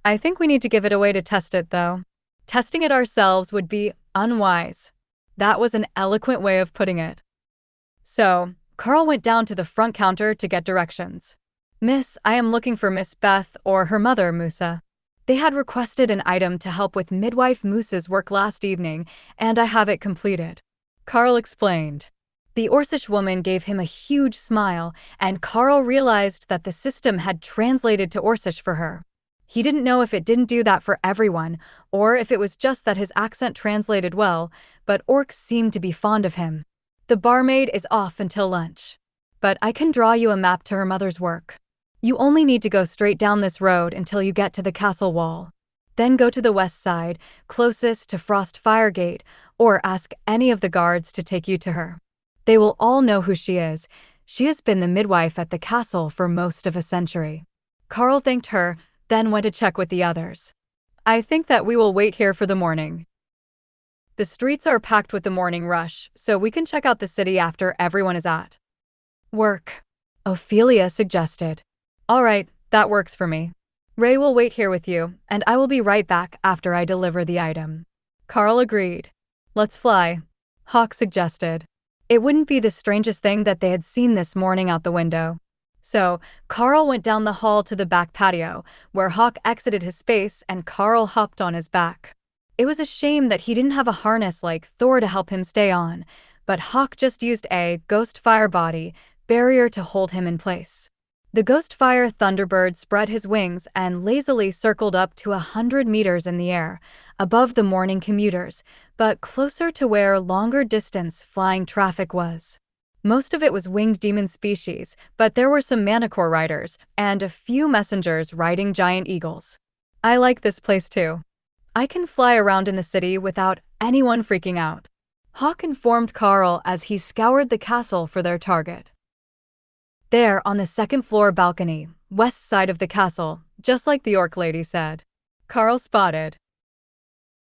I think we need to give it away to test it, though. Testing it ourselves would be unwise. That was an eloquent way of putting it. So, Karl went down to the front counter to get directions. Miss, I am looking for Miss Beth or her mother, Musa. They had requested an item to help with midwife Musa's work last evening, and I have it completed. Karl explained. The Orcish woman gave him a huge smile, and Karl realized that the system had translated to Orcish for her. He didn't know if it didn't do that for everyone, or if it was just that his accent translated well, but orcs seemed to be fond of him. The barmaid is off until lunch. But I can draw you a map to her mother's work. You only need to go straight down this road until you get to the castle wall. Then go to the west side, closest to Frost Firegate, or ask any of the guards to take you to her. They will all know who she is. She has been the midwife at the castle for most of a century. Karl thanked her, then went to check with the others. I think that we will wait here for the morning. The streets are packed with the morning rush, so we can check out the city after everyone is at work, Ophelia suggested. All right, that works for me. Ray will wait here with you, and I will be right back after I deliver the item. Karl agreed. Let's fly, Hawk suggested. It wouldn't be the strangest thing that they had seen this morning out the window. So, Karl went down the hall to the back patio, where Hawk exited his space and Karl hopped on his back. It was a shame that he didn't have a harness like Thor to help him stay on, but Hawk just used a ghost fire body barrier to hold him in place. The Ghostfire Thunderbird spread his wings and lazily circled up to 100 meters in the air, above the morning commuters, but closer to where longer-distance flying traffic was. Most of it was winged demon species, but there were some manicore riders and a few messengers riding giant eagles. I like this place too. I can fly around in the city without anyone freaking out. Hawk informed Karl as he scoured the castle for their target. There, on the second-floor balcony, west side of the castle, just like the orc lady said, Karl spotted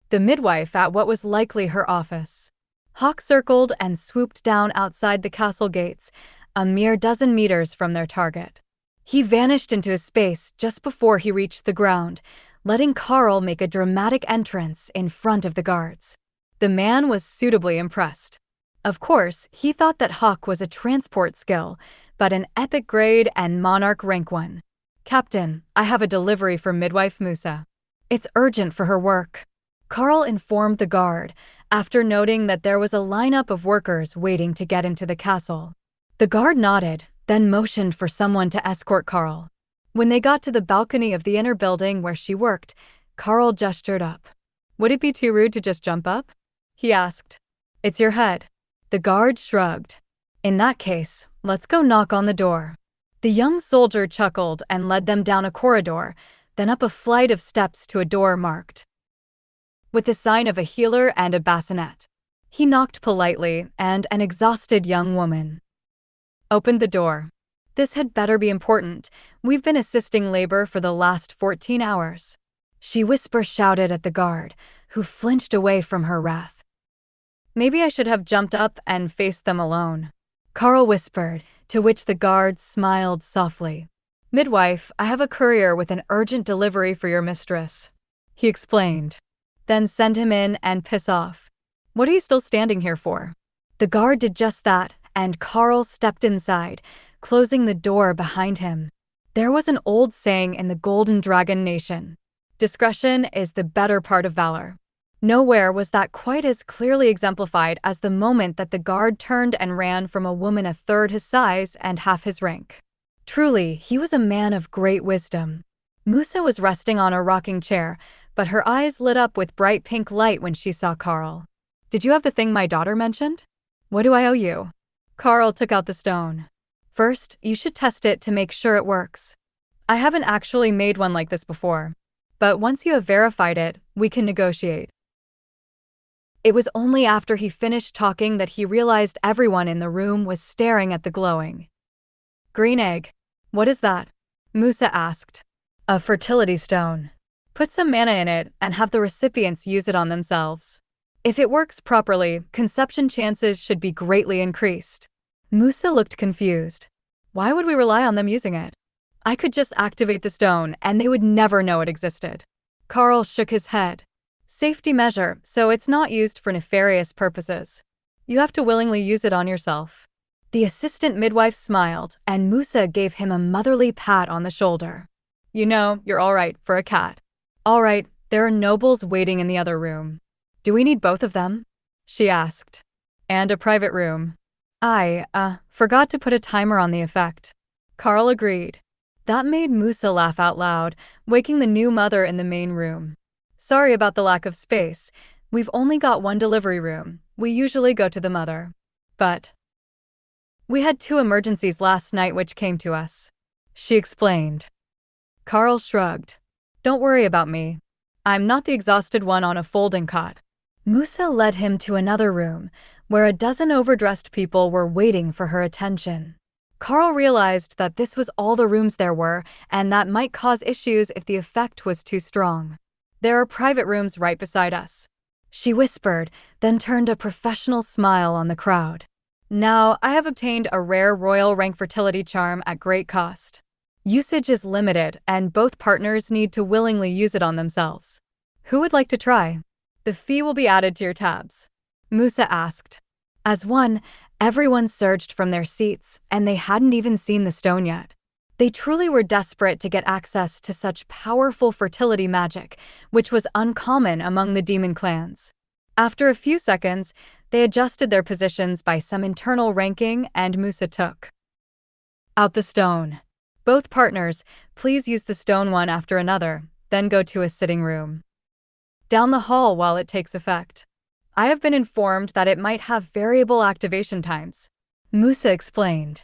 the midwife at what was likely her office. Hawk circled and swooped down outside the castle gates, a mere dozen meters from their target. He vanished into his space just before he reached the ground, letting Karl make a dramatic entrance in front of the guards. The man was suitably impressed. Of course, he thought that Hawk was a transport skill, but an epic grade and monarch rank one. Captain, I have a delivery for midwife Musa. It's urgent for her work. Karl informed the guard, after noting that there was a lineup of workers waiting to get into the castle. The guard nodded, then motioned for someone to escort Karl. When they got to the balcony of the inner building where she worked, Karl gestured up. Would it be too rude to just jump up? He asked. It's your head. The guard shrugged. In that case, let's go knock on the door. The young soldier chuckled and led them down a corridor, then up a flight of steps to a door marked with the sign of a healer and a bassinet. He knocked politely, and an exhausted young woman opened the door. This had better be important. We've been assisting labor for the last 14 hours. She shouted at the guard, who flinched away from her wrath. Maybe I should have jumped up and faced them alone, Karl whispered, to which the guard smiled softly. "Midwife, I have a courier with an urgent delivery for your mistress," he explained. "Then send him in and piss off. What are you still standing here for?" The guard did just that, and Karl stepped inside, closing the door behind him. There was an old saying in the Golden Dragon Nation: discretion is the better part of valor. Nowhere was that quite as clearly exemplified as the moment that the guard turned and ran from a woman a third his size and half his rank. Truly, he was a man of great wisdom. Musa was resting on a rocking chair, but her eyes lit up with bright pink light when she saw Karl. "Did you have the thing my daughter mentioned? What do I owe you?" Karl took out the stone. "First, you should test it to make sure it works. I haven't actually made one like this before, but once you have verified it, we can negotiate." It was only after he finished talking that he realized everyone in the room was staring at the glowing green egg. "What is that?" Musa asked. "A fertility stone. Put some mana in it and have the recipients use it on themselves. If it works properly, conception chances should be greatly increased." Musa looked confused. "Why would we rely on them using it? I could just activate the stone and they would never know it existed." Karl shook his head. "Safety measure, so it's not used for nefarious purposes. You have to willingly use it on yourself." The assistant midwife smiled, and Musa gave him a motherly pat on the shoulder. "You know, you're all right for a cat." "All right, there are nobles waiting in the other room. Do we need both of them?" she asked. "And a private room." "I forgot to put a timer on the effect." Karl agreed. That made Musa laugh out loud, waking the new mother in the main room. "Sorry about the lack of space. We've only got one delivery room. We usually go to the mother. But we had 2 emergencies last night which came to us," she explained. Karl shrugged. "Don't worry about me. I'm not the exhausted one on a folding cot." Musa led him to another room, where a dozen overdressed people were waiting for her attention. Karl realized that this was all the rooms there were, and that might cause issues if the effect was too strong. "There are private rooms right beside us," she whispered, then turned a professional smile on the crowd. "Now, I have obtained a rare royal rank fertility charm at great cost. Usage is limited, and both partners need to willingly use it on themselves. Who would like to try? The fee will be added to your tabs," Musa asked. As one, everyone surged from their seats, and they hadn't even seen the stone yet. They truly were desperate to get access to such powerful fertility magic, which was uncommon among the demon clans. After a few seconds, they adjusted their positions by some internal ranking, and Musa took out the stone. "Both partners, please use the stone one after another, then go to a sitting room down the hall while it takes effect. I have been informed that it might have variable activation times," Musa explained.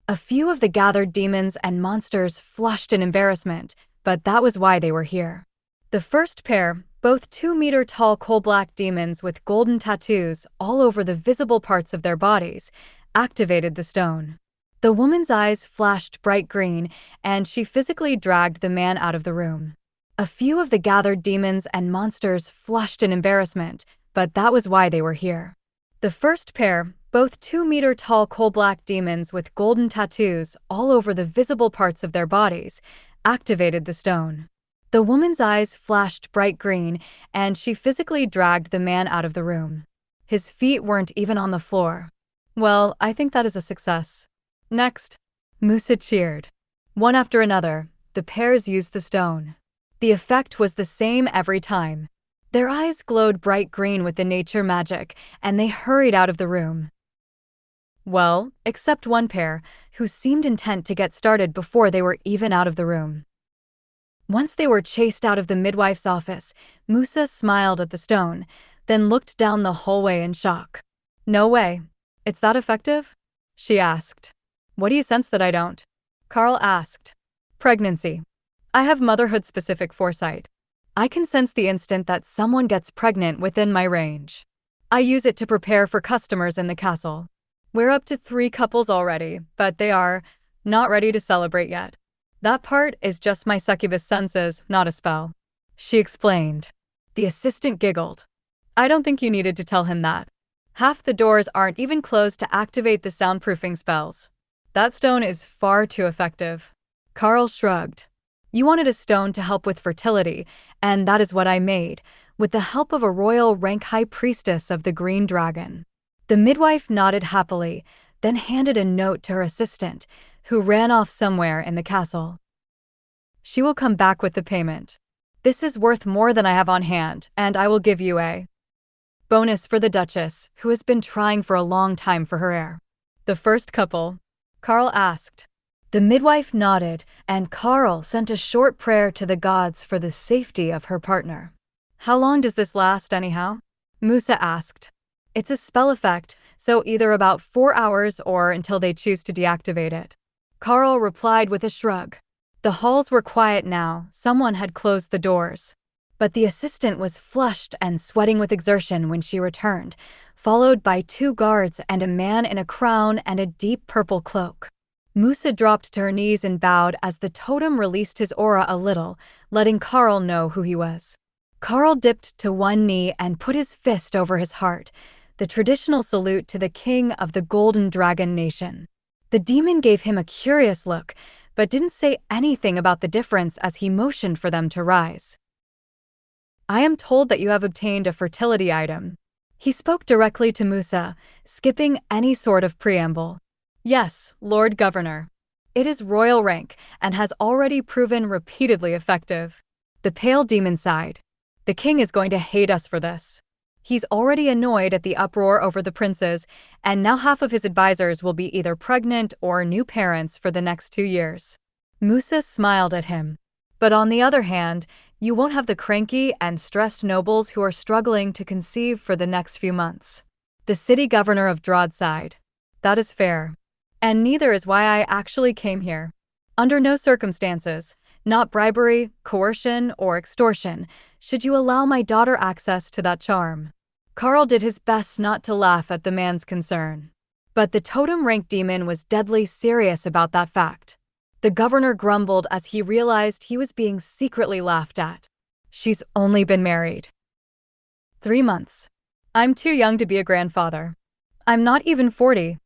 A few of the gathered demons and monsters flushed in embarrassment, but that was why they were here. The first pair, both 2-meter-tall coal-black demons with golden tattoos all over the visible parts of their bodies, activated the stone. The woman's eyes flashed bright green, and she physically dragged the man out of the room. A few of the gathered demons and monsters flushed in embarrassment, but that was why they were here. The first pair, both 2-meter-tall coal-black demons with golden tattoos all over the visible parts of their bodies, activated the stone. The woman's eyes flashed bright green, and she physically dragged the man out of the room. His feet weren't even on the floor. "Well, I think that is a success. Next," Musa cheered. One after another, the pairs used the stone. The effect was the same every time. Their eyes glowed bright green with the nature magic, and they hurried out of the room. Well, except one pair, who seemed intent to get started before they were even out of the room. Once they were chased out of the midwife's office, Musa smiled at the stone, then looked down the hallway in shock. "No way. It's that effective?" she asked. "What do you sense that I don't?" Karl asked. "Pregnancy. I have motherhood-specific foresight. I can sense the instant that someone gets pregnant within my range. I use it to prepare for customers in the castle. We're up to 3 couples already, but they are not ready to celebrate yet. That part is just my succubus senses, not a spell," she explained. The assistant giggled. "I don't think you needed to tell him that. Half the doors aren't even closed to activate the soundproofing spells. That stone is far too effective." Karl shrugged. You wanted a stone to help with fertility, and that is what I made, with the help of a royal rank high priestess of the green dragon. The midwife nodded happily, then handed a note to her assistant, who ran off somewhere in the castle. She will come back with the payment. This is worth more than I have on hand, and I will give you a bonus for the Duchess, who has been trying for a long time for her heir. The first couple? Karl asked. The midwife nodded, and Karl sent a short prayer to the gods for the safety of her partner. How long does this last, anyhow? Musa asked. It's a spell effect, so either about 4 hours or until they choose to deactivate it. Karl replied with a shrug. The halls were quiet now, someone had closed the doors. But the assistant was flushed and sweating with exertion when she returned, followed by 2 guards and a man in a crown and a deep purple cloak. Musa dropped to her knees and bowed as the totem released his aura a little, letting Karl know who he was. Karl dipped to one knee and put his fist over his heart, the traditional salute to the king of the Golden Dragon Nation. The demon gave him a curious look, but didn't say anything about the difference as he motioned for them to rise. I am told that you have obtained a fertility item. He spoke directly to Musa, skipping any sort of preamble. Yes, Lord Governor. It is royal rank and has already proven repeatedly effective. The pale demon sighed. The king is going to hate us for this. He's already annoyed at the uproar over the princes, and now half of his advisors will be either pregnant or new parents for the next 2 years. Musa smiled at him. But on the other hand, you won't have the cranky and stressed nobles who are struggling to conceive for the next few months. The city governor of Drod sighed. That is fair. And neither is why I actually came here. Under no circumstances, not bribery, coercion, or extortion, should you allow my daughter access to that charm. Karl did his best not to laugh at the man's concern. But the totem rank demon was deadly serious about that fact. The governor grumbled as he realized he was being secretly laughed at. She's only been married 3 months. I'm too young to be a grandfather. I'm not even 40.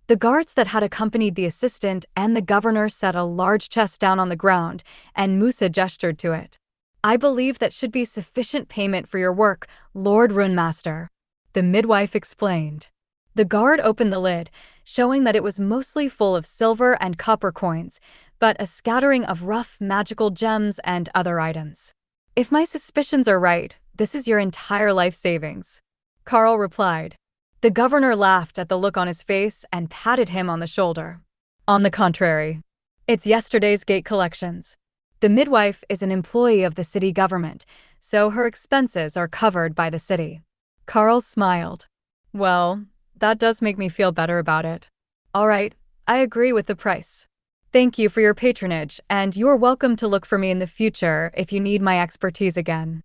The guards that had accompanied the assistant and the governor set a large chest down on the ground, and Musa gestured to it. I believe that should be sufficient payment for your work, Lord Runemaster, the midwife explained. The guard opened the lid, showing that it was mostly full of silver and copper coins, but a scattering of rough magical gems and other items. If my suspicions are right, this is your entire life savings, Karl replied. The governor laughed at the look on his face and patted him on the shoulder. On the contrary, it's yesterday's gate collections. The midwife is an employee of the city government, so her expenses are covered by the city. Karl smiled. Well, that does make me feel better about it. All right, I agree with the price. Thank you for your patronage, and you're welcome to look for me in the future if you need my expertise again.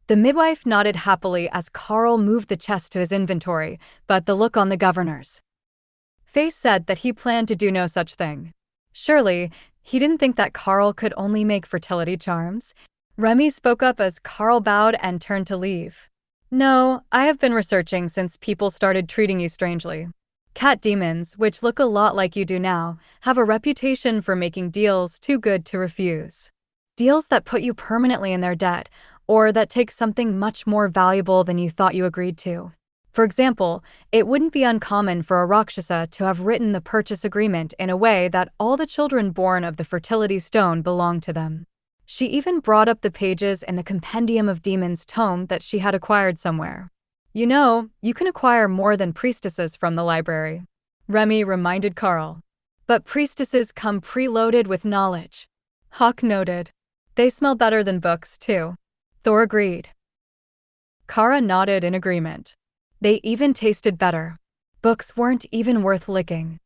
The midwife nodded happily as Karl moved the chest to his inventory, but the look on the governor's face said that he planned to do no such thing. Surely, he didn't think that Karl could only make fertility charms. Remy spoke up as Karl bowed and turned to leave. No, I have been researching since people started treating you strangely. Cat demons, which look a lot like you do now, have a reputation for making deals too good to refuse. Deals that put you permanently in their debt, or that take something much more valuable than you thought you agreed to. For example, it wouldn't be uncommon for a Rakshasa to have written the purchase agreement in a way that all the children born of the fertility stone belonged to them. She even brought up the pages in the Compendium of Demons tome that she had acquired somewhere. You know, you can acquire more than priestesses from the library, Remy reminded Karl. But priestesses come preloaded with knowledge. Hawk noted. They smell better than books, too. Thor agreed. Kara nodded in agreement. They even tasted better. Books weren't even worth licking.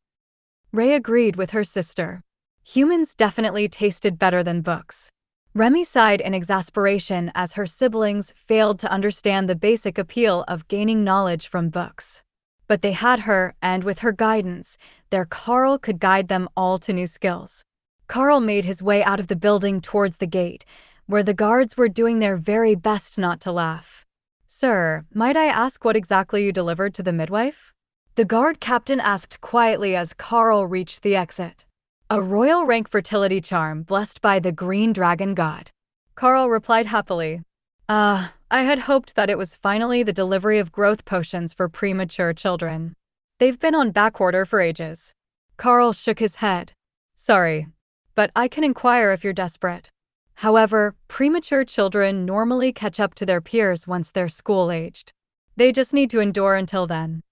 Ray agreed with her sister. Humans definitely tasted better than books. Remy sighed in exasperation as her siblings failed to understand the basic appeal of gaining knowledge from books. But they had her, and with her guidance, their Karl could guide them all to new skills. Karl made his way out of the building towards the gate, where the guards were doing their very best not to laugh. Sir, might I ask what exactly you delivered to the midwife? The guard captain asked quietly as Karl reached the exit. A royal rank fertility charm blessed by the green dragon god. Karl replied happily. I had hoped that it was finally the delivery of growth potions for premature children. They've been on backorder for ages. Karl shook his head. Sorry, but I can inquire if you're desperate. However, premature children normally catch up to their peers once they're school-aged. They just need to endure until then.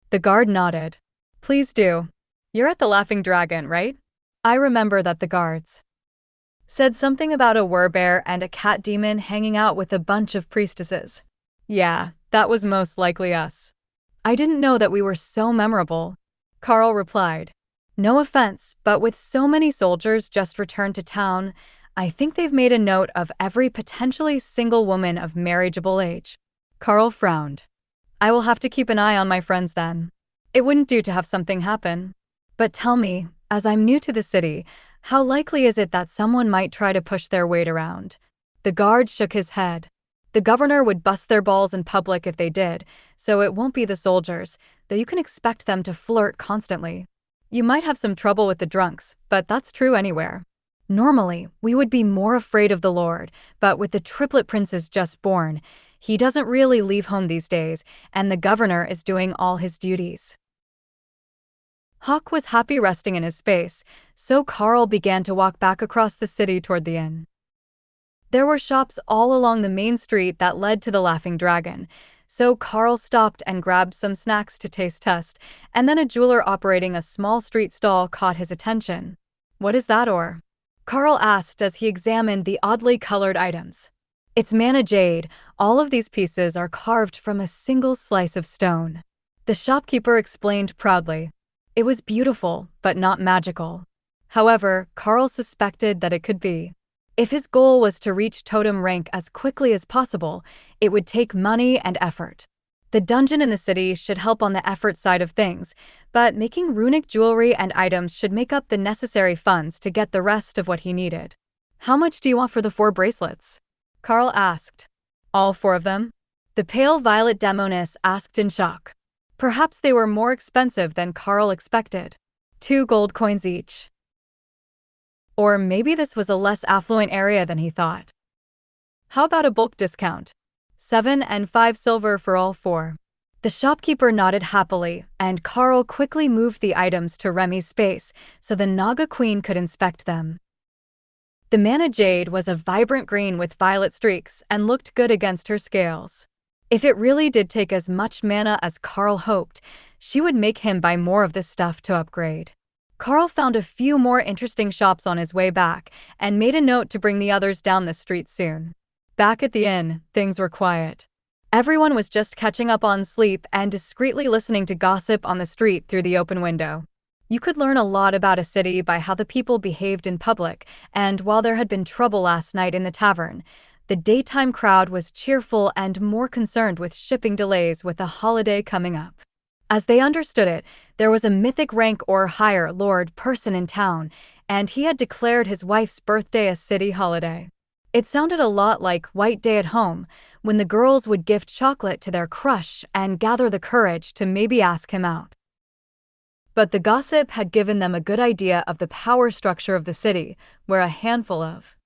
The guard nodded. Please do. You're at the Laughing Dragon, right? I remember that the guards said something about a werbear and a cat demon hanging out with a bunch of priestesses. Yeah, that was most likely us. I didn't know that we were so memorable. Karl replied. No offense, but with so many soldiers just returned to town, I think they've made a note of every potentially single woman of marriageable age. Karl frowned. I will have to keep an eye on my friends then. It wouldn't do to have something happen. But tell me, as I'm new to the city, how likely is it that someone might try to push their weight around? The guard shook his head. The governor would bust their balls in public if they did, so it won't be the soldiers, though you can expect them to flirt constantly. You might have some trouble with the drunks, but that's true anywhere. Normally, we would be more afraid of the Lord, but with the triplet princes just born, he doesn't really leave home these days, and the governor is doing all his duties. Hawk was happy resting in his space, so Karl began to walk back across the city toward the inn. There were shops all along the main street that led to the Laughing Dragon, so Karl stopped and grabbed some snacks to taste test, and then a jeweler operating a small street stall caught his attention. What is that or? Karl asked as he examined the oddly colored items. It's manna jade. All of these pieces are carved from a single slice of stone. The shopkeeper explained proudly. It was beautiful, but not magical. However, Karl suspected that it could be. If his goal was to reach totem rank as quickly as possible, it would take money and effort. The dungeon in the city should help on the effort side of things, but making runic jewelry and items should make up the necessary funds to get the rest of what he needed. How much do you want for the 4 bracelets? Karl asked. All 4 of them? The pale violet demoness asked in shock. Perhaps they were more expensive than Karl expected. 2 gold coins each. Or maybe this was a less affluent area than he thought. How about a bulk discount? 7 and 5 silver for all 4. The shopkeeper nodded happily, and Karl quickly moved the items to Remy's space so the Naga Queen could inspect them. The manna jade was a vibrant green with violet streaks and looked good against her scales. If it really did take as much mana as Karl hoped, she would make him buy more of this stuff to upgrade. Karl found a few more interesting shops on his way back and made a note to bring the others down the street soon. Back at the inn, things were quiet. Everyone was just catching up on sleep and discreetly listening to gossip on the street through the open window. You could learn a lot about a city by how the people behaved in public, and while there had been trouble last night in the tavern, the daytime crowd was cheerful and more concerned with shipping delays with the holiday coming up. As they understood it, there was a mythic rank or higher lord person in town, and he had declared his wife's birthday a city holiday. It sounded a lot like White Day at Home, when the girls would gift chocolate to their crush and gather the courage to maybe ask him out. But the gossip had given them a good idea of the power structure of the city, where a handful of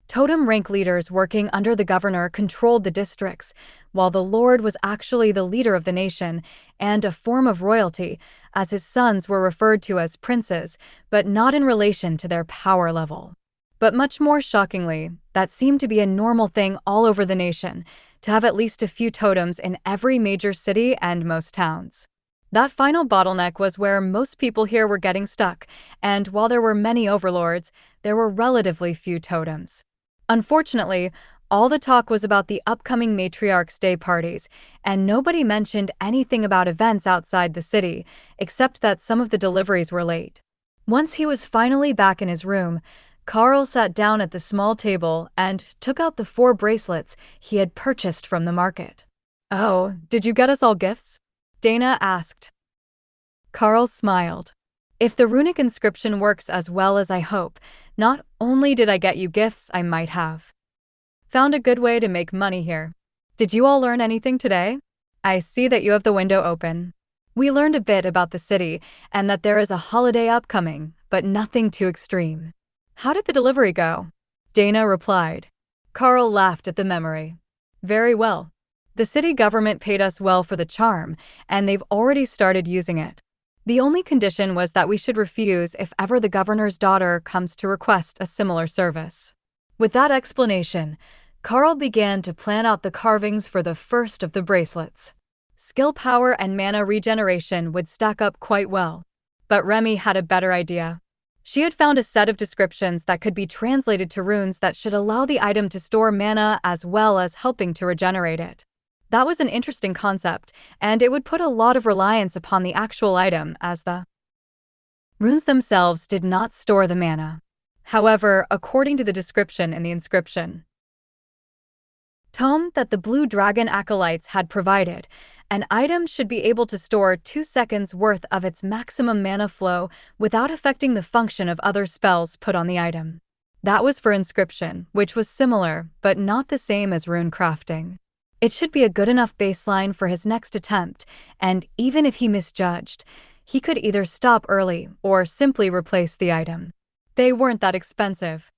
totem rank leaders working under the governor controlled the districts, while the lord was actually the leader of the nation and a form of royalty, as his sons were referred to as princes, but not in relation to their power level. But much more shockingly, that seemed to be a normal thing all over the nation, to have at least a few totems in every major city and most towns. That final bottleneck was where most people here were getting stuck, and while there were many overlords, there were relatively few totems. Unfortunately, all the talk was about the upcoming Matriarch's Day parties, and nobody mentioned anything about events outside the city, except that some of the deliveries were late. Once he was finally back in his room, Karl sat down at the small table and took out the 4 bracelets he had purchased from the market. Oh, did you get us all gifts? Dana asked. Karl smiled. If the runic inscription works as well as I hope, not only did I get you gifts, I might have found a good way to make money here. Did you all learn anything today? I see that you have the window open. We learned a bit about the city and that there is a holiday upcoming, but nothing too extreme. How did the delivery go? Dana replied. Karl laughed at the memory. Very well. The city government paid us well for the charm, and they've already started using it. The only condition was that we should refuse if ever the governor's daughter comes to request a similar service. With that explanation, Karl began to plan out the carvings for the first of the bracelets. Skill power and mana regeneration would stack up quite well. But Remy had a better idea. She had found a set of descriptions that could be translated to runes that should allow the item to store mana as well as helping to regenerate it. That was an interesting concept, and it would put a lot of reliance upon the actual item, as the runes themselves did not store the mana. However, according to the description in the inscription tome that the Blue Dragon acolytes had provided, an item should be able to store 2 seconds worth of its maximum mana flow without affecting the function of other spells put on the item. That was for inscription, which was similar, but not the same as rune crafting. It should be a good enough baseline for his next attempt, and even if he misjudged, he could either stop early or simply replace the item. They weren't that expensive.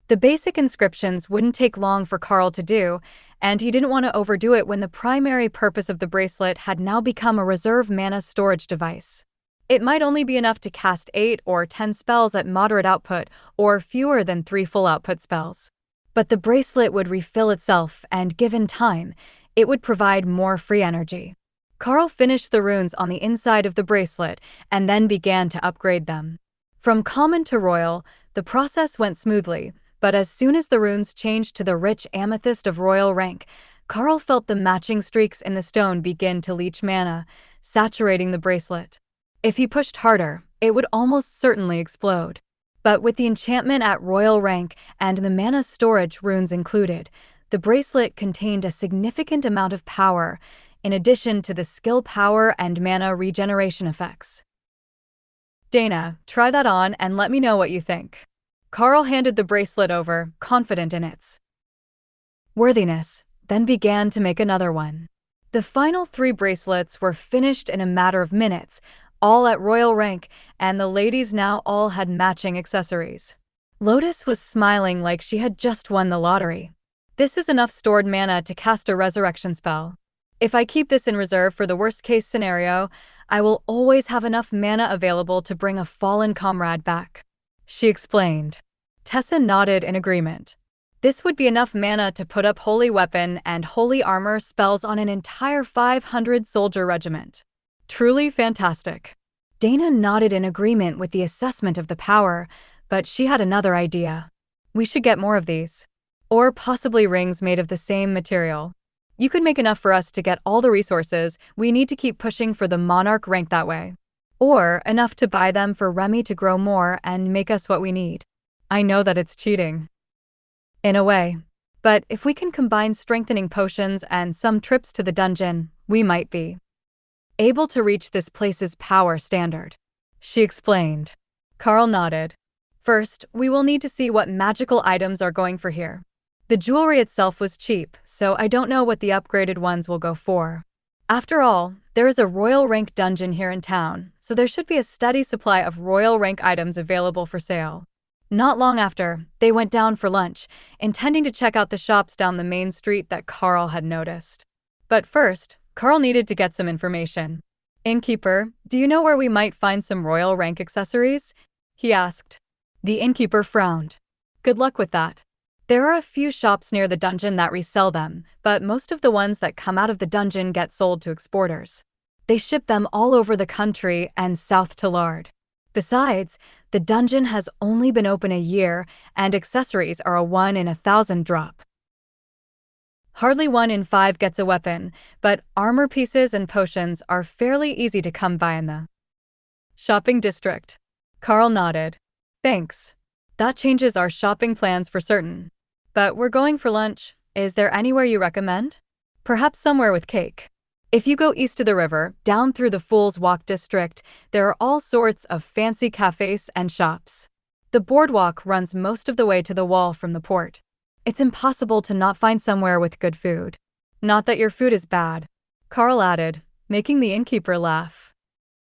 The basic inscriptions wouldn't take long for Karl to do, and he didn't want to overdo it when the primary purpose of the bracelet had now become a reserve mana storage device. It might only be enough to cast 8 or 10 spells at moderate output, or fewer than 3 full output spells. But the bracelet would refill itself, and given time, it would provide more free energy. Karl finished the runes on the inside of the bracelet, and then began to upgrade them. From common to royal, the process went smoothly, but as soon as the runes changed to the rich amethyst of royal rank, Karl felt the matching streaks in the stone begin to leach mana, saturating the bracelet. If he pushed harder, it would almost certainly explode. But with the enchantment at royal rank and the mana storage runes included, the bracelet contained a significant amount of power, in addition to the skill power and mana regeneration effects. Dana, try that on and let me know what you think. Karl handed the bracelet over, confident in its worthiness, then began to make another one. The final 3 bracelets were finished in a matter of minutes, all at royal rank, and the ladies now all had matching accessories. Lotus was smiling like she had just won the lottery. This is enough stored mana to cast a resurrection spell. If I keep this in reserve for the worst-case scenario, I will always have enough mana available to bring a fallen comrade back, she explained. Tessa nodded in agreement. This would be enough mana to put up holy weapon and holy armor spells on an entire 500-soldier regiment. Truly fantastic. Dana nodded in agreement with the assessment of the power, but she had another idea. We should get more of these. Or possibly rings made of the same material. You could make enough for us to get all the resources we need to keep pushing for the monarch rank that way. Or enough to buy them for Remy to grow more and make us what we need. I know that it's cheating. In a way. But if we can combine strengthening potions and some trips to the dungeon, we might be able to reach this place's power standard, she explained. Karl nodded. First, we will need to see what magical items are going for here. The jewelry itself was cheap, so I don't know what the upgraded ones will go for. After all, there is a royal rank dungeon here in town, so there should be a steady supply of royal rank items available for sale. Not long after, they went down for lunch, intending to check out the shops down the main street that Karl had noticed. But first, Karl needed to get some information. Innkeeper, do you know where we might find some royal rank accessories? He asked. The innkeeper frowned. Good luck with that. There are a few shops near the dungeon that resell them, but most of the ones that come out of the dungeon get sold to exporters. They ship them all over the country and south to Lard. Besides, the dungeon has only been open a year, and accessories are a 1 in 1,000 drop. Hardly 1 in 5 gets a weapon, but armor pieces and potions are fairly easy to come by in the shopping district. Karl nodded. Thanks. That changes our shopping plans for certain. But we're going for lunch. Is there anywhere you recommend? Perhaps somewhere with cake. If you go east of the river, down through the Fool's Walk district, there are all sorts of fancy cafes and shops. The boardwalk runs most of the way to the wall from the port. It's impossible to not find somewhere with good food. Not that your food is bad, Karl added, making the innkeeper laugh.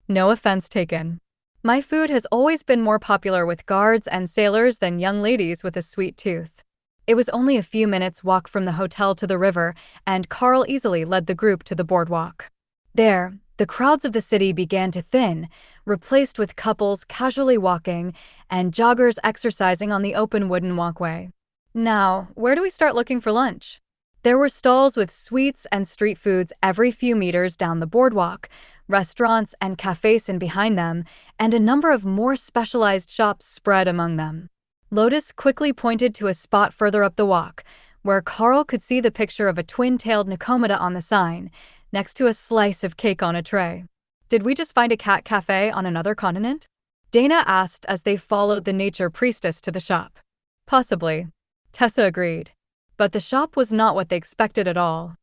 No offense taken. My food has always been more popular with guards and sailors than young ladies with a sweet tooth. It was only a few minutes' walk from the hotel to the river, and Karl easily led the group to the boardwalk. There, the crowds of the city began to thin, replaced with couples casually walking and joggers exercising on the open wooden walkway. Now, where do we start looking for lunch? There were stalls with sweets and street foods every few meters down the boardwalk, restaurants and cafes in behind them, and a number of more specialized shops spread among them. Lotus quickly pointed to a spot further up the walk, where Karl could see the picture of a twin-tailed Nakomata on the sign, next to a slice of cake on a tray. Did we just find a cat cafe on another continent? Dana asked as they followed the nature priestess to the shop. Possibly. Tessa agreed. But the shop was not what they expected at all.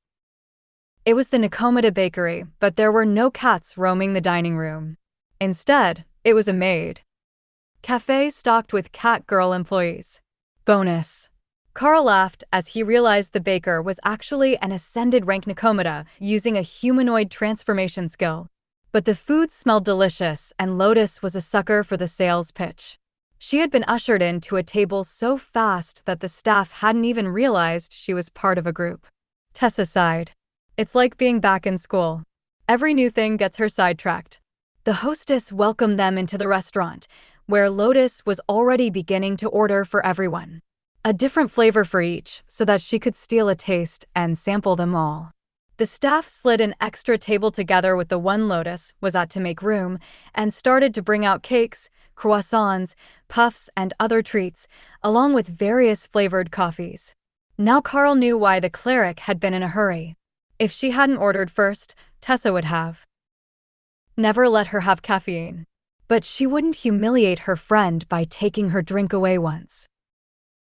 It was the Nakomata bakery, but there were no cats roaming the dining room. Instead, it was a maid. Cafe stocked with cat girl employees. Bonus. Karl laughed as he realized the baker was actually an ascended rank Nakomata using a humanoid transformation skill. But the food smelled delicious, and Lotus was a sucker for the sales pitch. She had been ushered in to a table so fast that the staff hadn't even realized she was part of a group. Tessa sighed. It's like being back in school. Every new thing gets her sidetracked. The hostess welcomed them into the restaurant, where Lotus was already beginning to order for everyone. A different flavor for each, so that she could steal a taste and sample them all. The staff slid an extra table together with the one Lotus was at to make room, and started to bring out cakes, croissants, puffs, and other treats, along with various flavored coffees. Now Karl knew why the cleric had been in a hurry. If she hadn't ordered first, Tessa would have. Never let her have caffeine. But she wouldn't humiliate her friend by taking her drink away once.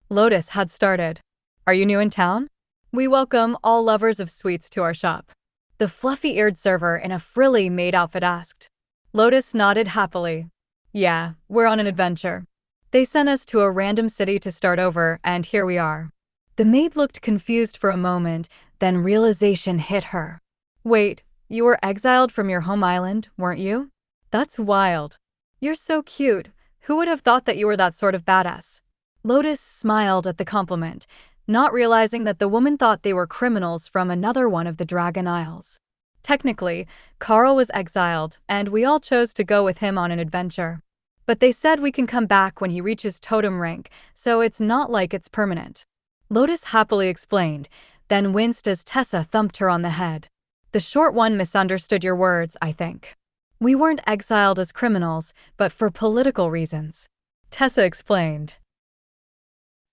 Lotus had started. Are you new in town? We welcome all lovers of sweets to our shop. The fluffy-eared server in a frilly maid outfit asked. Lotus nodded happily. Yeah, we're on an adventure. They sent us to a random city to start over, and here we are. The maid looked confused for a moment, then realization hit her. Wait, you were exiled from your home island, weren't you? That's wild. You're so cute. Who would have thought that you were that sort of badass? Lotus smiled at the compliment, not realizing that the woman thought they were criminals from another one of the Dragon Isles. Technically, Karl was exiled, and we all chose to go with him on an adventure. But they said we can come back when he reaches totem rank, so it's not like it's permanent. Lotus happily explained, then winced as Tessa thumped her on the head. The short one misunderstood your words, I think. We weren't exiled as criminals, but for political reasons. Tessa explained.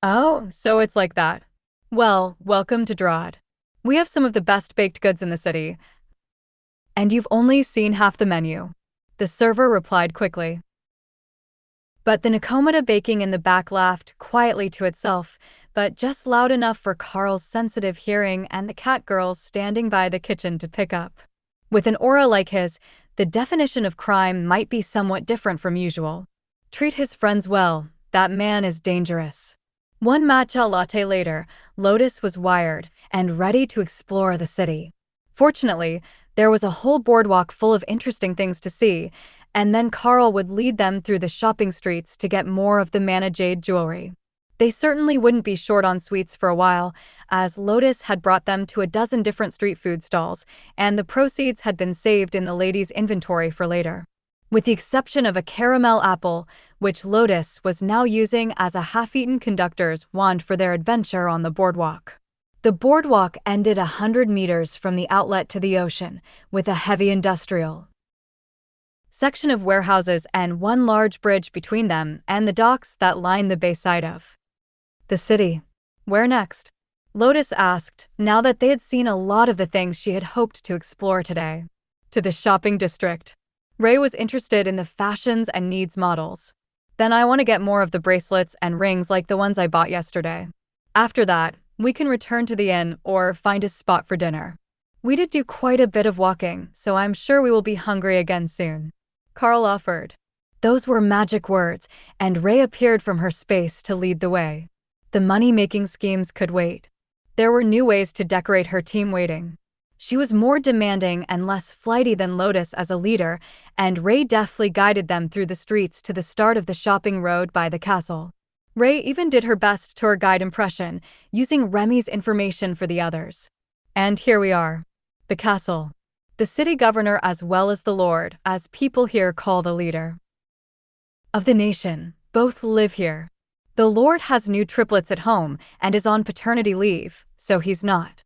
Oh, so it's like that. Well, welcome to Drod. We have some of the best baked goods in the city. And you've only seen half the menu. The server replied quickly. But the Nakomata baking in the back laughed quietly to itself, but just loud enough for Karl's sensitive hearing and the cat girls standing by the kitchen to pick up. With an aura like his, the definition of crime might be somewhat different from usual. Treat his friends well, that man is dangerous. One matcha latte later, Lotus was wired and ready to explore the city. Fortunately, there was a whole boardwalk full of interesting things to see, and then Karl would lead them through the shopping streets to get more of the Mana Jade jewelry. They certainly wouldn't be short on sweets for a while, as Lotus had brought them to a dozen different street food stalls, and the proceeds had been saved in the ladies' inventory for later. With the exception of a caramel apple, which Lotus was now using as a half-eaten conductor's wand for their adventure on the boardwalk. The boardwalk ended 100 meters from the outlet to the ocean, with a heavy industrial section of warehouses and one large bridge between them and the docks that line the bay side of the city. Where next? Lotus asked, now that they had seen a lot of the things she had hoped to explore today. To the shopping district. Ray was interested in the fashions and needs models. Then I want to get more of the bracelets and rings like the ones I bought yesterday. After that, we can return to the inn or find a spot for dinner. We did do quite a bit of walking, so I'm sure we will be hungry again soon. Karl offered. Those were magic words, and Ray appeared from her space to lead the way. The money-making schemes could wait. There were new ways to decorate her team waiting. She was more demanding and less flighty than Lotus as a leader, and Ray deftly guided them through the streets to the start of the shopping road by the castle. Ray even did her best tour guide impression, using Remy's information for the others. And here we are. The castle. The city governor as well as the lord, as people here call the leader of the nation, both live here. The lord has new triplets at home and is on paternity leave, so he's not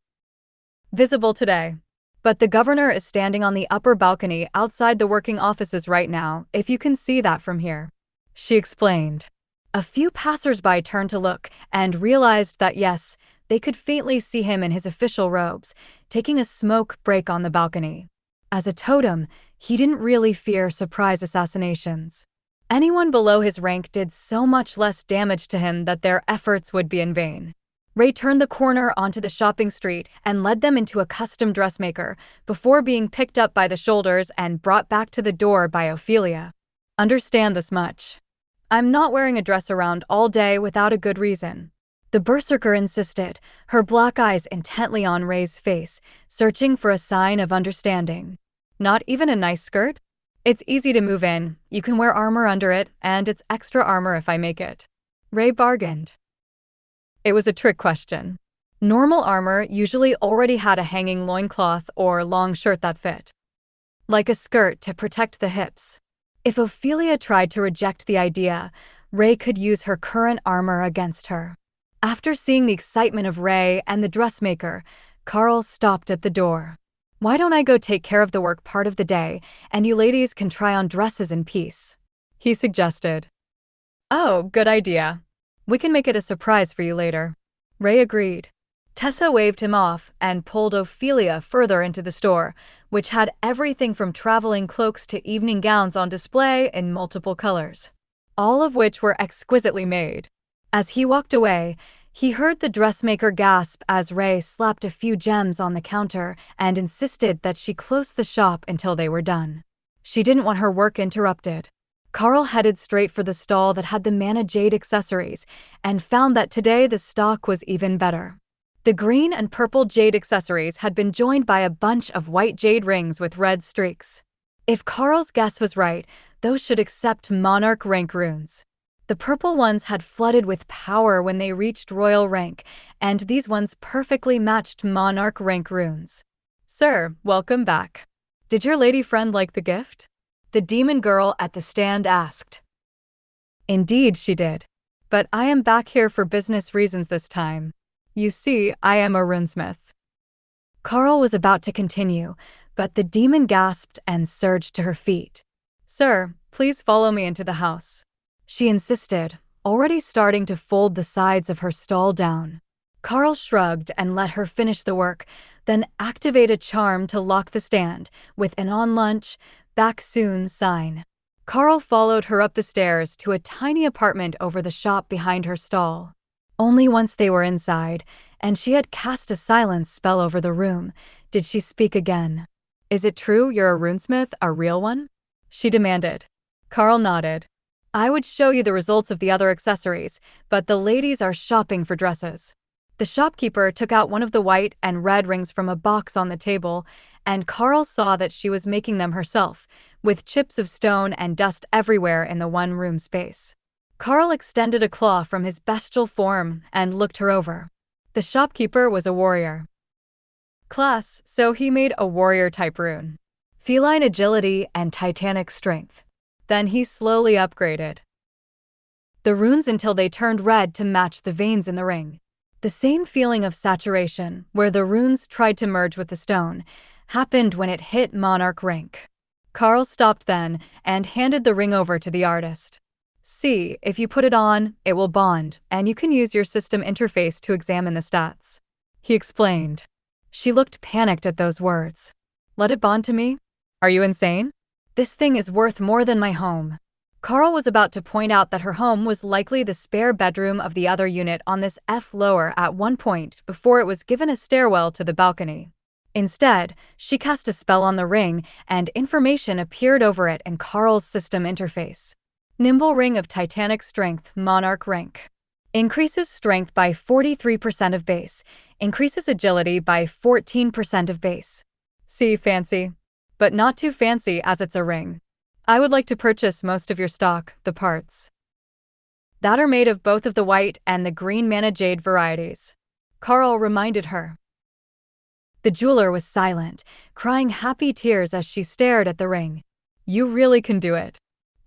visible today. But the governor is standing on the upper balcony outside the working offices right now, if you can see that from here. She explained. A few passers-by turned to look and realized that yes, they could faintly see him in his official robes, taking a smoke break on the balcony. As a totem, he didn't really fear surprise assassinations. Anyone below his rank did so much less damage to him that their efforts would be in vain. Ray turned the corner onto the shopping street and led them into a custom dressmaker before being picked up by the shoulders and brought back to the door by Ophelia. Understand this much. I'm not wearing a dress around all day without a good reason. The berserker insisted, her black eyes intently on Ray's face, searching for a sign of understanding. Not even a nice skirt? It's easy to move in, you can wear armor under it, and it's extra armor if I make it. Ray bargained. It was a trick question. Normal armor usually already had a hanging loincloth or long shirt that fit like a skirt to protect the hips. If Ophelia tried to reject the idea, Ray could use her current armor against her. After seeing the excitement of Ray and the dressmaker, Karl stopped at the door. Why don't I go take care of the work part of the day, and you ladies can try on dresses in peace? He suggested. Oh, good idea. We can make it a surprise for you later. Ray agreed. Tessa waved him off and pulled Ophelia further into the store, which had everything from traveling cloaks to evening gowns on display in multiple colors, all of which were exquisitely made. As he walked away, he heard the dressmaker gasp as Ray slapped a few gems on the counter and insisted that she close the shop until they were done. She didn't want her work interrupted. Karl headed straight for the stall that had the Mana Jade accessories and found that today the stock was even better. The green and purple jade accessories had been joined by a bunch of white jade rings with red streaks. If Karl's guess was right, those should accept monarch rank runes. The purple ones had flooded with power when they reached royal rank, and these ones perfectly matched monarch rank runes. Sir, welcome back. Did your lady friend like the gift? The demon girl at the stand asked. Indeed she did. But I am back here for business reasons this time. You see, I am a runesmith. Karl was about to continue, but the demon gasped and surged to her feet. Sir, please follow me into the house. She insisted, already starting to fold the sides of her stall down. Karl shrugged and let her finish the work, then activate a charm to lock the stand, with an on lunch, back soon sign. Karl followed her up the stairs to a tiny apartment over the shop behind her stall. Only once they were inside, and she had cast a silence spell over the room, did she speak again. Is it true you're a runesmith, a real one? She demanded. Karl nodded. I would show you the results of the other accessories, but the ladies are shopping for dresses. The shopkeeper took out one of the white and red rings from a box on the table, and Karl saw that she was making them herself, with chips of stone and dust everywhere in the one-room space. Karl extended a claw from his bestial form and looked her over. The shopkeeper was a warrior class, so he made a warrior-type rune. Feline agility and titanic strength. Then he slowly upgraded the runes until they turned red to match the veins in the ring. The same feeling of saturation, where the runes tried to merge with the stone, happened when it hit monarch rank. Karl stopped then and handed the ring over to the artist. See, if you put it on, it will bond, and you can use your system interface to examine the stats. He explained. She looked panicked at those words. Let it bond to me? Are you insane? This thing is worth more than my home. Karl was about to point out that her home was likely the spare bedroom of the other unit on this floor at one point before it was given a stairwell to the balcony. Instead, she cast a spell on the ring, and information appeared over it in Karl's system interface. Nimble ring of titanic strength, monarch rank. Increases strength by 43% of base. Increases agility by 14% of base. See, fancy. But not too fancy as it's a ring. I would like to purchase most of your stock, the parts that are made of both of the white and the green mana jade varieties. Karl reminded her. The jeweler was silent, crying happy tears as she stared at the ring. You really can do it.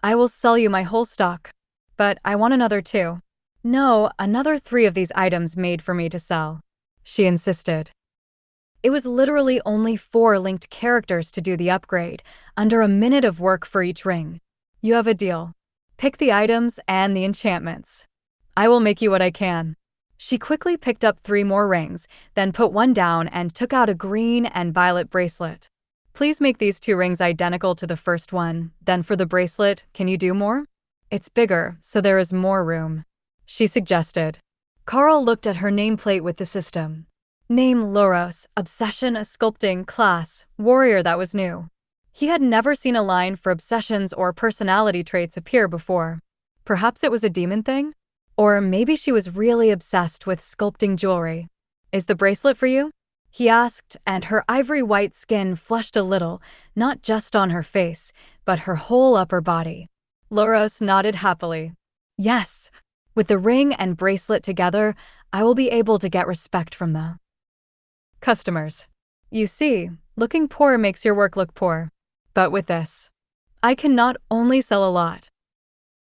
I will sell you my whole stock. But I want another too. No, another 3 of these items made for me to sell, she insisted. It was literally only 4 linked characters to do the upgrade, under a minute of work for each ring. You have a deal. Pick the items and the enchantments. I will make you what I can. She quickly picked up 3 more rings, then put one down and took out a green and violet bracelet. Please make these 2 rings identical to the first one. Then for the bracelet, can you do more? It's bigger, so there is more room, she suggested. Karl looked at her nameplate with the system. Name Loros, obsession, sculpting, class, warrior. That was new. He had never seen a line for obsessions or personality traits appear before. Perhaps it was a demon thing? Or maybe she was really obsessed with sculpting jewelry. Is the bracelet for you? He asked, and her ivory white skin flushed a little, not just on her face, but her whole upper body. Loros nodded happily. Yes. With the ring and bracelet together, I will be able to get respect from the customers. You see, looking poor makes your work look poor. But with this, I can not only sell a lot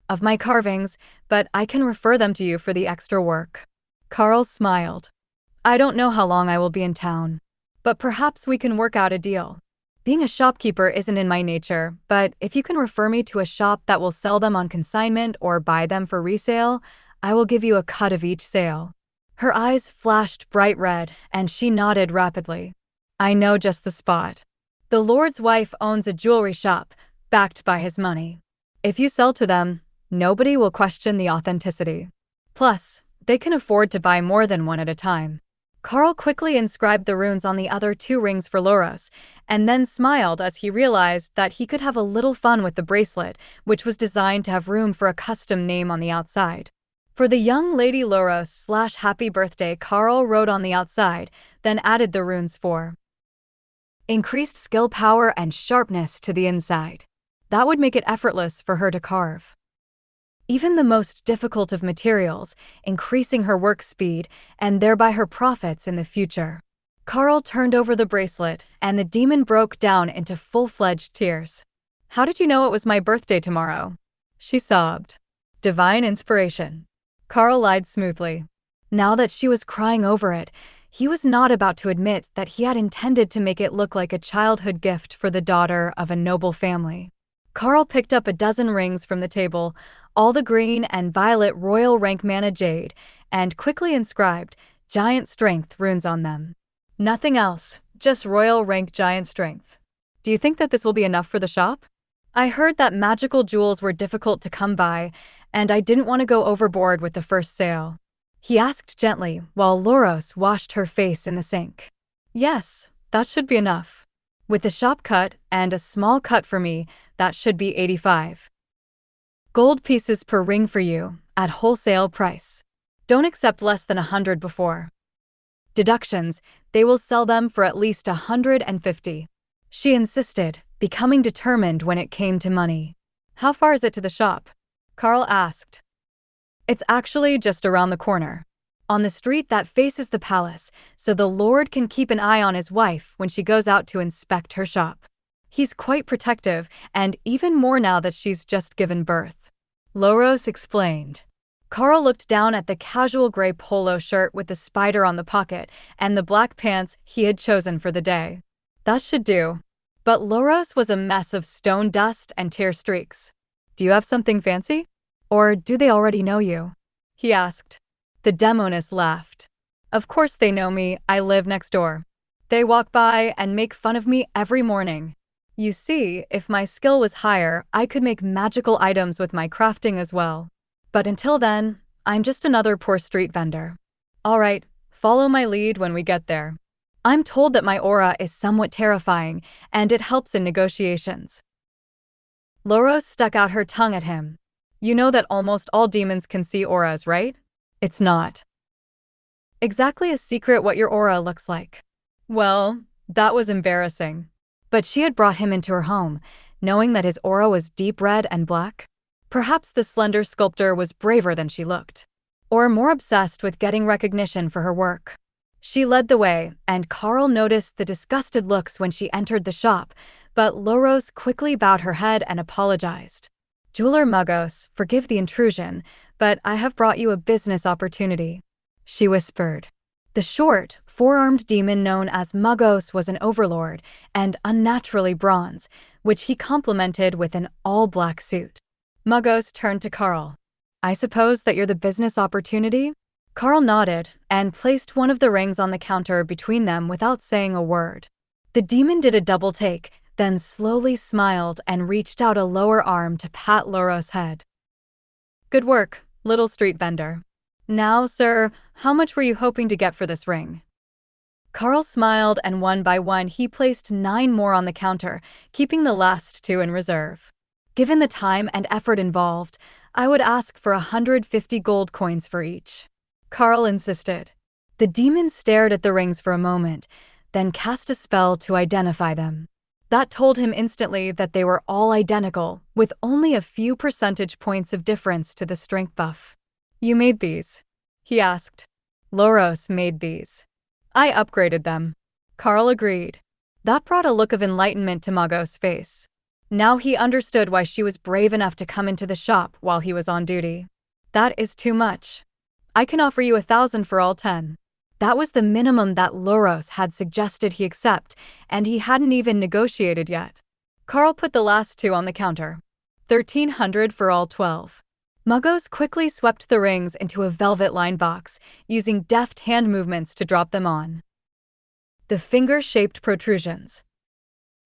of my carvings, but I can refer them to you for the extra work. Karl smiled. I don't know how long I will be in town, but perhaps we can work out a deal. Being a shopkeeper isn't in my nature, but if you can refer me to a shop that will sell them on consignment or buy them for resale, I will give you a cut of each sale. Her eyes flashed bright red, and she nodded rapidly. I know just the spot. The Lord's wife owns a jewelry shop, backed by his money. If you sell to them, nobody will question the authenticity. Plus, they can afford to buy more than one at a time. Karl quickly inscribed the runes on the other 2 rings for Loros, and then smiled as he realized that he could have a little fun with the bracelet, which was designed to have room for a custom name on the outside. For the young lady Loros/happy birthday, Karl wrote on the outside, then added the runes for increased skill power and sharpness to the inside. That would make it effortless for her to carve even the most difficult of materials, increasing her work speed and thereby her profits in the future. Karl turned over the bracelet, and the demon broke down into full-fledged tears. How did you know it was my birthday tomorrow? She sobbed. Divine inspiration. Karl lied smoothly. Now that she was crying over it, he was not about to admit that he had intended to make it look like a childhood gift for the daughter of a noble family. Karl picked up a dozen rings from the table, all the green and violet royal rank mana jade, and quickly inscribed giant strength runes on them. Nothing else, just royal rank giant strength. Do you think that this will be enough for the shop? I heard that magical jewels were difficult to come by, and I didn't want to go overboard with the first sale. He asked gently while Loros washed her face in the sink. Yes, that should be enough. With the shop cut and a small cut for me, that should be 85 gold pieces per ring for you, at wholesale price. Don't accept less than 100 before deductions, they will sell them for at least 150. She insisted, becoming determined when it came to money. How far is it to the shop? Karl asked. It's actually just around the corner, on the street that faces the palace, so the Lord can keep an eye on his wife when she goes out to inspect her shop. He's quite protective, and even more now that she's just given birth. Loros explained. Karl looked down at the casual gray polo shirt with the spider on the pocket and the black pants he had chosen for the day. That should do. But Loros was a mess of stone dust and tear streaks. Do you have something fancy? Or do they already know you? He asked. The demoness laughed. Of course they know me, I live next door. They walk by and make fun of me every morning. You see, if my skill was higher, I could make magical items with my crafting as well. But until then, I'm just another poor street vendor. All right, follow my lead when we get there. I'm told that my aura is somewhat terrifying, and it helps in negotiations. Loros stuck out her tongue at him. You know that almost all demons can see auras, right? It's not exactly a secret what your aura looks like. Well, that was embarrassing. But she had brought him into her home, knowing that his aura was deep red and black. Perhaps the slender sculptor was braver than she looked, or more obsessed with getting recognition for her work. She led the way, and Karl noticed the disgusted looks when she entered the shop, but Loros quickly bowed her head and apologized. Jeweler Mugos, forgive the intrusion, but I have brought you a business opportunity, she whispered. The short, four-armed demon known as Mugos was an overlord and unnaturally bronze, which he complemented with an all-black suit. Mugos turned to Karl. I suppose that you're the business opportunity? Karl nodded and placed one of the rings on the counter between them without saying a word. The demon did a double take, then slowly smiled and reached out a lower arm to pat Loros' head. Good work, little street vendor. Now, sir, how much were you hoping to get for this ring? Karl smiled, and one by one he placed 9 more on the counter, keeping the last 2 in reserve. Given the time and effort involved, I would ask for 150 gold coins for each, Karl insisted. The demon stared at the rings for a moment, then cast a spell to identify them. That told him instantly that they were all identical, with only a few percentage points of difference to the strength buff. You made these? He asked. Loros made these. I upgraded them. Karl agreed. That brought a look of enlightenment to Mugos' face. Now he understood why she was brave enough to come into the shop while he was on duty. That is too much. I can offer you 1,000 for all 10. That was the minimum that Loros had suggested he accept, and he hadn't even negotiated yet. Karl put the last 2 on the counter. 1,300 for all 12. Mugos quickly swept the rings into a velvet-lined box, using deft hand movements to drop them on. The finger-shaped protrusions.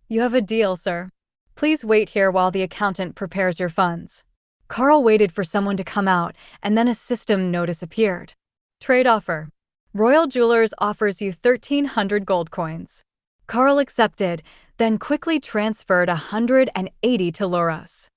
You have a deal, sir. Please wait here while the accountant prepares your funds. Karl waited for someone to come out, and then a system notice appeared. Trade offer. Royal Jewelers offers you 1,300 gold coins. Karl accepted, then quickly transferred 180 to Loros.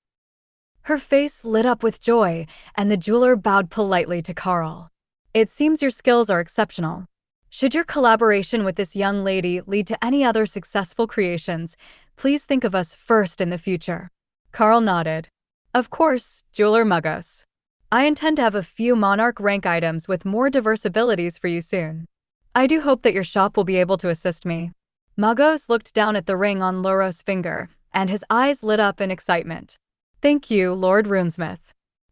Her face lit up with joy, and the jeweler bowed politely to Karl. It seems your skills are exceptional. Should your collaboration with this young lady lead to any other successful creations, please think of us first in the future. Karl nodded. Of course, Jeweler Mugos. I intend to have a few monarch rank items with more diverse abilities for you soon. I do hope that your shop will be able to assist me. Mugos looked down at the ring on Loros' finger, and his eyes lit up in excitement. Thank you, Lord Runesmith.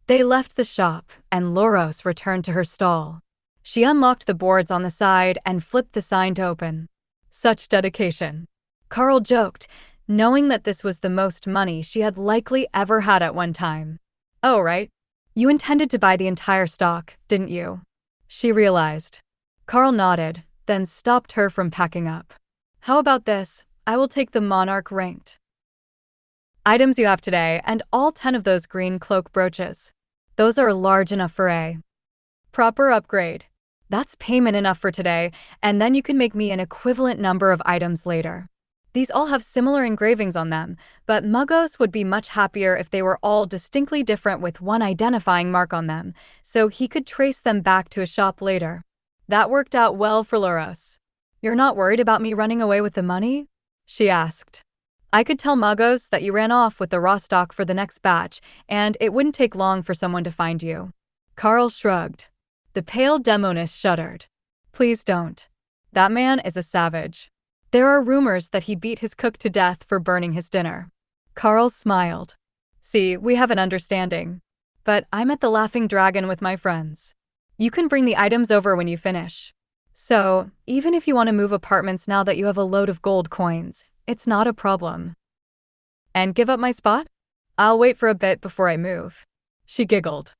They left the shop, and Loros returned to her stall. She unlocked the boards on the side and flipped the sign to open. Such dedication. Karl joked, knowing that this was the most money she had likely ever had at one time. Oh, right. You intended to buy the entire stock, didn't you? She realized. Karl nodded, then stopped her from packing up. How about this? I will take the monarch ranked items you have today and all 10 of those green cloak brooches. Those are large enough for a proper upgrade. That's payment enough for today, and then you can make me an equivalent number of items later. These all have similar engravings on them, but Mugos would be much happier if they were all distinctly different with one identifying mark on them, so he could trace them back to a shop later. That worked out well for Loros. You're not worried about me running away with the money? She asked. I could tell Mugos that you ran off with the raw stock for the next batch, and it wouldn't take long for someone to find you. Karl shrugged. The pale demoness shuddered. Please don't. That man is a savage. There are rumors that he beat his cook to death for burning his dinner. Karl smiled. See, we have an understanding. But I'm at the Laughing Dragon with my friends. You can bring the items over when you finish. So, even if you want to move apartments now that you have a load of gold coins, it's not a problem. And give up my spot? I'll wait for a bit before I move. She giggled.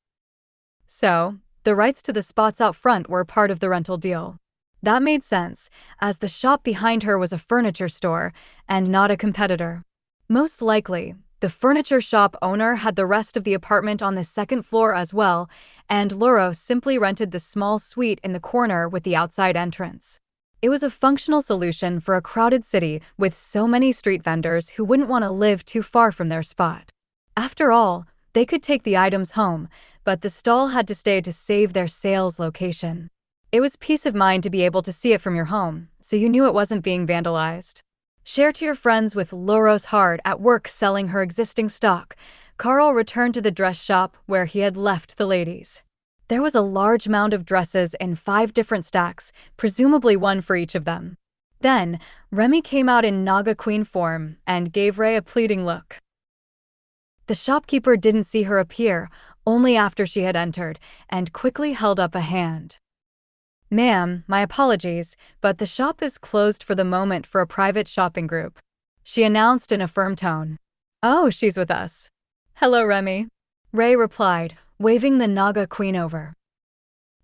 So, the rights to the spots out front were part of the rental deal. That made sense, as the shop behind her was a furniture store, and not a competitor. Most likely, the furniture shop owner had the rest of the apartment on the second floor as well, and Loros simply rented the small suite in the corner with the outside entrance. It was a functional solution for a crowded city with so many street vendors who wouldn't want to live too far from their spot. After all, They could take the items home, but the stall had to stay to save their sales location. It was peace of mind to be able to see it from your home, so you knew it wasn't being vandalized. Share to your friends with Loros hard at work selling her existing stock. Karl returned to the dress shop where he had left the ladies. There was a large mound of dresses in 5 different stacks, presumably one for each of them. Then, Remy came out in Naga Queen form and gave Ray a pleading look. The shopkeeper didn't see her appear, only after she had entered, and quickly held up a hand. "Ma'am, my apologies, but the shop is closed for the moment for a private shopping group," she announced in a firm tone. "Oh, she's with us." "Hello, Remy," Ray replied, waving the Naga Queen over.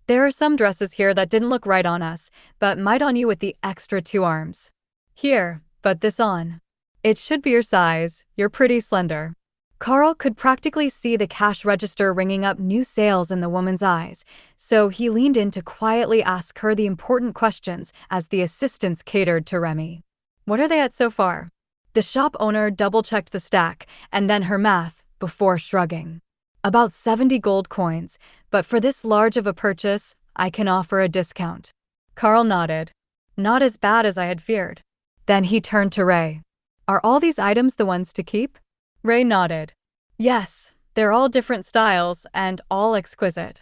"There are some dresses here that didn't look right on us, but might on you with the extra 2 arms. Here, put this on. It should be your size, you're pretty slender." Karl could practically see the cash register ringing up new sales in the woman's eyes, so he leaned in to quietly ask her the important questions as the assistants catered to Remy. "What are they at so far?" The shop owner double-checked the stack and then her math before shrugging. "About 70 gold coins, but for this large of a purchase, I can offer a discount." Karl nodded. "Not as bad as I had feared." Then he turned to Ray. "Are all these items the ones to keep?" Ray nodded. "Yes, they're all different styles and all exquisite.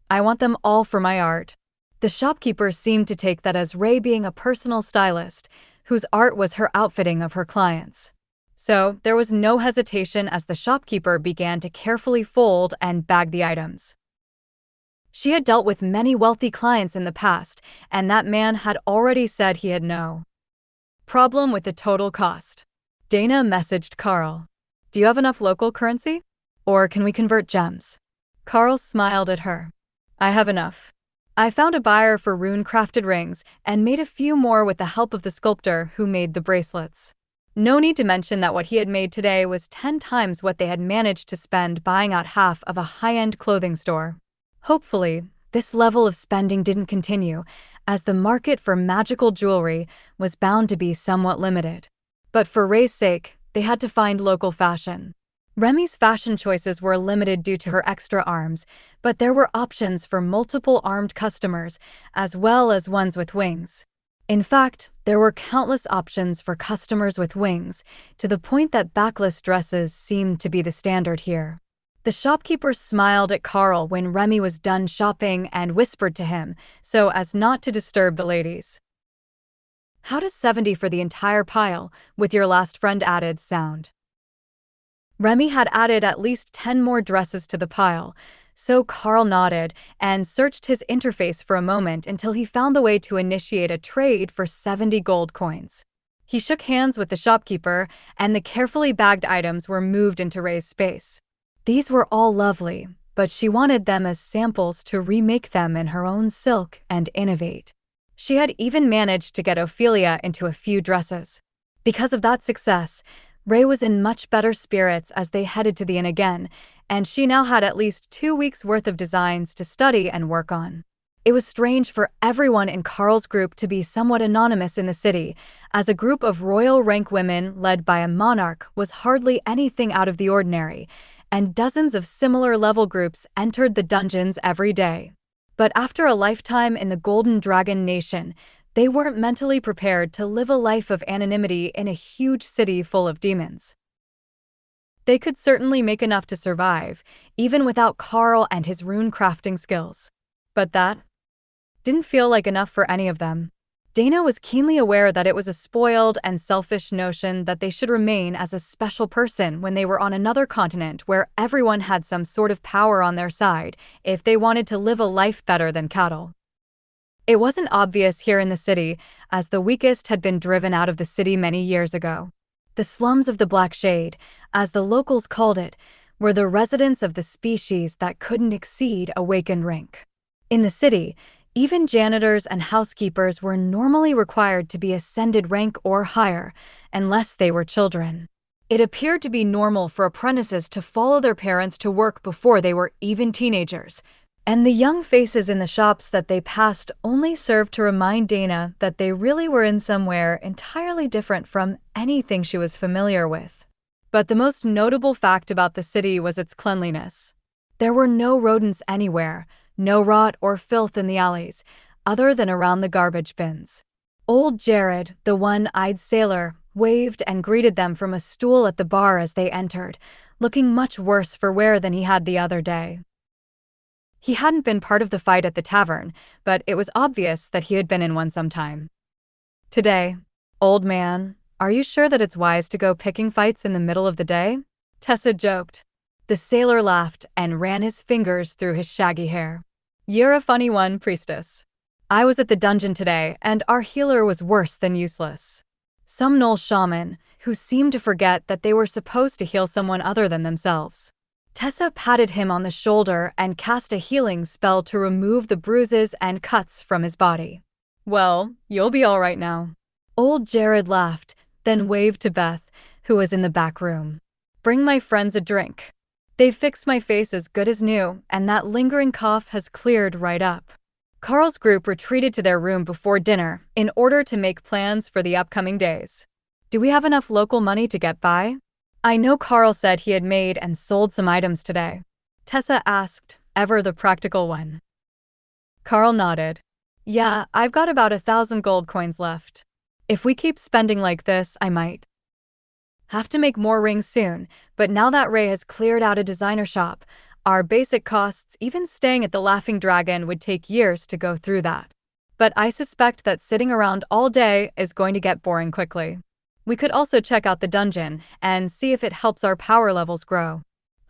I want them all for my art." The shopkeeper seemed to take that as Ray being a personal stylist, whose art was her outfitting of her clients. So there was no hesitation as the shopkeeper began to carefully fold and bag the items. She had dealt with many wealthy clients in the past, and that man had already said he had no problem with the total cost. Dana messaged Karl. "Do you have enough local currency? Or can we convert gems?" Karl smiled at her. "I have enough. I found a buyer for rune-crafted rings and made a few more with the help of the sculptor who made the bracelets." No need to mention that what he had made today was 10 times what they had managed to spend buying out half of a high-end clothing store. Hopefully, this level of spending didn't continue, as the market for magical jewelry was bound to be somewhat limited. But for Ray's sake, they had to find local fashion. Remy's fashion choices were limited due to her extra arms, but there were options for multiple armed customers, as well as ones with wings. In fact, there were countless options for customers with wings, to the point that backless dresses seemed to be the standard here. The shopkeeper smiled at Karl when Remy was done shopping and whispered to him, so as not to disturb the ladies. "How does 70 for the entire pile, with your last friend added, sound?" Remy had added at least 10 more dresses to the pile, so Karl nodded and searched his interface for a moment until he found the way to initiate a trade for 70 gold coins. He shook hands with the shopkeeper, and the carefully bagged items were moved into Ray's space. These were all lovely, but she wanted them as samples to remake them in her own silk and innovate. She had even managed to get Ophelia into a few dresses. Because of that success, Ray was in much better spirits as they headed to the inn again, and she now had at least 2 weeks' worth of designs to study and work on. It was strange for everyone in Karl's group to be somewhat anonymous in the city, as a group of royal rank women led by a monarch was hardly anything out of the ordinary, and dozens of similar level groups entered the dungeons every day. But after a lifetime in the Golden Dragon Nation, they weren't mentally prepared to live a life of anonymity in a huge city full of demons. They could certainly make enough to survive, even without Karl and his rune crafting skills. But that didn't feel like enough for any of them. Dana was keenly aware that it was a spoiled and selfish notion that they should remain as a special person when they were on another continent where everyone had some sort of power on their side if they wanted to live a life better than cattle. It wasn't obvious here in the city, as the weakest had been driven out of the city many years ago. The slums of the Black Shade, as the locals called it, were the residents of the species that couldn't exceed awakened rank. In the city, even janitors and housekeepers were normally required to be ascended rank or higher, unless they were children. It appeared to be normal for apprentices to follow their parents to work before they were even teenagers, and the young faces in the shops that they passed only served to remind Dana that they really were in somewhere entirely different from anything she was familiar with. But the most notable fact about the city was its cleanliness. There were no rodents anywhere, no rot or filth in the alleys, other than around the garbage bins. Old Jared, the one-eyed sailor, waved and greeted them from a stool at the bar as they entered, looking much worse for wear than he had the other day. He hadn't been part of the fight at the tavern, but it was obvious that he had been in one sometime. "Today, old man, are you sure that it's wise to go picking fights in the middle of the day?" Tessa joked. The sailor laughed and ran his fingers through his shaggy hair. "You're a funny one, priestess. I was at the dungeon today, and our healer was worse than useless. Some Knoll shaman, who seemed to forget that they were supposed to heal someone other than themselves." Tessa patted him on the shoulder and cast a healing spell to remove the bruises and cuts from his body. "Well, you'll be all right now." Old Jared laughed, then waved to Beth, who was in the back room. "Bring my friends a drink. They've fixed my face as good as new, and that lingering cough has cleared right up." Karl's group retreated to their room before dinner in order to make plans for the upcoming days. "Do we have enough local money to get by?" "I know Karl said he had made and sold some items today," Tessa asked, ever the practical one. Karl nodded. "Yeah, I've got about 1,000 gold coins left. If we keep spending like this, I might have to make more rings soon, but now that Ray has cleared out a designer shop, our basic costs, even staying at the Laughing Dragon, would take years to go through that. But I suspect that sitting around all day is going to get boring quickly. We could also check out the dungeon and see if it helps our power levels grow.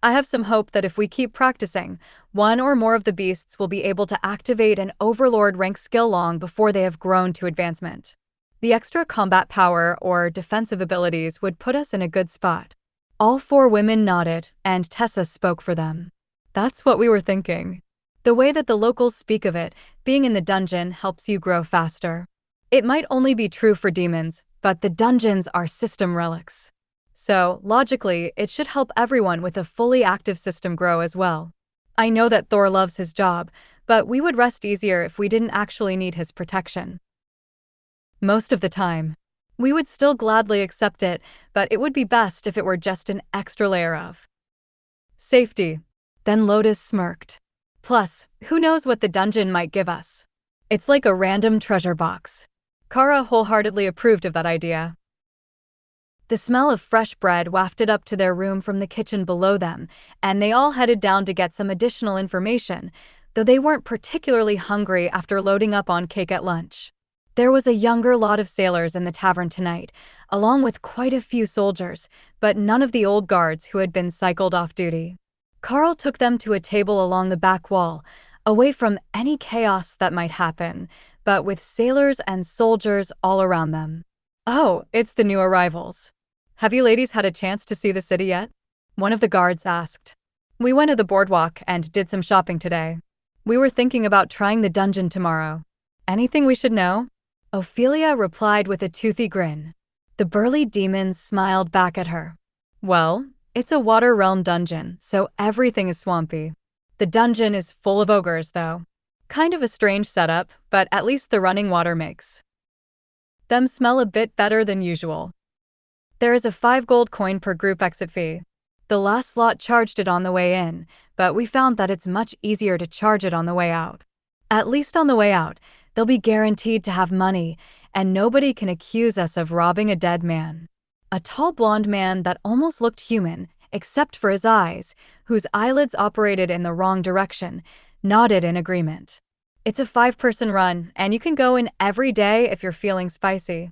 I have some hope that if we keep practicing, one or more of the beasts will be able to activate an overlord rank skill long before they have grown to advancement. The extra combat power or defensive abilities would put us in a good spot." All four women nodded, and Tessa spoke for them. "That's what we were thinking. The way that the locals speak of it, being in the dungeon helps you grow faster. It might only be true for demons, but the dungeons are system relics. So, logically, it should help everyone with a fully active system grow as well. I know that Thor loves his job, but we would rest easier if we didn't actually need his protection. Most of the time. We would still gladly accept it, but it would be best if it were just an extra layer of safety." Then Lotus smirked. "Plus, who knows what the dungeon might give us? It's like a random treasure box." Kara wholeheartedly approved of that idea. The smell of fresh bread wafted up to their room from the kitchen below them, and they all headed down to get some additional information, though they weren't particularly hungry after loading up on cake at lunch. There was a younger lot of sailors in the tavern tonight, along with quite a few soldiers, but none of the old guards who had been cycled off duty. Karl took them to a table along the back wall, away from any chaos that might happen, but with sailors and soldiers all around them. "Oh, it's the new arrivals. Have you ladies had a chance to see the city yet?" one of the guards asked. "We went to the boardwalk and did some shopping today. We were thinking about trying the dungeon tomorrow. Anything we should know?" Ophelia replied with a toothy grin. The burly demons smiled back at her. "Well, it's a water realm dungeon, so everything is swampy. The dungeon is full of ogres, though. Kind of a strange setup, but at least the running water makes them smell a bit better than usual. There is a 5 gold coin per group exit fee. The last lot charged it on the way in, but we found that it's much easier to charge it on the way out. At least on the way out, they'll be guaranteed to have money, and nobody can accuse us of robbing a dead man." A tall blonde man that almost looked human, except for his eyes, whose eyelids operated in the wrong direction, nodded in agreement. "It's a 5-person run, and you can go in every day if you're feeling spicy.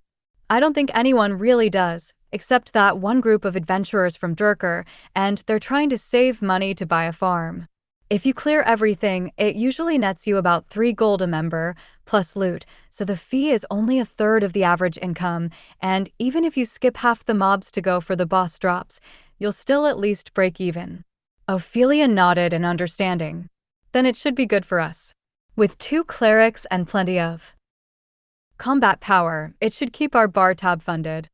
I don't think anyone really does, except that one group of adventurers from Durkar, and they're trying to save money to buy a farm. If you clear everything, it usually nets you about 3 gold a member, plus loot, so the fee is only a third of the average income, and even if you skip half the mobs to go for the boss drops, you'll still at least break even." Ophelia nodded in understanding. "Then it should be good for us. With 2 clerics and plenty of combat power, it should keep our bar tab funded."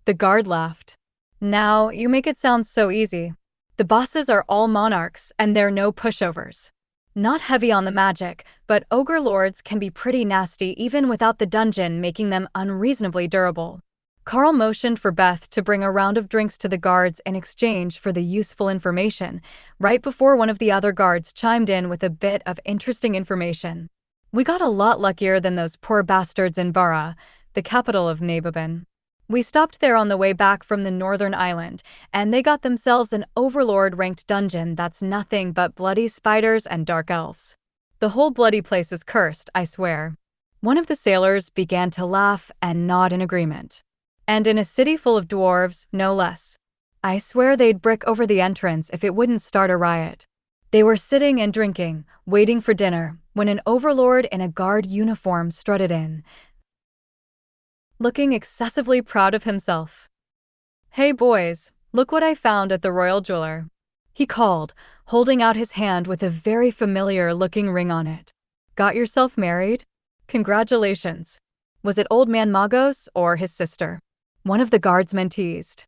The guard laughed. "Now, you make it sound so easy. The bosses are all monarchs, and they're no pushovers. Not heavy on the magic, but ogre lords can be pretty nasty even without the dungeon making them unreasonably durable. Karl motioned for Beth to bring a round of drinks to the guards in exchange for the useful information, right before one of the other guards chimed in with a bit of interesting information. We got a lot luckier than those poor bastards in Vara, the capital of Naboban. We stopped there on the way back from the northern island, and they got themselves an overlord-ranked dungeon that's nothing but bloody spiders and dark elves. The whole bloody place is cursed, I swear. One of the sailors began to laugh and nod in agreement. And in a city full of dwarves, no less. I swear they'd brick over the entrance if it wouldn't start a riot. They were sitting and drinking, waiting for dinner, when an overlord in a guard uniform strutted in, looking excessively proud of himself. "Hey boys, look what I found at the royal jeweler," he called, holding out his hand with a very familiar-looking ring on it. "Got yourself married? Congratulations." Was it old man Magos or his sister? One of the guardsmen teased.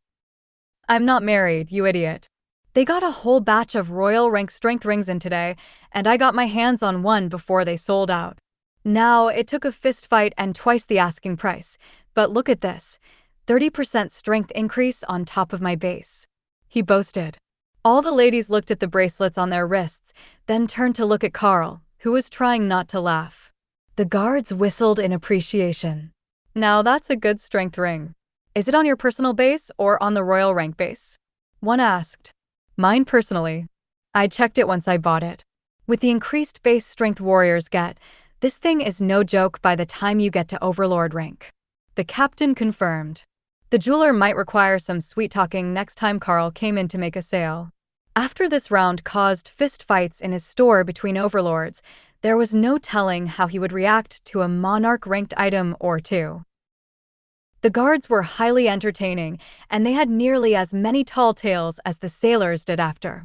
"I'm not married, you idiot. They got a whole batch of royal rank strength rings in today, and I got my hands on one before they sold out. Now, it took a fist fight and twice the asking price, but look at this, 30% strength increase on top of my base," he boasted. All the ladies looked at the bracelets on their wrists, then turned to look at Karl, who was trying not to laugh. The guards whistled in appreciation. "Now that's a good strength ring. Is it on your personal base or on the royal rank base?" one asked. "Mine personally. I checked it once I bought it. With the increased base strength warriors get, this thing is no joke by the time you get to overlord rank," the captain confirmed. The jeweler might require some sweet-talking next time Karl came in to make a sale. After this round caused fistfights in his store between overlords, there was no telling how he would react to a monarch-ranked item or two. The guards were highly entertaining, and they had nearly as many tall tales as the sailors did after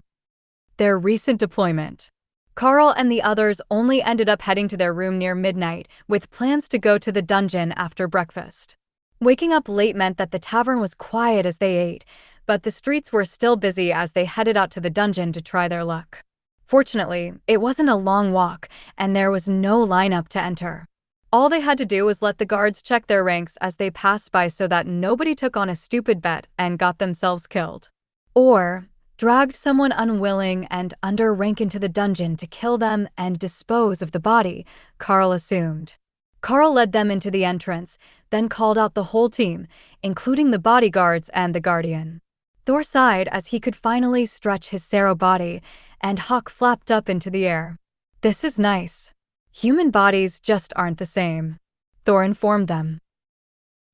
their recent deployment. Karl and the others only ended up heading to their room near midnight, with plans to go to the dungeon after breakfast. Waking up late meant that the tavern was quiet as they ate, but the streets were still busy as they headed out to the dungeon to try their luck. Fortunately, it wasn't a long walk, and there was no lineup to enter. All they had to do was let the guards check their ranks as they passed by so that nobody took on a stupid bet and got themselves killed. Or dragged someone unwilling and under rank into the dungeon to kill them and dispose of the body, Karl assumed. Karl led them into the entrance, then called out the whole team, including the bodyguards and the guardian. Thor sighed as he could finally stretch his Sero body, and Hawk flapped up into the air. "This is nice. Human bodies just aren't the same," Thor informed them.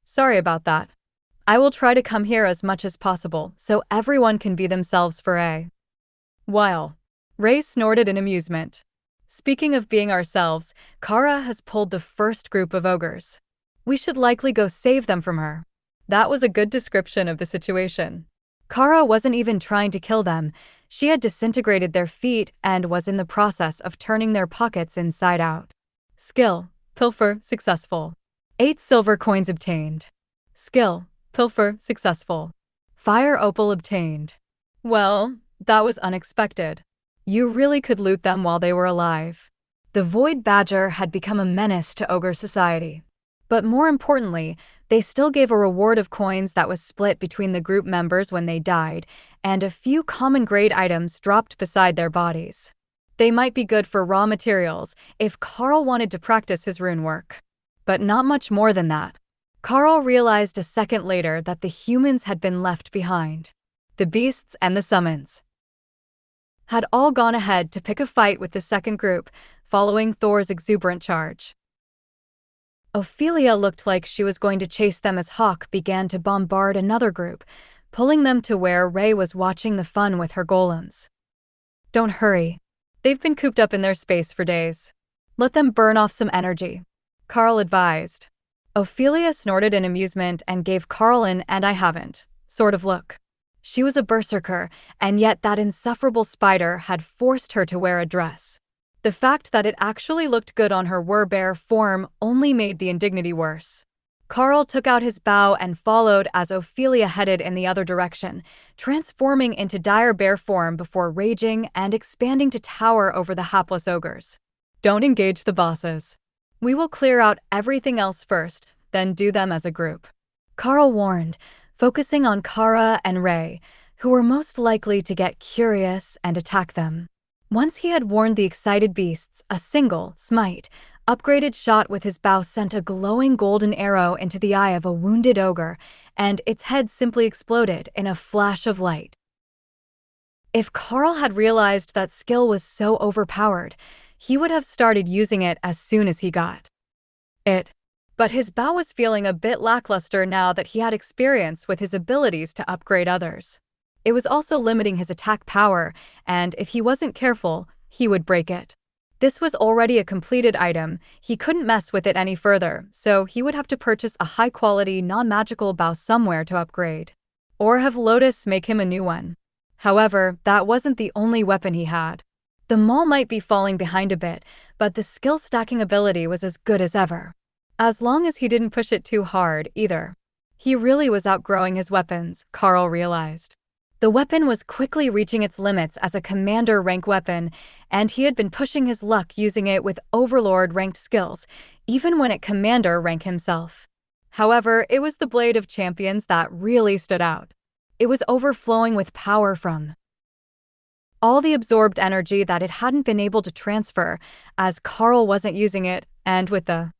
"Sorry about that. I will try to come here as much as possible so everyone can be themselves for a while." Ray snorted in amusement. "Speaking of being ourselves, Kara has pulled the first group of ogres. We should likely go save them from her." That was a good description of the situation. Kara wasn't even trying to kill them. She had disintegrated their feet and was in the process of turning their pockets inside out. Skill, pilfer, successful. 8 silver coins obtained. Skill, pilfer, successful. Fire opal obtained. Well, that was unexpected. You really could loot them while they were alive. The Void Badger had become a menace to ogre society. But more importantly, they still gave a reward of coins that was split between the group members when they died, and a few common grade items dropped beside their bodies. They might be good for raw materials if Karl wanted to practice his rune work. But not much more than that. Karl realized a second later that the humans had been left behind. The beasts and the summons had all gone ahead to pick a fight with the second group, following Thor's exuberant charge. Ophelia looked like she was going to chase them as Hawk began to bombard another group, pulling them to where Ray was watching the fun with her golems. "Don't hurry. They've been cooped up in their space for days. Let them burn off some energy," Karl advised. Ophelia snorted in amusement and gave Karl an "and I haven't" sort of look. She was a berserker, and yet that insufferable spider had forced her to wear a dress. The fact that it actually looked good on her were-bear form only made the indignity worse. Karl took out his bow and followed as Ophelia headed in the other direction, transforming into dire bear form before raging and expanding to tower over the hapless ogres. "Don't engage the bosses. We will clear out everything else first, then do them as a group," Karl warned, focusing on Kara and Ray, who were most likely to get curious and attack them. Once he had warned the excited beasts, a single, smite, upgraded shot with his bow sent a glowing golden arrow into the eye of a wounded ogre, and its head simply exploded in a flash of light. If Karl had realized that skill was so overpowered, he would have started using it as soon as he got it. But his bow was feeling a bit lackluster now that he had experience with his abilities to upgrade others. It was also limiting his attack power, and if he wasn't careful, he would break it. This was already a completed item, he couldn't mess with it any further, so he would have to purchase a high-quality, non-magical bow somewhere to upgrade. Or have Lotus make him a new one. However, that wasn't the only weapon he had. The maul might be falling behind a bit, but the skill stacking ability was as good as ever. As long as he didn't push it too hard, either. He really was outgrowing his weapons, Karl realized. The weapon was quickly reaching its limits as a commander rank weapon, and he had been pushing his luck using it with overlord ranked skills, even when at commander rank himself. However, it was the Blade of Champions that really stood out. It was overflowing with power from all the absorbed energy that it hadn't been able to transfer, as Karl wasn't using it, and with the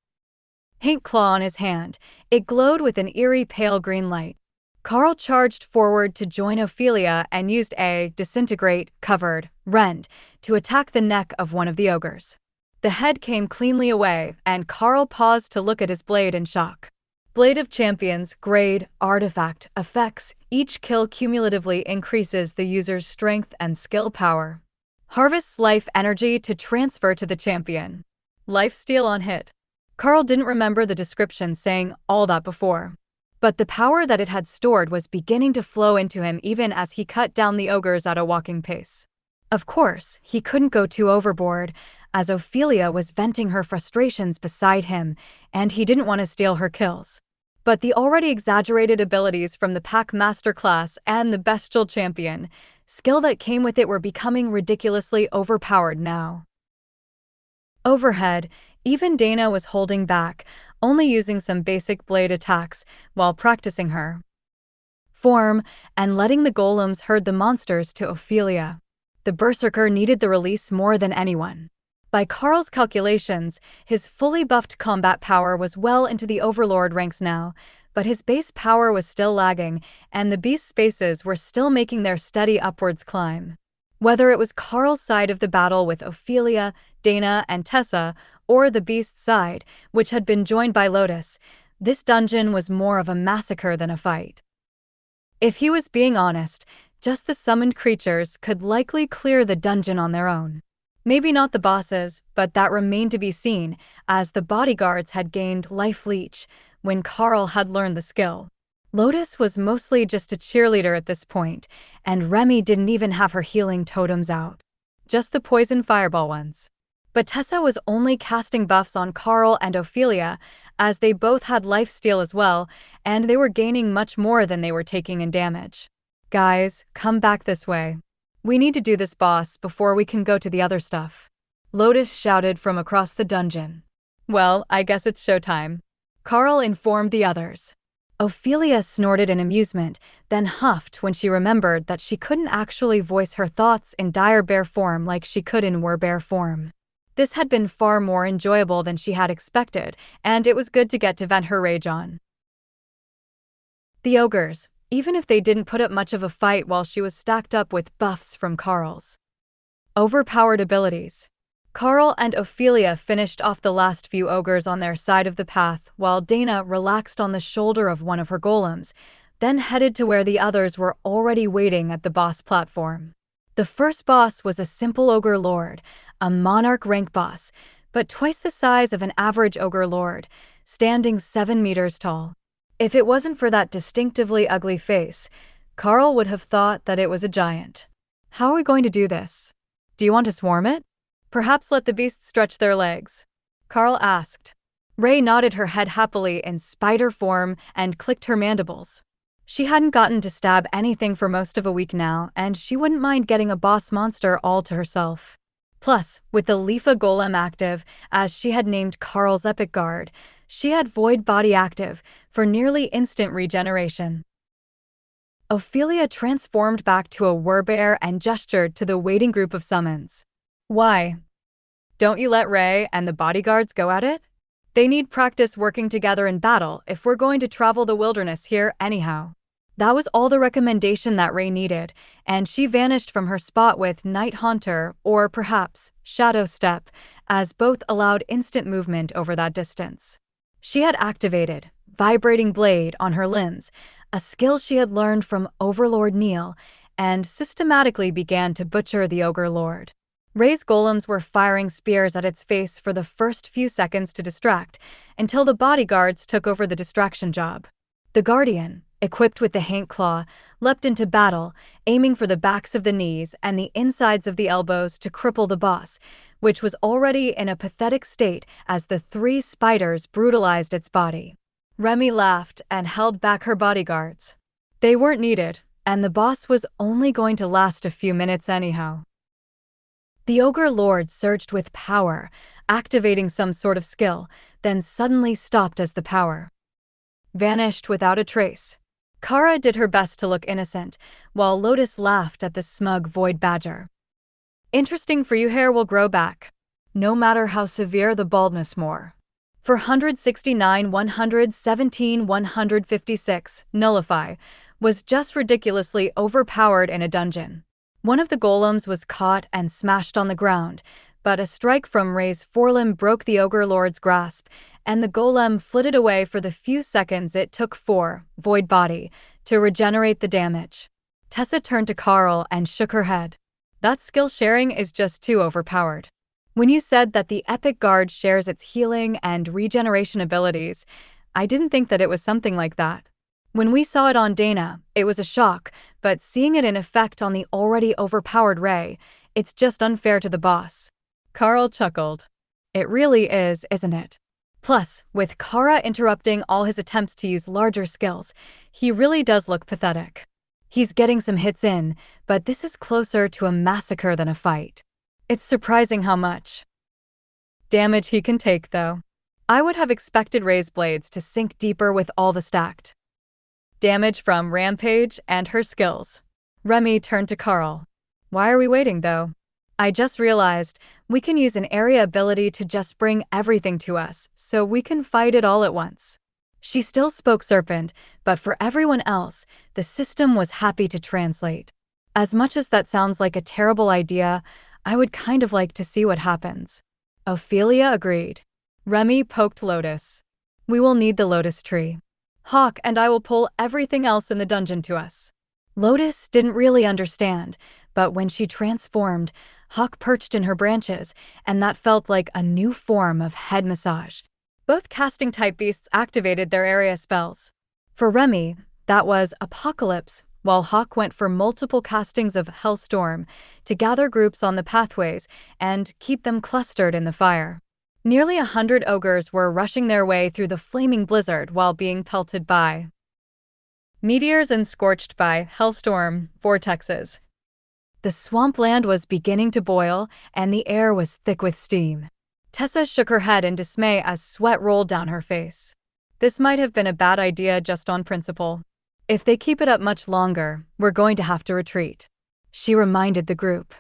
paint claw on his hand, it glowed with an eerie pale green light. Karl charged forward to join Ophelia and used a disintegrate, covered, rend to attack the neck of one of the ogres. The head came cleanly away, and Karl paused to look at his blade in shock. Blade of Champions, grade, artifact, effects, each kill cumulatively increases the user's strength and skill power. Harvests life energy to transfer to the champion. Lifesteal on hit. Karl didn't remember the description saying all that before. But the power that it had stored was beginning to flow into him even as he cut down the ogres at a walking pace. Of course, he couldn't go too overboard, as Ophelia was venting her frustrations beside him, and he didn't want to steal her kills. But the already exaggerated abilities from the Pack Masterclass and the Bestial Champion, skill that came with it, were becoming ridiculously overpowered now. Overhead, even Dana was holding back, only using some basic blade attacks while practicing her form and letting the golems herd the monsters to Ophelia. The berserker needed the release more than anyone. By Karl's calculations, his fully buffed combat power was well into the overlord ranks now, but his base power was still lagging, and the beast spaces were still making their steady upwards climb. Whether it was Karl's side of the battle with Ophelia, Dana, and Tessa, or the beast's side, which had been joined by Lotus, this dungeon was more of a massacre than a fight. If he was being honest, just the summoned creatures could likely clear the dungeon on their own. Maybe not the bosses, but that remained to be seen, as the bodyguards had gained life leech when Karl had learned the skill. Lotus was mostly just a cheerleader at this point, and Remy didn't even have her healing totems out. Just the poison fireball ones. But Tessa was only casting buffs on Karl and Ophelia, as they both had lifesteal as well, and they were gaining much more than they were taking in damage. Guys, come back this way. We need to do this boss before we can go to the other stuff. Lotus shouted from across the dungeon. Well, I guess it's showtime. Karl informed the others. Ophelia snorted in amusement, then huffed when she remembered that she couldn't actually voice her thoughts in dire bear form like she could in were-bear form. This had been far more enjoyable than she had expected, and it was good to get to vent her rage on the ogres, even if they didn't put up much of a fight while she was stacked up with buffs from Karl's overpowered abilities. Karl and Ophelia finished off the last few ogres on their side of the path while Dana relaxed on the shoulder of one of her golems, then headed to where the others were already waiting at the boss platform. The first boss was a simple ogre lord, a monarch rank boss, but twice the size of an average ogre lord, standing 7 meters tall. If it wasn't for that distinctively ugly face, Karl would have thought that it was a giant. How are we going to do this? Do you want to swarm it? Perhaps let the beasts stretch their legs? Karl asked. Ray nodded her head happily in spider form and clicked her mandibles. She hadn't gotten to stab anything for most of a week now, and she wouldn't mind getting a boss monster all to herself. Plus, with the Leafa Golem active, as she had named Karl's epic guard, She had void body active for nearly instant regeneration. Ophelia transformed back to a werebear and gestured to the waiting group of summons. Why? Don't you let Ray and the bodyguards go at it? They need practice working together in battle if we're going to travel the wilderness here anyhow. That was all the recommendation that Ray needed, and she vanished from her spot with Night Haunter, or perhaps Shadow Step, as both allowed instant movement over that distance. She had activated Vibrating Blade on her limbs, a skill she had learned from Overlord Neil, and systematically began to butcher the Ogre Lord. Ray's golems were firing spears at its face for the first few seconds to distract, until the bodyguards took over the distraction job. The Guardian, equipped with the Haint Claw, leapt into battle, aiming for the backs of the knees and the insides of the elbows to cripple the boss, which was already in a pathetic state as the 3 spiders brutalized its body. Remy laughed and held back her bodyguards. They weren't needed, and the boss was only going to last a few minutes anyhow. The Ogre Lord surged with power, activating some sort of skill, then suddenly stopped as the power vanished without a trace. Kara did her best to look innocent, while Lotus laughed at the smug Void Badger. Interesting for you, hair will grow back, no matter how severe the baldness more. For 169, 117, 156, Nullify was just ridiculously overpowered in a dungeon. One of the golems was caught and smashed on the ground, but a strike from Ray's forelimb broke the Ogre Lord's grasp, and the golem flitted away for the few seconds it took for Void Body to regenerate the damage. Tessa turned to Karl and shook her head. That skill sharing is just too overpowered. When you said that the Epic Guard shares its healing and regeneration abilities, I didn't think that it was something like that. When we saw it on Dana, it was a shock, but seeing it in effect on the already overpowered Ray, it's just unfair to the boss. Karl chuckled. It really is, isn't it? Plus, with Kara interrupting all his attempts to use larger skills, he really does look pathetic. He's getting some hits in, but this is closer to a massacre than a fight. It's surprising how much damage he can take, though. I would have expected Ray's blades to sink deeper with all the stacked damage from Rampage and her skills. Remy turned to Karl. Why are we waiting, though? I just realized we can use an area ability to just bring everything to us, so we can fight it all at once. She still spoke Serpent, but for everyone else, the system was happy to translate. As much as that sounds like a terrible idea, I would kind of like to see what happens. Ophelia agreed. Remy poked Lotus. We will need the Lotus Tree. Hawk and I will pull everything else in the dungeon to us. Lotus didn't really understand, but when she transformed, Hawk perched in her branches, and that felt like a new form of head massage. Both casting-type beasts activated their area spells. For Remy, that was Apocalypse, while Hawk went for multiple castings of Hellstorm to gather groups on the pathways and keep them clustered in the fire. Nearly 100 ogres were rushing their way through the flaming blizzard while being pelted by meteors and scorched by Hellstorm vortexes. The swampland was beginning to boil, and the air was thick with steam. Tessa shook her head in dismay as sweat rolled down her face. This might have been a bad idea just on principle. If they keep it up much longer, we're going to have to retreat, she reminded the group.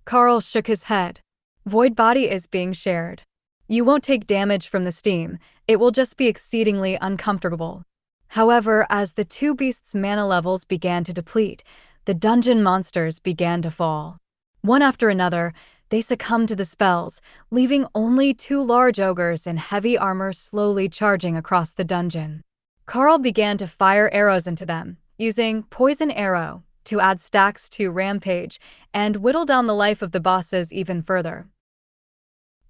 Karl shook his head. Void Body is being shared. You won't take damage from the steam, it will just be exceedingly uncomfortable. However, as the 2 beasts' mana levels began to deplete, the dungeon monsters began to fall. One after another, they succumbed to the spells, leaving only 2 large ogres in heavy armor slowly charging across the dungeon. Karl began to fire arrows into them, using Poison Arrow to add stacks to Rampage and whittle down the life of the bosses even further.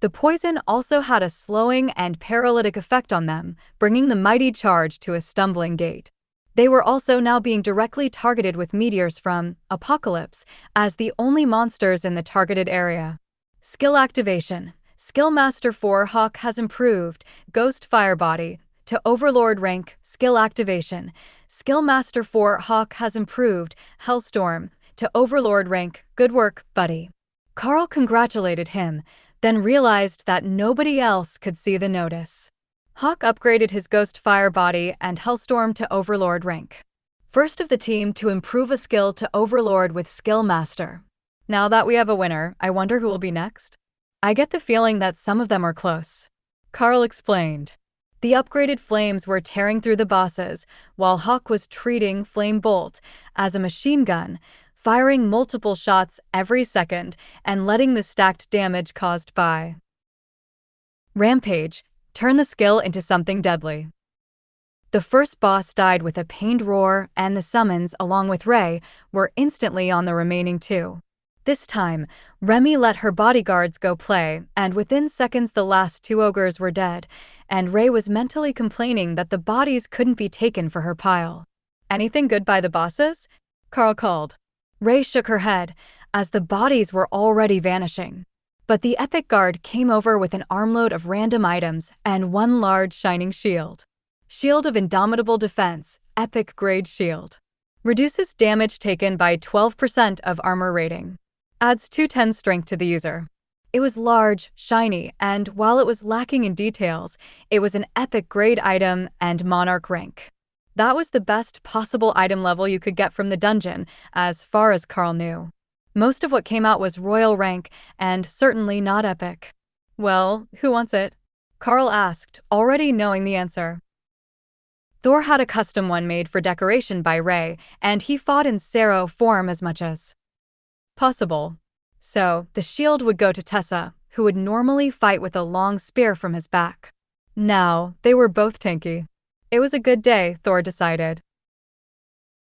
The poison also had a slowing and paralytic effect on them, bringing the mighty charge to a stumbling gait. They were also now being directly targeted with meteors from Apocalypse as the only monsters in the targeted area. Skill activation. Skill Master 4 Hawk has improved Ghost Firebody to Overlord rank. Skill activation. Skill Master 4 Hawk has improved Hellstorm to Overlord rank. Good work, buddy. Karl congratulated him, then realized that nobody else could see the notice. Hawk upgraded his Ghost Fire body and Hellstorm to Overlord rank. First of the team to improve a skill to Overlord with Skill Master. Now that we have a winner, I wonder who will be next? I get the feeling that some of them are close. Karl explained. The upgraded flames were tearing through the bosses, while Hawk was treating Flame Bolt as a machine gun, firing multiple shots every second and letting the stacked damage caused by Rampage turn the skill into something deadly. The first boss died with a pained roar, and the summons, along with Ray, were instantly on the remaining two. This time, Remy let her bodyguards go play, and within seconds the last two ogres were dead, and Ray was mentally complaining that the bodies couldn't be taken for her pile. Anything good by the bosses? Karl called. Ray shook her head, as the bodies were already vanishing. But the epic guard came over with an armload of random items and one large shining shield. Shield of Indomitable Defense, Epic Grade Shield. Reduces damage taken by 12% of armor rating. Adds 210 strength to the user. It was large, shiny, and while it was lacking in details, it was an epic grade item and monarch rank. That was the best possible item level you could get from the dungeon, as far as Karl knew. Most of what came out was royal rank, and certainly not epic. Well, who wants it? Karl asked, already knowing the answer. Thor had a custom one made for decoration by Ray, and he fought in Sero form as much as possible. So, the shield would go to Tessa, who would normally fight with a long spear from his back. Now, they were both tanky. It was a good day, Thor decided.